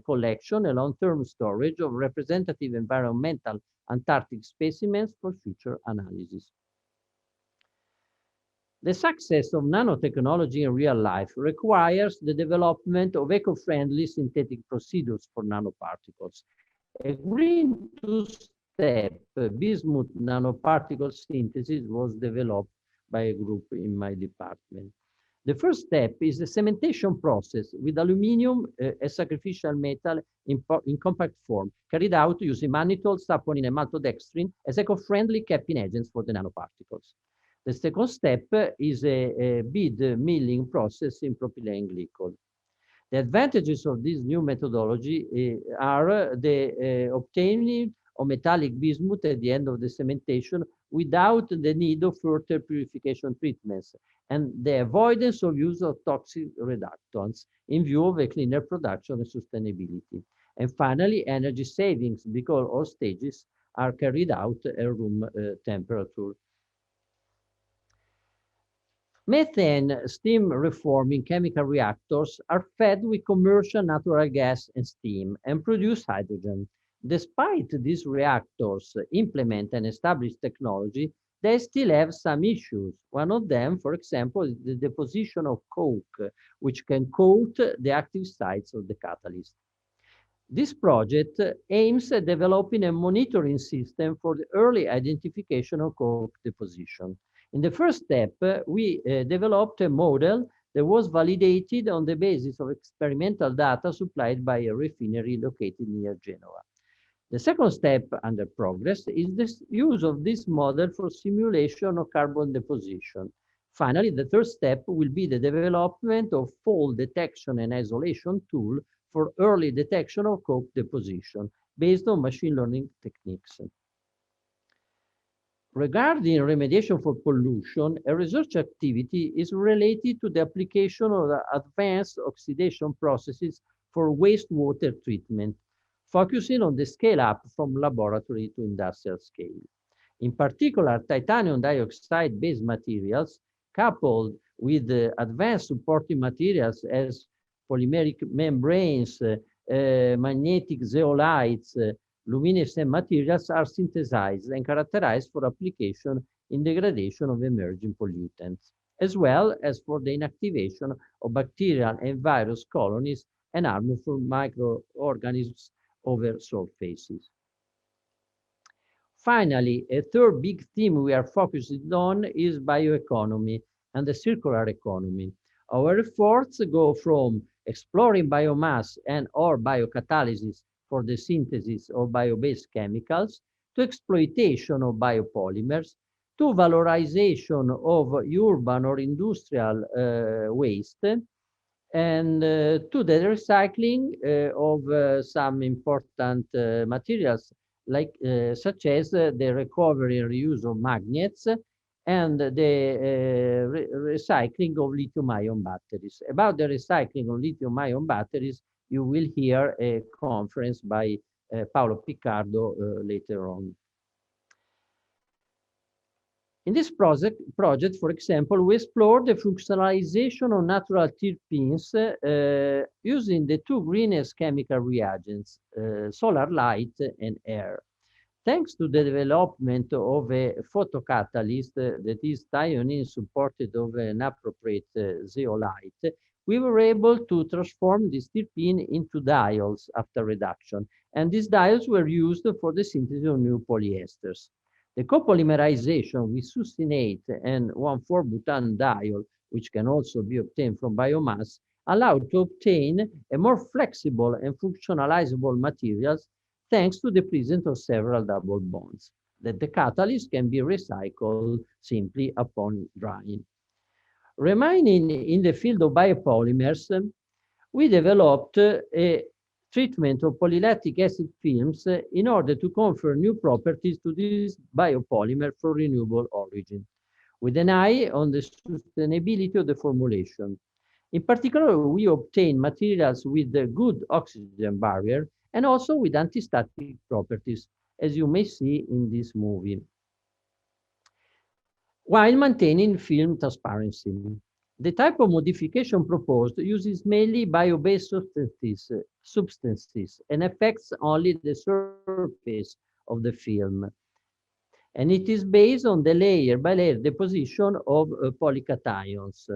collection and long-term storage of representative environmental Antarctic specimens for future analysis. The success of nanotechnology in real life requires the development of eco-friendly synthetic procedures for nanoparticles. A green two-step bismuth nanoparticle synthesis was developed by a group in my department. The first step is the cementation process with aluminum, a sacrificial metal in compact form, carried out using mannitol, saponin, and maltodextrin as eco-friendly capping agents for the nanoparticles. The second step is a bead milling process in propylene glycol. The advantages of this new methodology are the obtaining of metallic bismuth at the end of the cementation without the need of further purification treatments, and the avoidance of use of toxic reductants in view of a cleaner production and sustainability. And finally, energy savings, because all stages are carried out at room temperature. Methane steam reforming chemical reactors are fed with commercial natural gas and steam and produce hydrogen. Despite these reactors implement an established technology, they still have some issues. One of them, for example, is the deposition of coke, which can coat the active sites of the catalyst. This project aims at developing a monitoring system for the early identification of coke deposition. In the first step, we developed a model that was validated on the basis of experimental data supplied by a refinery located near Genoa. The second step under progress is the use of this model for simulation of carbon deposition. Finally, the third step will be the development of fall detection and isolation tool for early detection of coke deposition based on machine learning techniques. Regarding remediation for pollution, a research activity is related to the application of the advanced oxidation processes for wastewater treatment, focusing on the scale-up from laboratory to industrial scale. In particular, titanium dioxide-based materials, coupled with advanced supporting materials as polymeric membranes, magnetic zeolites, luminescent materials are synthesized and characterized for application in degradation of emerging pollutants, as well as for the inactivation of bacterial and virus colonies and harmful microorganisms over surfaces. Finally, a third big theme we are focusing on is bioeconomy and the circular economy. Our efforts go from exploring biomass and or biocatalysis for the synthesis of bio-based chemicals, to exploitation of biopolymers, to valorization of urban or industrial waste, and to the recycling of some important materials, like such as the recovery and reuse of magnets and the recycling of lithium-ion batteries. About the recycling of lithium-ion batteries, you will hear a conference by Paolo Ricardo later on. In this project, for example, we explored the functionalization of natural terpenes using the two greenest chemical reagents, solar light and air. Thanks to the development of a photocatalyst that is thionein supported of an appropriate zeolite, we were able to transform this terpene into diols after reduction, and these diols were used for the synthesis of new polyesters. The copolymerization with succinate and 1,4-butan diol, which can also be obtained from biomass, allowed to obtain a more flexible and functionalizable materials thanks to the presence of several double bonds, that the catalyst can be recycled simply upon drying. Remaining in the field of biopolymers, we developed a treatment of polylactic acid films in order to confer new properties to this biopolymer for renewable origin, with an eye on the sustainability of the formulation. In particular, we obtain materials with a good oxygen barrier and also with antistatic properties, as you may see in this movie. while maintaining film transparency. The type of modification proposed uses mainly bio-based substances and affects only the surface of the film. And it is based on the layer by layer deposition of polycations,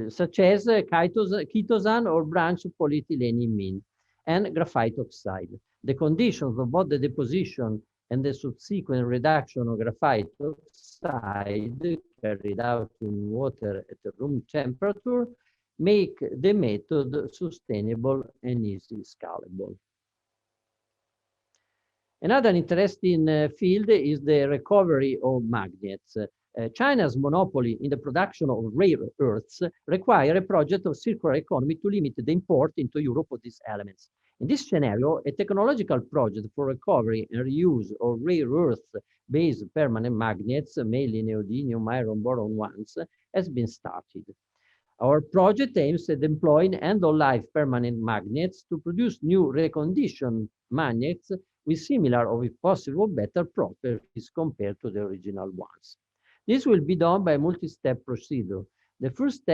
such as chitosan or branch polyethyleneamine and graphite oxide. The conditions of both the deposition and the subsequent reduction of graphite oxide carried out in water at room temperature make the method sustainable and easily scalable. Another interesting field is the recovery of magnets. China's monopoly in the production of rare earths require a project of circular economy to limit the import into Europe of these elements. In this scenario, a technological project for recovery and reuse of rare earth-based permanent magnets, mainly neodymium, iron, boron ones, has been started. Our project aims at employing end-of-life permanent magnets to produce new reconditioned magnets with similar or if possible better properties compared to the original ones. This will be done by a multi-step procedure. The first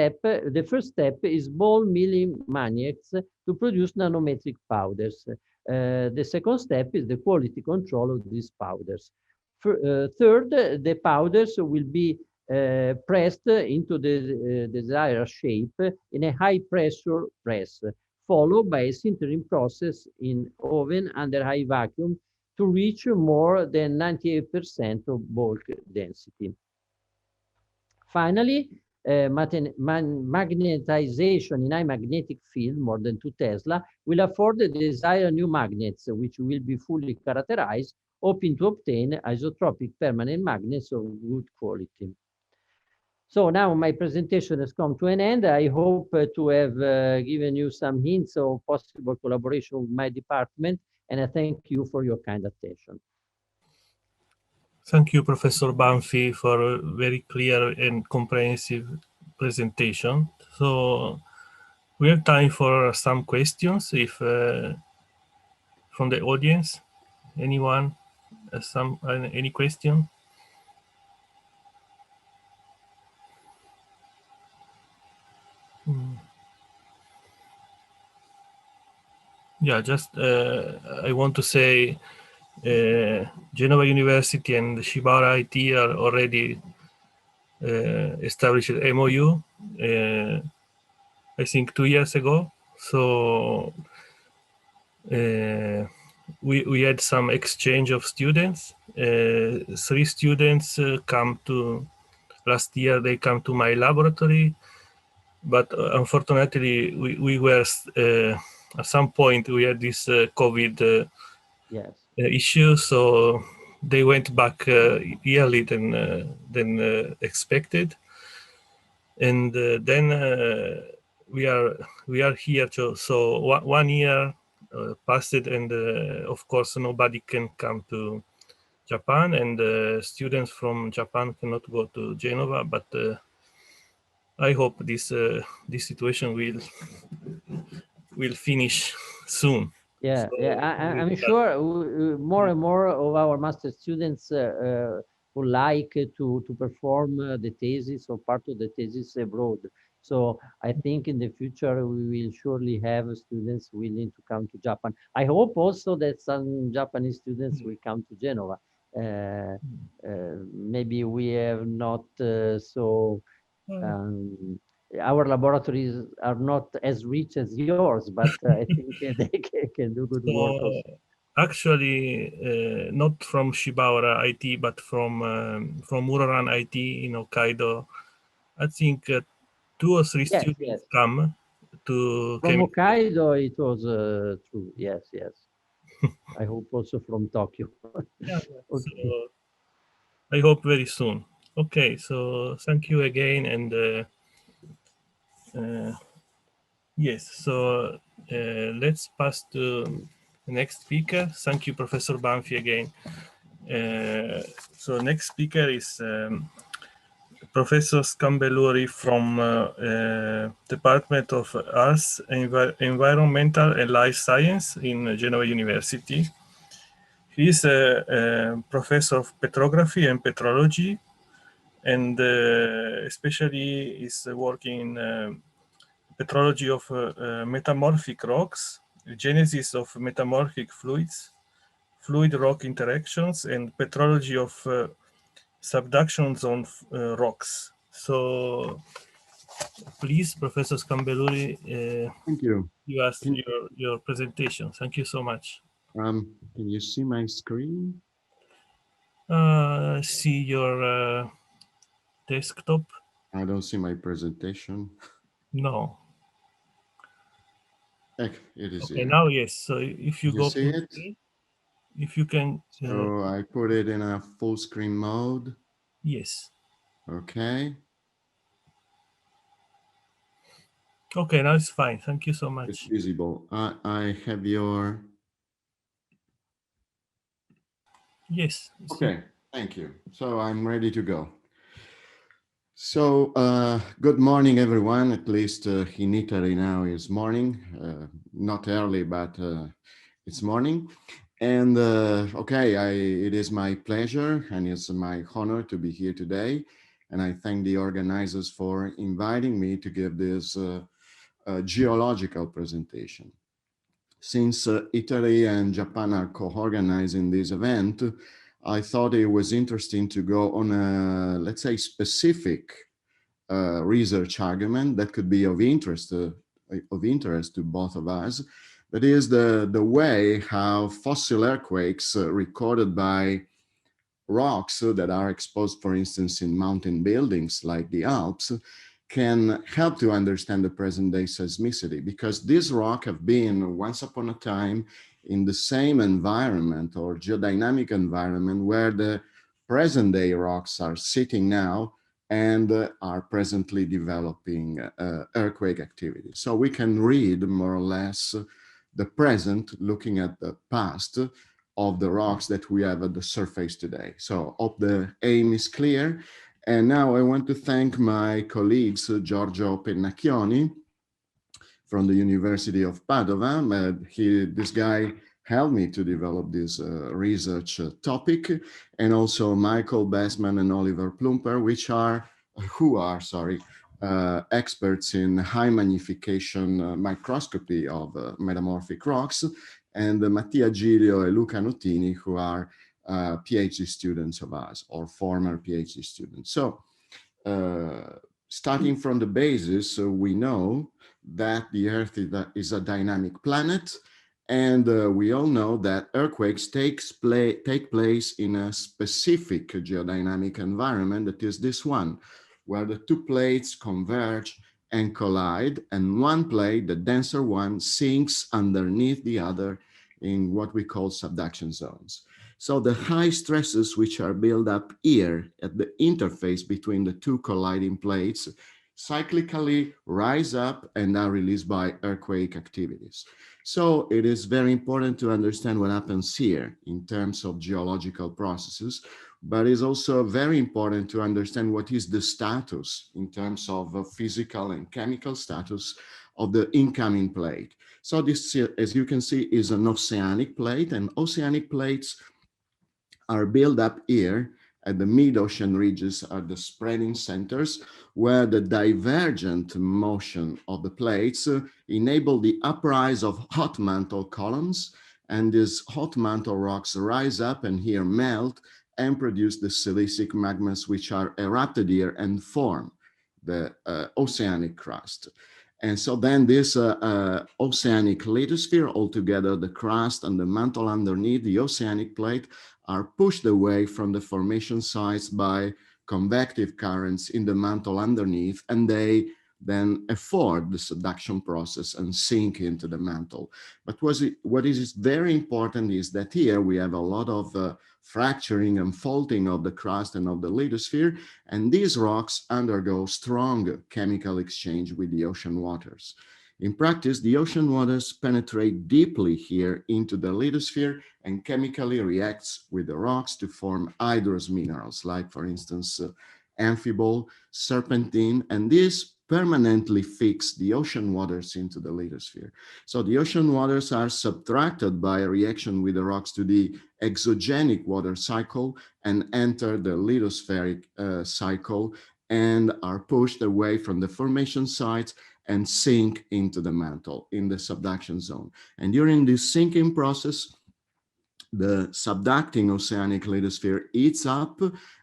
step is ball milling magnets to produce nanometric powders. The second step is the quality control of these powders. Third, the powders will be pressed into the desired shape in a high pressure press, followed by a sintering process in oven under high vacuum to reach more than 98% of bulk density. Finally, magnetization in high magnetic field, more than 2 Tesla, will afford the desired new magnets, which will be fully characterized, hoping to obtain isotropic permanent magnets of good quality. So now my presentation has come to an end. I hope to have given you some hints of possible collaboration with my department, and I thank you for your kind attention. Thank you, Professor Banfi, for a very clear and comprehensive presentation. So we have time for some questions. If from the audience, anyone has any question? Yeah, just I want to say Genova University and Shibaura IT are already established MOU, I think 2 years ago. So we had some exchange of students. 3 students last year, they come to my laboratory, but unfortunately we were, at some point we had this COVID issue, so they went back earlier than expected, and then we are here too. So 1 year passed, and of course nobody can come to Japan, and students from Japan cannot go to Genova, but I hope this situation will finish soon. Yeah, so, yeah, I'm sure more and more of our master students would like to perform the thesis or part of the thesis abroad. So I think in the future we will surely have students willing to come to Japan. I hope also that some Japanese students will come to Genova. Maybe we have not our laboratories are not as rich as yours, but I think they can do good work also. Actually, not from Shibaura IT, but from Muroran IT in Hokkaido. I think 2 or 3 students come to from Hokkaido. It was true. Yes. I hope also from Tokyo. Yeah, okay. So I hope very soon. Okay, so thank you again, and yes, so let's pass to the next speaker. Thank you, Professor Banfi, again. So next speaker is Professor Scambelluri from Department of Arts, Environmental and Life Science in Genova University. He's a professor of petrography and petrology, and especially is working in petrology of metamorphic rocks, genesis of metamorphic fluids, fluid rock interactions, and petrology of subductions on rocks. So please, Professor Scambelluri, thank you. You asked your presentation. Thank you so much. Can you see my screen? See your desktop. I don't see my presentation. No. Heck, it is Okay, here. now yes. So if you go, see it? If you can. So I put it in a full screen mode. Yes. Okay. Okay, now it's fine. Thank you so much. It's visible. I have your. Yes. Okay, thank you. So I'm ready to go. So good morning, everyone. At least in Italy now is morning. Not early, but it's morning. And okay, it is my pleasure and it's my honor to be here today. And I thank the organizers for inviting me to give this geological presentation. Since Italy and Japan are co-organizing this event, I thought it was interesting to go on a, let's say, specific research argument that could be of interest to both of us. That is the way how fossil earthquakes recorded by rocks that are exposed, for instance, in mountain buildings like the Alps, can help to understand the present day seismicity, because these rocks have been once upon a time in the same environment or geodynamic environment where the present day rocks are sitting now and are presently developing earthquake activity. So we can read more or less the present looking at the past of the rocks that we have at the surface today. So hope the aim is clear. And now I want to thank my colleagues, Giorgio Pennacchioni from the University of Padova. This guy helped me to develop this research topic, and also Michael Bassman and Oliver Plumper, who are experts in high magnification microscopy of metamorphic rocks, and Mattia Giglio and Luca Notini, who are PhD students of ours, or former PhD students. So starting from the basis, we know that the Earth is a dynamic planet, and we all know that earthquakes take place in a specific geodynamic environment, that is this one, where the two plates converge and collide, and one plate, the denser one, sinks underneath the other in what we call subduction zones. So the high stresses which are built up here at the interface between the two colliding plates cyclically rise up and are released by earthquake activities. So it is very important to understand what happens here in terms of geological processes, but it's also very important to understand what is the status in terms of physical and chemical status of the incoming plate. So this, as you can see, is an oceanic plate, and oceanic plates are built up here at the mid-ocean ridges are the spreading centers, where the divergent motion of the plates enable the uprise of hot mantle columns, and these hot mantle rocks rise up and here melt and produce the silicic magmas which are erupted here and form the oceanic crust. And so then this oceanic lithosphere, altogether the crust and the mantle underneath the oceanic plate, are pushed away from the formation sites by convective currents in the mantle underneath, and they then afford the subduction process and sink into the mantle. But what is very important is that here we have a lot of fracturing and faulting of the crust and of the lithosphere, and these rocks undergo strong chemical exchange with the ocean waters. In practice, the ocean waters penetrate deeply here into the lithosphere and chemically reacts with the rocks to form hydrous minerals, like, for instance, amphibole, serpentine, and these permanently fix the ocean waters into the lithosphere. So the ocean waters are subtracted by a reaction with the rocks to the exogenic water cycle and enter the lithospheric cycle and are pushed away from the formation sites and sink into the mantle in the subduction zone. And during this sinking process, the subducting oceanic lithosphere heats up,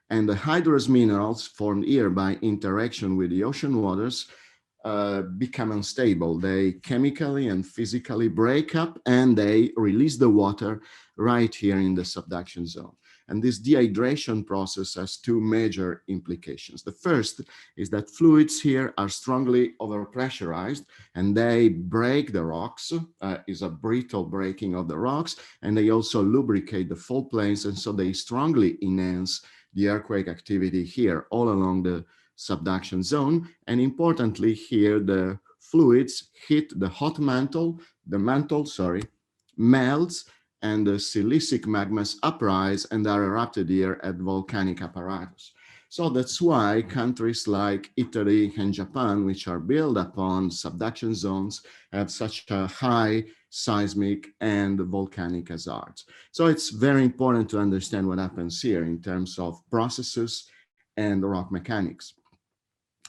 and the hydrous minerals formed here by interaction with the ocean waters become unstable. They chemically and physically break up, and they release the water right here in the subduction zone. And this dehydration process has two major implications. The first is that fluids here are strongly overpressurized, and they break the rocks, is a brittle breaking of the rocks, and they also lubricate the fault plains, and so they strongly enhance the earthquake activity here all along the subduction zone. And importantly here, the fluids hit the hot mantle, melts, and the silicic magmas uprise and are erupted here at volcanic apparatus. So that's why countries like Italy and Japan, which are built upon subduction zones, have such a high seismic and volcanic hazards. So it's very important to understand what happens here in terms of processes and rock mechanics.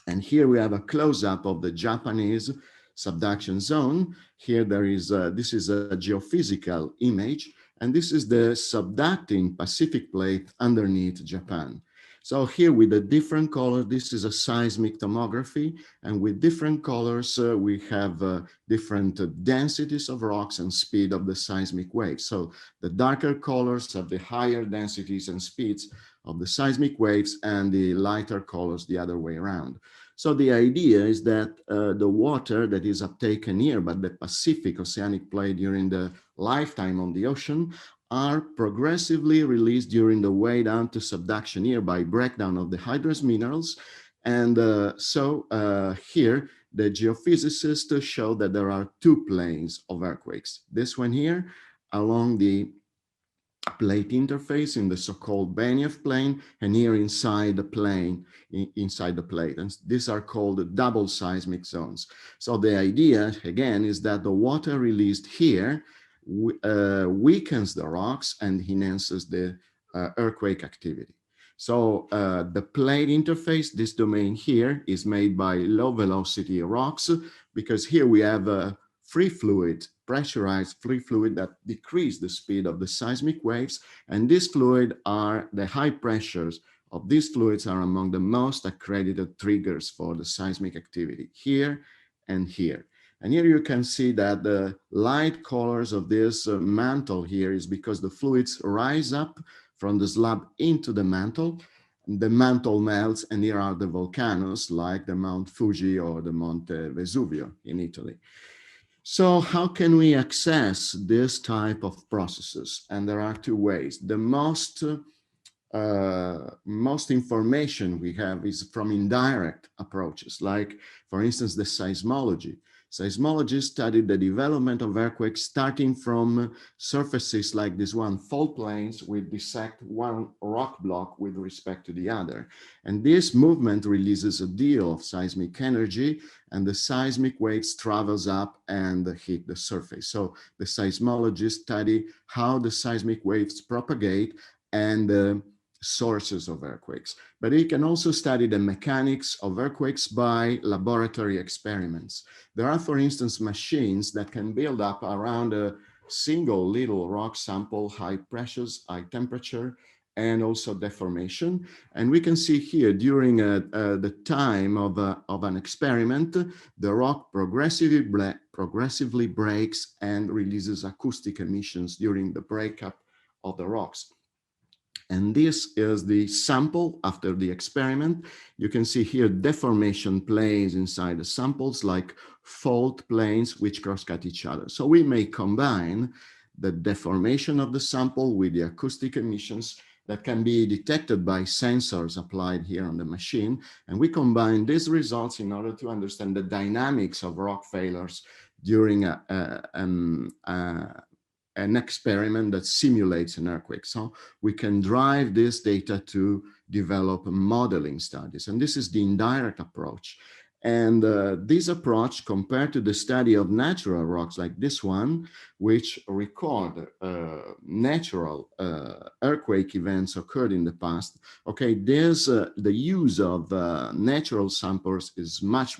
And here we have a close-up of the Japanese subduction zone. Here there is, this is a geophysical image, and this is the subducting Pacific plate underneath Japan. So here with the different colors, this is a seismic tomography, and with different colors, we have different densities of rocks and speed of the seismic waves. So the darker colors have the higher densities and speeds of the seismic waves, and the lighter colors the other way around. So the idea is that the water that is uptaken here by the Pacific oceanic plate during the lifetime of the ocean are progressively released during the way down to subduction here by breakdown of the hydrous minerals. And here, the geophysicists show that there are two planes of earthquakes. This one here along the plate interface in the so-called Benioff plane, and here inside the plane, inside the plate. And these are called double seismic zones. So the idea, again, is that the water released here weakens the rocks and enhances the earthquake activity. So the plate interface, this domain here, is made by low velocity rocks, because here we have a free fluid, pressurized free fluid that decrease the speed of the seismic waves. And this fluid are, the high pressures of these fluids are among the most accredited triggers for the seismic activity here and here. And here you can see that the light colors of this mantle here is because the fluids rise up from the slab into the mantle melts, and here are the volcanoes like the Mount Fuji or the Monte Vesuvio in Italy. So how can we access this type of processes? And there are two ways. The most information we have is from indirect approaches, like, for instance, the seismology. Seismologists studied the development of earthquakes starting from surfaces like this one, fault plains, we dissect one rock block with respect to the other. And this movement releases a deal of seismic energy, and the seismic waves travels up and hit the surface. So the seismologists study how the seismic waves propagate and the sources of earthquakes. But he can also study the mechanics of earthquakes by laboratory experiments. There are, for instance, machines that can build up around a single little rock sample, high pressures, high temperature, and also deformation. And we can see here during the time of an experiment, the rock progressively breaks and releases acoustic emissions during the breakup of the rocks. And this is the sample after the experiment. You can see here deformation planes inside the samples, like fault planes which cross-cut each other. So we may combine the deformation of the sample with the acoustic emissions that can be detected by sensors applied here on the machine. And we combine these results in order to understand the dynamics of rock failures during an experiment that simulates an earthquake. So we can drive this data to develop modeling studies. And this is the indirect approach. And this approach, compared to the study of natural rocks like this one, which record natural earthquake events occurred in the past, okay, there's the use of natural samples is much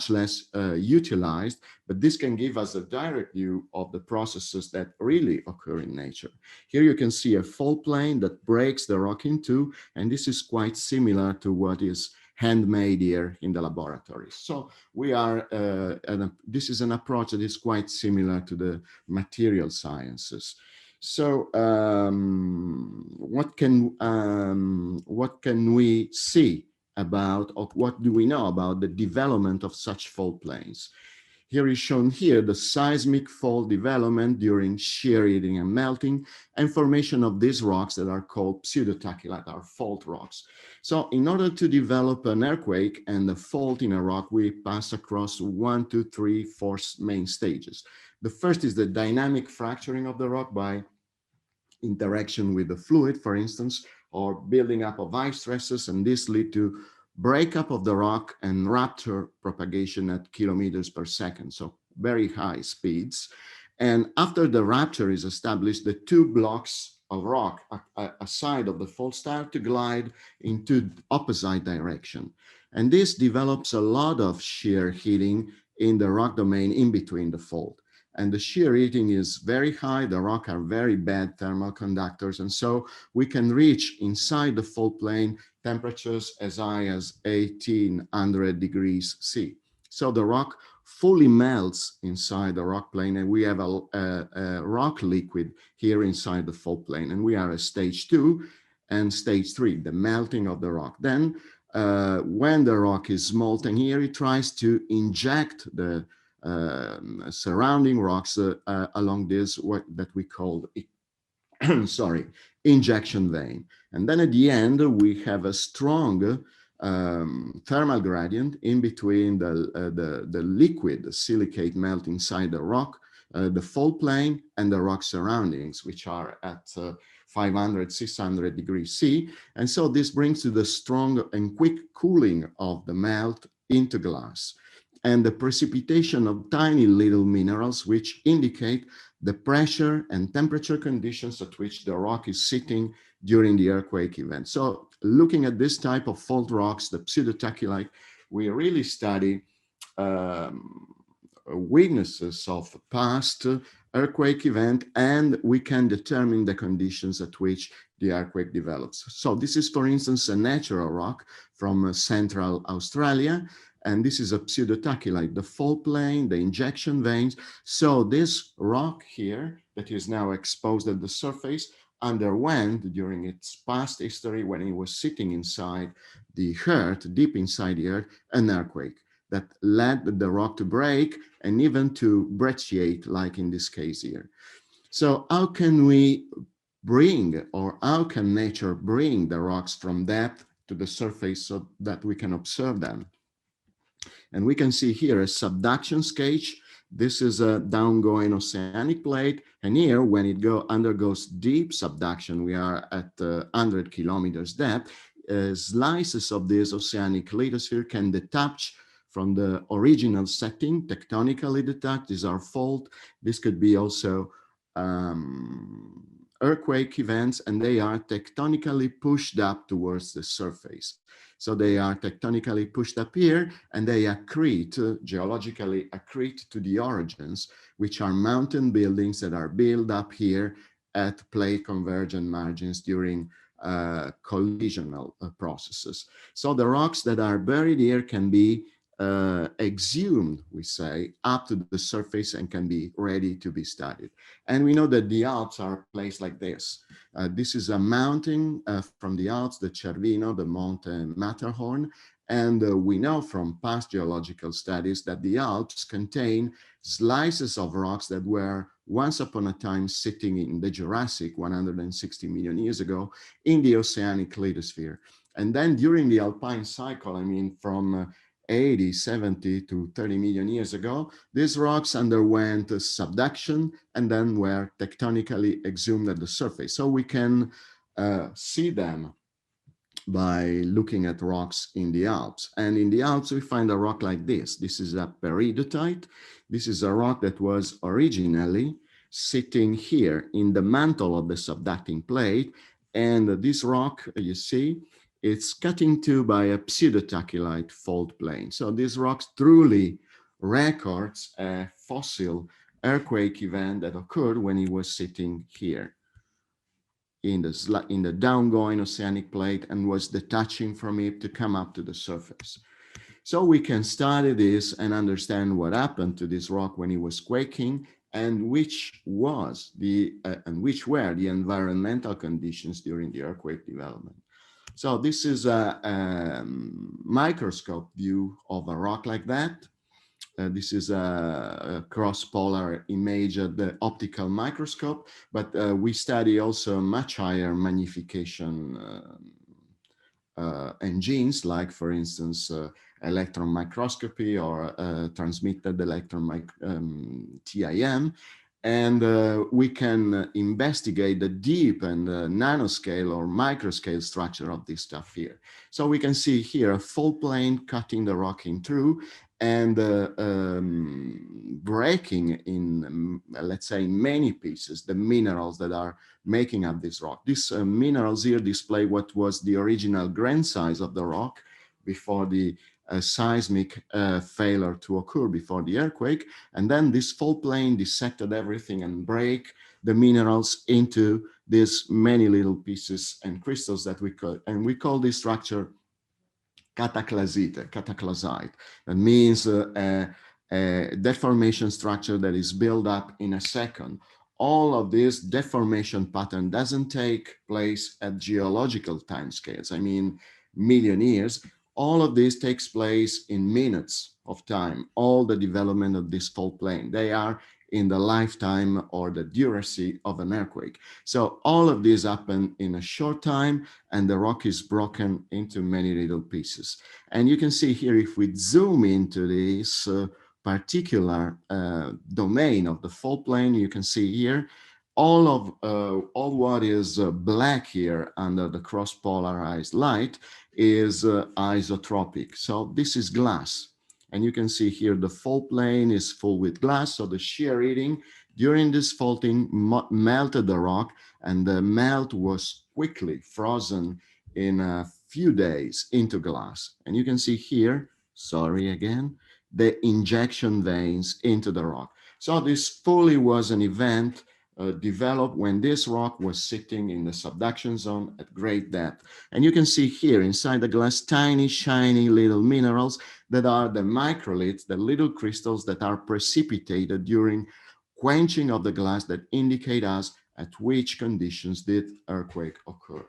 less utilized, but this can give us a direct view of the processes that really occur in nature. Here you can see a fault plane that breaks the rock in two, and this is quite similar to what is handmade here in the laboratory. So we are, this is an approach that is quite similar to the material sciences. So what can we see about, or what do we know about the development of such fault planes? Here is shown here the seismic fault development during shear eating and melting, and formation of these rocks that are called pseudotachylite, are fault rocks. So in order to develop an earthquake and a fault in a rock, we pass across 1, 2, 3, 4 main stages. The first is the dynamic fracturing of the rock by interaction with the fluid, for instance, or building up of ice stresses, and this lead to breakup of the rock and rupture propagation at kilometers per second, so very high speeds. And after the rupture is established, the two blocks of rock aside of the fault start to glide into opposite direction. And this develops a lot of shear heating in the rock domain in between the fault. And the shear heating is very high, the rock are very bad thermal conductors, and so we can reach inside the fault plane temperatures as high as 1800 degrees C. So the rock fully melts inside the rock plane, and we have a rock liquid here inside the fault plane, and we are at stage 2 and stage 3, the melting of the rock. Then when the rock is molten here, it tries to inject the surrounding rocks along this, what that we call sorry, injection vein. And then at the end, we have a strong thermal gradient in between the liquid, the silicate melt inside the rock, the fault plane, and the rock surroundings, which are at 500, 600 degrees C. And so this brings to the strong and quick cooling of the melt into glass, and the precipitation of tiny little minerals, which indicate the pressure and temperature conditions at which the rock is sitting during the earthquake event. So looking at this type of fault rocks, the pseudotachylite, we really study weaknesses of past earthquake event, and we can determine the conditions at which the earthquake develops. So this is, for instance, a natural rock from central Australia, and this is a pseudotachylite, the fault plane, the injection veins. So this rock here that is now exposed at the surface underwent during its past history, when it was sitting inside the earth, deep inside the earth, an earthquake that led the rock to break and even to brecciate, like in this case here. So how can we bring, or how can nature bring the rocks from depth to the surface so that we can observe them? And we can see here a subduction sketch. This is a downgoing oceanic plate. And here, when it undergoes deep subduction, we are at 100 kilometers depth, slices of this oceanic lithosphere can detach from the original setting, tectonically detached. These are fault. This could be also earthquake events, and they are tectonically pushed up towards the surface. So they are tectonically pushed up here, and they accrete, geologically accrete to the origins, which are mountain buildings that are built up here at plate convergent margins during collisional processes. So the rocks that are buried here can be exhumed, we say, up to the surface and can be ready to be studied. And we know that the Alps are placed like this. This is a mountain from the Alps, the Cervino, the Monte Matterhorn. And we know from past geological studies that the Alps contain slices of rocks that were once upon a time sitting in the Jurassic 160 million years ago in the oceanic lithosphere. And then during the Alpine cycle, I mean, from 80, 70 to 30 million years ago, these rocks underwent subduction and then were tectonically exhumed at the surface. So we can see them by looking at rocks in the Alps. And in the Alps, we find a rock like this. This is a peridotite. This is a rock that was originally sitting here in the mantle of the subducting plate. And this rock, you see, it's cut into by a pseudotachylite fault plane. So this rock truly records a fossil earthquake event that occurred when it was sitting here in the downgoing oceanic plate and was detaching from it to come up to the surface. So we can study this and understand what happened to this rock when it was quaking and which were the environmental conditions during the earthquake development. So this is a microscope view of a rock like that. This is a cross-polar image at the optical microscope, but we study also much higher magnification engines, like, for instance, electron microscopy or transmitted electron TIM. And we can investigate the deep and nanoscale or microscale structure of this stuff here. So we can see here a fault plane cutting the rock in two and breaking in, let's say, many pieces, the minerals that are making up this rock. These minerals here display what was the original grain size of the rock before the seismic failure to occur before the earthquake. And then this fault plane dissected everything and break the minerals into these many little pieces and crystals that we call this structure cataclasite. That means a deformation structure that is built up in a second. All of this deformation pattern doesn't take place at geological timescales, I mean million years. All of this takes place in minutes of time, all the development of this fault plane. They are in the lifetime or the duracy of an earthquake. So all of this happen in a short time and the rock is broken into many little pieces. And you can see here, if we zoom into this particular domain of the fault plane, you can see here all what is black here under the cross-polarized light is isotropic. So this is glass. And you can see here the fault plane is full with glass. So the shear heating during this faulting melted the rock, and the melt was quickly frozen in a few days into glass. And you can see here, sorry again, the injection veins into the rock. So this fully was an event developed when this rock was sitting in the subduction zone at great depth. And you can see here inside the glass tiny, shiny little minerals that are the microliths, the little crystals that are precipitated during quenching of the glass that indicate us at which conditions did earthquake occur.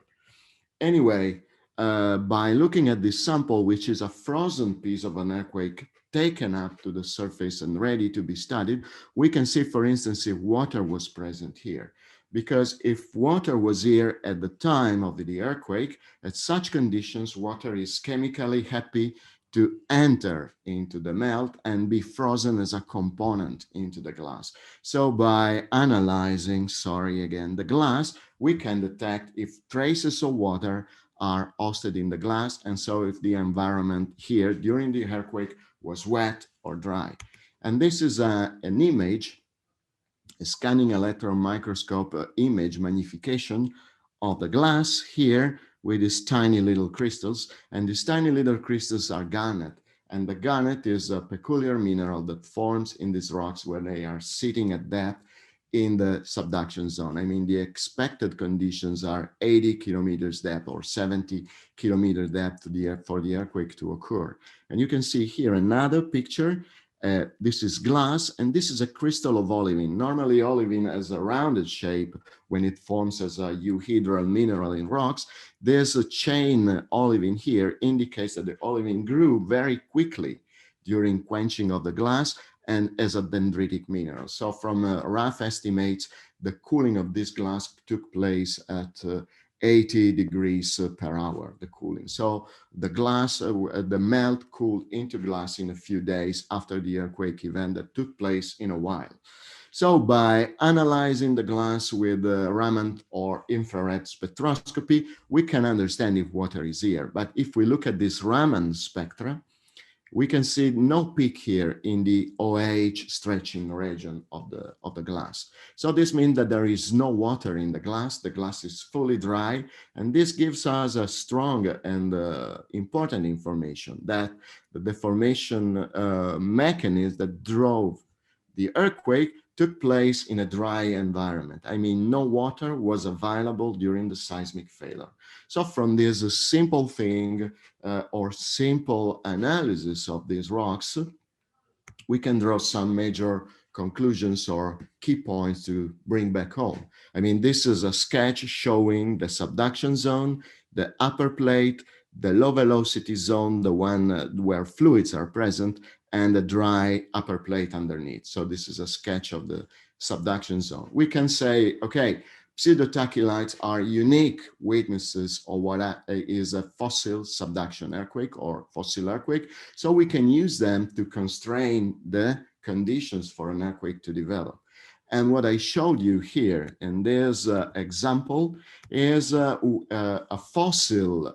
Anyway, by looking at this sample, which is a frozen piece of an earthquake taken up to the surface and ready to be studied, we can see, for instance, if water was present here. Because if water was here at the time of the earthquake, at such conditions, water is chemically happy to enter into the melt and be frozen as a component into the glass. So by analyzing, sorry again, the glass, we can detect if traces of water are hosted in the glass, and so if the environment here during the earthquake was wet or dry. And this is an image, a scanning electron microscope image magnification of the glass here with these tiny little crystals. And these tiny little crystals are garnet. And the garnet is a peculiar mineral that forms in these rocks where they are sitting at depth in the subduction zone. I mean, the expected conditions are 80 kilometers depth or 70 kilometer depth for the earthquake to occur. And you can see here another picture. This is glass, and this is a crystal of olivine. Normally, olivine has a rounded shape when it forms as a euhedral mineral in rocks. There's a chain olivine here, indicates that the olivine grew very quickly during quenching of the glass and as a dendritic mineral. So from rough estimates, the cooling of this glass took place at 80 degrees per hour, the cooling. So the glass, the melt cooled into glass in a few days after the earthquake event that took place in a while. So by analyzing the glass with Raman or infrared spectroscopy, we can understand if water is here. But if we look at this Raman spectra, we can see no peak here in the OH stretching region of the glass. So this means that there is no water in the glass is fully dry, and this gives us a strong and important information that the deformation mechanism that drove the earthquake took place in a dry environment. I mean, no water was available during the seismic failure. So from this simple thing or simple analysis of these rocks, we can draw some major conclusions or key points to bring back home. I mean, this is a sketch showing the subduction zone, the upper plate, the low velocity zone, the one where fluids are present, and the dry upper plate underneath. So this is a sketch of the subduction zone. We can say, okay, pseudotachylites are unique witnesses of what is a fossil subduction earthquake or fossil earthquake. So we can use them to constrain the conditions for an earthquake to develop. And what I showed you here in this example is a fossil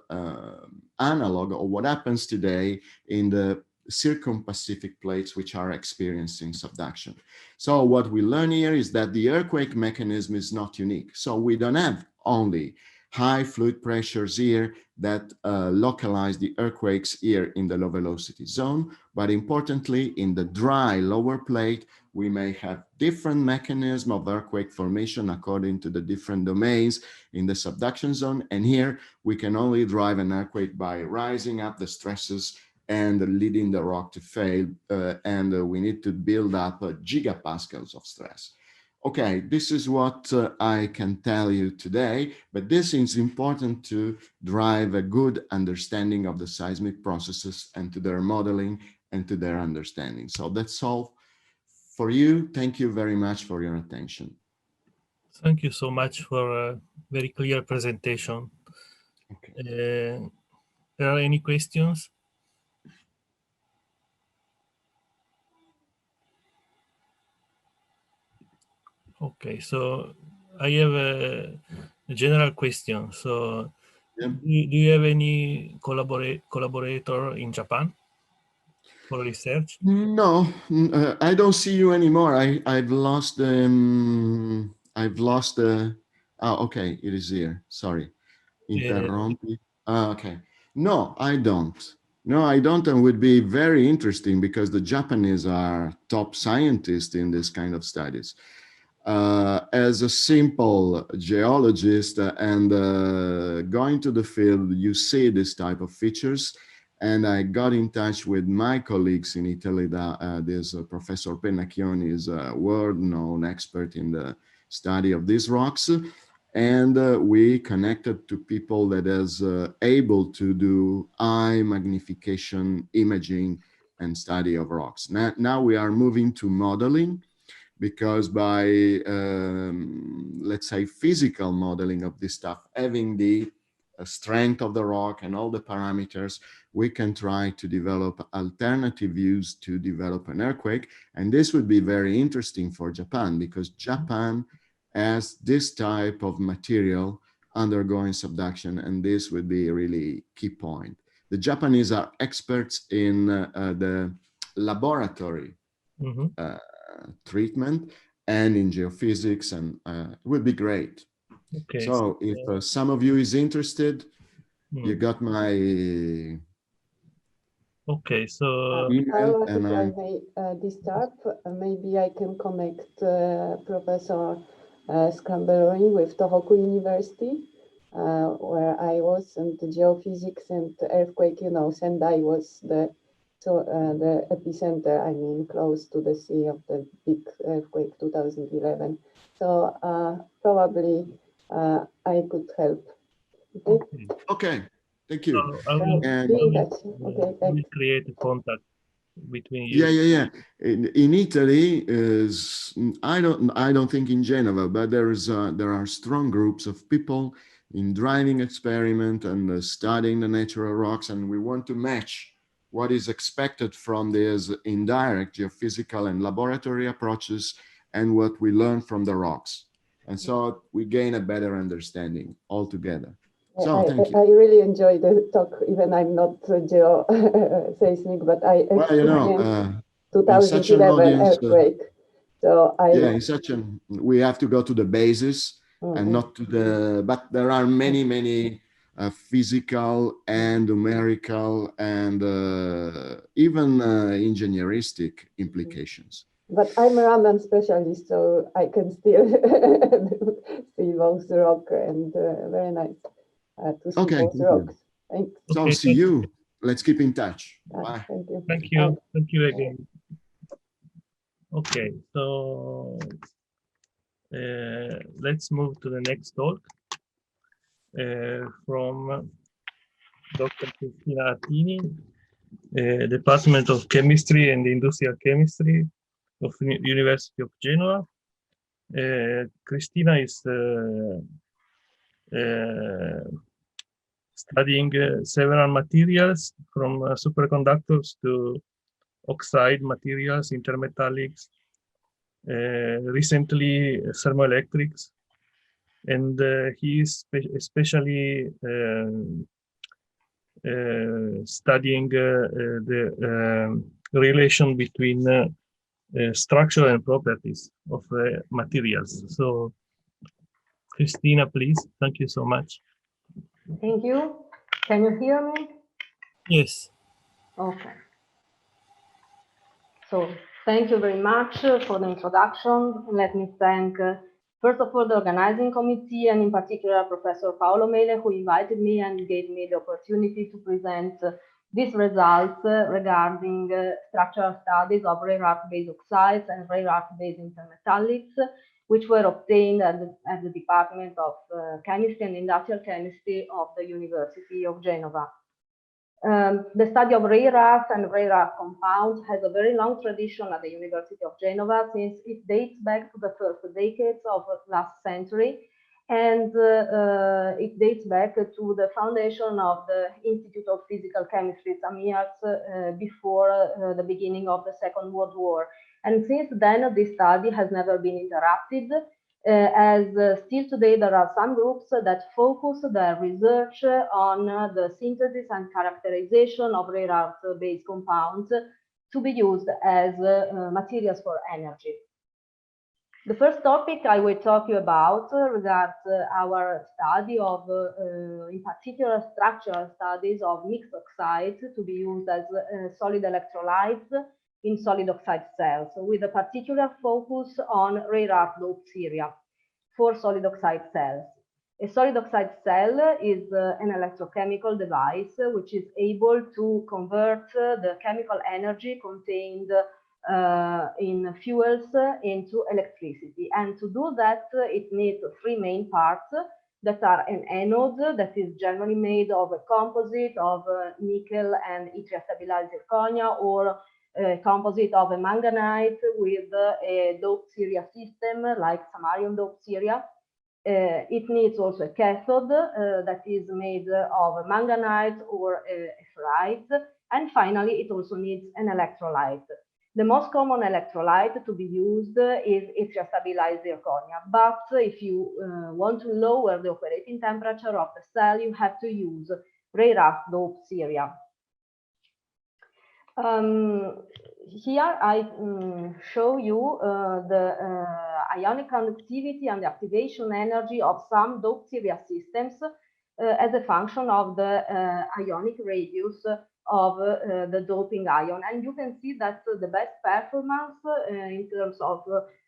analog of what happens today in the circum-Pacific plates which are experiencing subduction. So what we learn here is that the earthquake mechanism is not unique. So we don't have only high fluid pressures here that localize the earthquakes here in the low velocity zone, but importantly in the dry lower plate, we may have different mechanism of earthquake formation according to the different domains in the subduction zone. And here we can only drive an earthquake by rising up the stresses and leading the rock to fail, and we need to build up gigapascals of stress. Okay, this is what I can tell you today, but this is important to drive a good understanding of the seismic processes and to their modeling and to their understanding. So that's all for you. Thank you very much for your attention. Thank you so much for a very clear presentation. Okay. There are any questions? Okay, so I have a general question. So do you have any collaborator in Japan for research? No, I don't see you anymore. I've lost okay, it is here. Sorry. Interrompi. Okay. No, I don't. No, I don't, and would be very interesting because the Japanese are top scientists in this kind of studies. As a simple geologist and going to the field, you see this type of features. And I got in touch with my colleagues in Italy. There's Professor Pennacchioni is a world-known expert in the study of these rocks. And we connected to people that is able to do eye magnification imaging and study of rocks. Now we are moving to modeling, because by, let's say, physical modeling of this stuff, having the strength of the rock and all the parameters, we can try to develop alternative views to develop an earthquake. And this would be very interesting for Japan, because Japan has this type of material undergoing subduction, and this would be a really key point. The Japanese are experts in the laboratory treatment and in geophysics, and it would be great. Okay, so if some of you is interested, you got my okay, so Paolo, if I may disturb, maybe I can connect Professor Scamberoni with Tohoku University, where I was, and the geophysics and the earthquake, you know, Sendai was the epicenter, I mean, close to the sea of the big earthquake 2011. So probably I could help. Okay. Okay. Thank you. I will create a contact between you. Yeah. In Italy, I don't think in Genova, but there are strong groups of people in driving experiment and studying the natural rocks, and we want to match what is expected from these indirect geophysical and laboratory approaches and what we learn from the rocks. And so we gain a better understanding altogether. So thank you. I really enjoyed the talk, even I'm not geoseismic, but I experienced 2011 earthquake. So we have to go to the basis and not to the, but there are many physical and numerical and even engineeristic implications. But I'm a Raman specialist, so I can still see both rock and very nice to see both rocks. Thanks. So see you. Let's keep in touch. Bye. Thank you. Thank you. Thank you again. Okay, so let's move to the next talk from Dr. Cristina Attini, Department of Chemistry and Industrial Chemistry of University of Genoa. Cristina is studying several materials from superconductors to oxide materials, intermetallics, recently thermoelectrics, and he is especially studying the relation between structure and properties of materials. So, Cristina, please. Thank you so much. Thank you. Can you hear me? Yes. Okay. So thank you very much for the introduction. Let me thank, first of all, the organizing committee, and in particular, Professor Paolo Mele, who invited me and gave me the opportunity to present these results regarding structural studies of rare earth-based oxides and rare earth-based intermetallics, which were obtained at the Department of Chemistry and Industrial Chemistry of the University of Genova. The study of rare earth and rare earth compounds has a very long tradition at the University of Genova, since it dates back to the first decades of last century, and it dates back to the foundation of the Institute of Physical Chemistry some years before the beginning of the Second World War. And since then, this study has never been interrupted, as still today there are some groups that focus their research on the synthesis and characterization of rare earth-based compounds to be used as materials for energy. The first topic I will talk you about regards our study of, in particular, structural studies of mixed oxides to be used as solid electrolytes in solid oxide cells, with a particular focus on rare earth doped ceria for solid oxide cells. A solid oxide cell is an electrochemical device which is able to convert the chemical energy contained in fuels into electricity. And to do that, it needs three main parts that are an anode that is generally made of a composite of nickel and yttrium stabilized zirconia, or a composite of a manganite with a doped ceria system like samarium doped ceria. It needs also a cathode that is made of manganite or a ferrite, and finally it also needs an electrolyte. The most common electrolyte to be used is yttrium stabilized zirconia, but if you want to lower the operating temperature of the cell, you have to use rare earth doped ceria. Here I show you the ionic conductivity and the activation energy of some doped ceria systems as a function of the ionic radius of the doping ion. And you can see that the best performance in terms of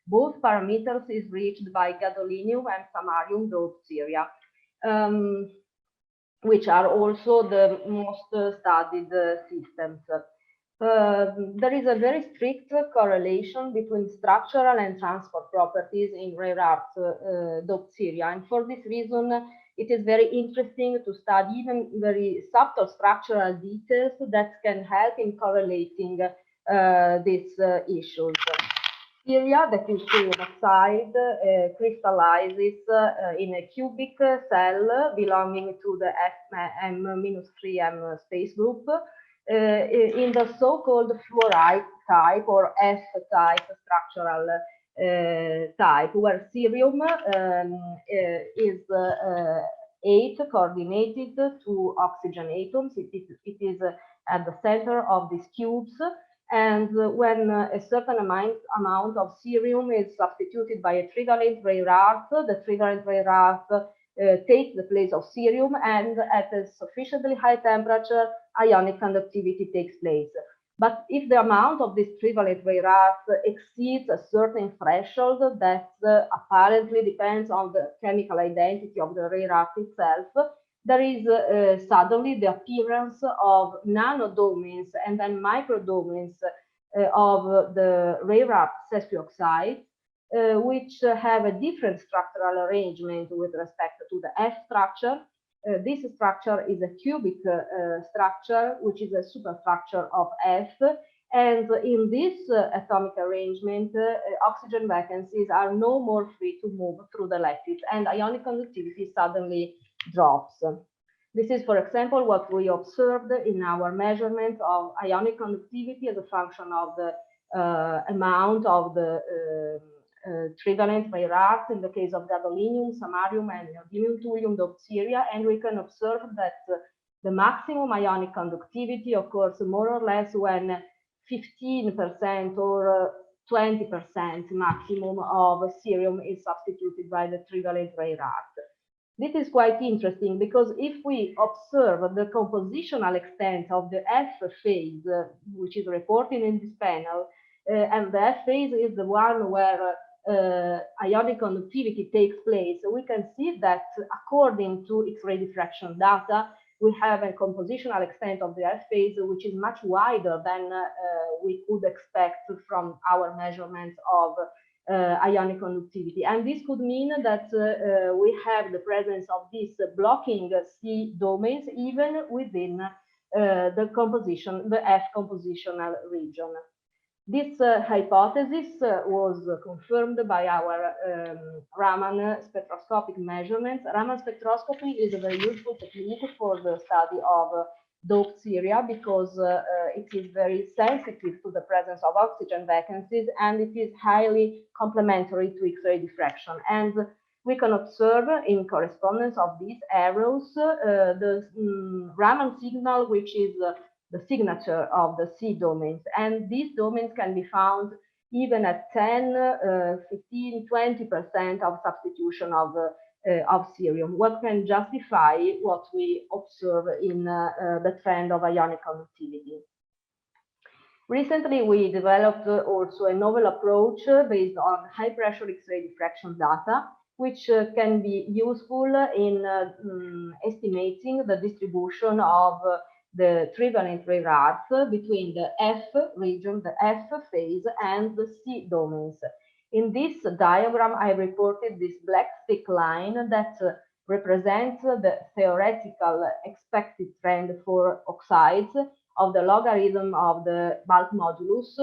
both parameters is reached by gadolinium and samarium doped ceria, which are also the most studied systems. There is a very strict correlation between structural and transport properties in rare earth doped ceria, and for this reason it is very interesting to study even very subtle structural details that can help in correlating these issues. Ceria that you see on the side crystallizes in a cubic cell belonging to the M-3M space group, in the so-called fluorite type or F-type structural type, where cerium is 8 coordinated to oxygen atoms. It is at the center of these cubes. And when a certain amount of cerium is substituted by a trivalent rare earth, the trivalent rare earth takes the place of cerium, and at a sufficiently high temperature, ionic conductivity takes place. But if the amount of this trivalent rare earth exceeds a certain threshold that apparently depends on the chemical identity of the rare earth itself, there is suddenly the appearance of nanodomains and then microdomains of the rare earth sesquioxide, which have a different structural arrangement with respect to the F structure. This structure is a cubic structure, which is a superstructure of F. And in this atomic arrangement, oxygen vacancies are no more free to move through the lattice, and ionic conductivity suddenly drops. This is, for example, what we observed in our measurement of ionic conductivity as a function of the amount of the trivalent rare earth in the case of gadolinium, samarium, and neodymium thulium deuteria, and we can observe that the maximum ionic conductivity occurs more or less when 15% or 20% maximum of cerium is substituted by the trivalent rare earth. This is quite interesting because if we observe the compositional extent of the F phase, which is reported in this panel, and the F phase is the one where ionic conductivity takes place, we can see that according to X-ray diffraction data, we have a compositional extent of the F phase which is much wider than we could expect from our measurements of ionic conductivity. And this could mean that we have the presence of these blocking C domains even within the composition, the F compositional region. This hypothesis was confirmed by our Raman spectroscopic measurements. Raman spectroscopy is a very useful technique for the study of doped ceria because it is very sensitive to the presence of oxygen vacancies, and it is highly complementary to X-ray diffraction. And we can observe in correspondence of these arrows the Raman signal, which is the signature of the C domains. And these domains can be found even at 10, 15, 20% of substitution of cerium, what can justify what we observe in the trend of ionic conductivity. Recently, we developed also a novel approach based on high pressure X-ray diffraction data, which can be useful in estimating the distribution of the trivalent rare earth between the F region, the F phase, and the C domains. In this diagram, I reported this black thick line that represents the theoretical expected trend for oxides of the logarithm of the bulk modulus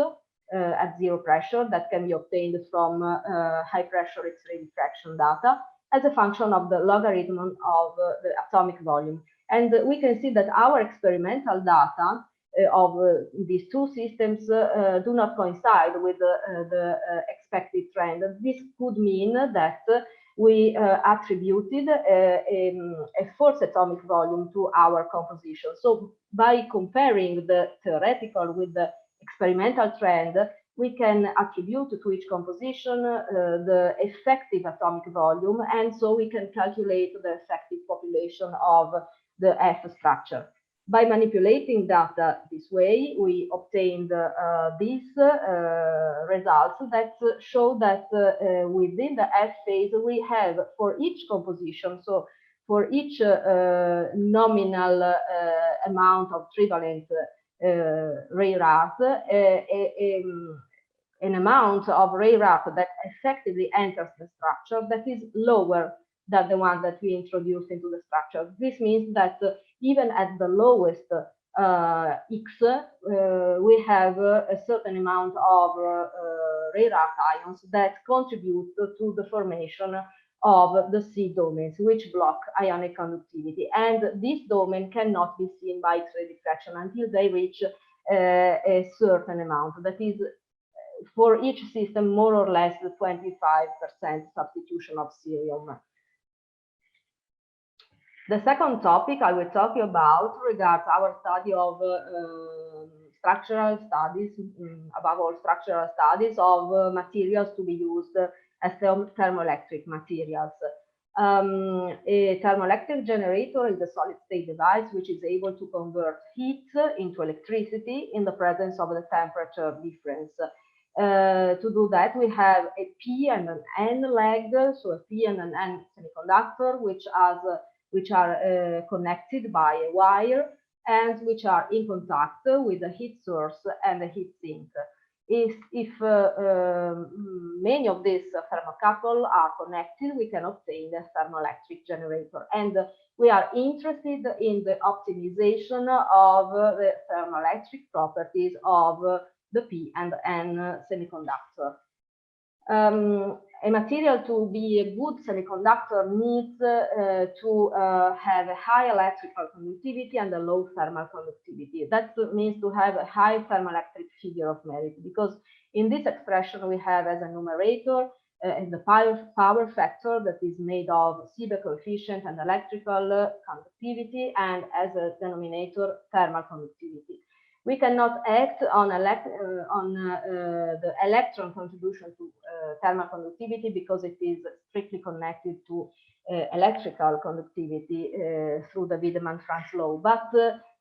at zero pressure that can be obtained from high pressure X-ray diffraction data as a function of the logarithm of the atomic volume. And we can see that our experimental data of these two systems do not coincide with the expected trend. This could mean that we attributed a false atomic volume to our composition. So by comparing the theoretical with the experimental trend, we can attribute to each composition the effective atomic volume, and so we can calculate the effective population of the F structure. By manipulating data this way, we obtained these results that show that within the F phase, we have for each composition, so for each nominal amount of trivalent rare earth, an amount of rare earth that effectively enters the structure that is lower than the one that we introduced into the structure. This means that even at the lowest X, we have a certain amount of rare earth ions that contribute to the formation of the C domains, which block ionic conductivity. And this domain cannot be seen by X-ray diffraction until they reach a certain amount. That is, for each system, more or less 25% substitution of cerium. The second topic I will talk about regards our study of structural studies, above all structural studies of materials to be used as thermoelectric materials. A thermoelectric generator is a solid-state device which is able to convert heat into electricity in the presence of the temperature difference. To do that, we have a P and an N leg, so a P and an N semiconductor, which are connected by a wire and which are in contact with the heat source and the heat sink. If many of these thermocouple are connected, we can obtain a thermoelectric generator. And we are interested in the optimization of the thermoelectric properties of the P and N semiconductor. A material to be a good semiconductor needs to have a high electrical conductivity and a low thermal conductivity. That means to have a high thermoelectric figure of merit, because in this expression we have as a numerator the power factor that is made of Seebeck coefficient and electrical conductivity, and as a denominator thermal conductivity. We cannot act on the electron contribution to thermal conductivity because it is strictly connected to electrical conductivity through the Wiedemann-Franz law. But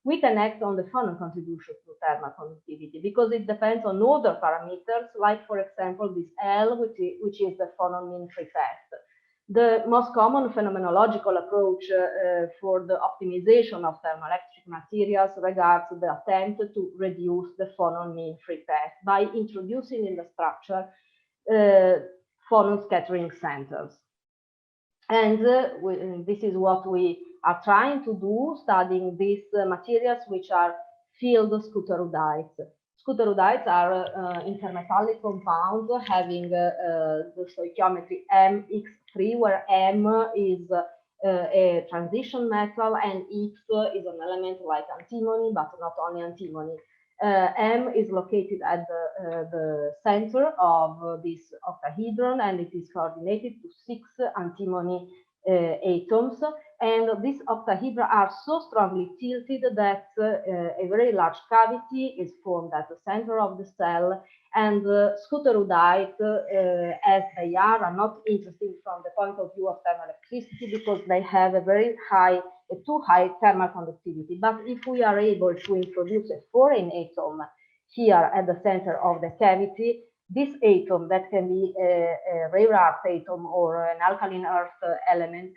we can act on the phonon contribution to thermal conductivity because it depends on other parameters, like, for example, this L, which is the phonon mean free path. The most common phenomenological approach for the optimization of thermoelectric materials regards the attempt to reduce the phonon mean free path by introducing in the structure phonon scattering centers. And this is what we are trying to do, studying these materials, which are field scutterudites. Scutterudites are intermetallic compounds having the stoichiometry MX3, where M is a transition metal and X is an element like antimony, but not only antimony. M is located at the center of this octahedron, and it is coordinated to 6 antimony atoms. And these octahedra are so strongly tilted that a very large cavity is formed at the center of the cell. And scutterudite, as they are not interesting from the point of view of thermoelectricity because they have a very high, too high thermal conductivity. But if we are able to introduce a foreign atom here at the center of the cavity, this atom, that can be a rare earth atom or an alkaline earth element,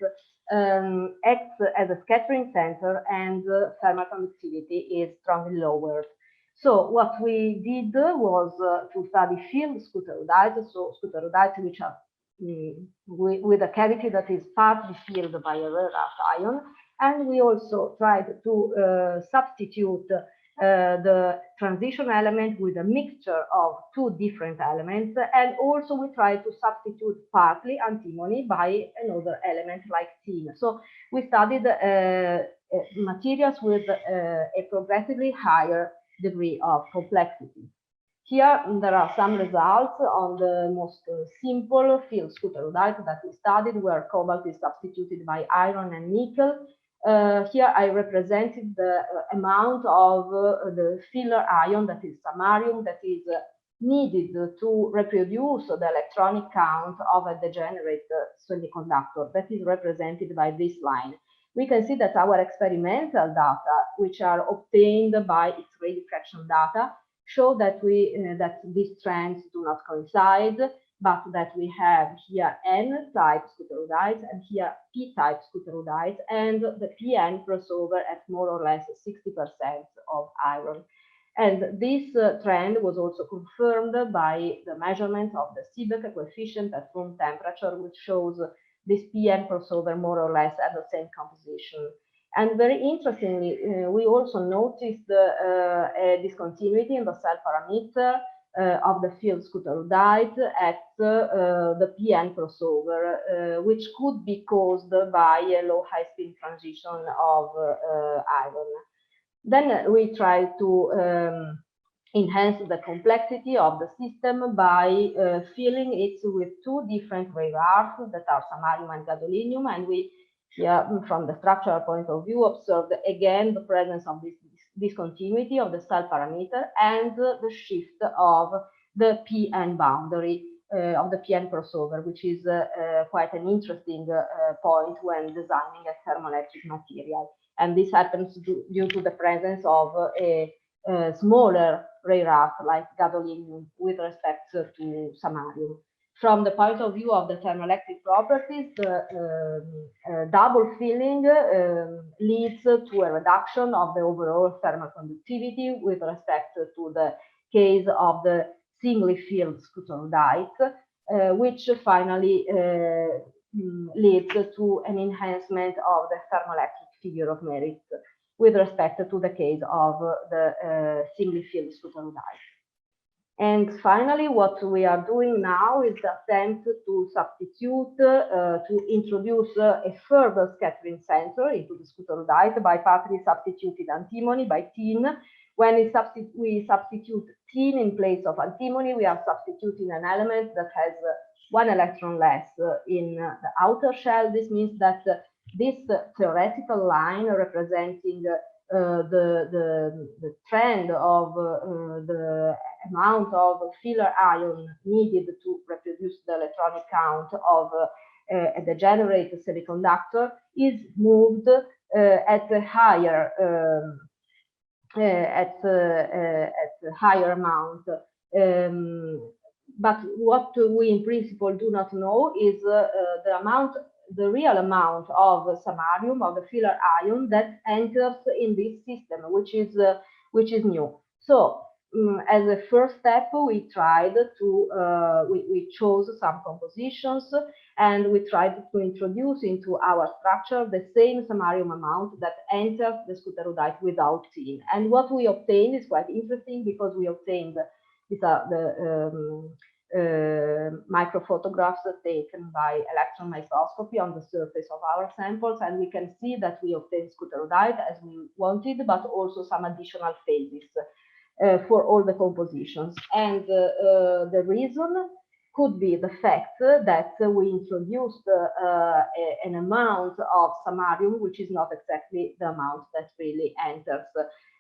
acts as a scattering center, and thermal conductivity is strongly lowered. So what we did was to study field scutterudites, so scutterudites which are with a cavity that is partly filled by a rare earth ion, and we also tried to substitute the transition element with a mixture of 2 different elements, and also we tried to substitute partly antimony by another element like tin. So we studied materials with a progressively higher degree of complexity. Here there are some results on the most simple field scutterudite that we studied, where cobalt is substituted by iron and nickel. Here I represented the amount of the filler ion, that is samarium, that is needed to reproduce the electronic count of a degenerate semiconductor. That is represented by this line. We can see that our experimental data, which are obtained by X-ray diffraction data, show that that these trends do not coincide, but that we have here N-type scutterudites and here P-type scutterudites, and the PN crossover at more or less 60% of iron. And this trend was also confirmed by the measurement of the Seebeck coefficient at room temperature, which shows this PN crossover more or less at the same composition. And very interestingly, we also noticed a discontinuity in the cell parameter of the field scutterudite at the PN crossover, which could be caused by a low high-speed transition of iron. Then we tried to enhance the complexity of the system by filling it with two different rare earths that are samarium and gadolinium, and we here, from the structural point of view, observed again the presence of this discontinuity of the cell parameter and the shift of the PN boundary of the PN crossover, which is quite an interesting point when designing a thermoelectric material. And this happens due to the presence of a smaller rare earth like gadolinium with respect to samarium. From the point of view of the thermoelectric properties, the double filling leads to a reduction of the overall thermal conductivity with respect to the case of the singly filled scutorudite, which finally leads to an enhancement of the thermoelectric figure of merit with respect to the case of the singly filled scutorudite. And finally, what we are doing now is the attempt to substitute, to introduce a further scattering sensor into the scutorudite by partly substituted antimony by tin. When we substitute tin in place of antimony, we are substituting an element that has one electron less in the outer shell. This means that this theoretical line representing the trend of the amount of filler ion needed to reproduce the electronic count of a degenerate semiconductor is moved at a higher amount. But what we in principle do not know is the real amount of samarium, of the filler ion that enters in this system, which is new. So as a first step, we tried to we chose some compositions, and we tried to introduce into our structure the same samarium amount that enters the scutorudite without tin. And what we obtained is quite interesting, because we obtained these are the microphotographs taken by electron microscopy on the surface of our samples, and we can see that we obtained scutorudite as we wanted, but also some additional phases for all the compositions. And the reason could be the fact that we introduced an amount of samarium which is not exactly the amount that really enters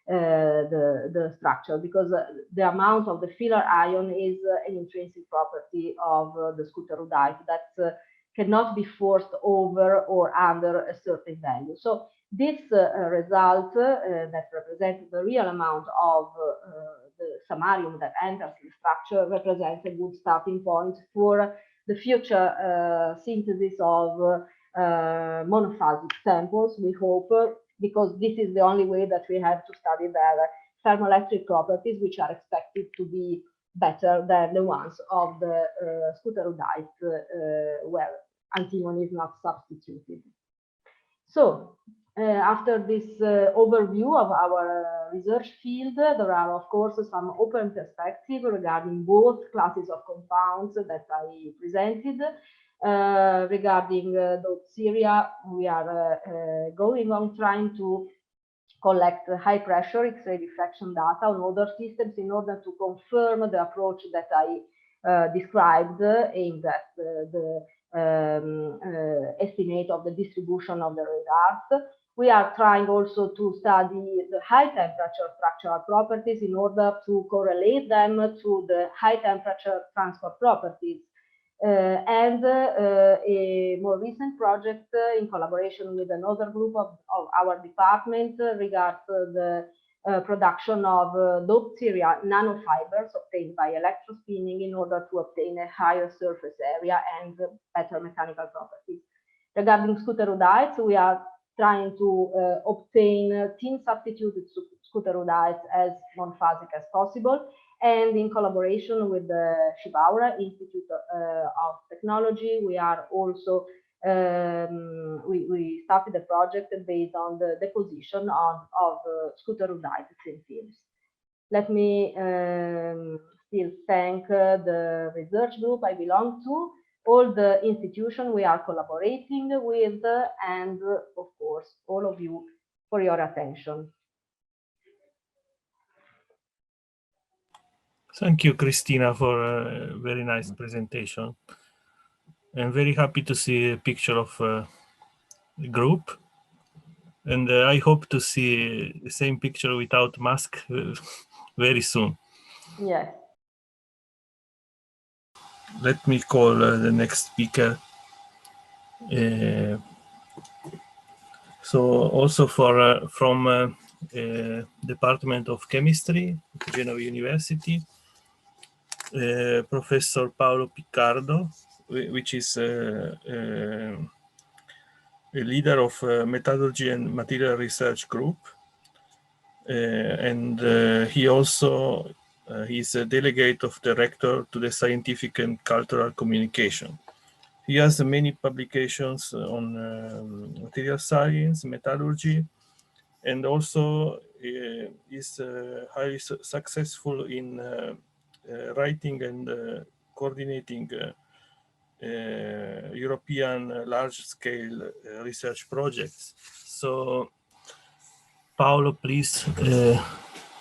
the structure, because the amount of the filler ion is an intrinsic property of the scutorudite that cannot be forced over or under a certain value. So this result that represents the real amount of the samarium that enters the structure represents a good starting point for the future synthesis of monophasic samples, we hope, because this is the only way that we have to study their thermoelectric properties, which are expected to be better than the ones of the scutorudite, where antimony is not substituted. So after this overview of our research field, there are of course some open perspectives regarding both classes of compounds that I presented. Regarding doped Syria, we are going on trying to collect high pressure X-ray diffraction data on other systems in order to confirm the approach that I described, aimed at the estimate of the distribution of the rare earth. We are trying also to study the high temperature structural properties in order to correlate them to the high temperature transport properties. And a more recent project in collaboration with another group of our department regards the production of doped Syria nanofibers obtained by electrospinning in order to obtain a higher surface area and better mechanical properties. Regarding scutorudites, we are trying to obtain tin substituted scutorudites as monophasic as possible. And in collaboration with the Shibaura Institute of Technology, we are also we started a project based on the deposition of scutorudite thin films. Let me still thank the research group I belong to, all the institutions we are collaborating with, and of course, all of you for your attention. Thank you, Christina, for a very nice presentation. I'm very happy to see a picture of a group. And I hope to see the same picture without mask very soon. Yes. Let me call the next speaker. So also from Department of Chemistry at Genoa University, Professor Paolo Ricardo, which is a leader of metallurgy and material research group. And he also he's a delegate of the rector to the scientific and cultural communication. He has many publications on material science, metallurgy, and also is highly successful in writing and coordinating European large-scale research projects. So, Paolo, please,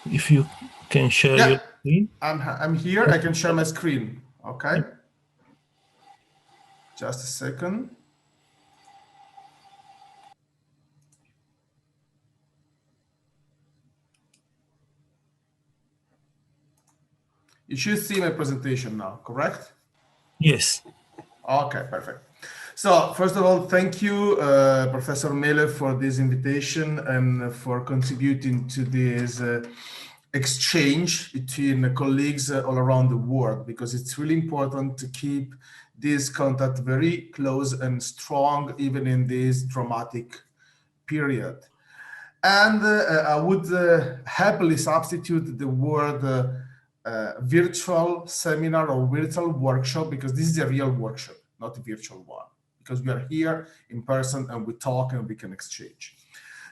if you can share your screen. I'm here. I can share my screen. Okay. Just a second. You should see my presentation now, correct? Yes. Okay, perfect. So first of all, thank you, Professor Mele, for this invitation and for contributing to this exchange between colleagues all around the world, because it's really important to keep this contact very close and strong, even in this dramatic period. And I would happily substitute the word virtual seminar or virtual workshop, because this is a real workshop, not a virtual one, because we are here in person and we talk and we can exchange.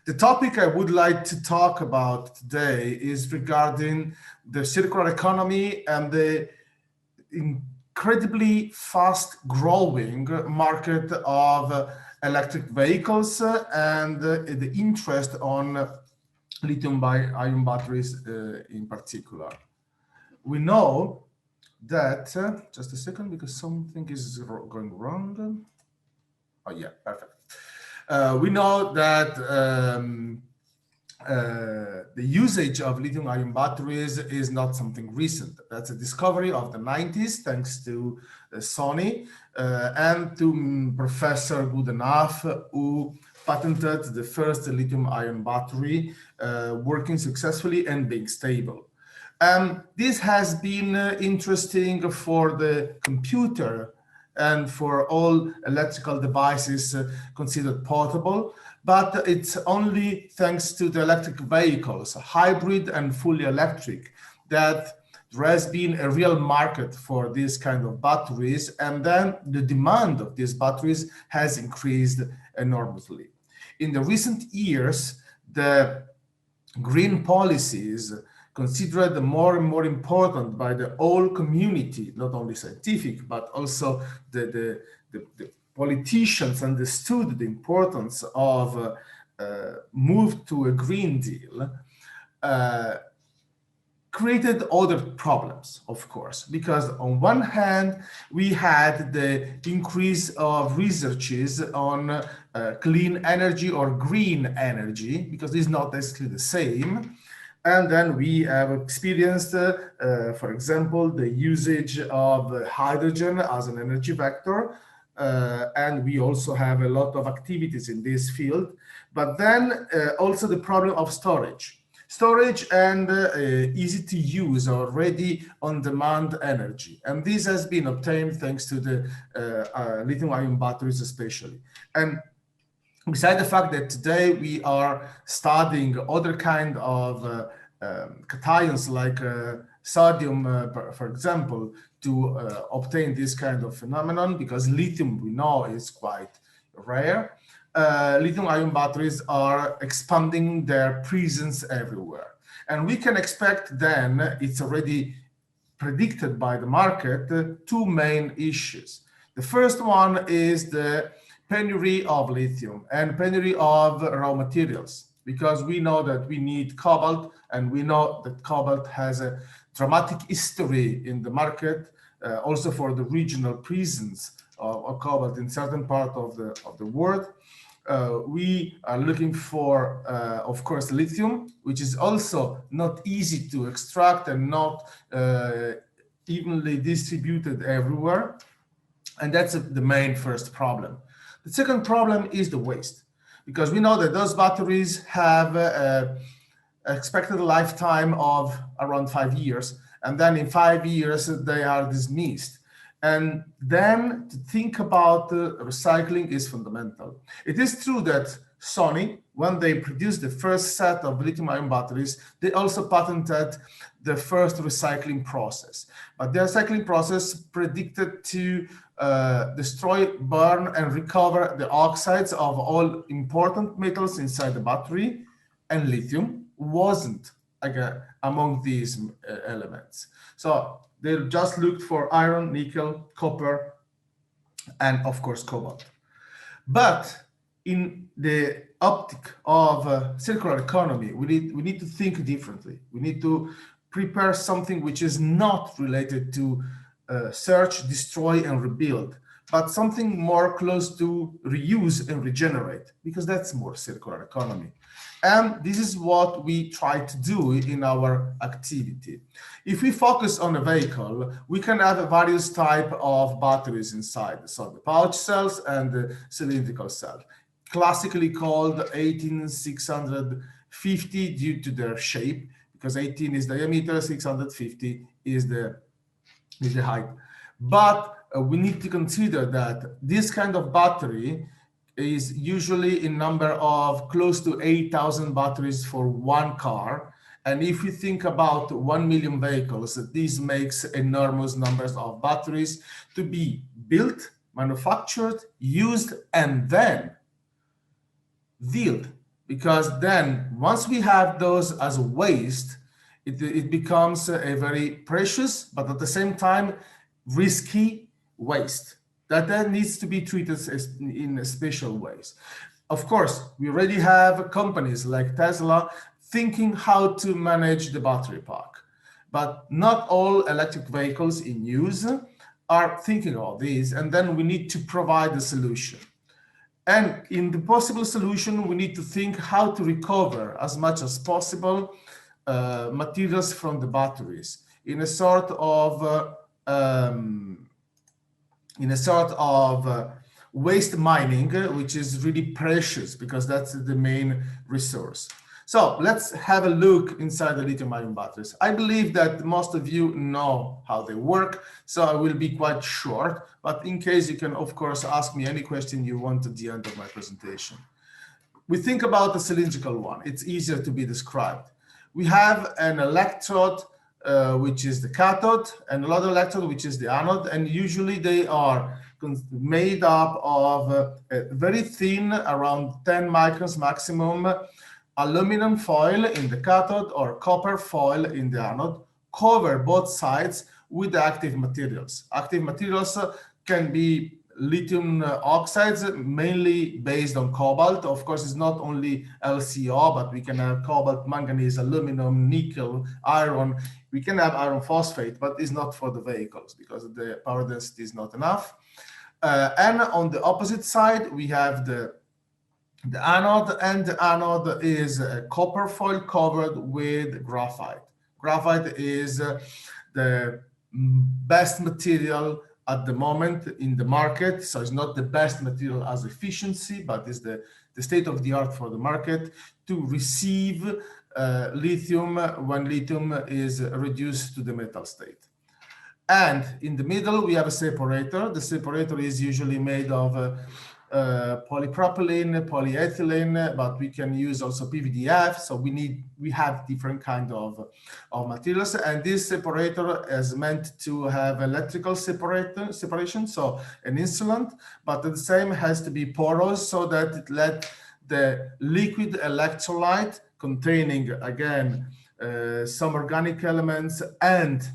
The topic I would like to talk about today is regarding the circular economy and the incredibly fast growing market of electric vehicles and the interest on lithium-ion batteries in particular. We know that, just a second, because something is going wrong. Oh yeah, perfect. We know that the usage of lithium-ion batteries is not something recent. That's a discovery of the 90s, thanks to Sony and to Professor Goodenough, who patented the first lithium-ion battery working successfully and being stable. This has been interesting for the computer and for all electrical devices considered portable, but it's only thanks to the electric vehicles, hybrid and fully electric, that there has been a real market for this kind of batteries, and then the demand of these batteries has increased enormously. In the recent years, the green policies considered more and more important by the whole community, not only scientific, but also the politicians understood the importance of move to a Green Deal, created other problems, of course, because on one hand, we had the increase of researches on clean energy or green energy, because it's not basically the same. And then we have experienced, for example, the usage of hydrogen as an energy vector. And we also have a lot of activities in this field. But then also the problem of storage. Storage and easy to use or ready on demand energy. And this has been obtained thanks to the lithium-ion batteries especially. And besides the fact that today we are studying other kind of cations like sodium, for example, to obtain this kind of phenomenon, because lithium, we know, is quite rare. Lithium-ion batteries are expanding their presence everywhere. And we can expect then, it's already predicted by the market, two main issues. The first one is the penury of lithium and penury of raw materials, because we know that we need cobalt, and we know that cobalt has a dramatic history in the market, also for the regional presence of cobalt in certain part of the world. We are looking for, of course, lithium, which is also not easy to extract and not evenly distributed everywhere. And that's the main first problem. The second problem is the waste, because we know that those batteries have expected lifetime of around 5 years, and then in 5 years they are dismissed. And then to think about recycling is fundamental. It is true that Sony, when they produced the first set of lithium-ion batteries, they also patented the first recycling process. But the recycling process predicted to destroy, burn, and recover the oxides of all important metals inside the battery, and lithium wasn't among these elements. So they just looked for iron, nickel, copper, and of course cobalt. But in the optic of circular economy, we need to think differently. We need to prepare something which is not related to search, destroy, and rebuild, but something more close to reuse and regenerate, because that's more circular economy. And this is what we try to do in our activity. If we focus on a vehicle, we can have various types of batteries inside. So the pouch cells and the cylindrical cell, classically called 18650 due to their shape, because 18 is diameter, 650 is the height. But we need to consider that this kind of battery is usually in number of close to 8,000 batteries for one car. And if we think about 1 million vehicles, this makes enormous numbers of batteries to be built, manufactured, used, and then dealt. Because then once we have those as waste, it becomes a very precious, but at the same time, risky waste that then needs to be treated in special ways. Of course, we already have companies like Tesla thinking how to manage the battery pack, but not all electric vehicles in use are thinking of this, and then we need to provide a solution. And in the possible solution, we need to think how to recover as much as possible materials from the batteries in a sort of waste mining, which is really precious because that's the main resource. So let's have a look inside the lithium-ion batteries. I believe that most of you know how they work, so I will be quite short, but in case you can, of course, ask me any question you want at the end of my presentation. We think about the cylindrical one. It's easier to be described. We have an electrode, which is the cathode, and another electrode, which is the anode, and usually they are made up of very thin, around 10 microns maximum, aluminum foil in the cathode or copper foil in the anode, cover both sides with active materials. Active materials can be lithium oxides, mainly based on cobalt. Of course, it's not only LCO, but we can have cobalt, manganese, aluminum, nickel, iron. We can have iron phosphate, but it's not for the vehicles because the power density is not enough. And on the opposite side, we have the anode, and the anode is a copper foil covered with graphite. Graphite is the best material at the moment in the market. So it's not the best material as efficiency, but it's the state of the art for the market to receive lithium when lithium is reduced to the metal state. And in the middle, we have a separator. The separator is usually made of polypropylene, polyethylene, but we can use also PVDF. So we have different kind of materials, and this separator is meant to have electrical separation, so an insulant, but the same has to be porous so that it let the liquid electrolyte containing again some organic elements and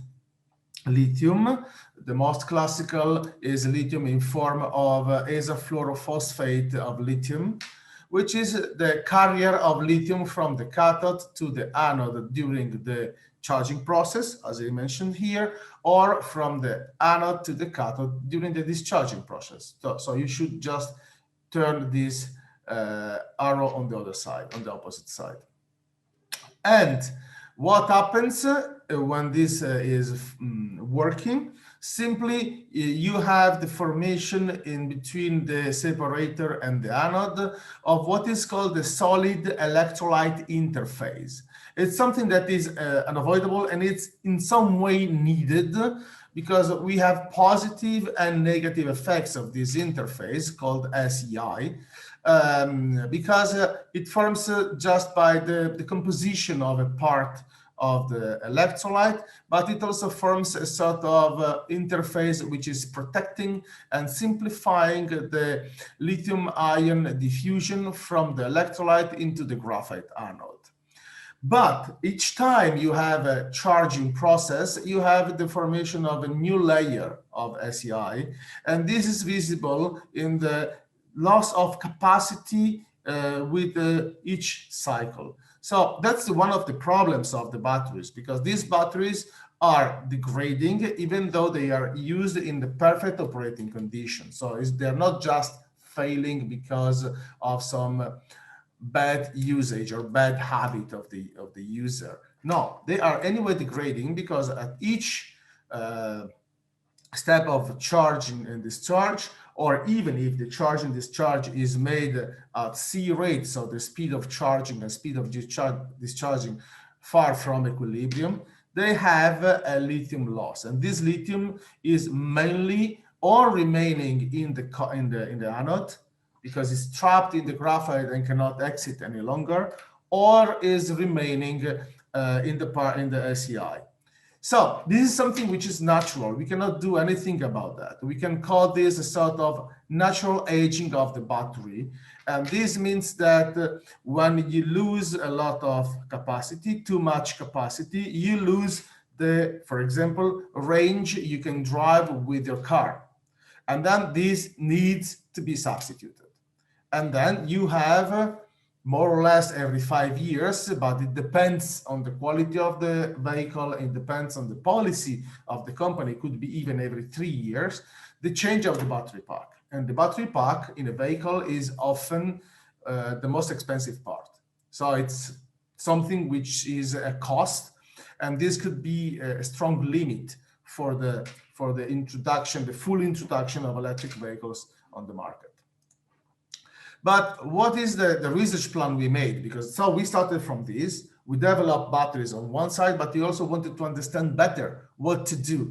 lithium. The most classical is lithium in form of isofluorophosphate of lithium, which is the carrier of lithium from the cathode to the anode during the charging process, as I mentioned here, or from the anode to the cathode during the discharging process. So you should just turn this arrow on the other side, on the opposite side. And what happens when this is working? Simply, you have the formation in between the separator and the anode of what is called the solid electrolyte interface. It's something that is unavoidable, and it's in some way needed because we have positive and negative effects of this interface called SEI. Because it forms just by the composition of a part of the electrolyte, but it also forms a sort of interface which is protecting and simplifying the lithium-ion diffusion from the electrolyte into the graphite anode. But each time you have a charging process, you have the formation of a new layer of SEI, and this is visible in the loss of capacity with each cycle. So that's one of the problems of the batteries, because these batteries are degrading even though they are used in the perfect operating conditions. So they're not just failing because of some bad usage or bad habit of the user. No, they are anyway degrading because at each step of charging and discharge, or even if the charge and discharge is made at C rate, so the speed of charging and speed of discharging far from equilibrium, they have a lithium loss, and this lithium is mainly or remaining in the anode because it's trapped in the graphite and cannot exit any longer, or is remaining in the SEI. So this is something which is natural. We cannot do anything about that. We can call this a sort of natural aging of the battery. And this means that when you lose a lot of capacity, too much capacity, you lose the, for example, range you can drive with your car. And then this needs to be substituted. And then you have more or less every 5 years, but it depends on the quality of the vehicle, it depends on the policy of the company, it could be even every 3 years, the change of the battery pack. And the battery pack in a vehicle is often the most expensive part. So it's something which is a cost, and this could be a strong limit for the introduction, the full introduction of electric vehicles on the market. But what is the research plan we made? Because so we started from this, we developed batteries on one side, but we also wanted to understand better what to do.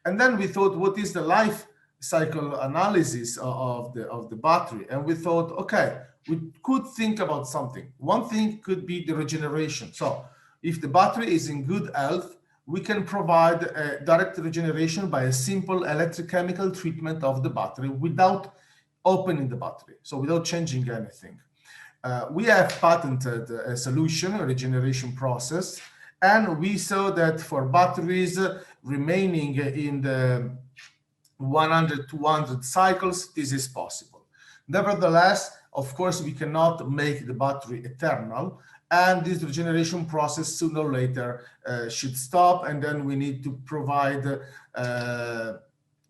And then we thought, what is the life cycle analysis of the battery? And we thought, okay, we could think about something. One thing could be the regeneration. So if the battery is in good health, we can provide a direct regeneration by a simple electrochemical treatment of the battery without opening the battery, so without changing anything. We have patented a solution, a regeneration process, and we saw that for batteries remaining in the 100 to 200 cycles, this is possible. Nevertheless, of course, we cannot make the battery eternal, and this regeneration process sooner or later should stop, and then we need to provide the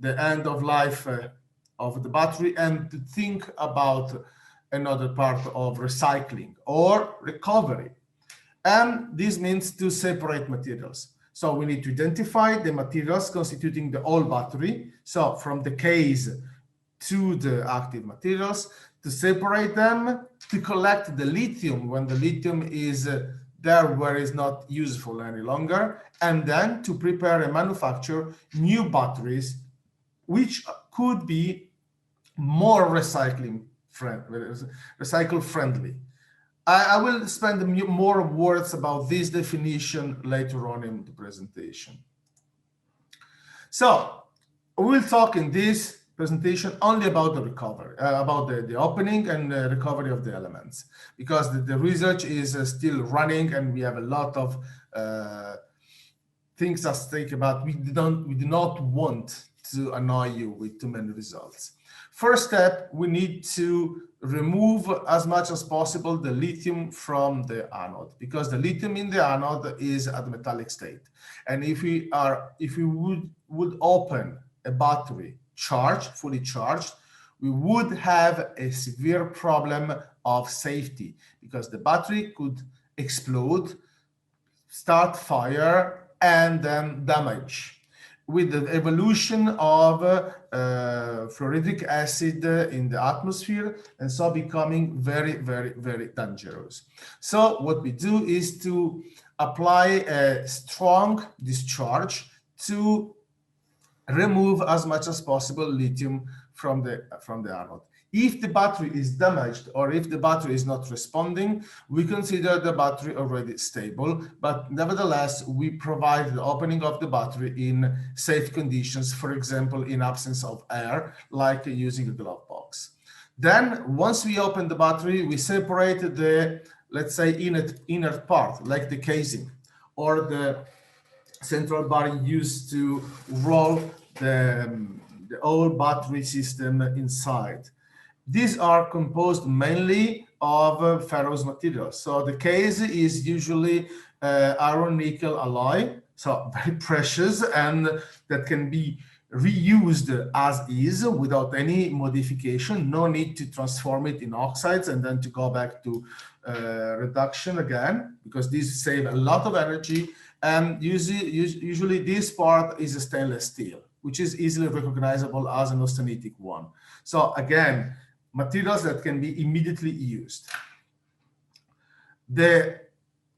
end of life of the battery and to think about another part of recycling or recovery. And this means to separate materials. So we need to identify the materials constituting the whole battery. So from the case to the active materials, to separate them, to collect the lithium when the lithium is there where it's not useful any longer, and then to prepare and manufacture new batteries which could be more recycle friendly. I will spend more words about this definition later on in the presentation. So we'll talk in this presentation only about the recovery, about the opening and the recovery of the elements, because the research is still running and we have a lot of things at stake about. We do not want to annoy you with too many results. First step, we need to remove as much as possible the lithium from the anode, because the lithium in the anode is at the metallic state. And if we would open a battery fully charged, we would have a severe problem of safety, because the battery could explode, start fire, and then damage. With the evolution of fluoridic acid in the atmosphere, and so becoming very, very, very dangerous. So what we do is to apply a strong discharge to remove as much as possible lithium from the anode. If the battery is damaged or if the battery is not responding, we consider the battery already stable, but nevertheless, we provide the opening of the battery in safe conditions, for example, in absence of air, like using a glove box. Then, once we open the battery, we separate the, let's say, inner part, like the casing, or the central bar used to roll the whole battery system inside. These are composed mainly of ferrous materials. So the case is usually iron nickel alloy, so very precious, and that can be reused as is without any modification. No need to transform it in oxides and then to go back to reduction again, because these save a lot of energy. And usually this part is a stainless steel, which is easily recognizable as an austenitic one. So again, materials that can be immediately used. The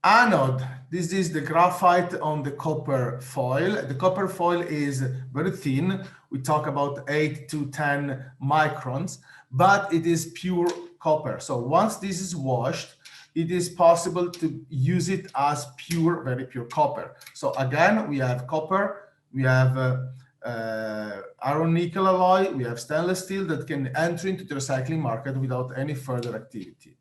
anode, this is the graphite on the copper foil. The copper foil is very thin. We talk about 8 to 10 microns, but it is pure copper. So once this is washed, it is possible to use it as pure, very pure copper. So again, we have copper, we have iron nickel alloy, we have stainless steel that can enter into the recycling market without any further activity.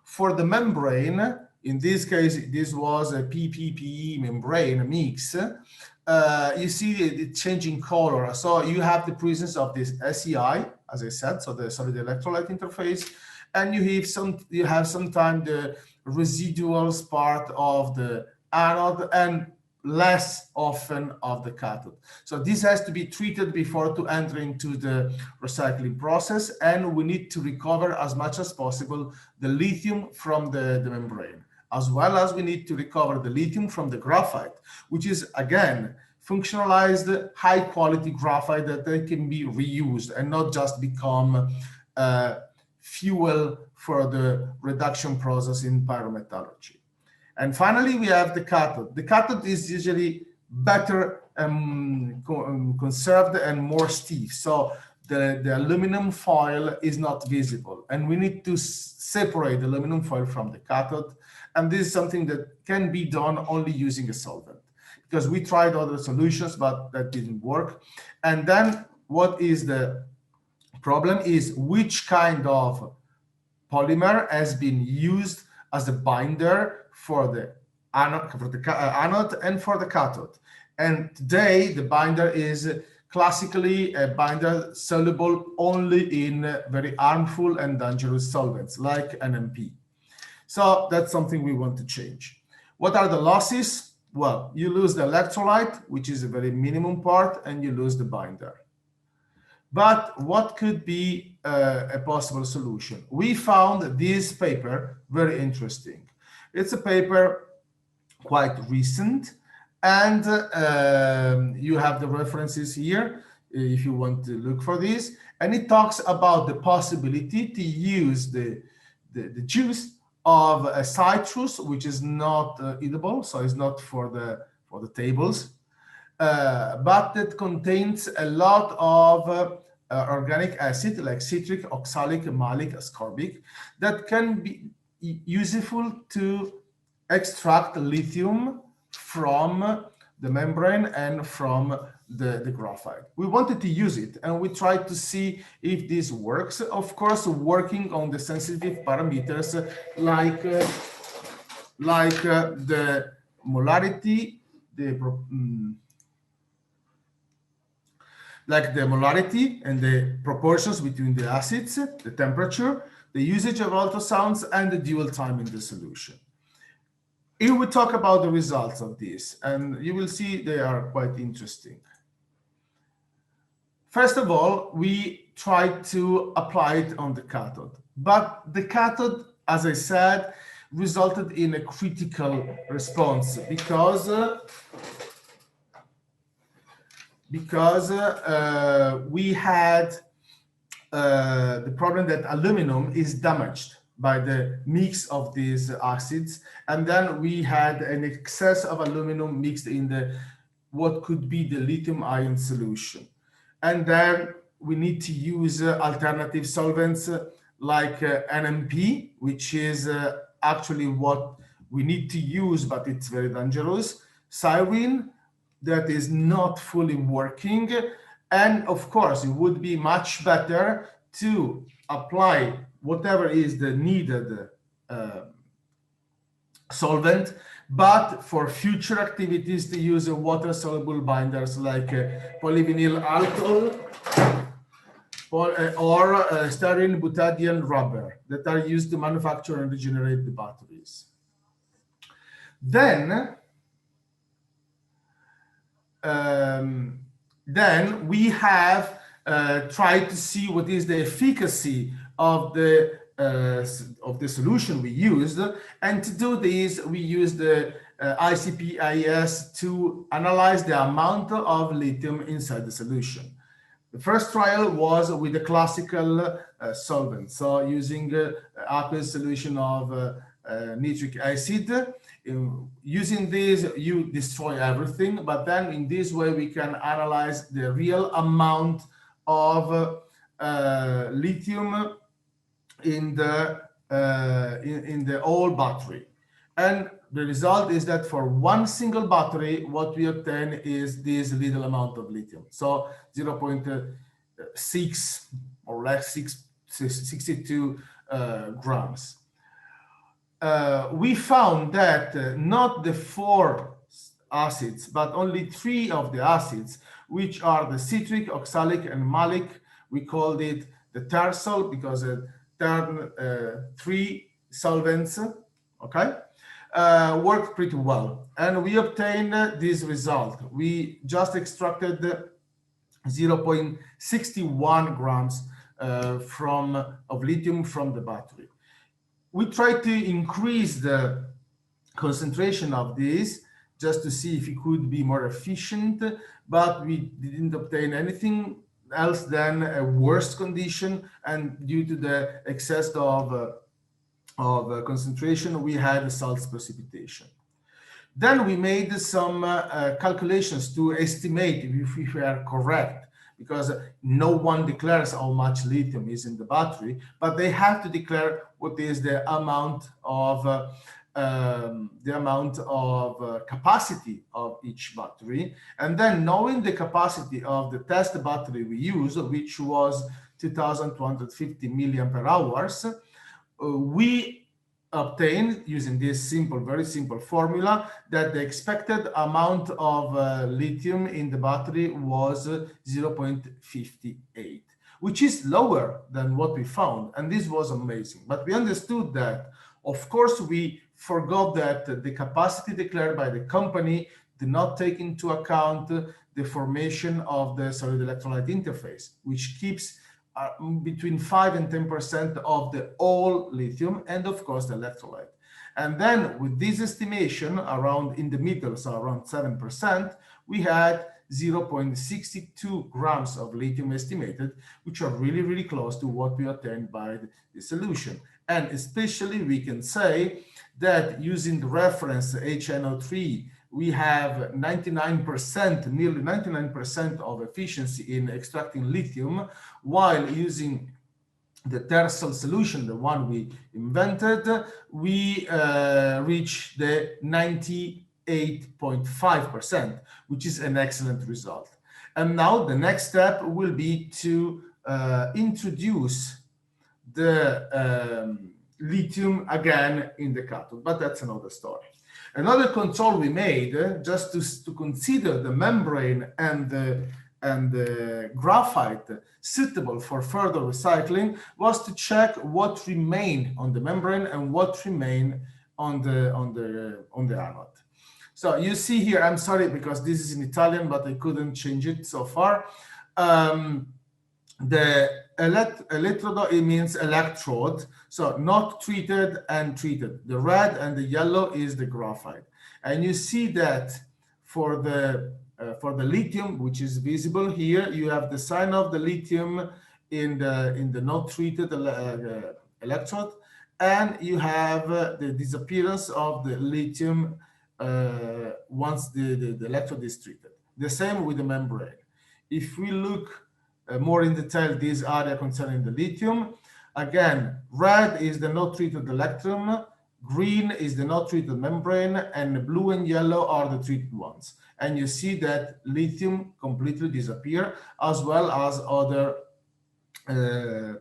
For the membrane, in this case, this was a PPPE membrane mix. You see it changing color. So you have the presence of this SEI, as I said, so the solid electrolyte interface, and you have sometimes the residuals part of the anode and less often of the cathode. So this has to be treated before to enter into the recycling process, and we need to recover as much as possible the lithium from the membrane, as well as we need to recover the lithium from the graphite, which is again functionalized high quality graphite that they can be reused and not just become fuel for the reduction process in pyrometallurgy. And finally, we have the cathode. The cathode is usually better conserved and more stiff. So the aluminum foil is not visible. And we need to separate the aluminum foil from the cathode. And this is something that can be done only using a solvent, because we tried other solutions, but that didn't work. And then what is the problem is which kind of polymer has been used as a binder for the anode and for the cathode. And today the binder is classically a binder soluble only in very harmful and dangerous solvents like NMP. So that's something we want to change. What are the losses? Well, you lose the electrolyte, which is a very minimum part, and you lose the binder. But what could be a possible solution? We found this paper very interesting. It's a paper quite recent, and you have the references here if you want to look for this. And it talks about the possibility to use the juice of a citrus, which is not edible, so it's not for the tables, but that contains a lot of organic acid like citric, oxalic, malic, ascorbic that can be useful to extract lithium from the membrane and from the graphite. We wanted to use it, and we tried to see if this works. Of course, working on the sensitive parameters like the molarity, like the molarity and the proportions between the acids, the temperature, the usage of ultrasounds, and the dwell time in the solution. Here we talk about the results of this, and you will see they are quite interesting. First of all, we tried to apply it on the cathode, but the cathode, as I said, resulted in a critical response because we had the problem that aluminum is damaged by the mix of these acids, and then we had an excess of aluminum mixed in the what could be the lithium ion solution. And then we need to use alternative solvents like NMP, which is actually what we need to use, but it's very dangerous. Styrene, that is not fully working. And of course, it would be much better to apply whatever is the needed solvent, but for future activities to use water-soluble binders like polyvinyl alcohol or styrene butadiene rubber that are used to manufacture and regenerate the batteries. Then we have tried to see what is the efficacy of the solution we used, and to do this we used the ICP-IS to analyze the amount of lithium inside the solution. The first trial was with the classical solvent, so using aqueous solution of nitric acid. Using this, you destroy everything, but then in this way we can analyze the real amount of lithium in the whole battery. And the result is that for one single battery, what we obtain is this little amount of lithium. So 0.6 or less 62 grams. We found that not the 4 acids, but only 3 of the acids, which are the citric, oxalic, and malic. We called it the tersol because turn 3 solvents, okay, worked pretty well. And we obtained this result. We just extracted 0.61 grams of lithium from the battery. We tried to increase the concentration of this just to see if it could be more efficient, but we didn't obtain anything else than a worse condition, and due to the excess of concentration, we had salts precipitation. Then we made some calculations to estimate if we are correct, because no one declares how much lithium is in the battery, but they have to declare what is the amount of capacity of each battery. And then knowing the capacity of the test battery we used, which was 2,250 milliampere hours, we obtained, using this very simple formula, that the expected amount of lithium in the battery was 0.58, which is lower than what we found. And this was amazing. But we understood that, of course, we forgot that the capacity declared by the company did not take into account the formation of the solid electrolyte interface, which keeps between 5 and 10% of the whole lithium, and of course the electrolyte. And then with this estimation around in the middle, so around 7%, we had 0.62 grams of lithium estimated, which are really, really close to what we obtained by the solution. And especially we can say that using the reference HNO3, we have 99%, nearly 99% of efficiency in extracting lithium, while using the tersol solution, the one we invented, we reach the 98.5%, which is an excellent result. And now the next step will be to introduce the lithium again in the cathode, but that's another story. Another control we made, just to consider the membrane and the and the graphite suitable for further recycling was to check what remained on the membrane and what remained on the anode. So you see here, I'm sorry because this is in Italian, but I couldn't change it so far. The elettrodo, it means electrode, so not treated and treated. The red and the yellow is the graphite, and you see that for the lithium, which is visible here, you have the sign of the lithium in the not treated electrode, and you have the disappearance of the lithium once the electrode is treated. The same with the membrane. If we look more in detail, this area concerning the lithium, again, red is the not treated electrum, green is the not treated membrane, and blue and yellow are the treated ones. And you see that lithium completely disappear, as well as other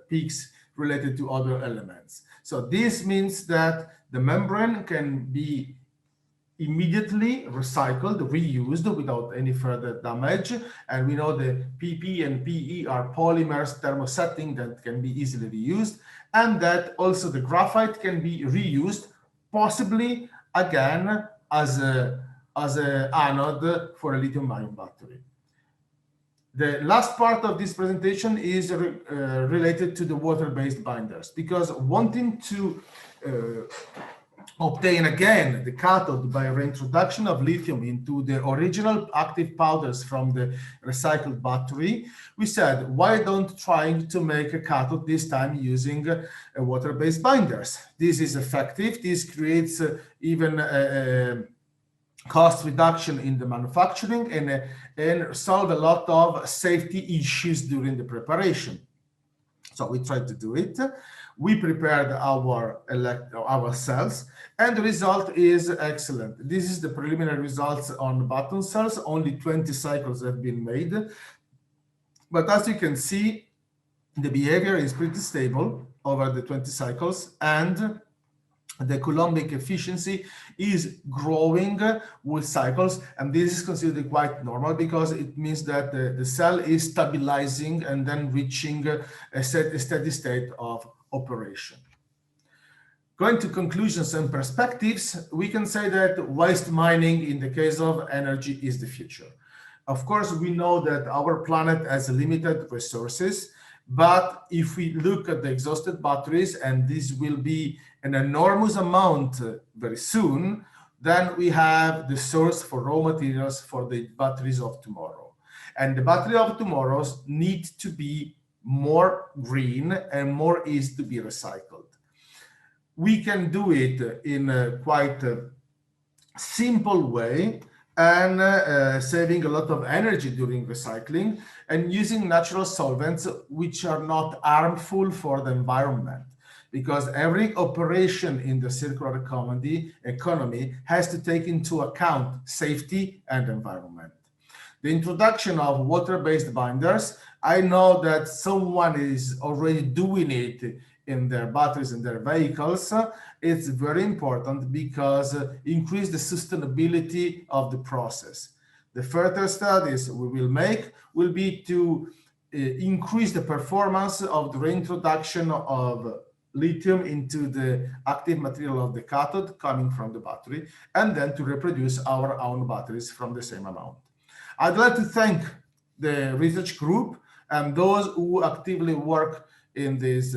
peaks related to other elements. So this means that the membrane can be immediately recycled, reused without any further damage. And we know the PP and PE are polymers thermosetting that can be easily reused, and that also the graphite can be reused, possibly again as a anode for a lithium-ion battery. The last part of this presentation is related to the water-based binders, because wanting to obtain again the cathode by reintroduction of lithium into the original active powders from the recycled battery, we said, why don't trying to make a cathode this time using water-based binders? This is effective. This creates even cost reduction in the manufacturing and solve a lot of safety issues during the preparation. So we tried to do it. We prepared our cells, and the result is excellent. This is the preliminary results on button cells. Only 20 cycles have been made. But as you can see, the behavior is pretty stable over the 20 cycles, and the Coulombic efficiency is growing with cycles, and this is considered quite normal because it means that the cell is stabilizing and then reaching a steady state of operation. Going to conclusions and perspectives, we can say that waste mining in the case of energy is the future. Of course, we know that our planet has limited resources, but if we look at the exhausted batteries, and this will be an enormous amount very soon, then we have the source for raw materials for the batteries of tomorrow. And the battery of tomorrows need to be more green and more easy to be recycled. We can do it in a quite simple way, and saving a lot of energy during recycling, and using natural solvents which are not harmful for the environment, because every operation in the circular economy has to take into account safety and environment. The introduction of water-based binders, I know that someone is already doing it in their batteries and their vehicles. It's very important because increase the sustainability of the process. The further studies we will make will be to increase the performance of the reintroduction of lithium into the active material of the cathode coming from the battery, and then to reproduce our own batteries from the same amount. I'd like to thank the research group and those who actively work in this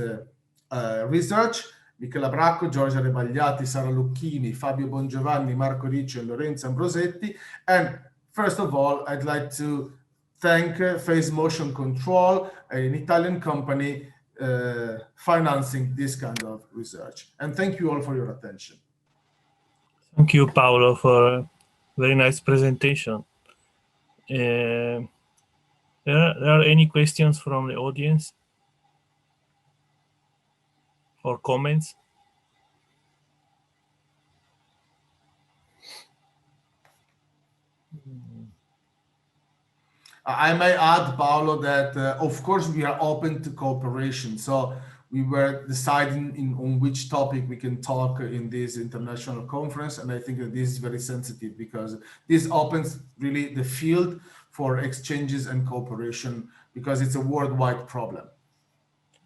research: Michela Bracco, Giorgia Rebagliati, Sara Lucchini, Fabio Bongiovanni, Marco Ricci, and Lorenzo Ambrosetti. And first of all, I'd like to thank Phase Motion Control, an Italian company financing this kind of research. And thank you all for your attention. Thank you, Paolo, for a very nice presentation. There are any questions from the audience or comments? I may add, Paolo, that of course we are open to cooperation. So we were deciding on which topic we can talk in this international conference. And I think that this is very sensitive because this opens really the field for exchanges and cooperation because it's a worldwide problem.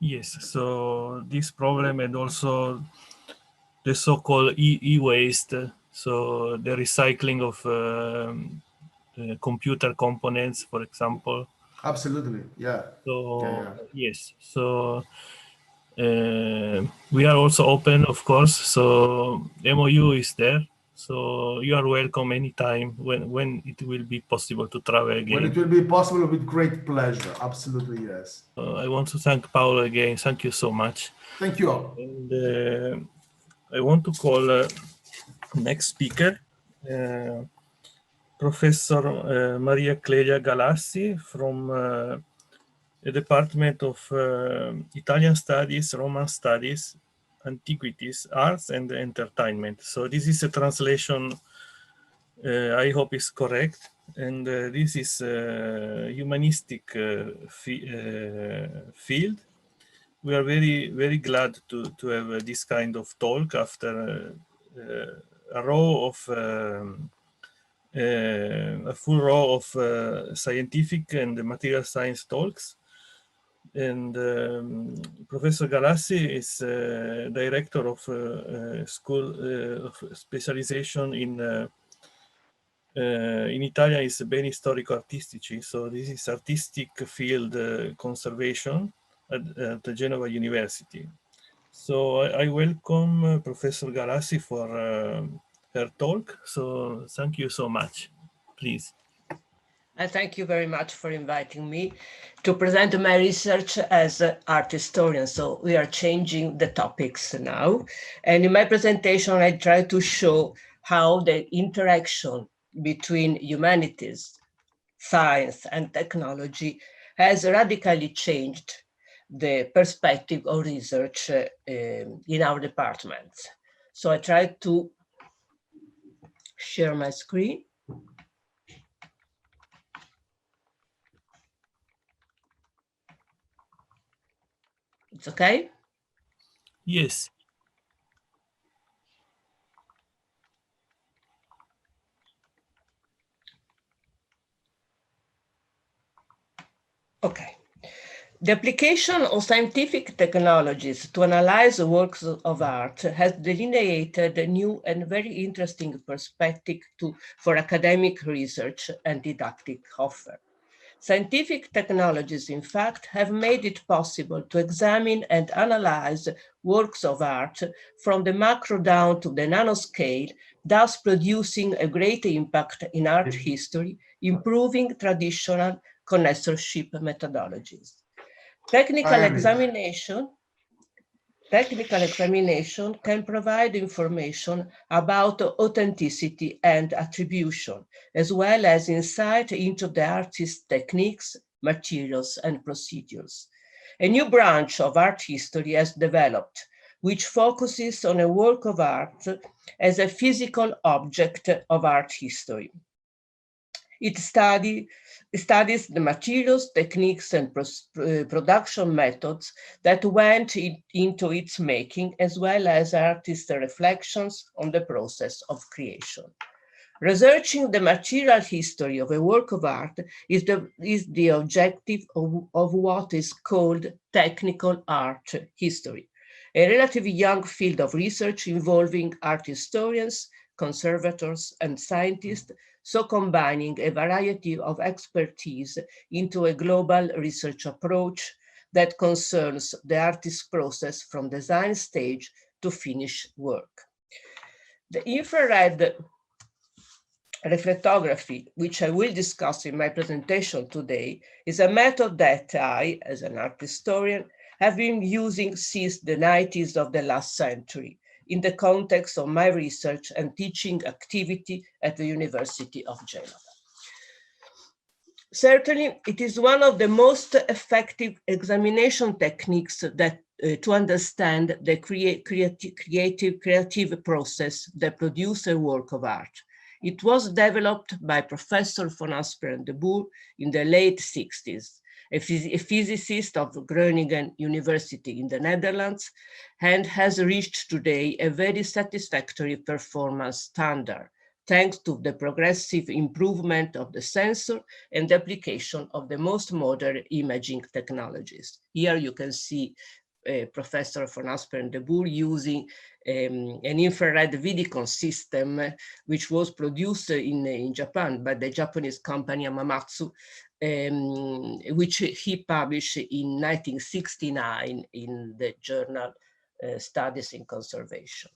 Yes, so this problem and also the so-called e-waste, so the recycling of computer components, for example. Absolutely, yeah. So yes, so we are also open, of course. So MOU is there. So you are welcome anytime when it will be possible to travel again. When it will be possible, with great pleasure. Absolutely, yes. I want to thank Paolo again. Thank you so much. Thank you. And I want to call next speaker, Professor Maria Clelia Galassi from the Department of Italian Studies, Roman Studies, Antiquities, Arts and Entertainment. So this is a translation, I hope is correct. And this is a humanistic field. We are very, very glad to have this kind of talk after a row of a full row of scientific and material science talks. And Professor Galassi is director of school of specialization in Italian is beni storico-artistici. So this is artistic field conservation at the Genova University. So I welcome Professor Galassi for her talk. So thank you so much. Please. And thank you very much for inviting me to present my research as an art historian. So we are changing the topics now. And in my presentation, I try to show how the interaction between humanities, science, and technology has radically changed the perspective of research in our departments. So I try to share my screen. It's okay? Yes. Okay. The application of scientific technologies to analyze the works of art has delineated a new and very interesting perspective for academic research and didactic offer. Scientific technologies, in fact, have made it possible to examine and analyze works of art from the macro down to the nanoscale, thus producing a great impact in art history, improving traditional connoisseurship methodologies. Technical examination can provide information about authenticity and attribution, as well as insight into the artist's techniques, materials, and procedures. A new branch of art history has developed, which focuses on a work of art as a physical object of art history. It studies the materials, techniques, and production methods that went into its making, as well as artist reflections on the process of creation. Researching the material history of a work of art is the objective of what is called technical art history, a relatively young field of research involving art historians, conservators, and scientists, so combining a variety of expertise into a global research approach that concerns the artist's process from design stage to finished work. The infrared reflectography, which I will discuss in my presentation today, is a method that I, as an art historian, have been using since the 90s of the last century in the context of my research and teaching activity at the University of Genova. Certainly, it is one of the most effective examination techniques that to understand the creative process that produces a work of art. It was developed by Professor von Asperen de Boer in the late 60s, a physicist of Groningen University in the Netherlands, and has reached today a very satisfactory performance standard, thanks to the progressive improvement of the sensor and the application of the most modern imaging technologies. Here you can see Professor von Asperen de Boer using an infrared Vidicon system, which was produced in Japan by the Japanese company Hamamatsu, which he published in 1969 in the journal Studies in Conservation.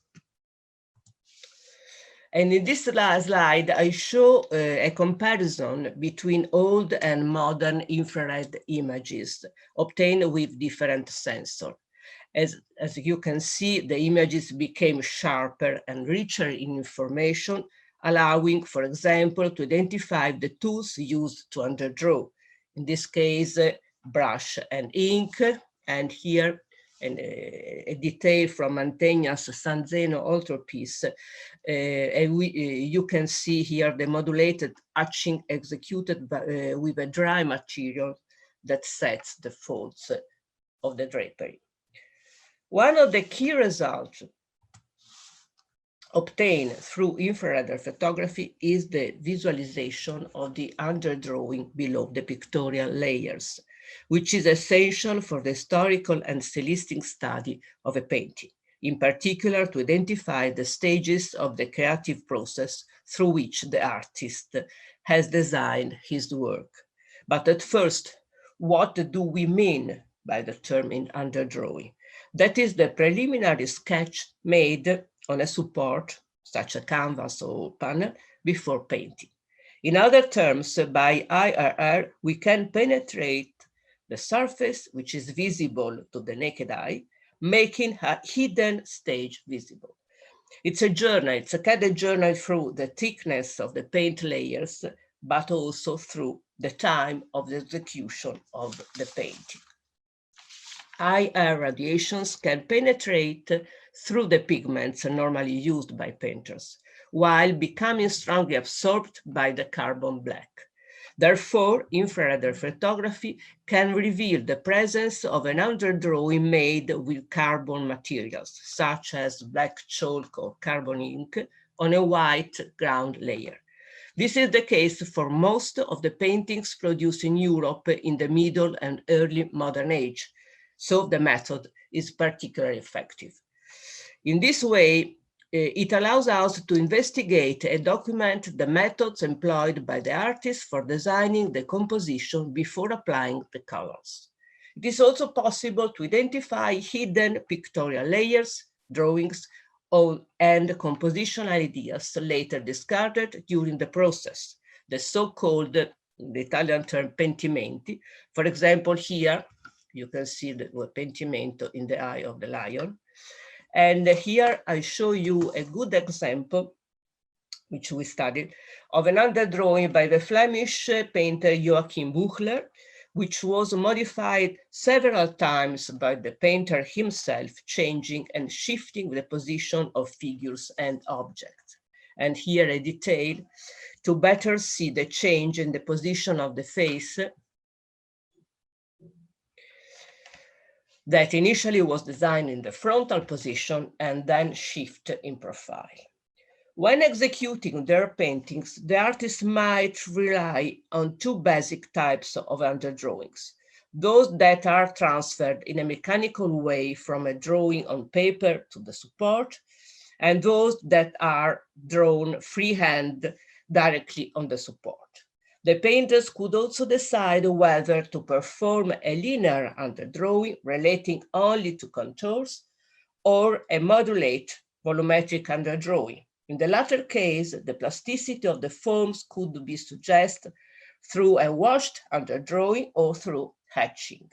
And in this slide, I show a comparison between old and modern infrared images obtained with different sensors. As you can see, the images became sharper and richer in information, allowing, for example, to identify the tools used to underdraw. In this case, brush and ink, and here a detail from Mantegna's San Zeno altarpiece. You can see here the modulated etching executed with a dry material that sets the folds of the drapery. One of the key results obtained through infrared photography is the visualization of the underdrawing below the pictorial layers, which is essential for the historical and stylistic study of a painting, in particular to identify the stages of the creative process through which the artist has designed his work. But at first, what do we mean by the term in underdrawing? That is the preliminary sketch made on a support, such as a canvas or panel, before painting. In other terms, by IRR, we can penetrate the surface, which is visible to the naked eye, making a hidden stage visible. It's a journey, it's a guided journey through the thickness of the paint layers, but also through the time of the execution of the painting. IR radiations can penetrate through the pigments normally used by painters, while becoming strongly absorbed by the carbon black. Therefore, infrared photography can reveal the presence of an underdrawing made with carbon materials, such as black chalk or carbon ink, on a white ground layer. This is the case for most of the paintings produced in Europe in the Middle and early modern age, so the method is particularly effective. In this way, it allows us to investigate and document the methods employed by the artist for designing the composition before applying the colors. It is also possible to identify hidden pictorial layers, drawings, and compositional ideas later discarded during the process, the so-called, the Italian term, pentimenti. For example, here, you can see the pentimento in the eye of the lion. And here I show you a good example, which we studied, of an underdrawing by the Flemish painter Joachim Buchler, which was modified several times by the painter himself, changing and shifting the position of figures and objects. And here a detail to better see the change in the position of the face that initially was designed in the frontal position and then shift in profile. When executing their paintings, the artist might rely on two basic types of underdrawings: those that are transferred in a mechanical way from a drawing on paper to the support, and those that are drawn freehand directly on the support. The painters could also decide whether to perform a linear underdrawing relating only to contours or a modulate volumetric underdrawing. In the latter case, the plasticity of the forms could be suggested through a washed underdrawing or through hatching.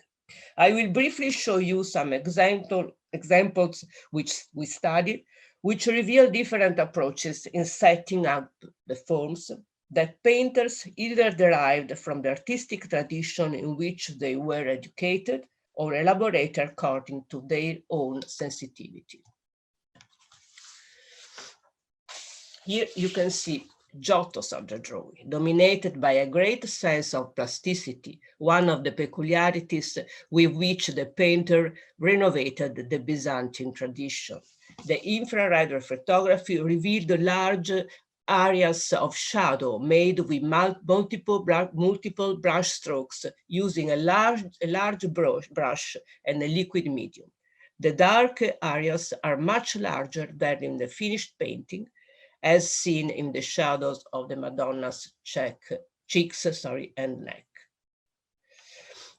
I will briefly show you some examples which we studied, which reveal different approaches in setting up the forms that painters either derived from the artistic tradition in which they were educated or elaborated according to their own sensitivity. Here you can see Giotto's underdrawing, dominated by a great sense of plasticity, one of the peculiarities with which the painter renovated the Byzantine tradition. The infrared photography revealed large areas of shadow made with multiple brush strokes using a large brush and a liquid medium. The dark areas are much larger than in the finished painting, as seen in the shadows of the Madonna's cheeks and neck.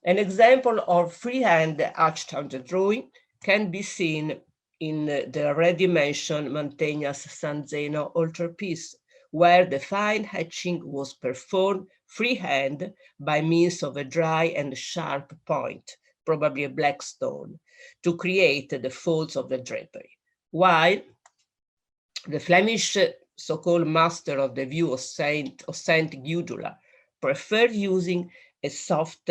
An example of freehand etched underdrawing can be seen in the already mentioned Mantegna's San Zeno altarpiece, where the fine etching was performed freehand by means of a dry and sharp point, probably a black stone, to create the folds of the drapery, while the Flemish so-called master of the view of Saint Gudula preferred using a soft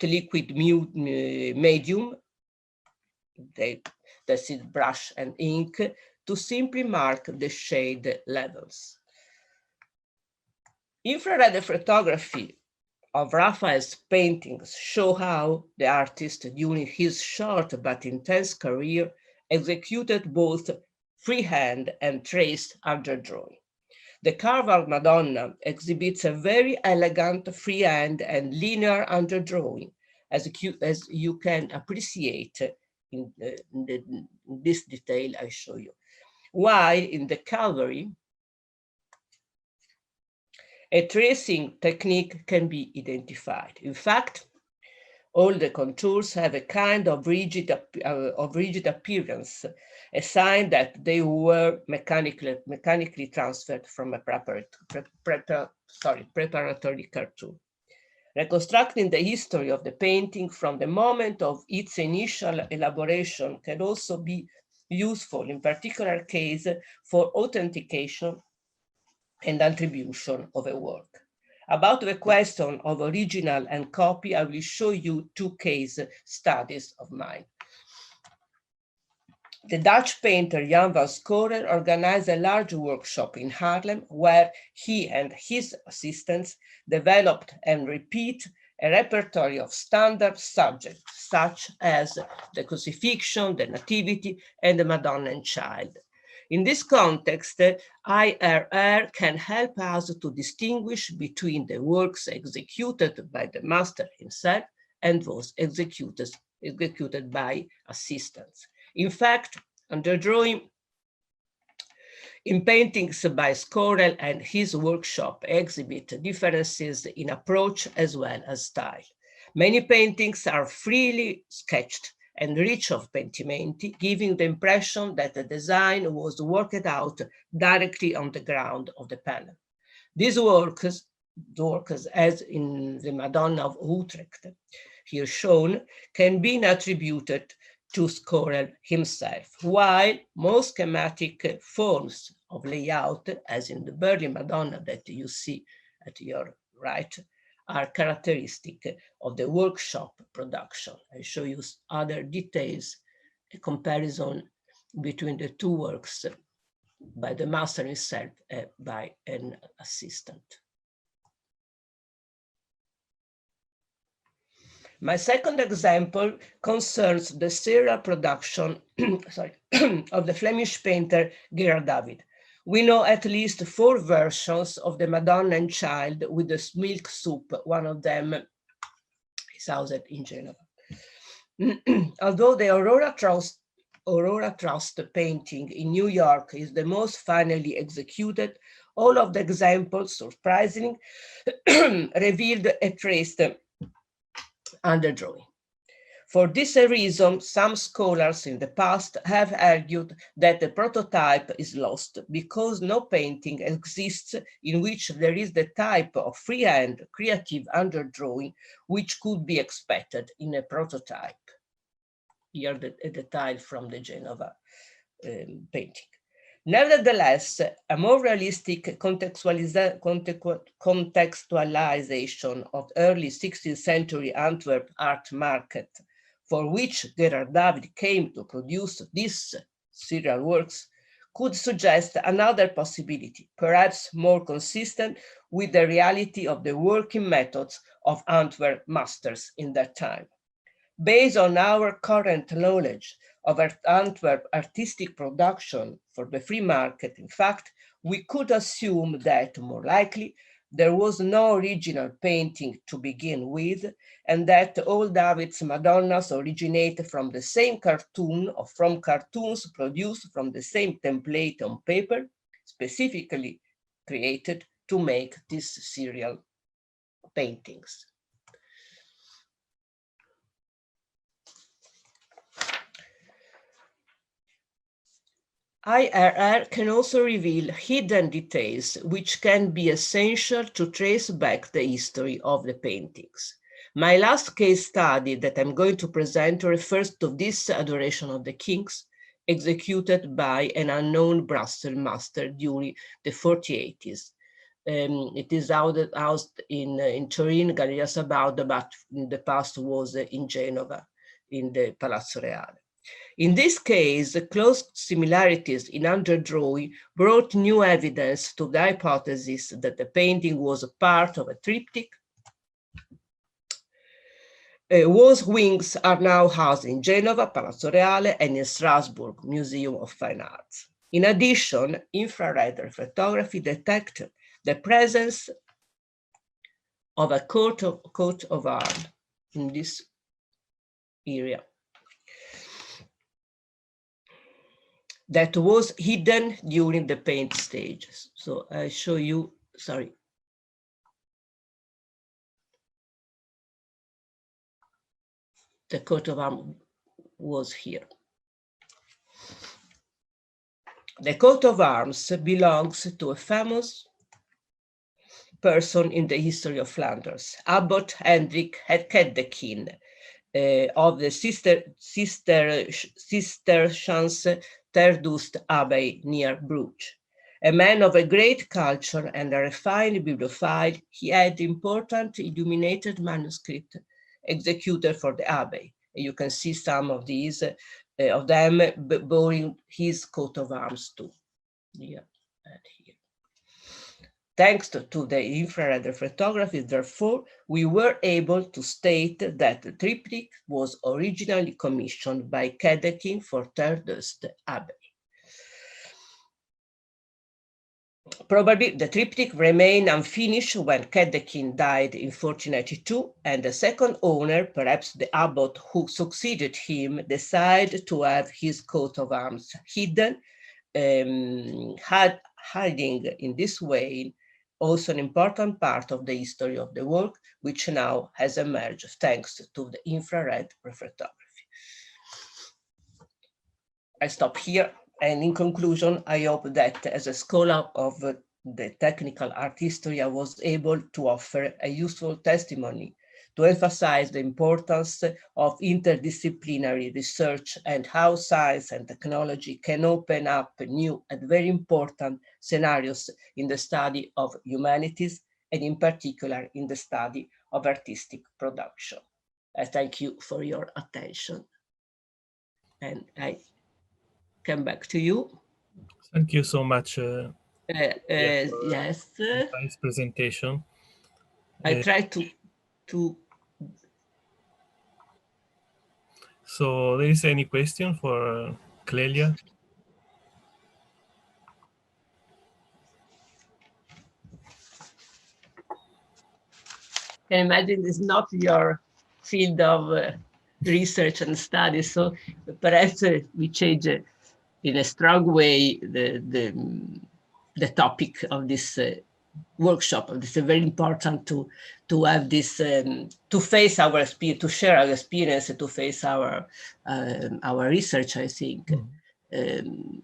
liquid medium, that's it, brush and ink, to simply mark the shade levels. Infrared photography of Raphael's paintings show how the artist, during his short but intense career, executed both freehand and traced underdrawing. The Carval Madonna exhibits a very elegant freehand and linear underdrawing, as you can appreciate in this detail I show you. While in the Calvary, a tracing technique can be identified. In fact, all the contours have a kind of rigid appearance, a sign that they were mechanically transferred from a preparatory cartoon. Reconstructing the history of the painting from the moment of its initial elaboration can also be useful, in particular case, for authentication and attribution of a work. About the question of original and copy, I will show you two case studies of mine. The Dutch painter Jan van Schorer organized a large workshop in Haarlem where he and his assistants developed and repeat a repertory of standard subjects such as the Crucifixion, the Nativity, and the Madonna and Child. In this context, IRR can help us to distinguish between the works executed by the master himself and those executed by assistants. In fact, underdrawing in paintings by Schorer and his workshop exhibit differences in approach as well as style. Many paintings are freely sketched and rich of pentimenti, giving the impression that the design was worked out directly on the ground of the panel. These works, as in the Madonna of Utrecht, here shown, can be attributed to Schorer himself, while most schematic forms of layout, as in the Berlin Madonna that you see at your right, are characteristic of the workshop production. I show you other details, a comparison between the two works by the master himself and by an assistant. My second example concerns the serial production of the Flemish painter Gerard David. We know at least 4 versions of the Madonna and Child with the milk soup. One of them is housed in Geneva. Although the Aurora Trust painting in New York is the most finally executed, all of the examples, surprisingly, revealed a traced underdrawing. For this reason, some scholars in the past have argued that the prototype is lost because no painting exists in which there is the type of freehand creative underdrawing which could be expected in a prototype. Here a detail from the Genova painting. Nevertheless, a more realistic contextualization of early 16th century Antwerp art market, for which Gerard David came to produce these serial works, could suggest another possibility, perhaps more consistent with the reality of the working methods of Antwerp masters in that time. Based on our current knowledge of Antwerp artistic production for the free market, in fact, we could assume that more likely there was no original painting to begin with, and that all David's Madonnas originate from the same cartoon or from cartoons produced from the same template on paper, specifically created to make these serial paintings. IRR can also reveal hidden details which can be essential to trace back the history of the paintings. My last case study that I'm going to present refers to this Adoration of the Kings, executed by an unknown Brussels master during the 40s. It is housed in Turin, Galleria Sabauda, but in the past was in Genova, in the Palazzo Reale. In this case, close similarities in underdrawing brought new evidence to the hypothesis that the painting was a part of a triptych. Whose wings are now housed in Genova, Palazzo Reale, and in Strasbourg, Museum of Fine Arts. In addition, infrared reflectography detected the presence of a coat of arms in this area that was hidden during the paint stages. So I show you, sorry. The coat of arms was here. The coat of arms belongs to a famous person in the history of Flanders, Abbot Hendrik Keddekin, of the Cistercians Terdust Abbey near Bruges. A man of a great culture and a refined bibliophile, he had important illuminated manuscripts executed for the abbey. You can see some of these, of them bearing his coat of arms too. Here and here. Thanks to the infrared reflectography, therefore, we were able to state that the triptych was originally commissioned by Keddekin for Terdust Abbey. Probably the triptych remained unfinished when Keddekin died in 1492, and the second owner, perhaps the abbot who succeeded him, decided to have his coat of arms hidden, hiding in this way also an important part of the history of the work, which now has emerged thanks to the infrared reflectography. I stop here. And in conclusion, I hope that as a scholar of the technical art history, I was able to offer a useful testimony to emphasize the importance of interdisciplinary research and how science and technology can open up new and very important scenarios in the study of humanities, and in particular in the study of artistic production. I thank you for your attention. And I come back to you. Thank you so much. Yes. Nice presentation. I try to. So, there is any question for Clelia? Can imagine it's not your field of research and study, so perhaps we change in a strong way the topic of this workshop. It's very important to have this to face our experience, to share our experience, to face our research. I think. I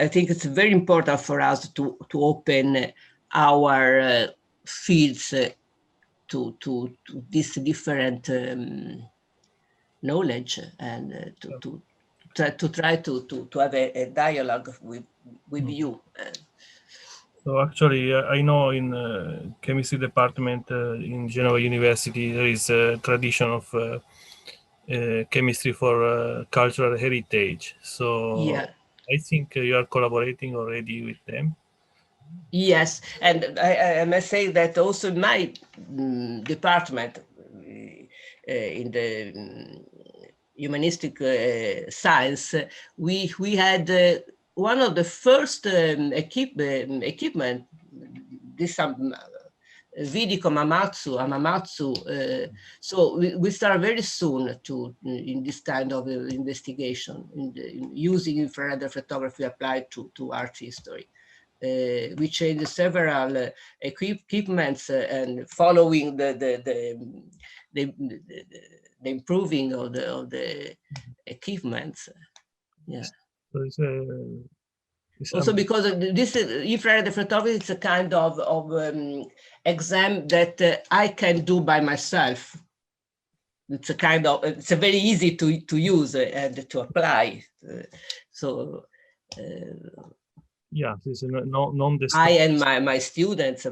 think it's very important for us to open our fields to this different knowledge, and to try to have a dialogue with you. So actually, I know in chemistry department in Genova University there is a tradition of chemistry for cultural heritage. So yeah. I think you are collaborating already with them. Yes, and I must say that also in my department, in the humanistic science, we had one of the first equipment, this Vidiko Amamatsu. So we start very soon in this kind of investigation, in using infrared photography applied to art history. We changed several equipments and following the improving of the equipments. Yeah. So it's also because this infrared photography is a kind of exam that I can do by myself. It's a kind of, it's a very easy to use and to apply. Yeah, this is non I and my students,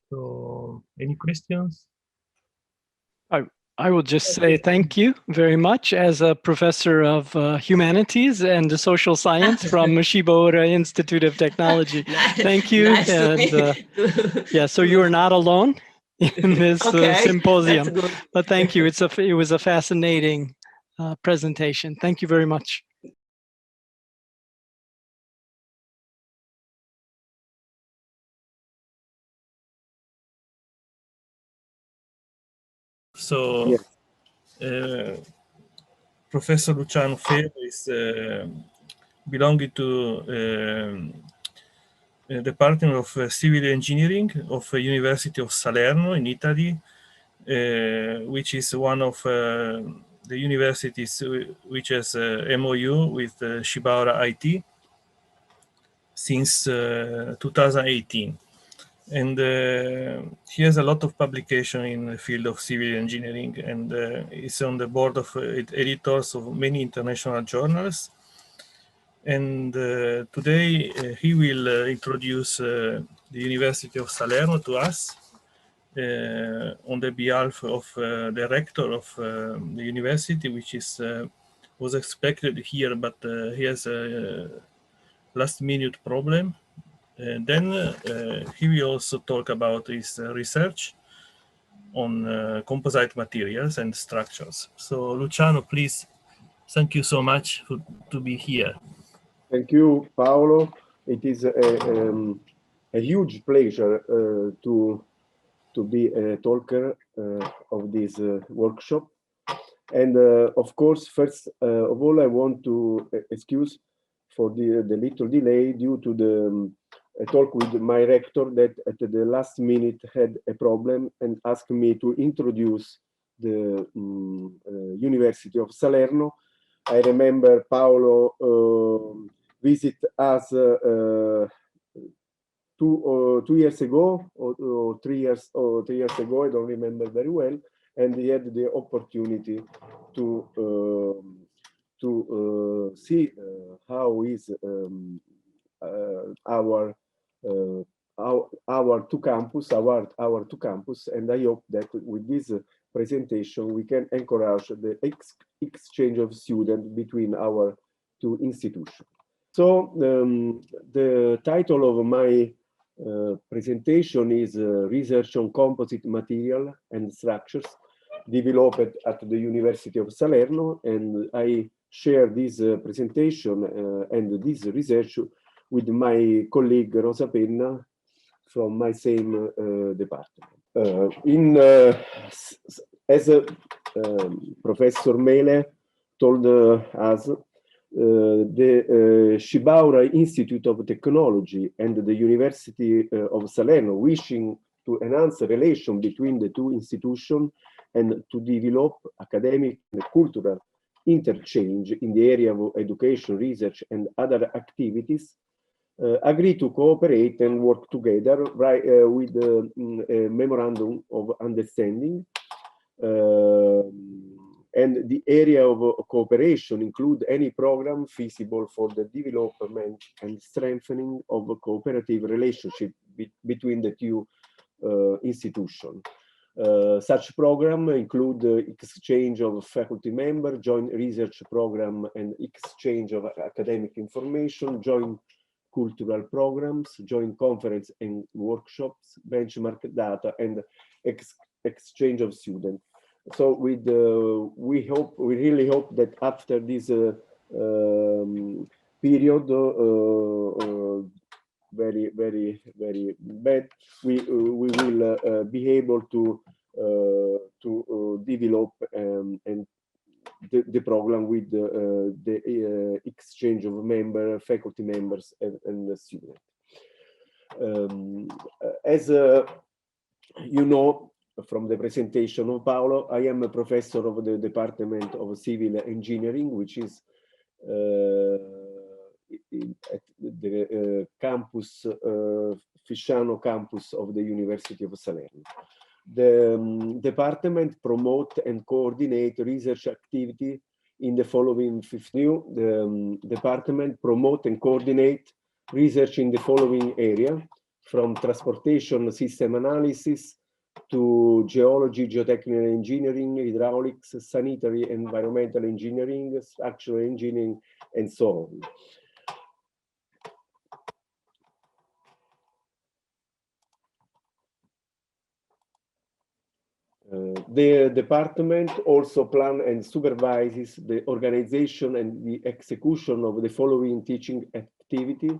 So, any questions? I will just say thank you very much as a professor of humanities and social science from Shibaura Institute of Technology. Thank you. And yeah, so you are not alone in this symposium, but thank you. It was a fascinating presentation. Thank you very much. So, yes. Professor Luciano Ferro is belonging to Department of Civil Engineering of University of Salerno in Italy, which is one of the universities which has MOU with Shibaura IT since 2018. And he has a lot of publication in the field of civil engineering, and is on the board of editors of many international journals. And today he will introduce the University of Salerno to us on the behalf of the rector of the university, which is was expected here, but he has a last-minute problem. Then he will also talk about his research on composite materials and structures. So Luciano, please, thank you so much to be here. Thank you, Paolo. It is a huge pleasure to be a talker of this workshop. And of course, first of all, I want to excuse for the little delay due to the talk with my rector that at the last minute had a problem and asked me to introduce the University of Salerno. I remember Paolo visit us 2 years ago or 3 years ago, I don't remember very well, and he had the opportunity to see how is our two campus, and I hope that with this presentation we can encourage the exchange of students between our two institutions. So the title of my presentation is Research on Composite Material and Structures developed at the University of Salerno, and I share this presentation and this research with my colleague Rosa Penna from my same department. As Professor Mele told us, the Shibaura Institute of Technology and the University of Salerno, wishing to enhance the relation between the two institutions and to develop academic and cultural interchange in the area of education, research, and other activities, agree to cooperate and work together with a memorandum of understanding. And the area of cooperation include any program feasible for the development and strengthening of a cooperative relationship between the two institutions. Such program include exchange of faculty member, joint research program, and exchange of academic information, joint cultural programs, joint conference and workshops, benchmark data, and exchange of students. So we really hope that after this period, very bad, we will be able to develop and the program with the exchange of faculty members and the students. As you know from the presentation of Paolo, I am a professor of the Department of Civil Engineering, which is at the campus, Fisciano campus of the University of Salerno. The department promote and coordinate research activity in the following 15. The department promote and coordinate research in the following area, from transportation system analysis to geology, geotechnical engineering, hydraulics, sanitary, environmental engineering, structural engineering, and so on. The department also plans and supervises the organization and the execution of the following teaching activity: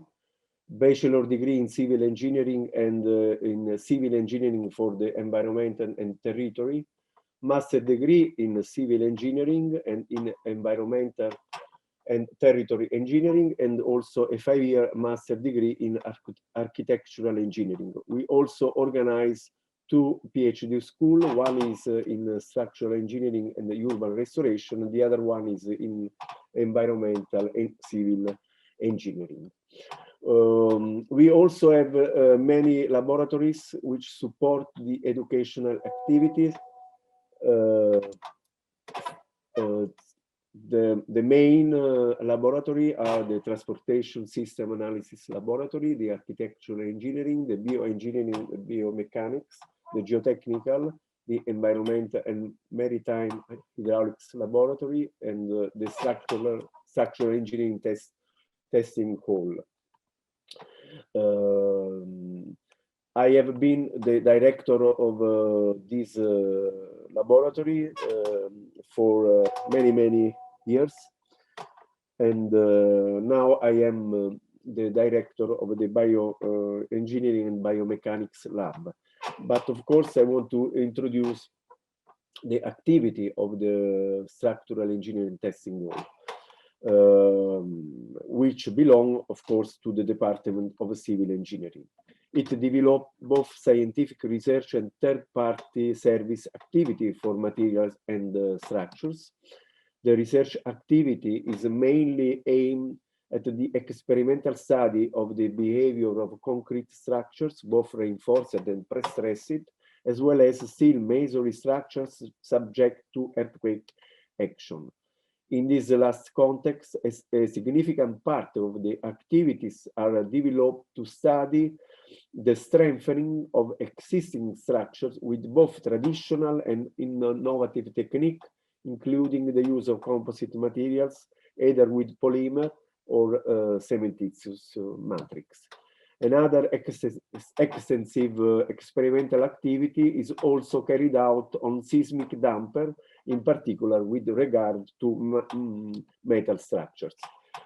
bachelor degree in civil engineering and in civil engineering for the environment and territory, master degree in civil engineering and in environmental and territory engineering, and also a 5-year master degree in architectural engineering. We also organize 2 PhD schools. One is in structural engineering and urban restoration, and the other one is in environmental and civil engineering. We also have many laboratories which support the educational activities. The main laboratory are the transportation system analysis laboratory, the architectural engineering, the bioengineering, the biomechanics, the geotechnical, the environmental and maritime hydraulics laboratory, and the structural engineering testing hall. I have been the director of this laboratory for many years, and now I am the director of the bioengineering and biomechanics lab. But of course, I want to introduce the activity of the structural engineering testing wall, which belong, of course, to the Department of Civil Engineering. It develops both scientific research and third-party service activity for materials and structures. The research activity is mainly aimed at the experimental study of the behavior of concrete structures, both reinforced and pre-stressed, as well as steel masonry structures subject to earthquake action. In this last context, a significant part of the activities are developed to study the strengthening of existing structures with both traditional and innovative technique, including the use of composite materials, either with polymer or cementitious matrix. Another extensive experimental activity is also carried out on seismic damper, in particular with regard to metal structures.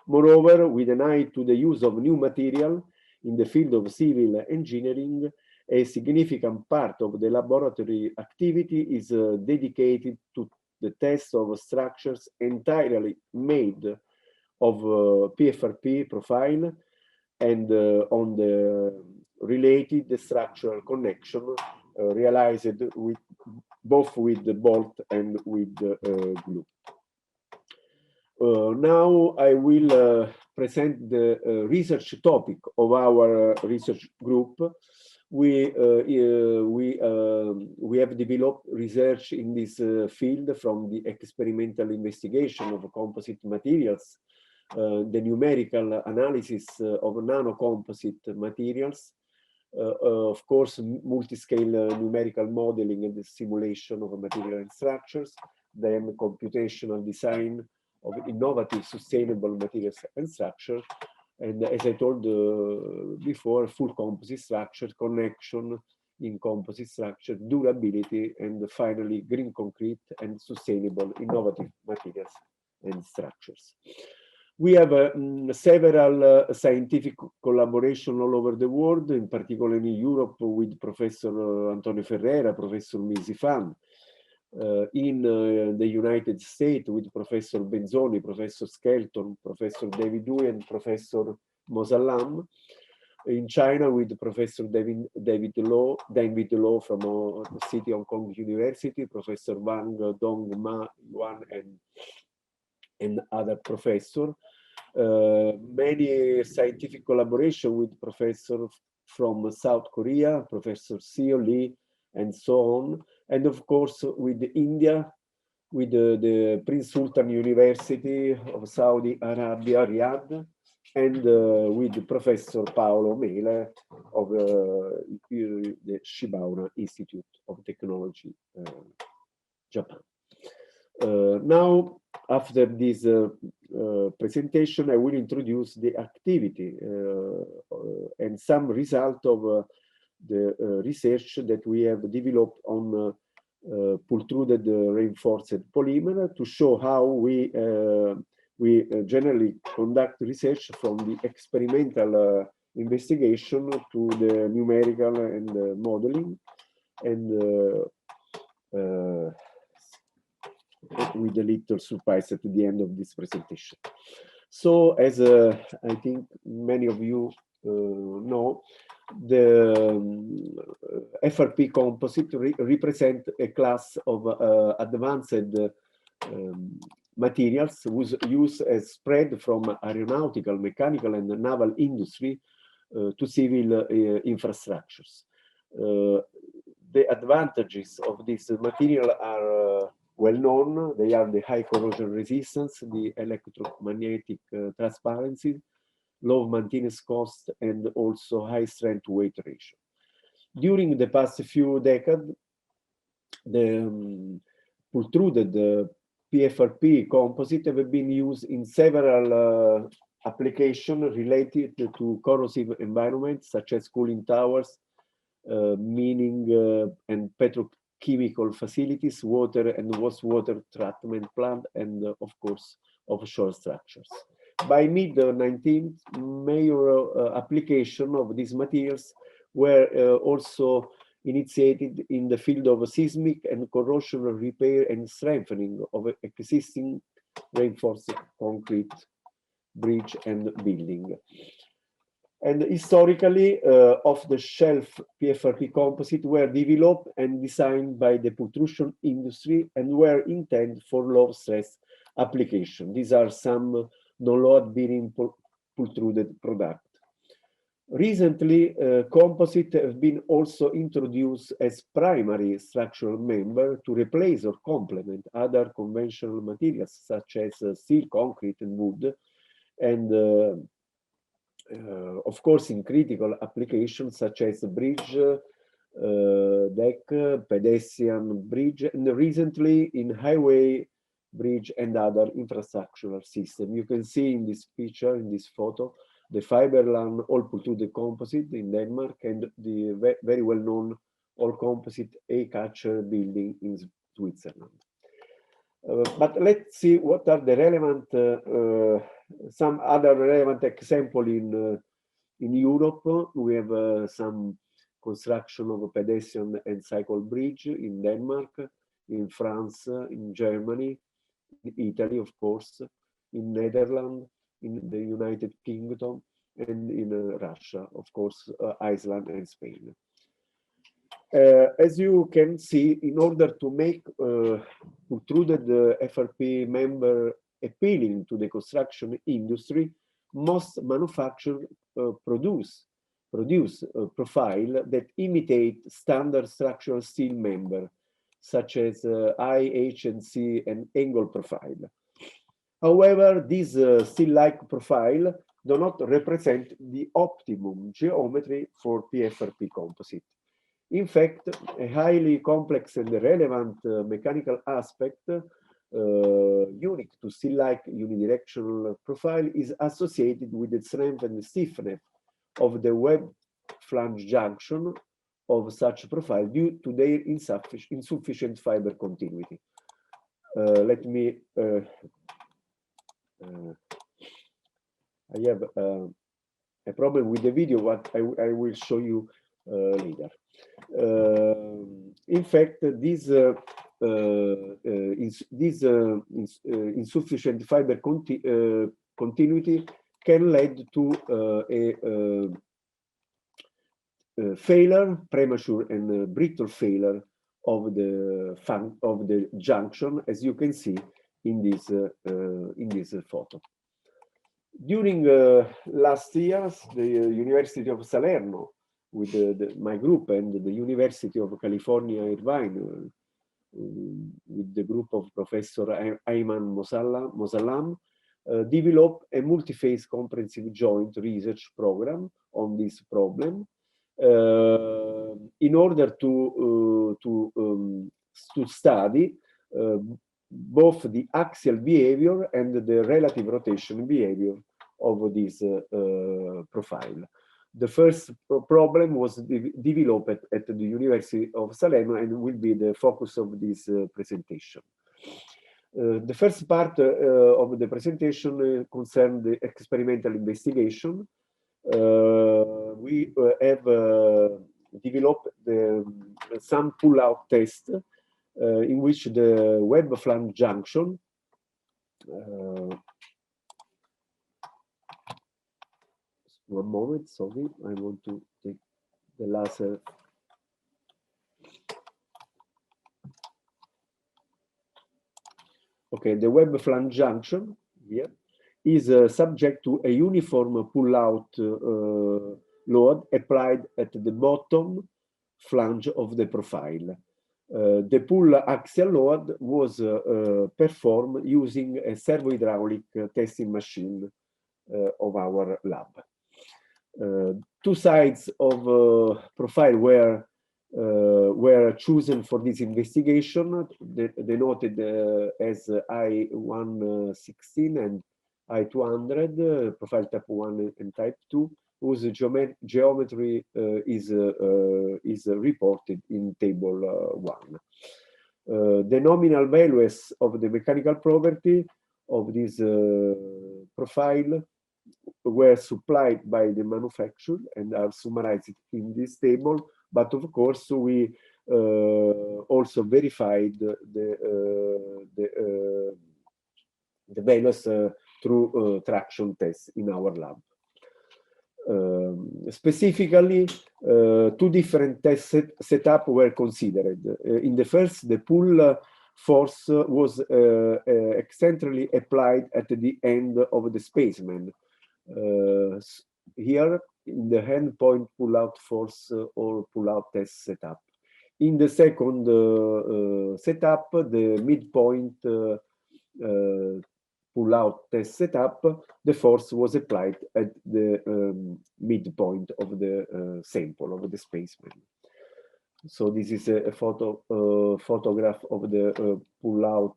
Moreover, with an eye to the use of new material in the field of civil engineering, a significant part of the laboratory activity is dedicated to the test of structures entirely made of PFRP profile and on the related structural connection realized with both with the bolt and with glue. Now I will present the research topic of our research group. We have developed research in this field, from the experimental investigation of composite materials, the numerical analysis of nanocomposite materials, Of course, multi-scale numerical modeling and the simulation of material and structures, then computational design of innovative, sustainable materials and structure, and as I told before, full composite structure, connection in composite structure, durability, and finally green concrete and sustainable innovative materials and structures. We have several scientific collaboration all over the world, in particular in Europe with Professor Antonio Ferreira, Professor Misifan, in the United States with Professor Benzoni, Professor Skelton, Professor David Dewey, and Professor Mosallam. In China with Professor David Lo from the City Hong Kong University, Professor Wang Dong Ma Yuan, and other professors. Many scientific collaboration with professors from South Korea, Professor Seo Lee, and so on. And of course, with India, with the Prince Sultan University of Saudi Arabia, Riyadh, and with Professor Paolo Mele of the Shibaura Institute of Technology, Japan. Now, after this presentation, I will introduce the activity and some result of the research that we have developed on pultruded reinforced polymer to show how we generally conduct research from the experimental investigation to the numerical and modeling, and with a little surprise at the end of this presentation. So, as I think many of you know, the FRP composite represent a class of advanced materials whose use has spread from aeronautical, mechanical, and naval industry to civil infrastructures. The advantages of this material are well known. They are the high corrosion resistance, the electromagnetic transparency, low maintenance cost, and also high strength weight ratio. During the past few decades, the pultruded PFRP composite have been used in several applications related to corrosive environments, such as cooling towers, mining and petrochemical facilities, water and wastewater treatment plant, and of course, offshore structures. By mid-19th, major application of these materials were also initiated in the field of seismic and corrosion repair and strengthening of existing reinforced concrete bridge and building. And historically, off-the-shelf PFRP composite were developed and designed by the pultrusion industry and were intended for low-stress application. These are some non-load bearing pultruded product. Recently, composite have been also introduced as primary structural member to replace or complement other conventional materials such as steel, concrete, and wood, and of course in critical applications such as bridge, deck, pedestrian bridge, and recently in highway bridge and other infrastructural system. You can see in this picture, in this photo, the Fiberland all pultruded composite in Denmark and the very well-known all composite A-Catcher building in Switzerland. But let's see what are the relevant, some other relevant example in Europe. We have some construction of a pedestrian and cycle bridge in Denmark, in France, in Germany, in Italy, of course, in Netherlands, in the United Kingdom, and in Russia, of course, Iceland and Spain. As you can see, in order to make pultruded FRP member appealing to the construction industry, most manufacturers produce a profile that imitate standard structural steel member, such as I, H, and C, and angle profile. However, this steel-like profile do not represent the optimum geometry for PFRP composite. In fact, a highly complex and relevant mechanical aspect unique to still-like unidirectional profile is associated with the strength and stiffness of the web flange junction of such profile due to their insufficient fiber continuity. Let me, I have a problem with the video, but I will show you later. In fact, this insufficient fiber continuity can lead to a failure, premature and brittle failure of the junction, as you can see in this photo. During last years, the University of Salerno, with my group, and the University of California, Irvine, with the group of Professor Ayman Mosallam, developed a multi-phase comprehensive joint research program on this problem in order to study both the axial behavior and the relative rotation behavior of this profile. The first problem was developed at the University of Salerno and will be the focus of this presentation. The first part of the presentation concerned the experimental investigation. We have developed some pull-out test in which the web flange junction one moment, sorry, I want to take the laser. Okay, the web flange junction here is subject to a uniform pull-out load applied at the bottom flange of the profile. The pull axial load was performed using a servo-hydraulic testing machine of our lab. Two sides of profile were chosen for this investigation, denoted as I-116 and I-200, profile type 1 and type 2, whose geometry is reported in table 1. The nominal values of the mechanical property of this profile were supplied by the manufacturer and are summarized in this table, but of course we also verified the values through traction tests in our lab. Specifically, two different test setups were considered. In the first, the pull force was eccentrically applied at the end of the spaceman. Here, in the hand point pull-out force or pull-out test setup. In the second setup, the midpoint pull-out test setup, the force was applied at the midpoint of the sample of the spaceman. So this is a photograph of the pull-out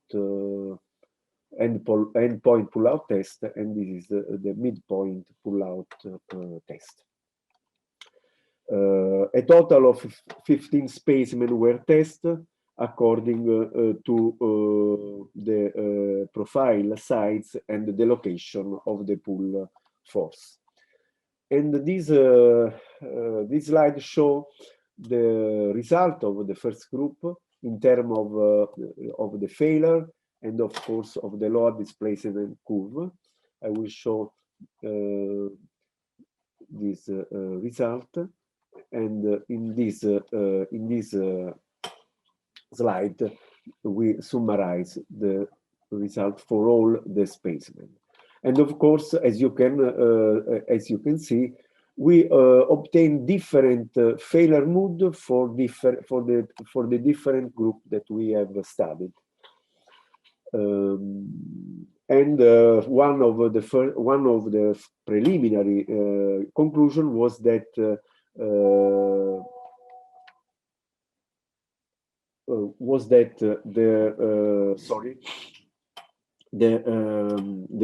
endpoint pull-out test, and this is the midpoint pull-out test. A total of 15 specimens were tested according to the profile, size, and the location of the pull force. And this slide shows the result of the first group in terms of the failure and of course of the load displacement curve. I will show this result, and in this slide we summarize the result for all the specimen. And of course, as you can see, we obtain different failure mode for the different group that we have studied. And one of the preliminary conclusion was that the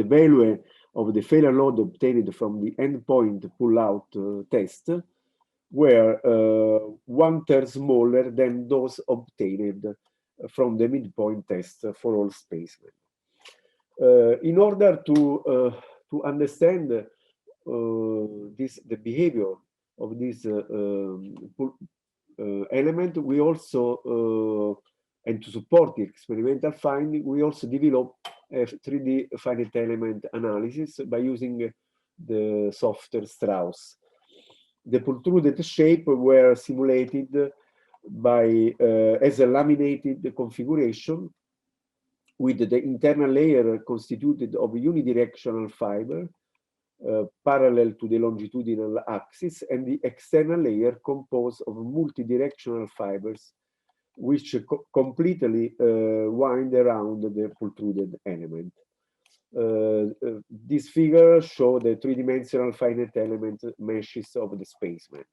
value of the failure load obtained from the endpoint pull-out test were 1/3 smaller than those obtained from the midpoint test for all spacemen. In order to understand the behavior of this element, we also and to support the experimental finding, we also developed a 3D finite element analysis by using the software Strauss. The pultruded shape were simulated by as a laminated configuration with the internal layer constituted of unidirectional fiber parallel to the longitudinal axis, and the external layer composed of multidirectional fibers which completely wind around the pultruded element. This figure shows the three-dimensional finite element meshes of the spaceman.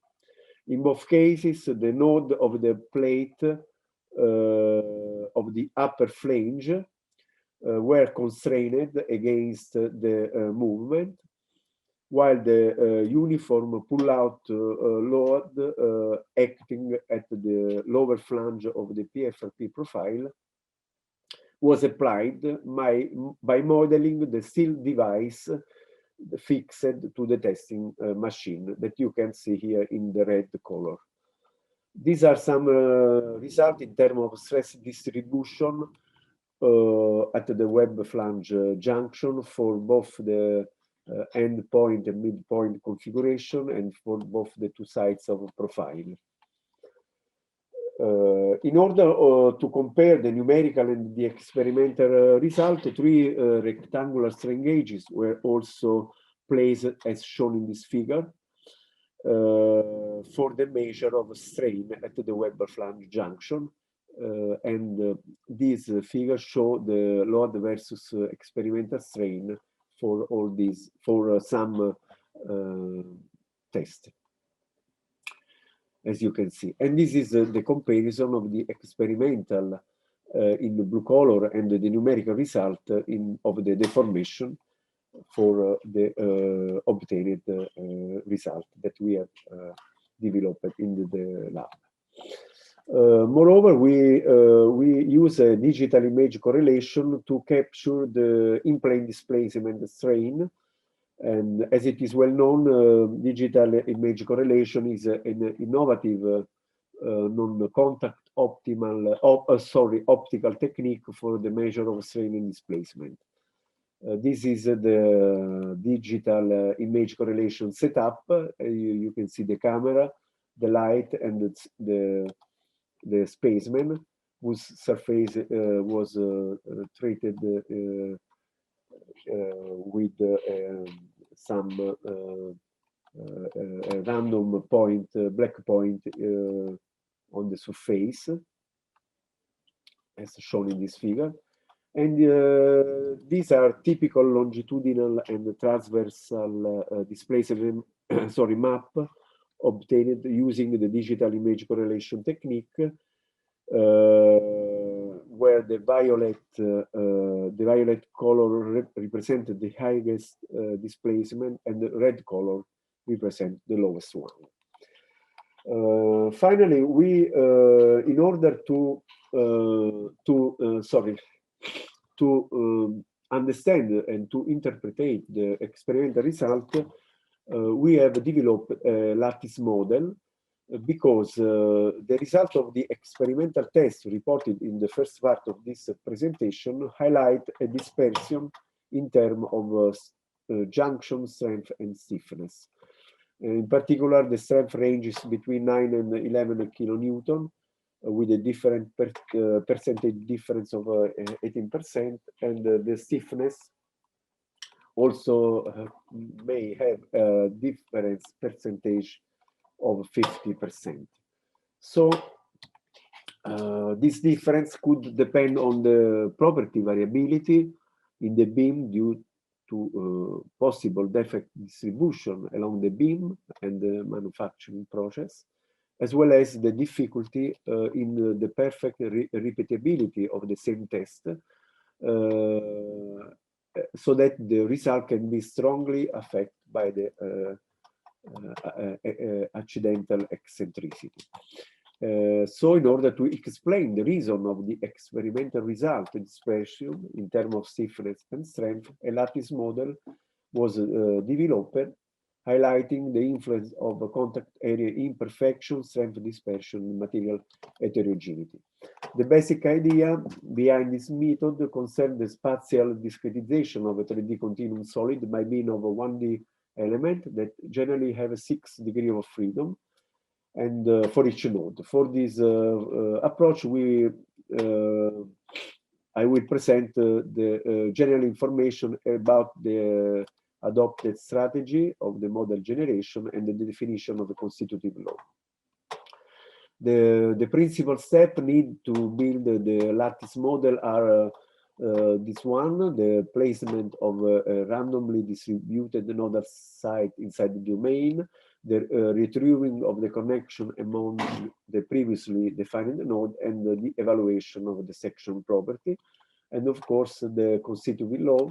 In both cases, the node of the plate of the upper flange were constrained against the movement, while the uniform pull-out load acting at the lower flange of the PFRP profile was applied by modeling the steel device fixed to the testing machine that you can see here in the red color. These are some results in terms of stress distribution at the web flange junction for both the endpoint and midpoint configuration and for both the two sides of profile. In order to compare the numerical and the experimental result, three rectangular strain gauges were also placed as shown in this figure for the measure of strain at the web flange junction. And these figures show the load versus experimental strain for all these, for some tests, as you can see. And this is the comparison of the experimental in the blue color and the numerical result of the deformation for the obtained result that we have developed in the lab. Moreover, we use a digital image correlation to capture the in-plane displacement strain. And as it is well known, digital image correlation is an innovative non-contact optical technique for the measure of strain and displacement. This is the digital image correlation setup. You can see the camera, the light, and the spaceman whose surface was treated with some random point, black point on the surface, as shown in this figure. And these are typical longitudinal and transversal displacement map obtained using the digital image correlation technique, where the violet color represented the highest displacement and the red color represent the lowest one. Finally, we, in order to understand and to interpret the experimental result, we have developed a lattice model because the result of the experimental test reported in the first part of this presentation highlight a dispersion in terms of junction strength and stiffness. In particular, the strength ranges between 9 and 11 kilonewton, with a different percentage difference of 18%, and the stiffness also may have a difference percentage of 50%. So This difference could depend on the property variability in the beam due to possible defect distribution along the beam and the manufacturing process, as well as the difficulty in the perfect repeatability of the same test, so that the result can be strongly affected by the accidental eccentricity. So in order to explain the reason of the experimental result dispersion in terms of stiffness and strength, a lattice model was developed, highlighting the influence of contact area imperfection, strength dispersion, and material heterogeneity. The basic idea behind this method concerns the spatial discretization of a 3D continuum solid by means of a 1D element that generally have a 6 degrees of freedom, and for each node. For this approach, I will present the general information about the adopted strategy of the model generation and the definition of the constitutive law. The principal step need to build the lattice model are this one, the placement of a randomly distributed nodal site inside the domain, the retrieving of the connection among the previously defined node, and the evaluation of the section property, and of course the constitutive law.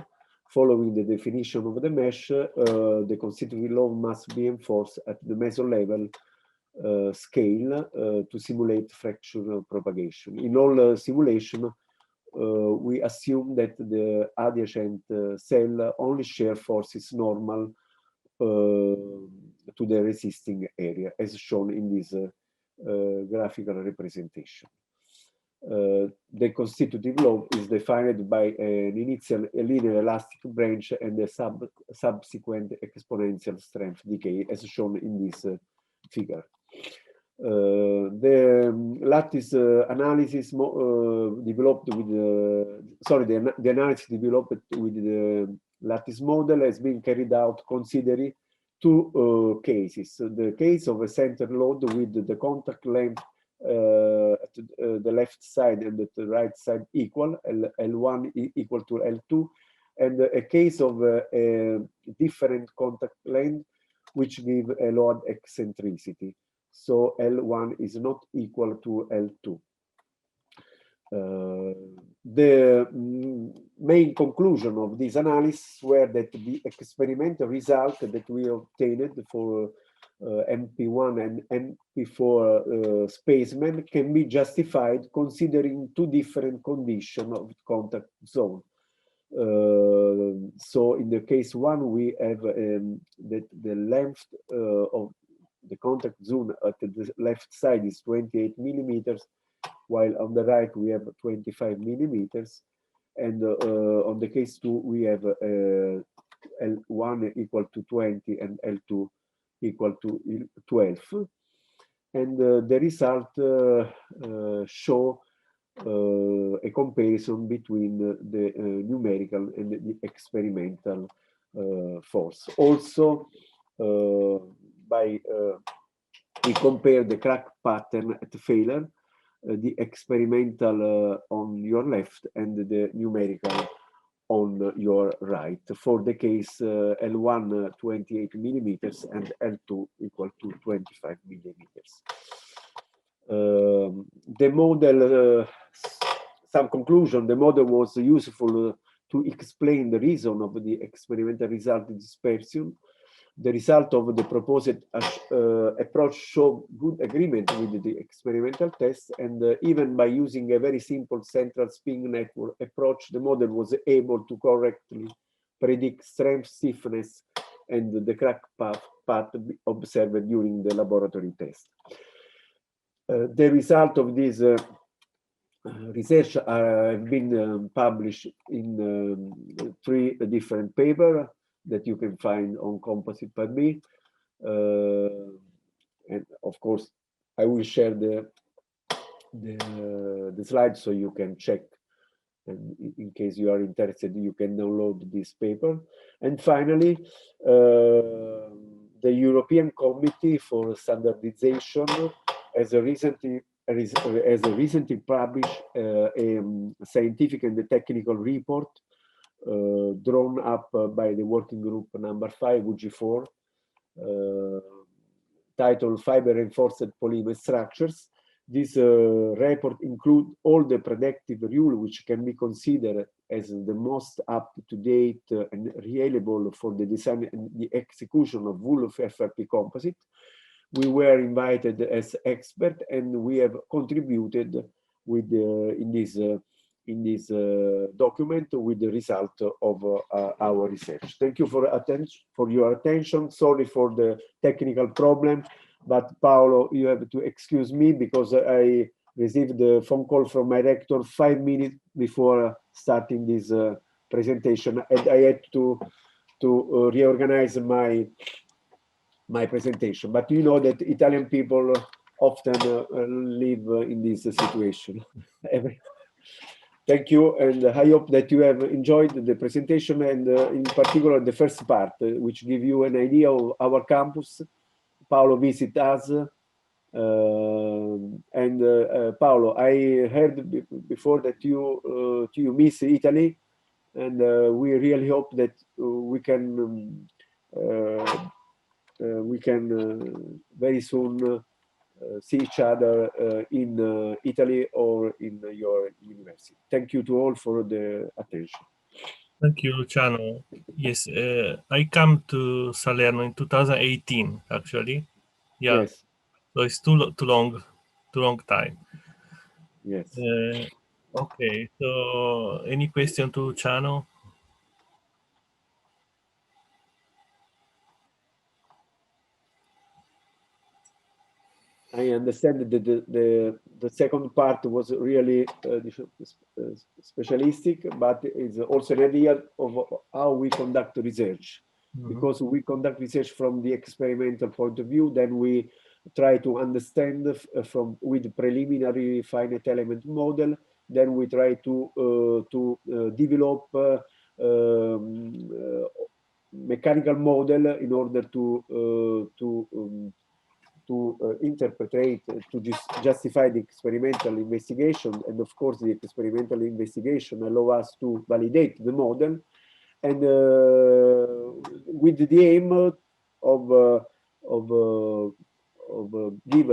Following the definition of the mesh, the constitutive law must be enforced at the meso level scale to simulate fractional propagation. In all simulation, we assume that the adjacent cell only share forces normal to the resisting area, as shown in this graphical representation. The constitutive law is defined by an initial linear elastic branch and a subsequent exponential strength decay, as shown in this figure. The lattice analysis developed with the analysis developed with the lattice model has been carried out considering two cases: the case of a center load with the contact length at the left side and at the right side equal, L1 equal to L2, and a case of a different contact length which give a load eccentricity. So L1 is not equal to L2. The main conclusion of this analysis were that the experimental result that we obtained for MP1 and MP4 spacemen can be justified considering two different conditions of contact zone. So in the case one, we have that the length of the contact zone at the left side is 28 millimeters, while on the right we have 25 millimeters. And on the case two, we have L1 equal to 20 and L2 equal to 12. And the result show a comparison between the numerical and the experimental force. Also, we compare the crack pattern at failure, the experimental on your left and the numerical on your right. For the case L1 28 millimeters and L2 equal to 25 millimeters. The model, some conclusion, the model was useful to explain the reason of the experimental result dispersion. The result of the proposed approach showed good agreement with the experimental test, and even by using a very simple central spin network approach, the model was able to correctly predict strength, stiffness, and the crack path observed during the laboratory test. The result of this research have been published in 3 different papers that you can find on Composite by me. And of course, I will share the slides so you can check. And in case you are interested, you can download this paper. And finally, the European Committee for Standardization has recently has recently published a scientific and technical report drawn up by the working group number 5, UG4, titled Fiber Reinforced Polymer Structures. This report includes all the predictive rules which can be considered as the most up-to-date and reliable for the design and the execution of wool of FRP composite. We were invited as experts, and we have contributed with in this document with the result of our research. Thank you for your attention. Sorry for the technical problem, but Paolo, you have to excuse me because I received a phone call from my rector 5 minutes before starting this presentation, and I had to reorganize my presentation. But you know that Italian people often live in this situation. Thank you, and I hope that you have enjoyed the presentation, and in particular the first part, which give you an idea of our campus. Paolo visit us, and Paolo, I heard before that you miss Italy, and we really hope that we can very soon see each other in Italy or in your university. Thank you to all for the attention. Thank you, Luciano. Yes, I come to Salerno in 2018, actually. Yeah. Yes. So it's too long time. Yes. Okay. So any question to Luciano? I understand that the second part was really specialistic, but it's also an idea of how we conduct research. Because we conduct research from the experimental point of view, then we try to understand with preliminary finite element model, then we try to develop mechanical model in order to interpret, to justify the experimental investigation. And of course, the experimental investigation allow us to validate the model, and with the aim of give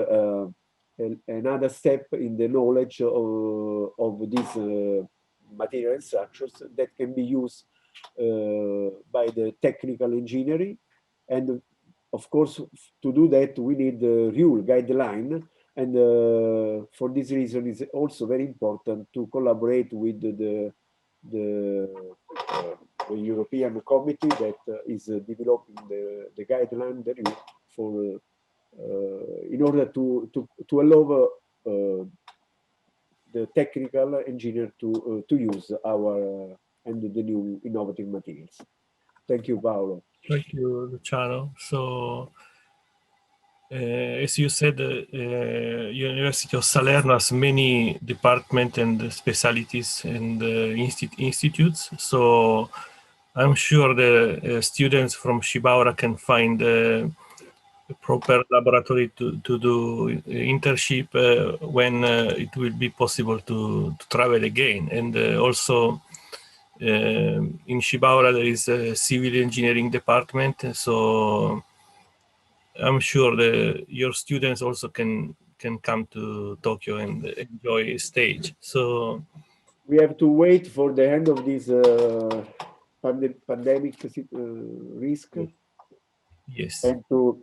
another step in the knowledge of these material structures that can be used by the technical engineering. And of course, to do that, we need the rule guideline. And for this reason, it's also very important to collaborate with the European committee that is developing the guideline for in order to allow the technical engineer to use our and the new innovative materials. Thank you, Paolo. Thank you, Luciano. So, as you said, University of Salerno has many departments and specialties and institutes. So, I'm sure the students from Shibaura can find a proper laboratory to do internship when it will be possible to travel again. And also, in Shibaura there is a civil engineering department, so I'm sure your students also can come to Tokyo and enjoy stage. So we have to wait for the end of this pandemic risk. Yes. And to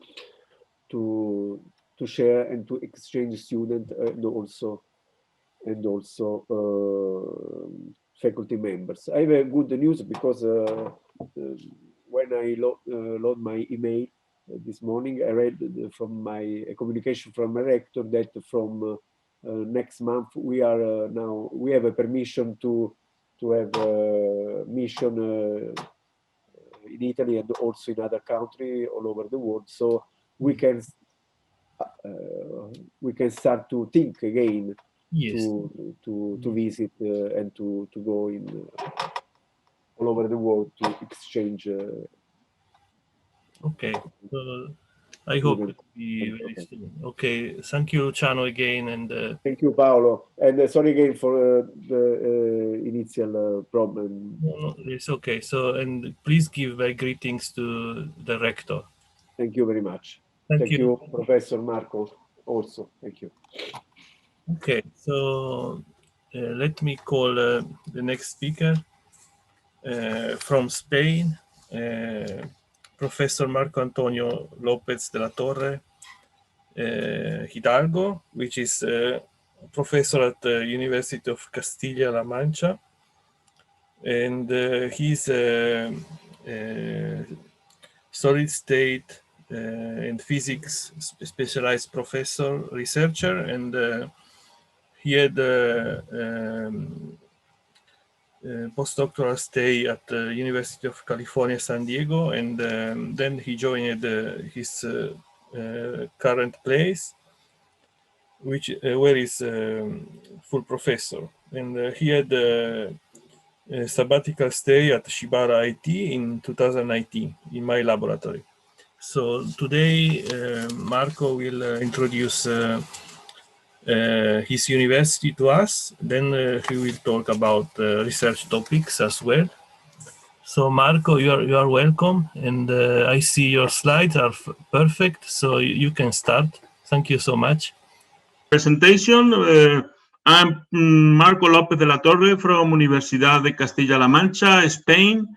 share and to exchange students and also faculty members. I have a good news because when I load my email this morning, I read from a communication from my rector that from next month we have a permission to have a mission in Italy and also in other countries all over the world. So we can start to think again. Yes. To visit and to go in all over the world to exchange. Okay. So I hope it will be very soon. Okay, thank you, Luciano, again, and thank you, Paolo, and sorry again for the initial problem. No, it's okay. So, and please give my greetings to the rector. Thank you very much. Thank you, Professor Marco. Also, thank you. Okay, so let me call the next speaker from Spain, Professor Marco Antonio Lopez de la Torre Hidalgo, which is professor at the University of Castilla-La Mancha, and he's a solid state and physics specialized professor, researcher, and he had postdoctoral stay at the University of California, San Diego, and then he joined his current place, which where he's full professor, and he had a sabbatical stay at Shibaura IT in 2019 in my laboratory. So today Marco will introduce his university to us, then he will talk about research topics as well. So Marco, you are welcome, and I see your slides are perfect, so you can start. Thank you so much. Presentation. I'm Marco López de la Torre from Universidad de Castilla-La Mancha, Spain.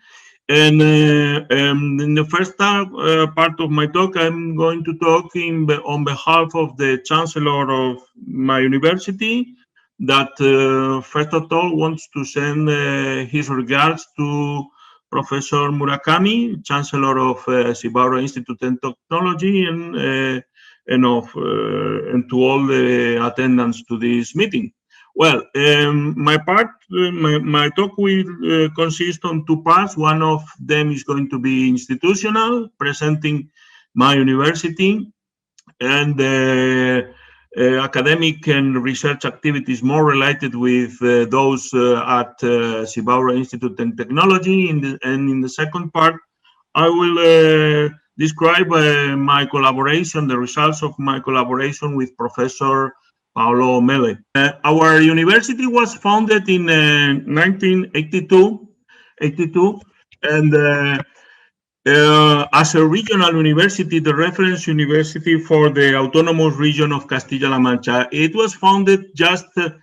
And in the first part of my talk, I'm going to talk on behalf of the Chancellor of my university, that first of all wants to send his regards to Professor Murakami, Chancellor of Shibaura Institute of Technology, and to all the attendants to this meeting. Well, my talk will consist on two parts. One of them is going to be institutional, presenting my university and academic and research activities more related with those at Shibaura Institute of Technology. And in the second part, I will describe my collaboration, the results of my collaboration with Professor Paolo Mele. Our university was founded in 1982, and as a regional university, the reference university for the autonomous region of Castilla-La Mancha. It was founded just a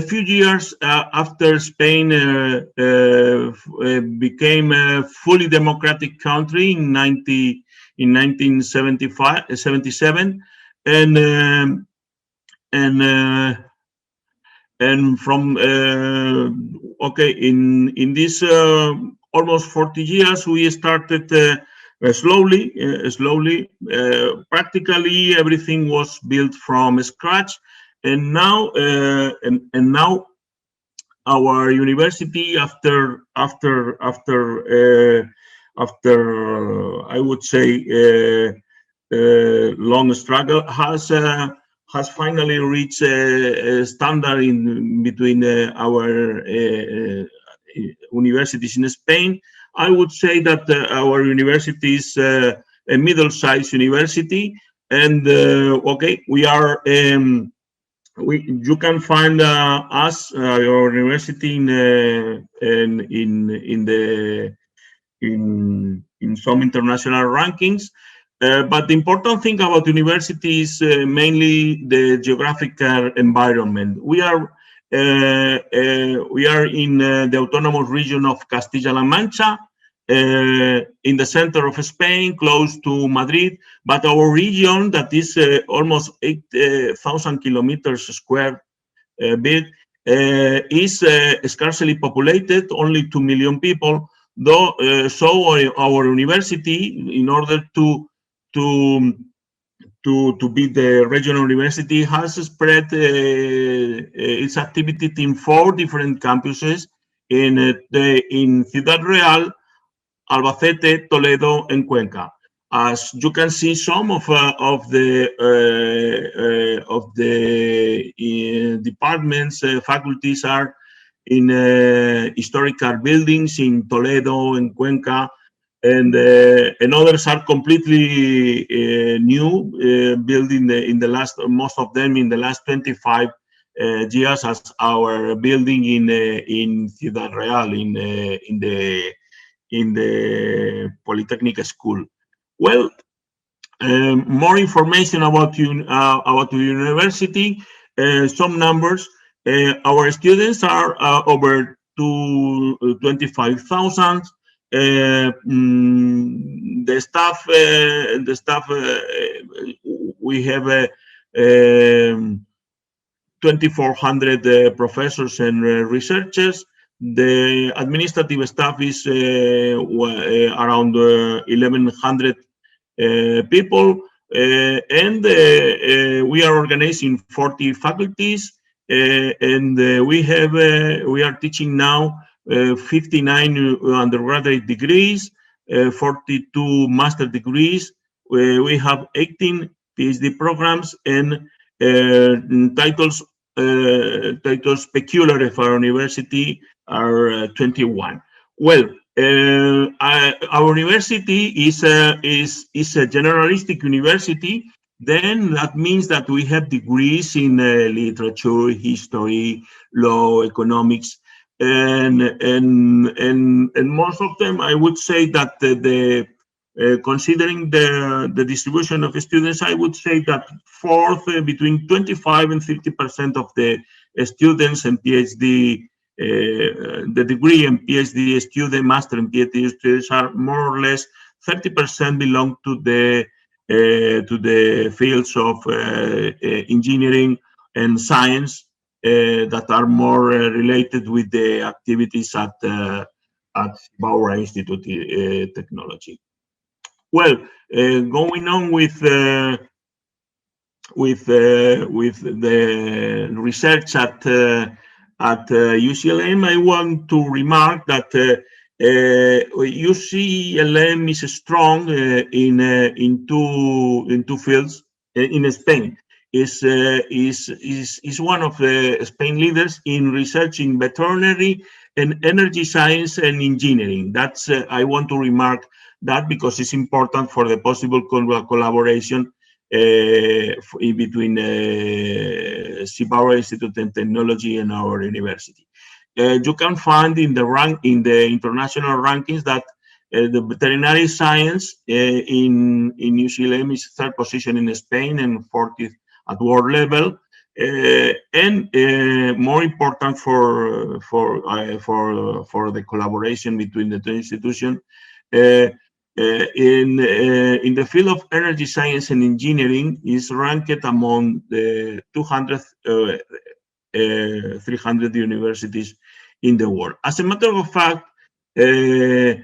few years after Spain became a fully democratic country in 1977, and from in this almost 40 years, we started slowly. Practically everything was built from scratch, and now our university, after I would say long struggle, has finally reached a standard in between our universities in Spain. I would say that our university is a middle-sized university, and we are. You can find us, our university, in some international rankings. But the important thing about university is mainly the geographical environment. We are in the autonomous region of Castilla-La Mancha, in the center of Spain, close to Madrid. But our region, that is almost 8,000 kilometers square big, is scarcely populated, only 2 million people. Though, so our university, in order to be the regional university, has spread its activity in 4 different campuses in Ciudad Real, Albacete, Toledo, and Cuenca. As you can see, some of the departments, faculties are in historical buildings in Toledo and Cuenca, and others are completely new, built in the last, most of them in the last 25 years, as our building in Ciudad Real, in the Polytechnic School. Well, more information about the university, some numbers. Our students are over 25,000. The staff, we have 2,400 professors and researchers. The administrative staff is around 1,100 people, and we are organizing 40 faculties, and we are teaching now 59 undergraduate degrees, 42 master degrees. We have 18 PhD programs, and titles peculiar of our university are 21. Well, our university is a generalistic university. Then that means that we have degrees in literature, history, law, economics, and most of them, I would say that considering the distribution of students, I would say that between 25 and 50% of the students and PhD, the degree and PhD student, master and PhD students are more or less 30% belong to the fields of engineering and science that are more related with the activities at Shibaura Institute of Technology. Well, going on with the research at UCLM, I want to remark that UCLM is strong in two fields. In Spain, is one of the Spain leaders in research in veterinary and energy science and engineering. That's I want to remark that because it's important for the possible collaboration in between Shibaura Institute of Technology and our university. You can find in the international rankings that the veterinary science in UCLM is third position in Spain and 40th at world level. And more important for the collaboration between the two institutions, in the field of energy science and engineering is ranked among the 300 universities in the world. As a matter of fact, the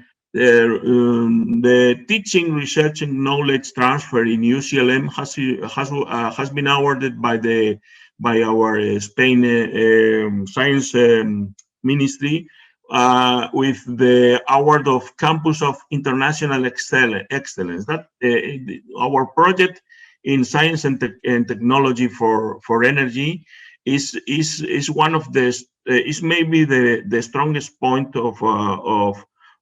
teaching, research, and knowledge transfer in UCLM has been awarded by our Spain Science Ministry with the award of Campus of International Excellence. That our project in science and technology for energy is one of the is maybe the strongest point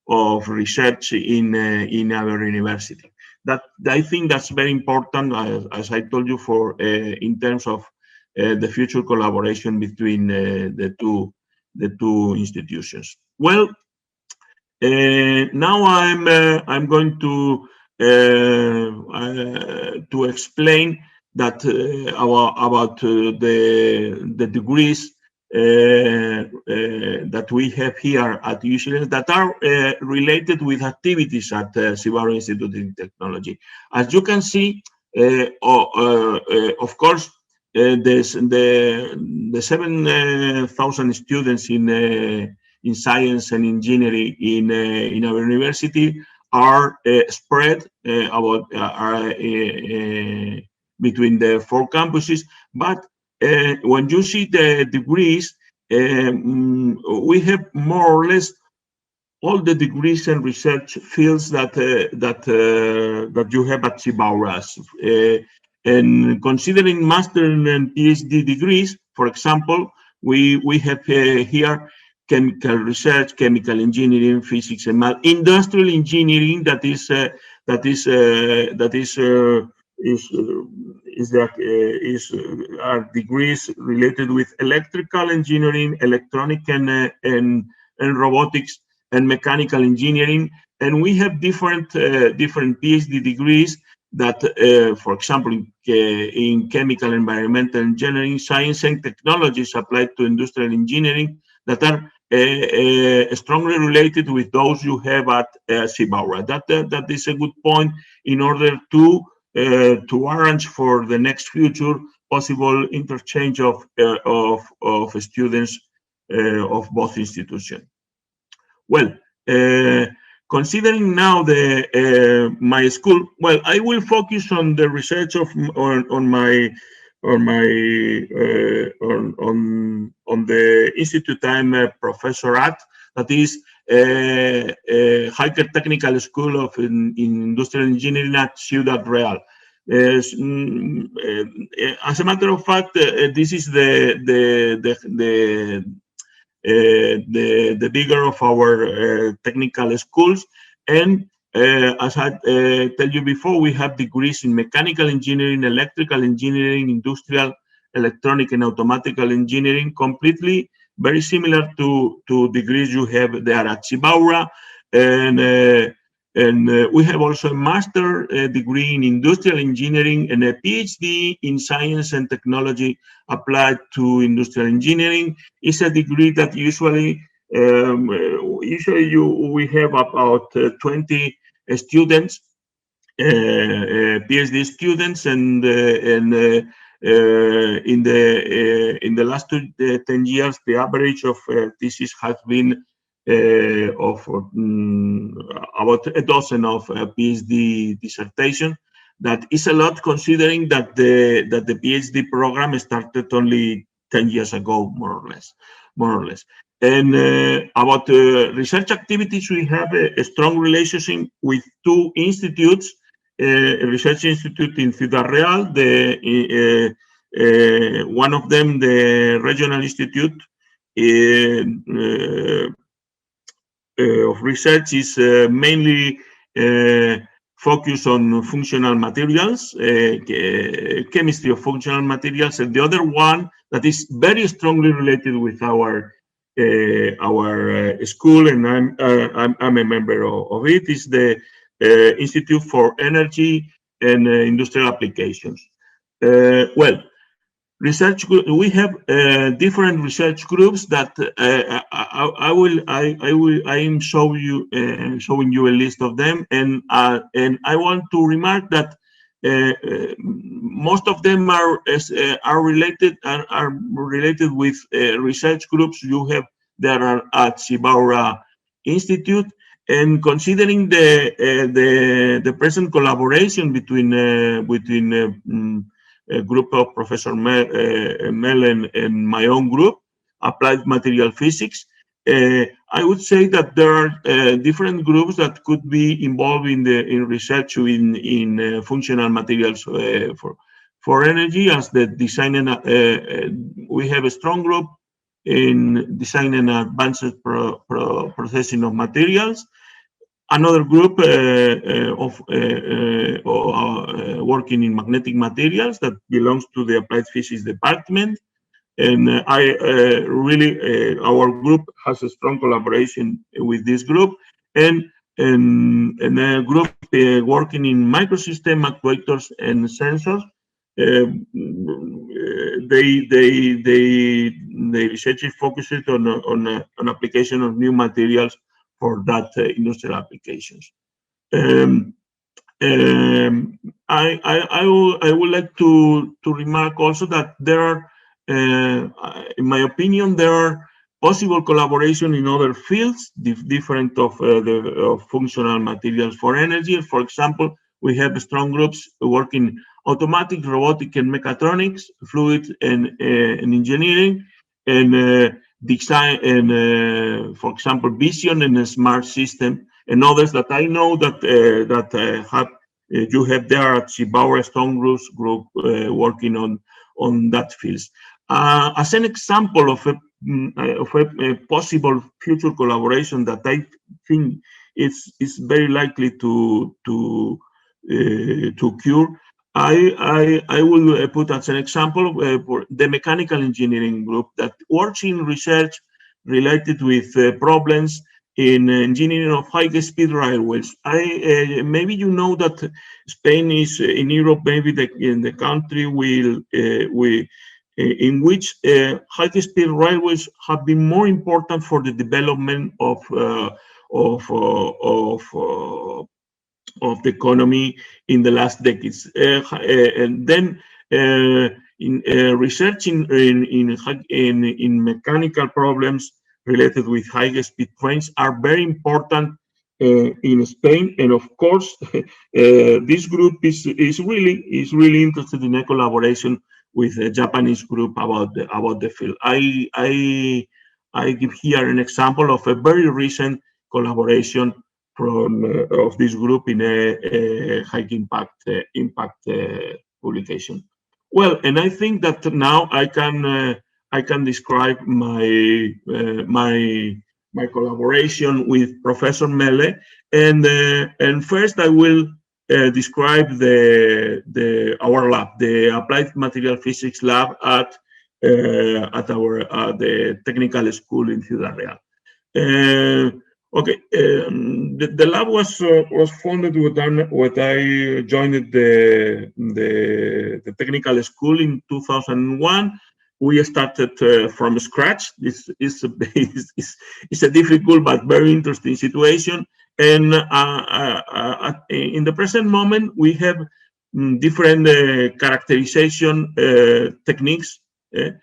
of research in our university. That I think that's very important, as I told you, for in terms of the future collaboration between the two institutions. Well, now I'm going to explain that about the degrees that we have here at UCLM that are related with activities at Shibaura Institute of Technology. As you can see, of course, the 7,000 students in science and engineering in our university are spread between the 4 campuses. But when you see the degrees, we have more or less all the degrees and research fields that you have at Shibaura. And considering master and PhD degrees, for example, we have here chemical research, chemical engineering, physics, and math. Industrial engineering, are degrees related with electrical engineering, electronic and robotics, and mechanical engineering. And we have different PhD degrees that, for example, in chemical environmental engineering, science and technologies applied to industrial engineering, that are strongly related with those you have at Shibaura. That is a good point in order to arrange for the next future possible interchange of students of both institutions. Well, considering now my school, well, I will focus on the research on the institute I'm a professor at, that is Hiker Technical School of Industrial Engineering at Ciudad Real. As a matter of fact, this is the bigger of our technical schools, and as I tell you before, we have degrees in mechanical engineering, electrical engineering, industrial, electronic, and automatical engineering, completely very similar to degrees you have there at Shibaura. And we have also a master degree in industrial engineering and a PhD in science and technology applied to industrial engineering. It's a degree that usually we have about 20 students, PhD students, and in the last 10 years, the average of thesis has been of about a dozen of PhD dissertation. That is a lot, considering that the PhD program started only 10 years ago, more or less. And about research activities, we have a strong relationship with two institutes, a research institute in Ciudad Real, one of them, the Regional Institute of Research, is mainly focused on functional materials, chemistry of functional materials, and the other one that is very strongly related with our school, and I'm a member of it, is the Institute for Energy and Industrial Applications. Well, research group, we have different research groups that I am showing you a list of them, and I want to remark that most of them are related with research groups you have that are at Shibaura Institute. And considering the present collaboration between a group of Professor Mele and my own group, Applied Material Physics, I would say that there are different groups that could be involved in research in functional materials for energy, as the design and we have a strong group in design and advanced processing of materials. Another group working in magnetic materials that belongs to the Applied Physics department. And our group has a strong collaboration with this group, and a group working in microsystem actuators and sensors. The research is focused on application of new materials for that industrial applications. I would like to remark also that there are, in my opinion, there are possible collaboration in other fields, different of functional materials for energy. For example, we have strong groups working automatic, robotic, and mechatronics, fluid and engineering, and design, and for example, vision and a smart system, and others that I know that you have there at Shibaura strong group working on that field. As an example of a a possible future collaboration that I think is very likely to occur. I will put as an example for the mechanical engineering group that works in research related with problems in engineering of high-speed railways. Maybe you know that Spain is in Europe, maybe in the country in which high-speed railways have been more important for the development of the economy in the last decades. And then in research in mechanical problems related with high-speed trains are very important in Spain. And of course, this group is really interested in a collaboration with a Japanese group about the field. I give here an example of a very recent collaboration from of this group in a high impact publication. Well, and I think that now I can describe my my collaboration with Professor Mele, and first I will describe our lab, the Applied Material Physics lab at the technical school in Ciudad Real. Okay, the lab was founded when I joined the technical school in 2001. We started from scratch. This is a difficult but very interesting situation. And in the present moment, we have different characterization techniques of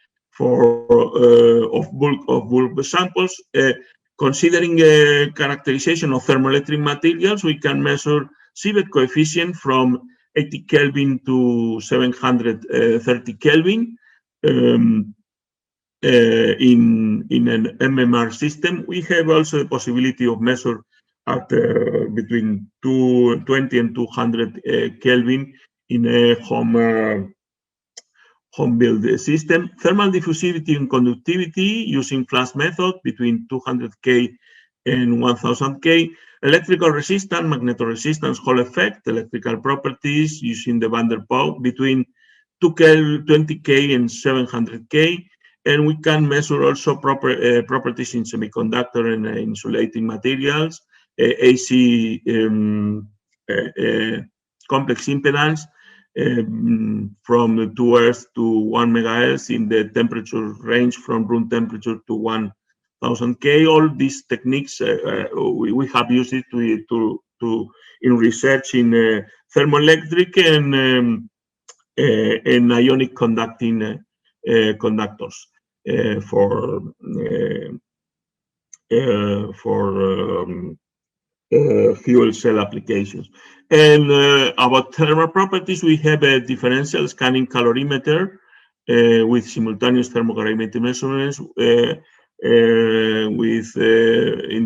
bulk samples. Considering characterization of thermoelectric materials, we can measure Seebeck coefficient from 80 Kelvin to 730 Kelvin in an MMR system. We have also the possibility of measure at between 220 and 200 Kelvin in a home build system. Thermal diffusivity and conductivity using flash method between 200K and 1000K. Electrical resistance, magnetoresistance, Hall effect, electrical properties using the Van der Pau between 20K and 700K. And we can measure also properties in semiconductor and insulating materials, AC complex impedance, from 2 Hz to 1 MHz in the temperature range from room temperature to 1000 K. All these techniques we have used it in research in thermoelectric and ionic conducting conductors for fuel cell applications. And about thermal properties, we have a differential scanning calorimeter with simultaneous thermocalorimetry measurements in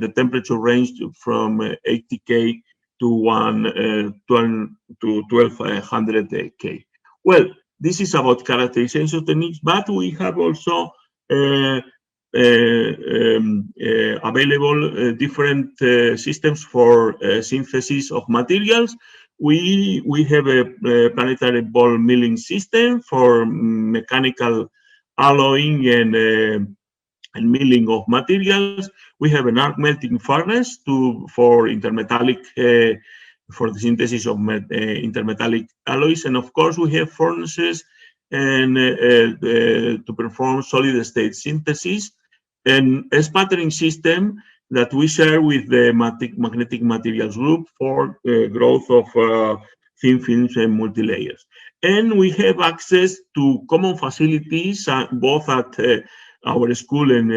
the temperature range from 80K to 1200 K. Well, this is about characterization techniques, but we have also available different systems for synthesis of materials. We have a planetary ball milling system for mechanical alloying and milling of materials. We have an arc melting furnace for intermetallic for the synthesis of intermetallic alloys, and of course we have furnaces and to perform solid state synthesis, and a sputtering system that we share with the magnetic materials group for growth of thin films and multilayers. And we have access to common facilities both at our school and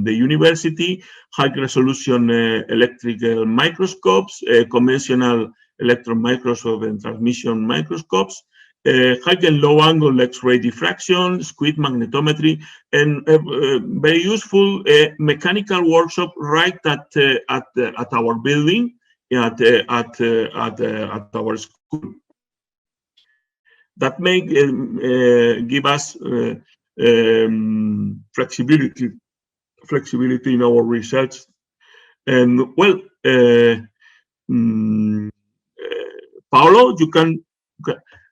the university, high resolution electrical microscopes, conventional electron microscope and transmission microscopes, high and low angle X-ray diffraction, squid magnetometry, and very useful mechanical workshop right at our building, at our school. That may give us flexibility in our research. And well, Paolo, you can.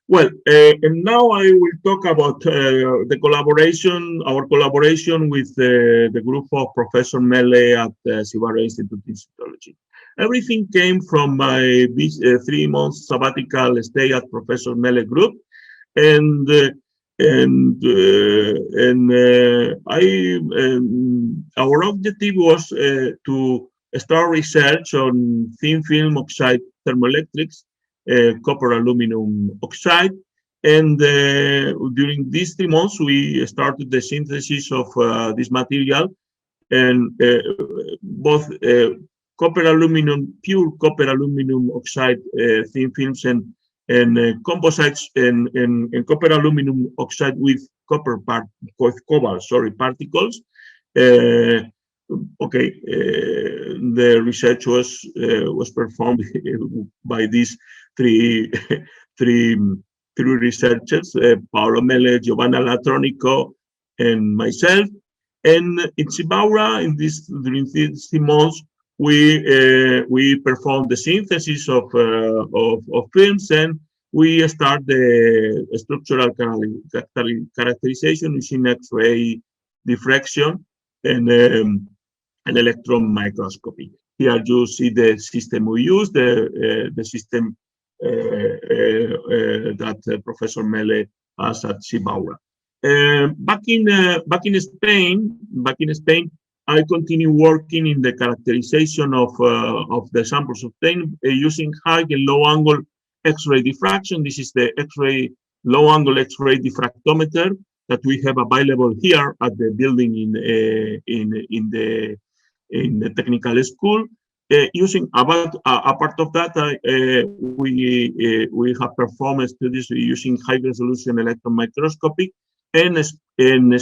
Well, and now I will talk about the collaboration, our collaboration with the group of Professor Mele at the Shibaura Institute of Technology. Everything came from my 3-month sabbatical stay at Professor Mele group, and our objective was to start research on thin film oxide thermoelectrics, copper aluminum oxide, and during these 3 months we started the synthesis of this material, and both pure copper aluminum oxide thin films and composites and copper aluminum oxide with cobalt particles. The research was performed by these three researchers, Paolo Mele, Giovanna Latronico, and myself. And in Shibaura, during these 3 months, we performed the synthesis of films, and we start the structural characterization using X-ray diffraction and an electron microscopy. Here you see the system we use, the system that Professor Mele has at Shibaura. Back in Spain, I continue working in the characterization of the samples obtained using high and low angle X-ray diffraction. This is the low angle X-ray diffractometer that we have available here at the building in the technical school. Using a part of that, we have performed studies using high resolution electron microscopy and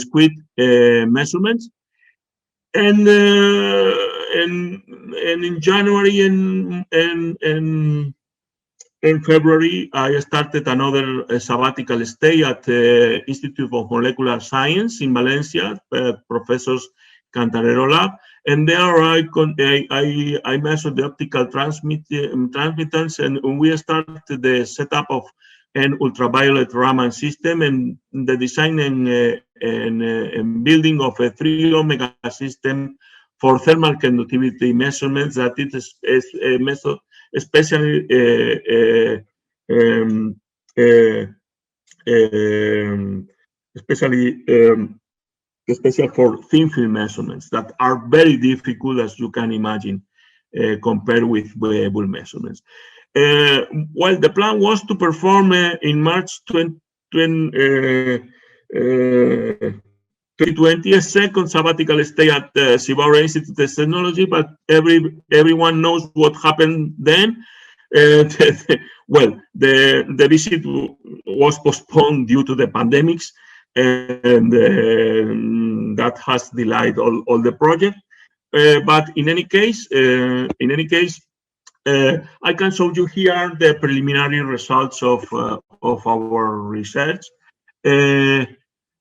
squid measurements. And in January and February, I started another sabbatical stay at the Institute of Molecular Science in Valencia, Professors Cantarero Lab, and there I measured the optical transmittance, and we started the setup of an ultraviolet Raman system and the design and building of a 3-omega system for thermal conductivity measurements. That it is a method especially special for thin film measurements that are very difficult, as you can imagine, compared with wearable measurements. Well, the plan was to perform in March 2020 a second sabbatical stay at the Shibaura Institute of Technology, but everyone knows what happened then. Well, the visit was postponed due to the pandemics, and that has delayed all the project. But in any case, I can show you here the preliminary results of our research.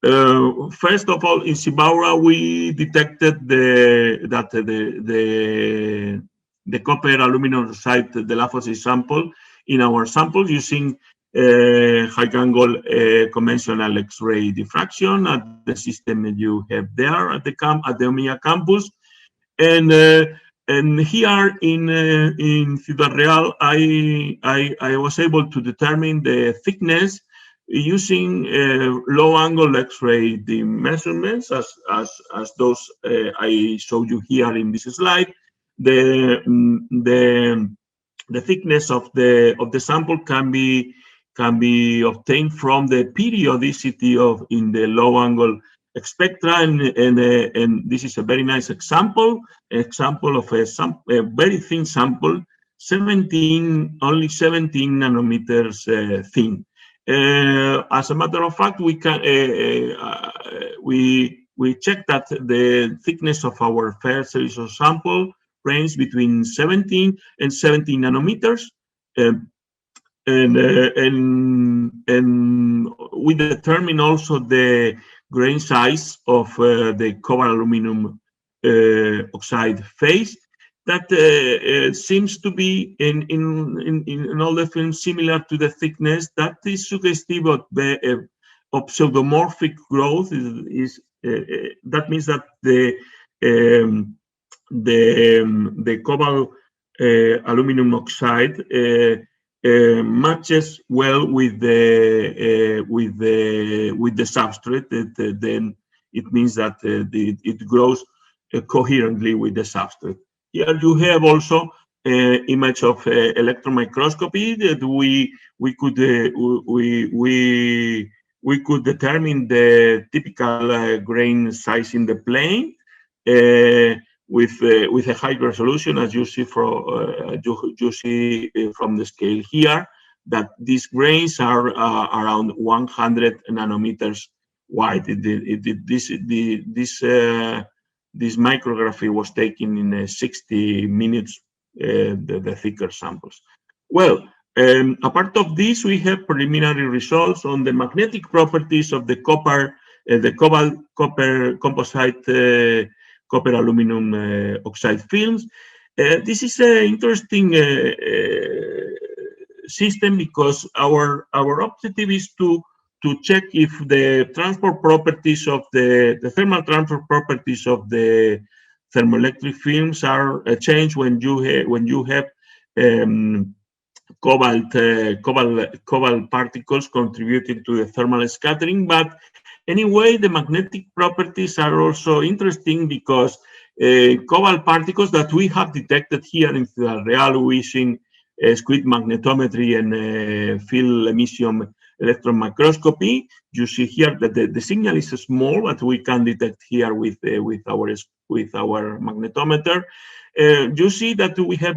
First of all, in Shibaura, we detected that the copper aluminum oxide Delaphosis sample in our samples using high-angle conventional X-ray diffraction at the system that you have there at the OMIA campus, and here in Ciudad Real, I was able to determine the thickness using low-angle X-ray measurements, as those I showed you here in this slide. The thickness of the sample can be obtained from the periodicity in the low-angle spectra, and this is a very nice example of a very thin sample, only 17 nanometers thin. As a matter of fact, we checked that the thickness of our first series of sample range between 17 and 70 nanometers, and we determine also the grain size of the cobalt aluminum oxide phase that seems to be in all the films similar to the thickness that is suggestive of pseudomorphic growth. That means that the cobalt aluminum oxide matches well with the substrate. Then it means that it grows coherently with the substrate. Here you have also image of electron microscopy that we could determine the typical grain size in the plane with a high resolution, as you see from from the scale here, that these grains are around 100 nanometers wide. This micrography was taken in 60 minutes, the thicker samples. Well, apart of this, we have preliminary results on the magnetic properties of the copper, the cobalt copper composite copper aluminum oxide films. This is an interesting system because our objective is to check if the transport properties of the thermal transfer properties of the thermoelectric films are changed when you have cobalt particles contributing to the thermal scattering. But anyway, the magnetic properties are also interesting because cobalt particles that we have detected here in Ciudad Real using squid magnetometry and field emission electron microscopy. You see here that the signal is small, but we can detect here with our magnetometer. You see that we have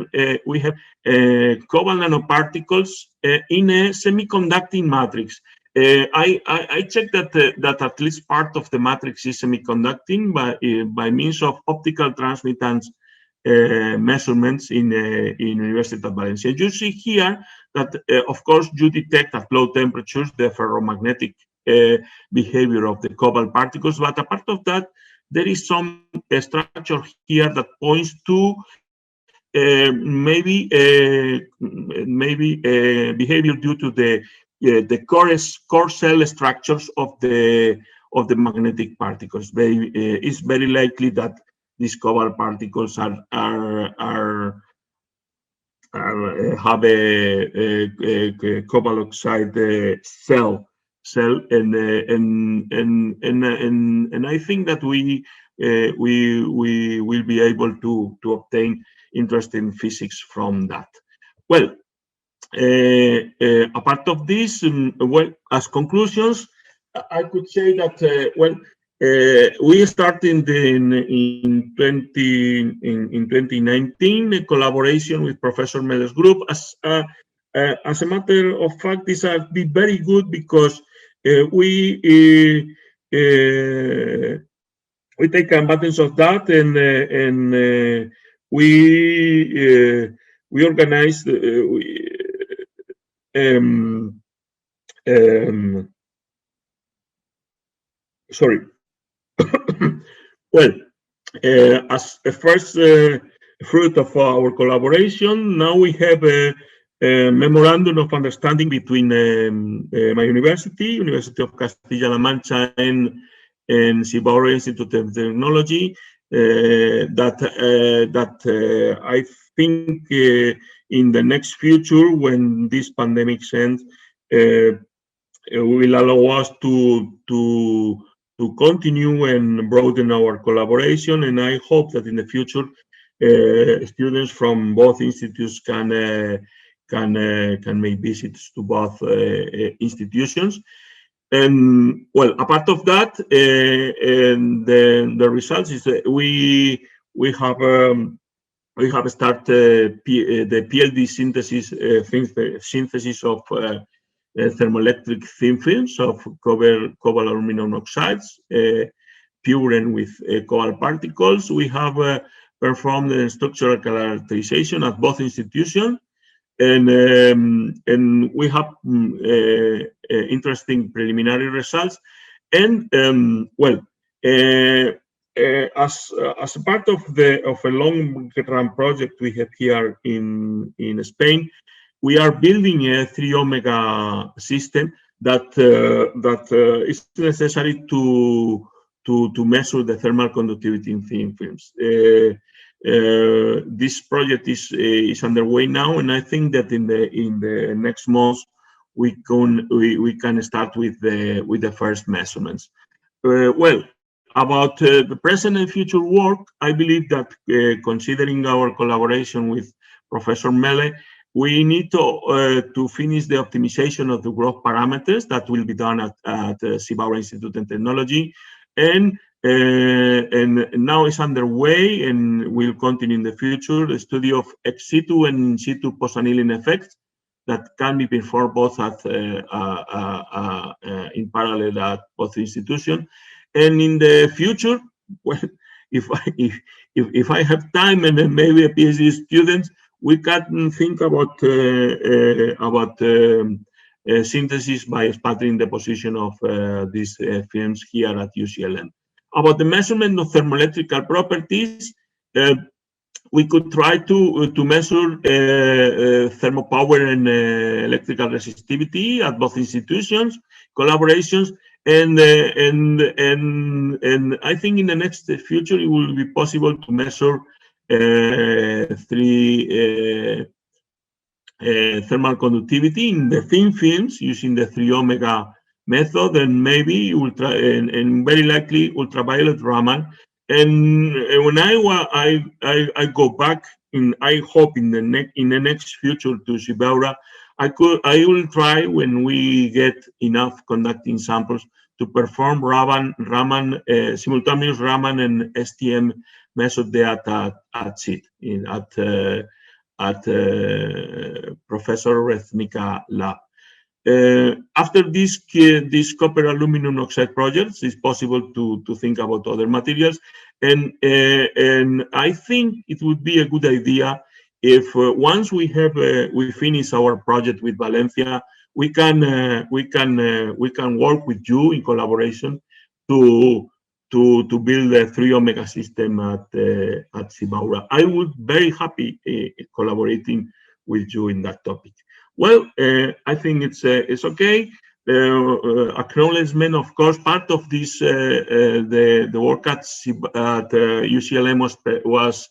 cobalt nanoparticles in a semiconducting matrix. I checked that at least part of the matrix is semiconducting by means of optical transmittance measurements in University of Valencia. You see here that, of course, you detect at low temperatures the ferromagnetic behavior of the cobalt particles, but apart of that, there is some structure here that points to maybe behavior due to the core cell structures of the magnetic particles. It's very likely that these cobalt particles have a cobalt oxide cell, and I think that we will be able to obtain interesting physics from that. Well, apart of this, well, as conclusions, I could say that we started in 2019 a collaboration with Professor Mele's group. As a matter of fact, this has been very good because we take advantage of that, and we organized sorry. Well, as a first fruit of our collaboration, now we have a memorandum of understanding between my university of Castilla-La Mancha, and Shibaura Institute of Technology, that I think in the next future, when this pandemic ends, will allow us to continue and broaden our collaboration. And I hope that in the future, students from both institutes can make visits to both institutions. And well, apart of that, and the results is that we have started the PLD synthesis of thermoelectric thin films of cobalt aluminum oxides, pure and with cobalt particles. We have performed the structural characterization at both institutions, and we have interesting preliminary results. And well, as a part of a long-run project we have here in Spain, we are building a 3 omega system that is necessary to measure the thermal conductivity in thin films. This project is underway now, and I think that in the next month we can start with the first measurements. Well, about the present and future work, I believe that considering our collaboration with Professor Mele, we need to finish the optimization of the growth parameters that will be done at Shibaura Institute of Technology, and now it's underway and will continue in the future. The study of ex situ and in situ post-annealing effects that can be performed both at in parallel at both institutions. And in the future, well, if I have time and then maybe a PhD student, we can think about synthesis by sputtering the position of these films here at UCLM. About the measurement of thermoelectrical properties, we could try to measure thermal power and electrical resistivity at both institutions, collaborations, and I think in the next future it will be possible to measure thermal conductivity in the thin films using the 3 omega method, and maybe ultra and very likely ultraviolet Raman. And when I go back I hope in the next future to Shibaura, I will try, when we get enough conducting samples, to perform Raman simultaneous Raman and STM method at SIT at Professor Reznika lab. After this copper aluminum oxide projects, it's possible to think about other materials, and I think it would be a good idea if once we finish our project with Valencia, we can work with you in collaboration to build a 3 omega system at Shibaura. I would very happy collaborating with you in that topic. Well, I think it's okay. Acknowledgement, of course, part of this the work at UCLM was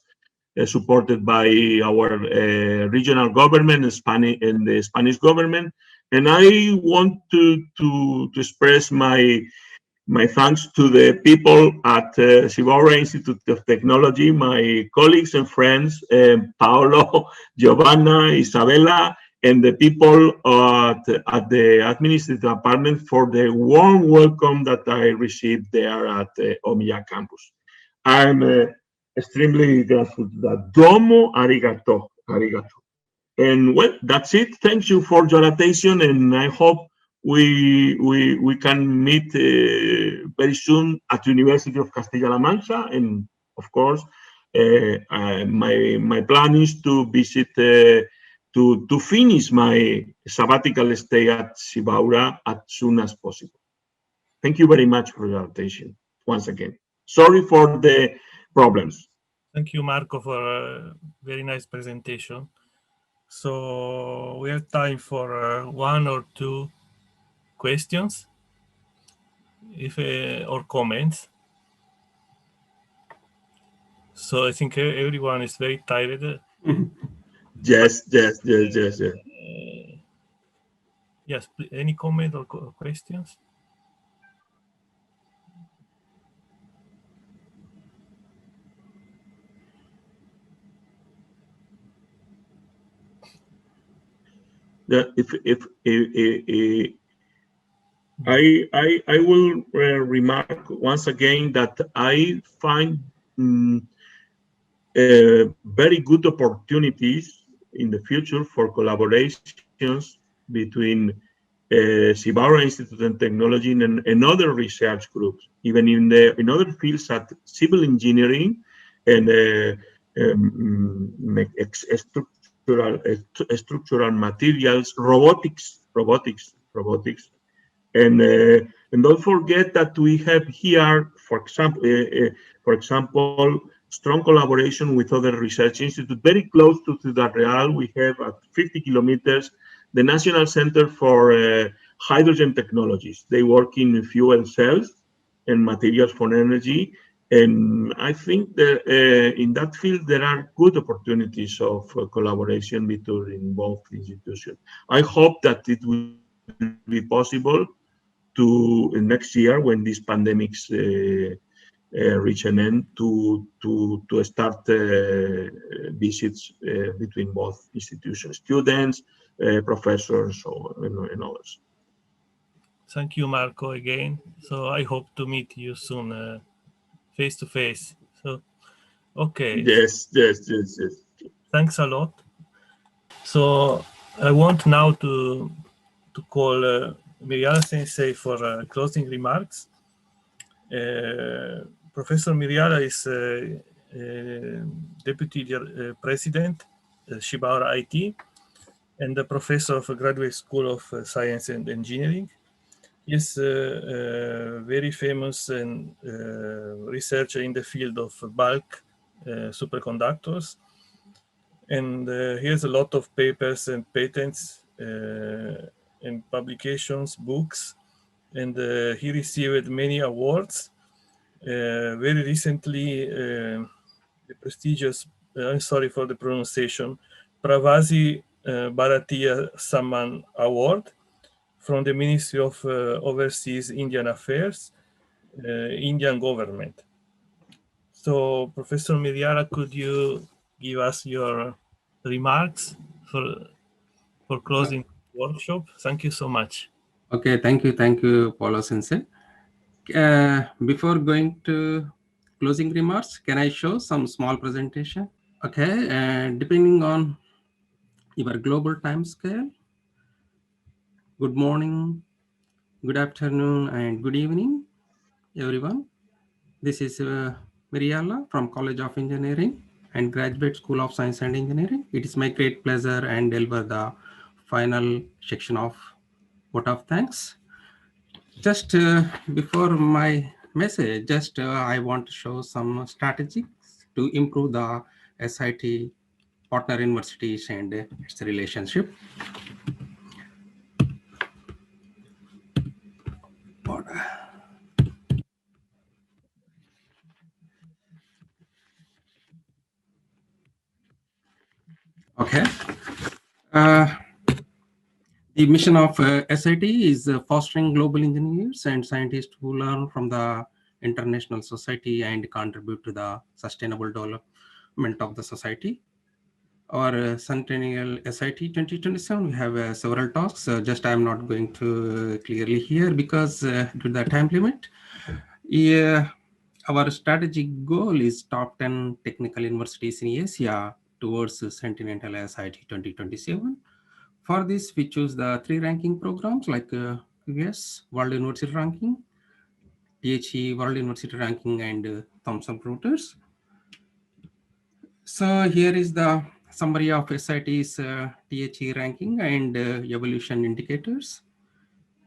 supported by our regional government and the Spanish government, and I want to express my thanks to the people at Shibaura Institute of Technology, my colleagues and friends, Paolo, Giovanna, Isabella, and the people at the administrative department for the warm welcome that I received there at Omiya campus. I'm extremely grateful to that. Domo arigato, arigato. And well, that's it. Thank you for your attention, and I hope we can meet very soon at the University of Castilla-La Mancha. And of course, my plan is to visit to finish my sabbatical stay at Shibaura as soon as possible. Thank you very much for your attention once again. Sorry for the problems. Thank you, Marco, for a very nice presentation. So we have time for 1 or 2 questions, or comments. So I think everyone is very tired. Yes. Yes, any comment or questions? I will remark once again that I find very good opportunities in the future for collaborations between Shibaura Institute of Technology and other research groups, even in other fields at civil engineering and structural materials, robotics, and And don't forget that we have here, for example, strong collaboration with other research institutes. Very close to Ciudad Real, we have at 50 kilometers, the National Center for Hydrogen Technologies. They work in fuel cells and materials for energy. And I think that in that field, there are good opportunities of collaboration between both institutions. I hope that it will be possible to next year, when these pandemics reach an end, to start visits between both institutions, students, professors, and others. Thank you, Marco, again. So I hope to meet you soon, face to face. So, okay. Yes. Thanks a lot. So I want now to call Miriala Sensei for closing remarks. Professor Miriala is Deputy President, Shibaura IT, and the Professor of Graduate School of Science and Engineering. He is very famous and researcher in the field of bulk superconductors. And he has a lot of papers and patents and publications, books, and he received many awards. Very recently, the prestigious, I'm sorry for the pronunciation, Pravasi Bharatiya Samman Award from the Ministry of Overseas Indian Affairs, Indian government. So, Professor Miriala, could you give us your remarks for closing the workshop? Thank you so much. Okay, thank you, Paolo Sensei. Before going to closing remarks, can I show some small presentation? Okay, and depending on your global time scale, good morning, good afternoon, and good evening, everyone. This is Miriala from College of Engineering and Graduate School of Science and Engineering. It is my great pleasure and deliver the final section of vote of thanks. Just before my message, I want to show some strategies to improve the SIT partner universities and its relationship. Okay. The mission of SIT is fostering global engineers and scientists who learn from the international society and contribute to the sustainable development of the society. Our centennial SIT 2027, we have several talks. Just I'm not going to clearly here because due to the time limit. Our strategic goal is top 10 technical universities in Asia towards centennial SIT 2027. For this, we choose the 3 ranking programs like US World University Ranking, THE World University Ranking, and Thomson Reuters. So here is the summary of SIT's THE ranking and evolution indicators.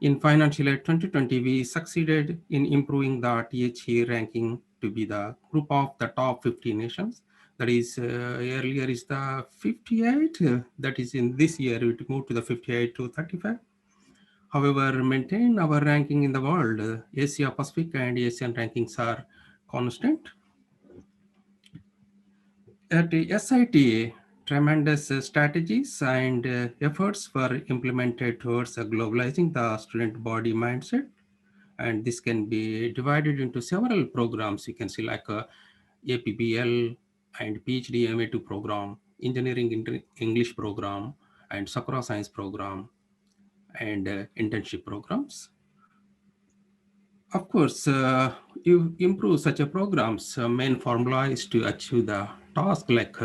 In financial year 2020, we succeeded in improving the THE ranking to be the group of the top 50 nations. That is earlier is the 58. That is in this year, it moved to the 58 to 35. However, maintain our ranking in the world. Asia Pacific and Asian rankings are constant. At the SIT, tremendous strategies and efforts were implemented towards globalizing the student body mindset. And this can be divided into several programs. You can see like APBL and PhD MA2 program, Engineering English program, and Sakura Science program, and internship programs. Of course, you improve such a program's main formula is to achieve the task like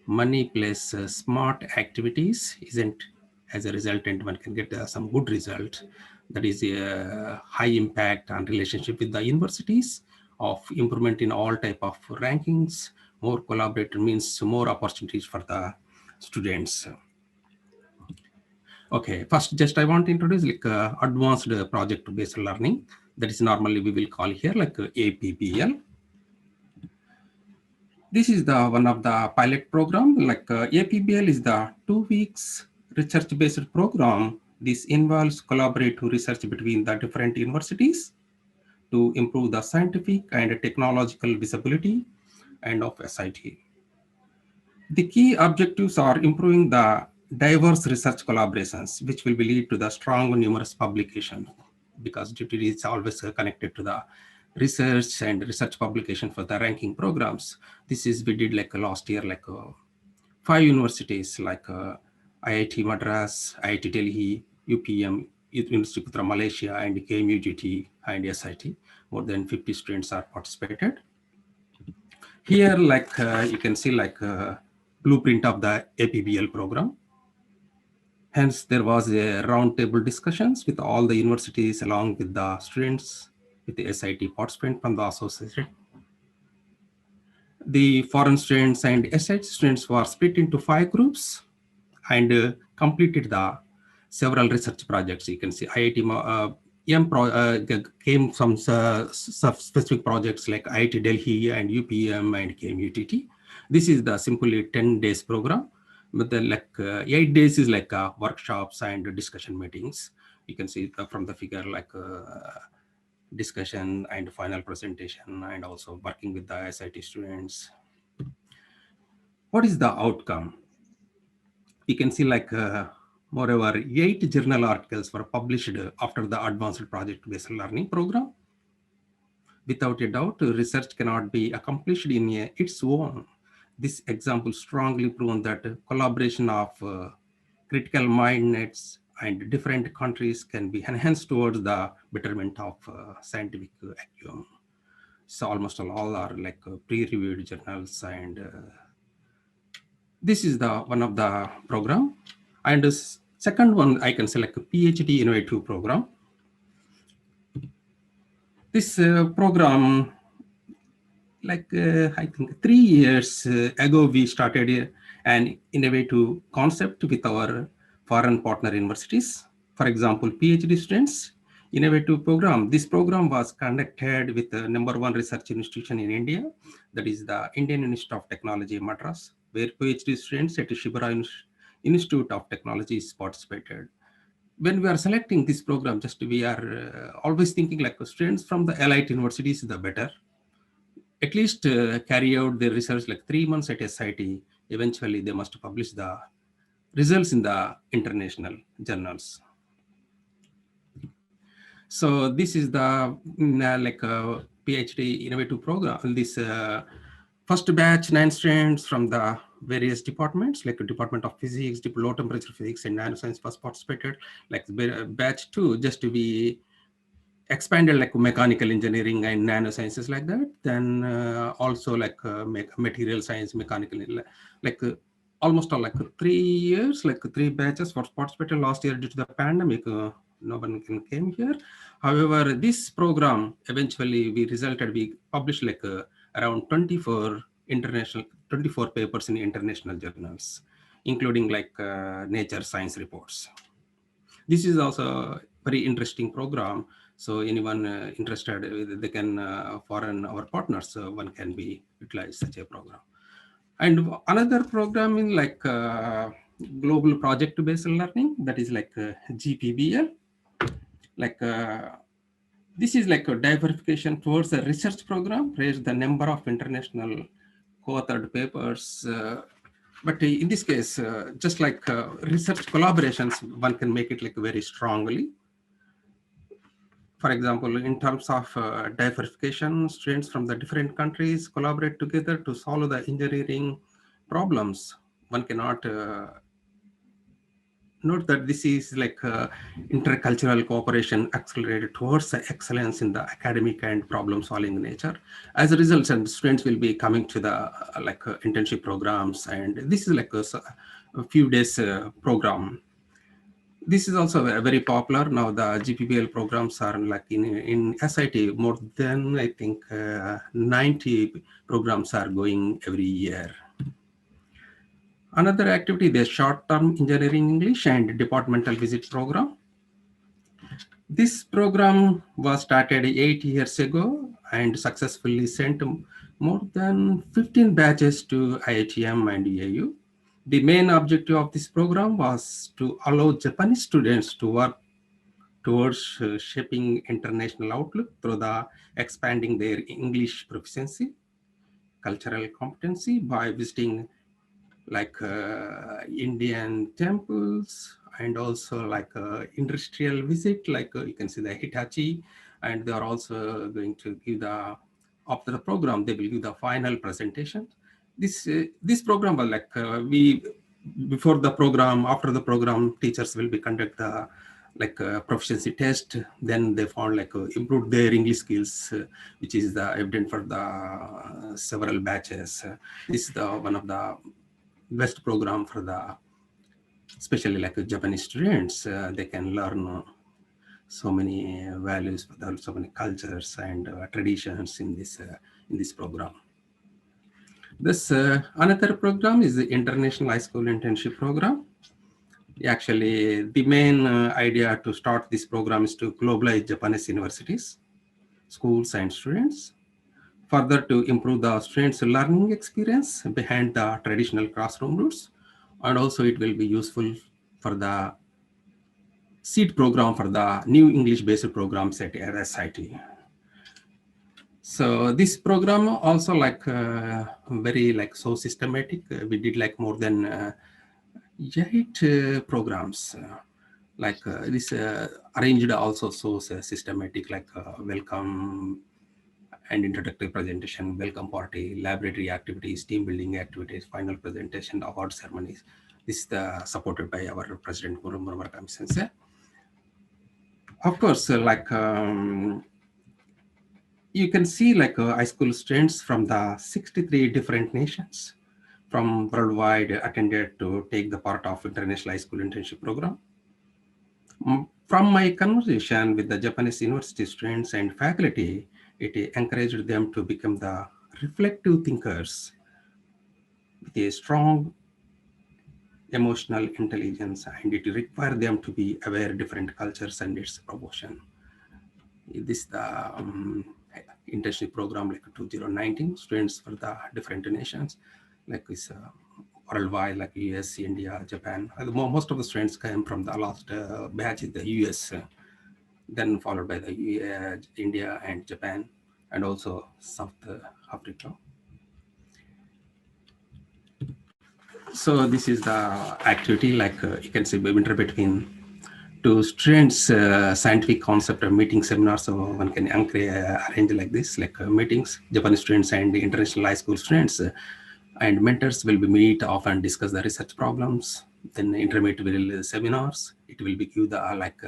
money plus smart activities isn't as a resultant one can get some good result. That is a high impact on relationship with the universities of improvement in all type of rankings. More collaborator means more opportunities for the students. Okay, first just I want to introduce like advanced project-based learning. That is normally we will call here like APBL. This is the one of the pilot program. Like APBL is the 2 weeks research-based program. This involves collaborative research between the different universities to improve the scientific and technological visibility and of SIT. The key objectives are improving the diverse research collaborations, which will lead to the strong numerous publication, because DTD is always connected to the research and research publication for the ranking programs. This is, we did like last year, like 5 universities like IIT Madras, IIT Delhi, UPM, University of Putra Malaysia, and KMUGT and SIT. More than 50 students are participated. Here, like you can see like blueprint of the APBL program. Hence, there was a roundtable discussions with all the universities along with the students, with the SIT participant from the association. The foreign students and SIT students were split into 5 groups and completed the several research projects. You can see IIT came from specific projects like IIT Delhi and UPM and KMUTT. This is the simply 10 days program, but the like 8 days is like workshops and discussion meetings. You can see from the figure like discussion and final presentation, and also working with the SIT students. What is the outcome? You can see like moreover 8 journal articles were published after the advanced project-based learning program. Without a doubt, research cannot be accomplished in its own. This example strongly proven that collaboration of critical mind nets and different countries can be enhanced towards the betterment of scientific acumen. So almost all are like pre-reviewed journals, and this is the one of the program. And the second one, I can select a PhD innovative program. This program, like I think 3 years ago, we started an innovative concept with our foreign partner universities. For example, PhD students innovative program. This program was conducted with the #1 research institution in India, that is the Indian Institute of Technology, Madras, where PhD students at Shibaura Institute of Technology participated. When we are selecting this program, just we are always thinking like students from the elite universities, the better. At least carry out their research like 3 months at SIT. Eventually, they must publish the results in the international journals. So this is the like PhD innovative program. This first batch 9 students from the various departments, like the Department of Physics, low temperature physics, and nanoscience was participated. Like batch 2, just to be expanded like mechanical engineering and nanosciences like that. Then also like material science, mechanical, like almost all like 3 years, like 3 batches were participated last year due to the pandemic. No one came here. However, this program eventually we published like around 24 papers in international journals, including like Nature Science reports. This is also a very interesting program. So anyone interested, they can foreign our partners, one can be utilize such a program. And another program in like global project-based learning, that is like GPBL. Like this is like a diversification towards a research program, raise the number of international co-authored papers. But in this case, just like research collaborations, one can make it like very strongly. For example, in terms of diversification, students from the different countries collaborate together to solve the engineering problems. One cannot note that this is like intercultural cooperation accelerated towards the excellence in the academic and problem solving nature. As a result, and students will be coming to the like internship programs, and this is like a few days program. This is also very popular now. The GPBL programs are like in SIT, more than I think 90 programs are going every year. Another activity, the short-term engineering English and departmental visit program. This program was started 8 years ago and successfully sent more than 15 batches to IITM and EAU. The main objective of this program was to allow Japanese students to work towards shaping international outlook through the expanding their English proficiency, cultural competency by visiting like Indian temples, and also like industrial visit, like you can see the Hitachi, and they are also going to give the, after the program, they will give the final presentation. This program was like before the program, after the program, teachers will be conduct the like proficiency test. Then they found like improved their English skills, which is the evident for the several batches. This is the one of the best program for the, especially like Japanese students. They can learn so many values, so many cultures and traditions in this program. This another program is the International High School Internship Program. Actually, the main idea to start this program is to globalize Japanese universities, schools, and students. Further, to improve the students' learning experience behind the traditional classroom routes. And also it will be useful for the seed program for the new English-based programs at RSIT. So this program also like very like so systematic. We did like more than 8 programs. Like this arranged also so systematic, like welcome and introductory presentation, welcome party, laboratory activities, team building activities, final presentation, award ceremonies. This is supported by our President Murakami Sensei. Of course, like you can see like high school students from the 63 different nations from worldwide attended to take the part of International High School Internship Program. From my conversation with the Japanese university students and faculty, it encouraged them to become the reflective thinkers with a strong emotional intelligence, and it required them to be aware of different cultures and its proportion. This is the internship program like 2019 students for the different nations, like this worldwide, like US, India, Japan. Most of the students came from the last batch in the US, then followed by the India and Japan, and also South Africa. So this is the activity, like you can see between two students scientific concept of meeting seminars. So one can arrange like this, like meetings, Japanese students and international high school students, and mentors will be meet often discuss the research problems. Then intermediate seminars, it will be give the like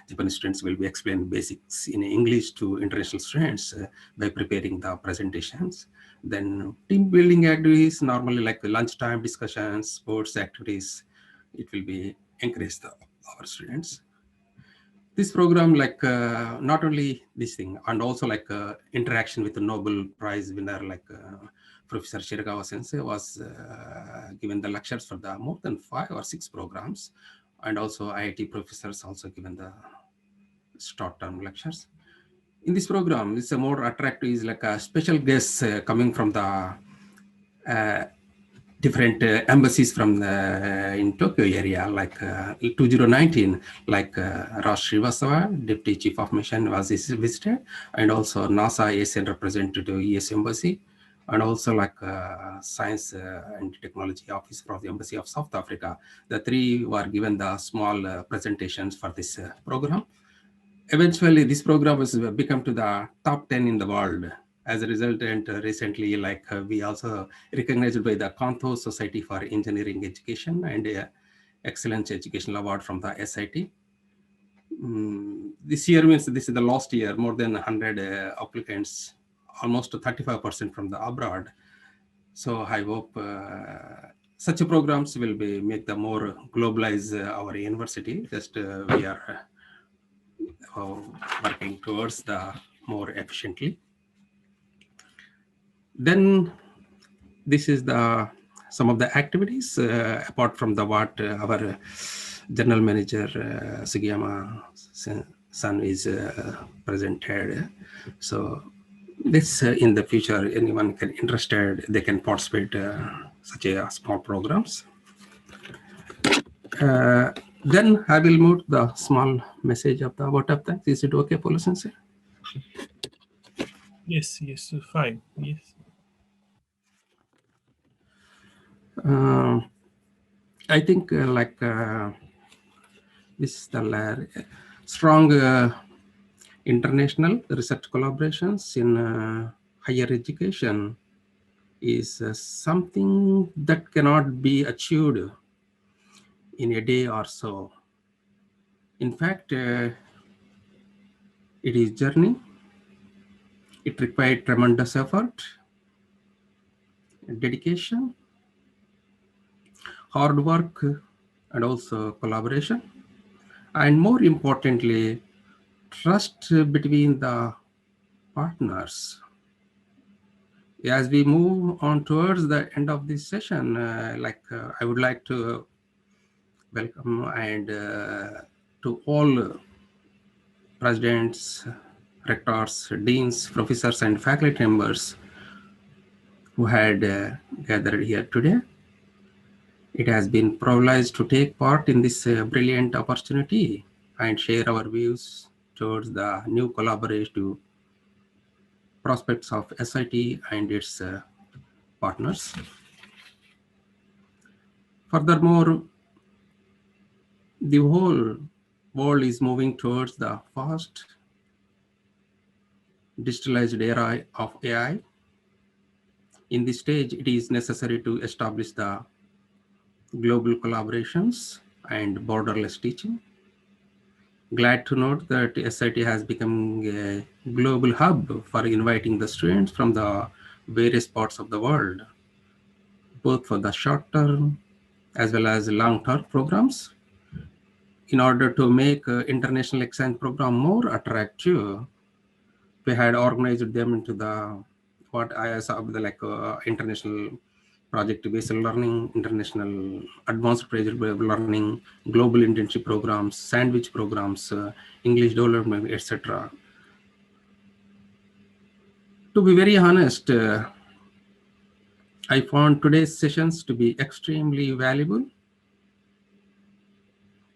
Japanese students will be explain basics in English to international students by preparing the presentations. Then team building activities, normally like lunchtime discussions, sports activities, it will be encouraged our students. This program, like not only this thing, and also like interaction with the Nobel Prize winner, like Professor Shibaura Sensei was given the lectures for the more than 5 or 6 programs, and also IIT professors also given the short-term lectures. In this program, it's a more attractive is like a special guests coming from the different embassies from the in Tokyo area, like 2019, like Rosh Srivastawa, Deputy Chief of Mission was visited, and also NASA Asian representative US Embassy, and also like Science and Technology Office from the Embassy of South Africa. The 3 were given the small presentations for this program. Eventually, this program has become to the top 10 in the world. As a result, and recently, like we also recognized by the Kanto Society for Engineering Education and Excellence Educational Award from the SIT. This year means this is the last year, more than 100 applicants, almost 35% from the abroad. So I hope such programs will be make the more globalize our university. Just we are working towards the more efficiently. Then this is the some of the activities apart from the what our general manager Sugiyama-san is presented. So this in the future, anyone can interested, they can participate such a small programs. Then I will move the small message of the vote of thanks. Is it okay, Paolo Sensei? Yes, yes, fine. Yes. I think this is the strong international research collaborations in higher education is something that cannot be achieved in a day or so. In fact, it is journey. It required tremendous effort, dedication, hard work, and also collaboration. And more importantly, trust between the partners. As we move on towards the end of this session, I would like to welcome and to all presidents, rectors, deans, professors, and faculty members who had gathered here today. It has been privileged to take part in this brilliant opportunity and share our views towards the new collaborative prospects of SIT and its partners. Furthermore, the whole world is moving towards the fast digitalized era of AI. In this stage, it is necessary to establish the global collaborations and borderless teaching. Glad to note that SIT has become a global hub for inviting the students from the various parts of the world, both for the short-term as well as long-term programs. In order to make international exchange program more attractive, we had organized them into the what I saw the international project-based learning, international advanced project-based learning, global internship programs, sandwich programs, English development, etc. To be very honest, I found today's sessions to be extremely valuable,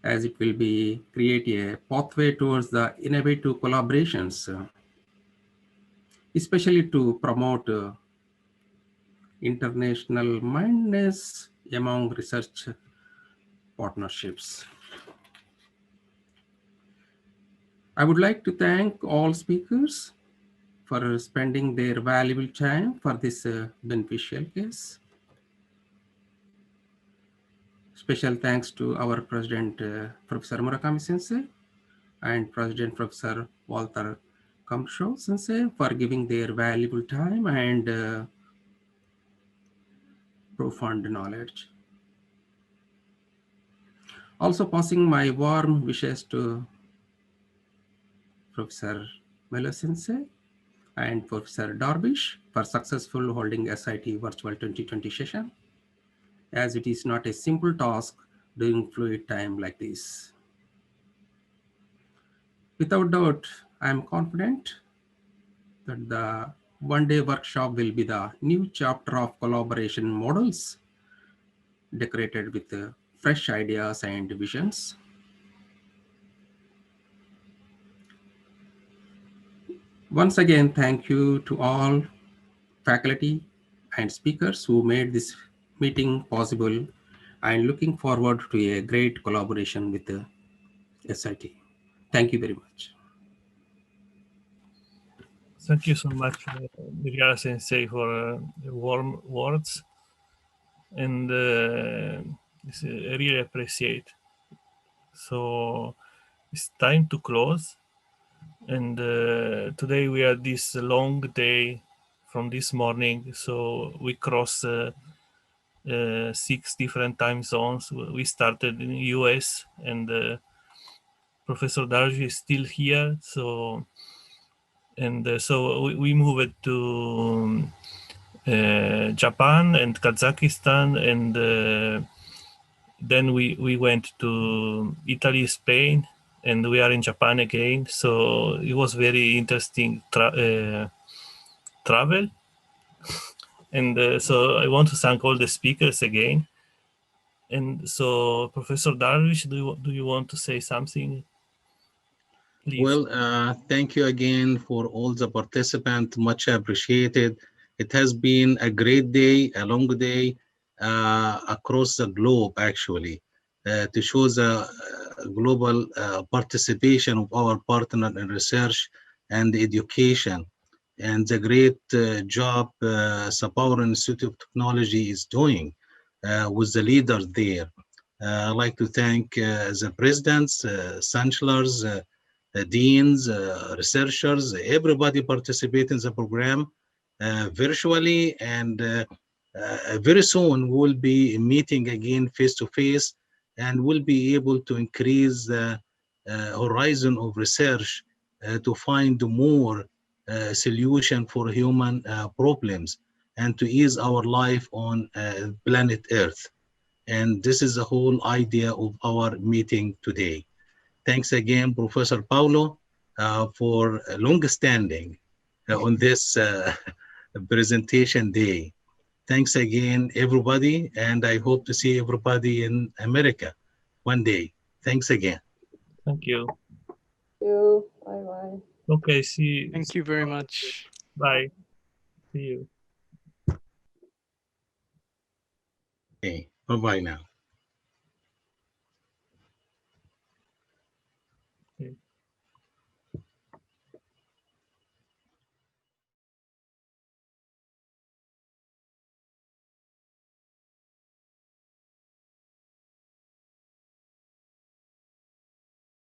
as it will be create a pathway towards the innovative collaborations, especially to promote international mindedness among research partnerships. I would like to thank all speakers for spending their valuable time for this beneficial case. Special thanks to our President, Professor Murakami Sensei, and President Professor Walter Kimbrough Sensei for giving their valuable time and profound knowledge. Also passing my warm wishes to Professor Mele Sensei and Professor Darwish for successful holding SIT Virtual 2020 session, as it is not a simple task during fluid time like this. Without doubt, I am confident that the one-day workshop will be the new chapter of collaboration models decorated with fresh ideas and visions. Once again, thank you to all faculty and speakers who made this meeting possible, and looking forward to a great collaboration with the SIT. Thank you very much. Thank you so much, Isabella Sensei, for the warm words, and I really appreciate. So it's time to close, and today we had this long day from this morning, so we crossed 6 different time zones. We started in the US, and Professor Darwish is still here, so we moved to Japan and Kazakhstan, and then we went to Italy, Spain, and we are in Japan again. So it was very interesting travel. And so I want to thank all the speakers again. And so, Professor Darwish, do you want to say something? Please. Well, thank you again for all the participants, much appreciated. It has been a great day, a long day across the globe, actually, to show the global participation of our partner in research and education, and the great job Shibaura Institute of Technology is doing with the leaders there. I'd like to thank the presidents, chancellors, deans, researchers, everybody participate in the program virtually, and very soon we'll be meeting again face to face, and we'll be able to increase the horizon of research to find more solution for human problems and to ease our life on planet Earth. And this is the whole idea of our meeting today. Thanks again, Professor Paolo, for long standing on this presentation day. Thanks again, everybody, and I hope to see everybody in America one day. Thanks again. Thank you. Thank you. Bye-bye. Okay, see you. Thank you very much. Bye. See you. Okay, bye-bye now.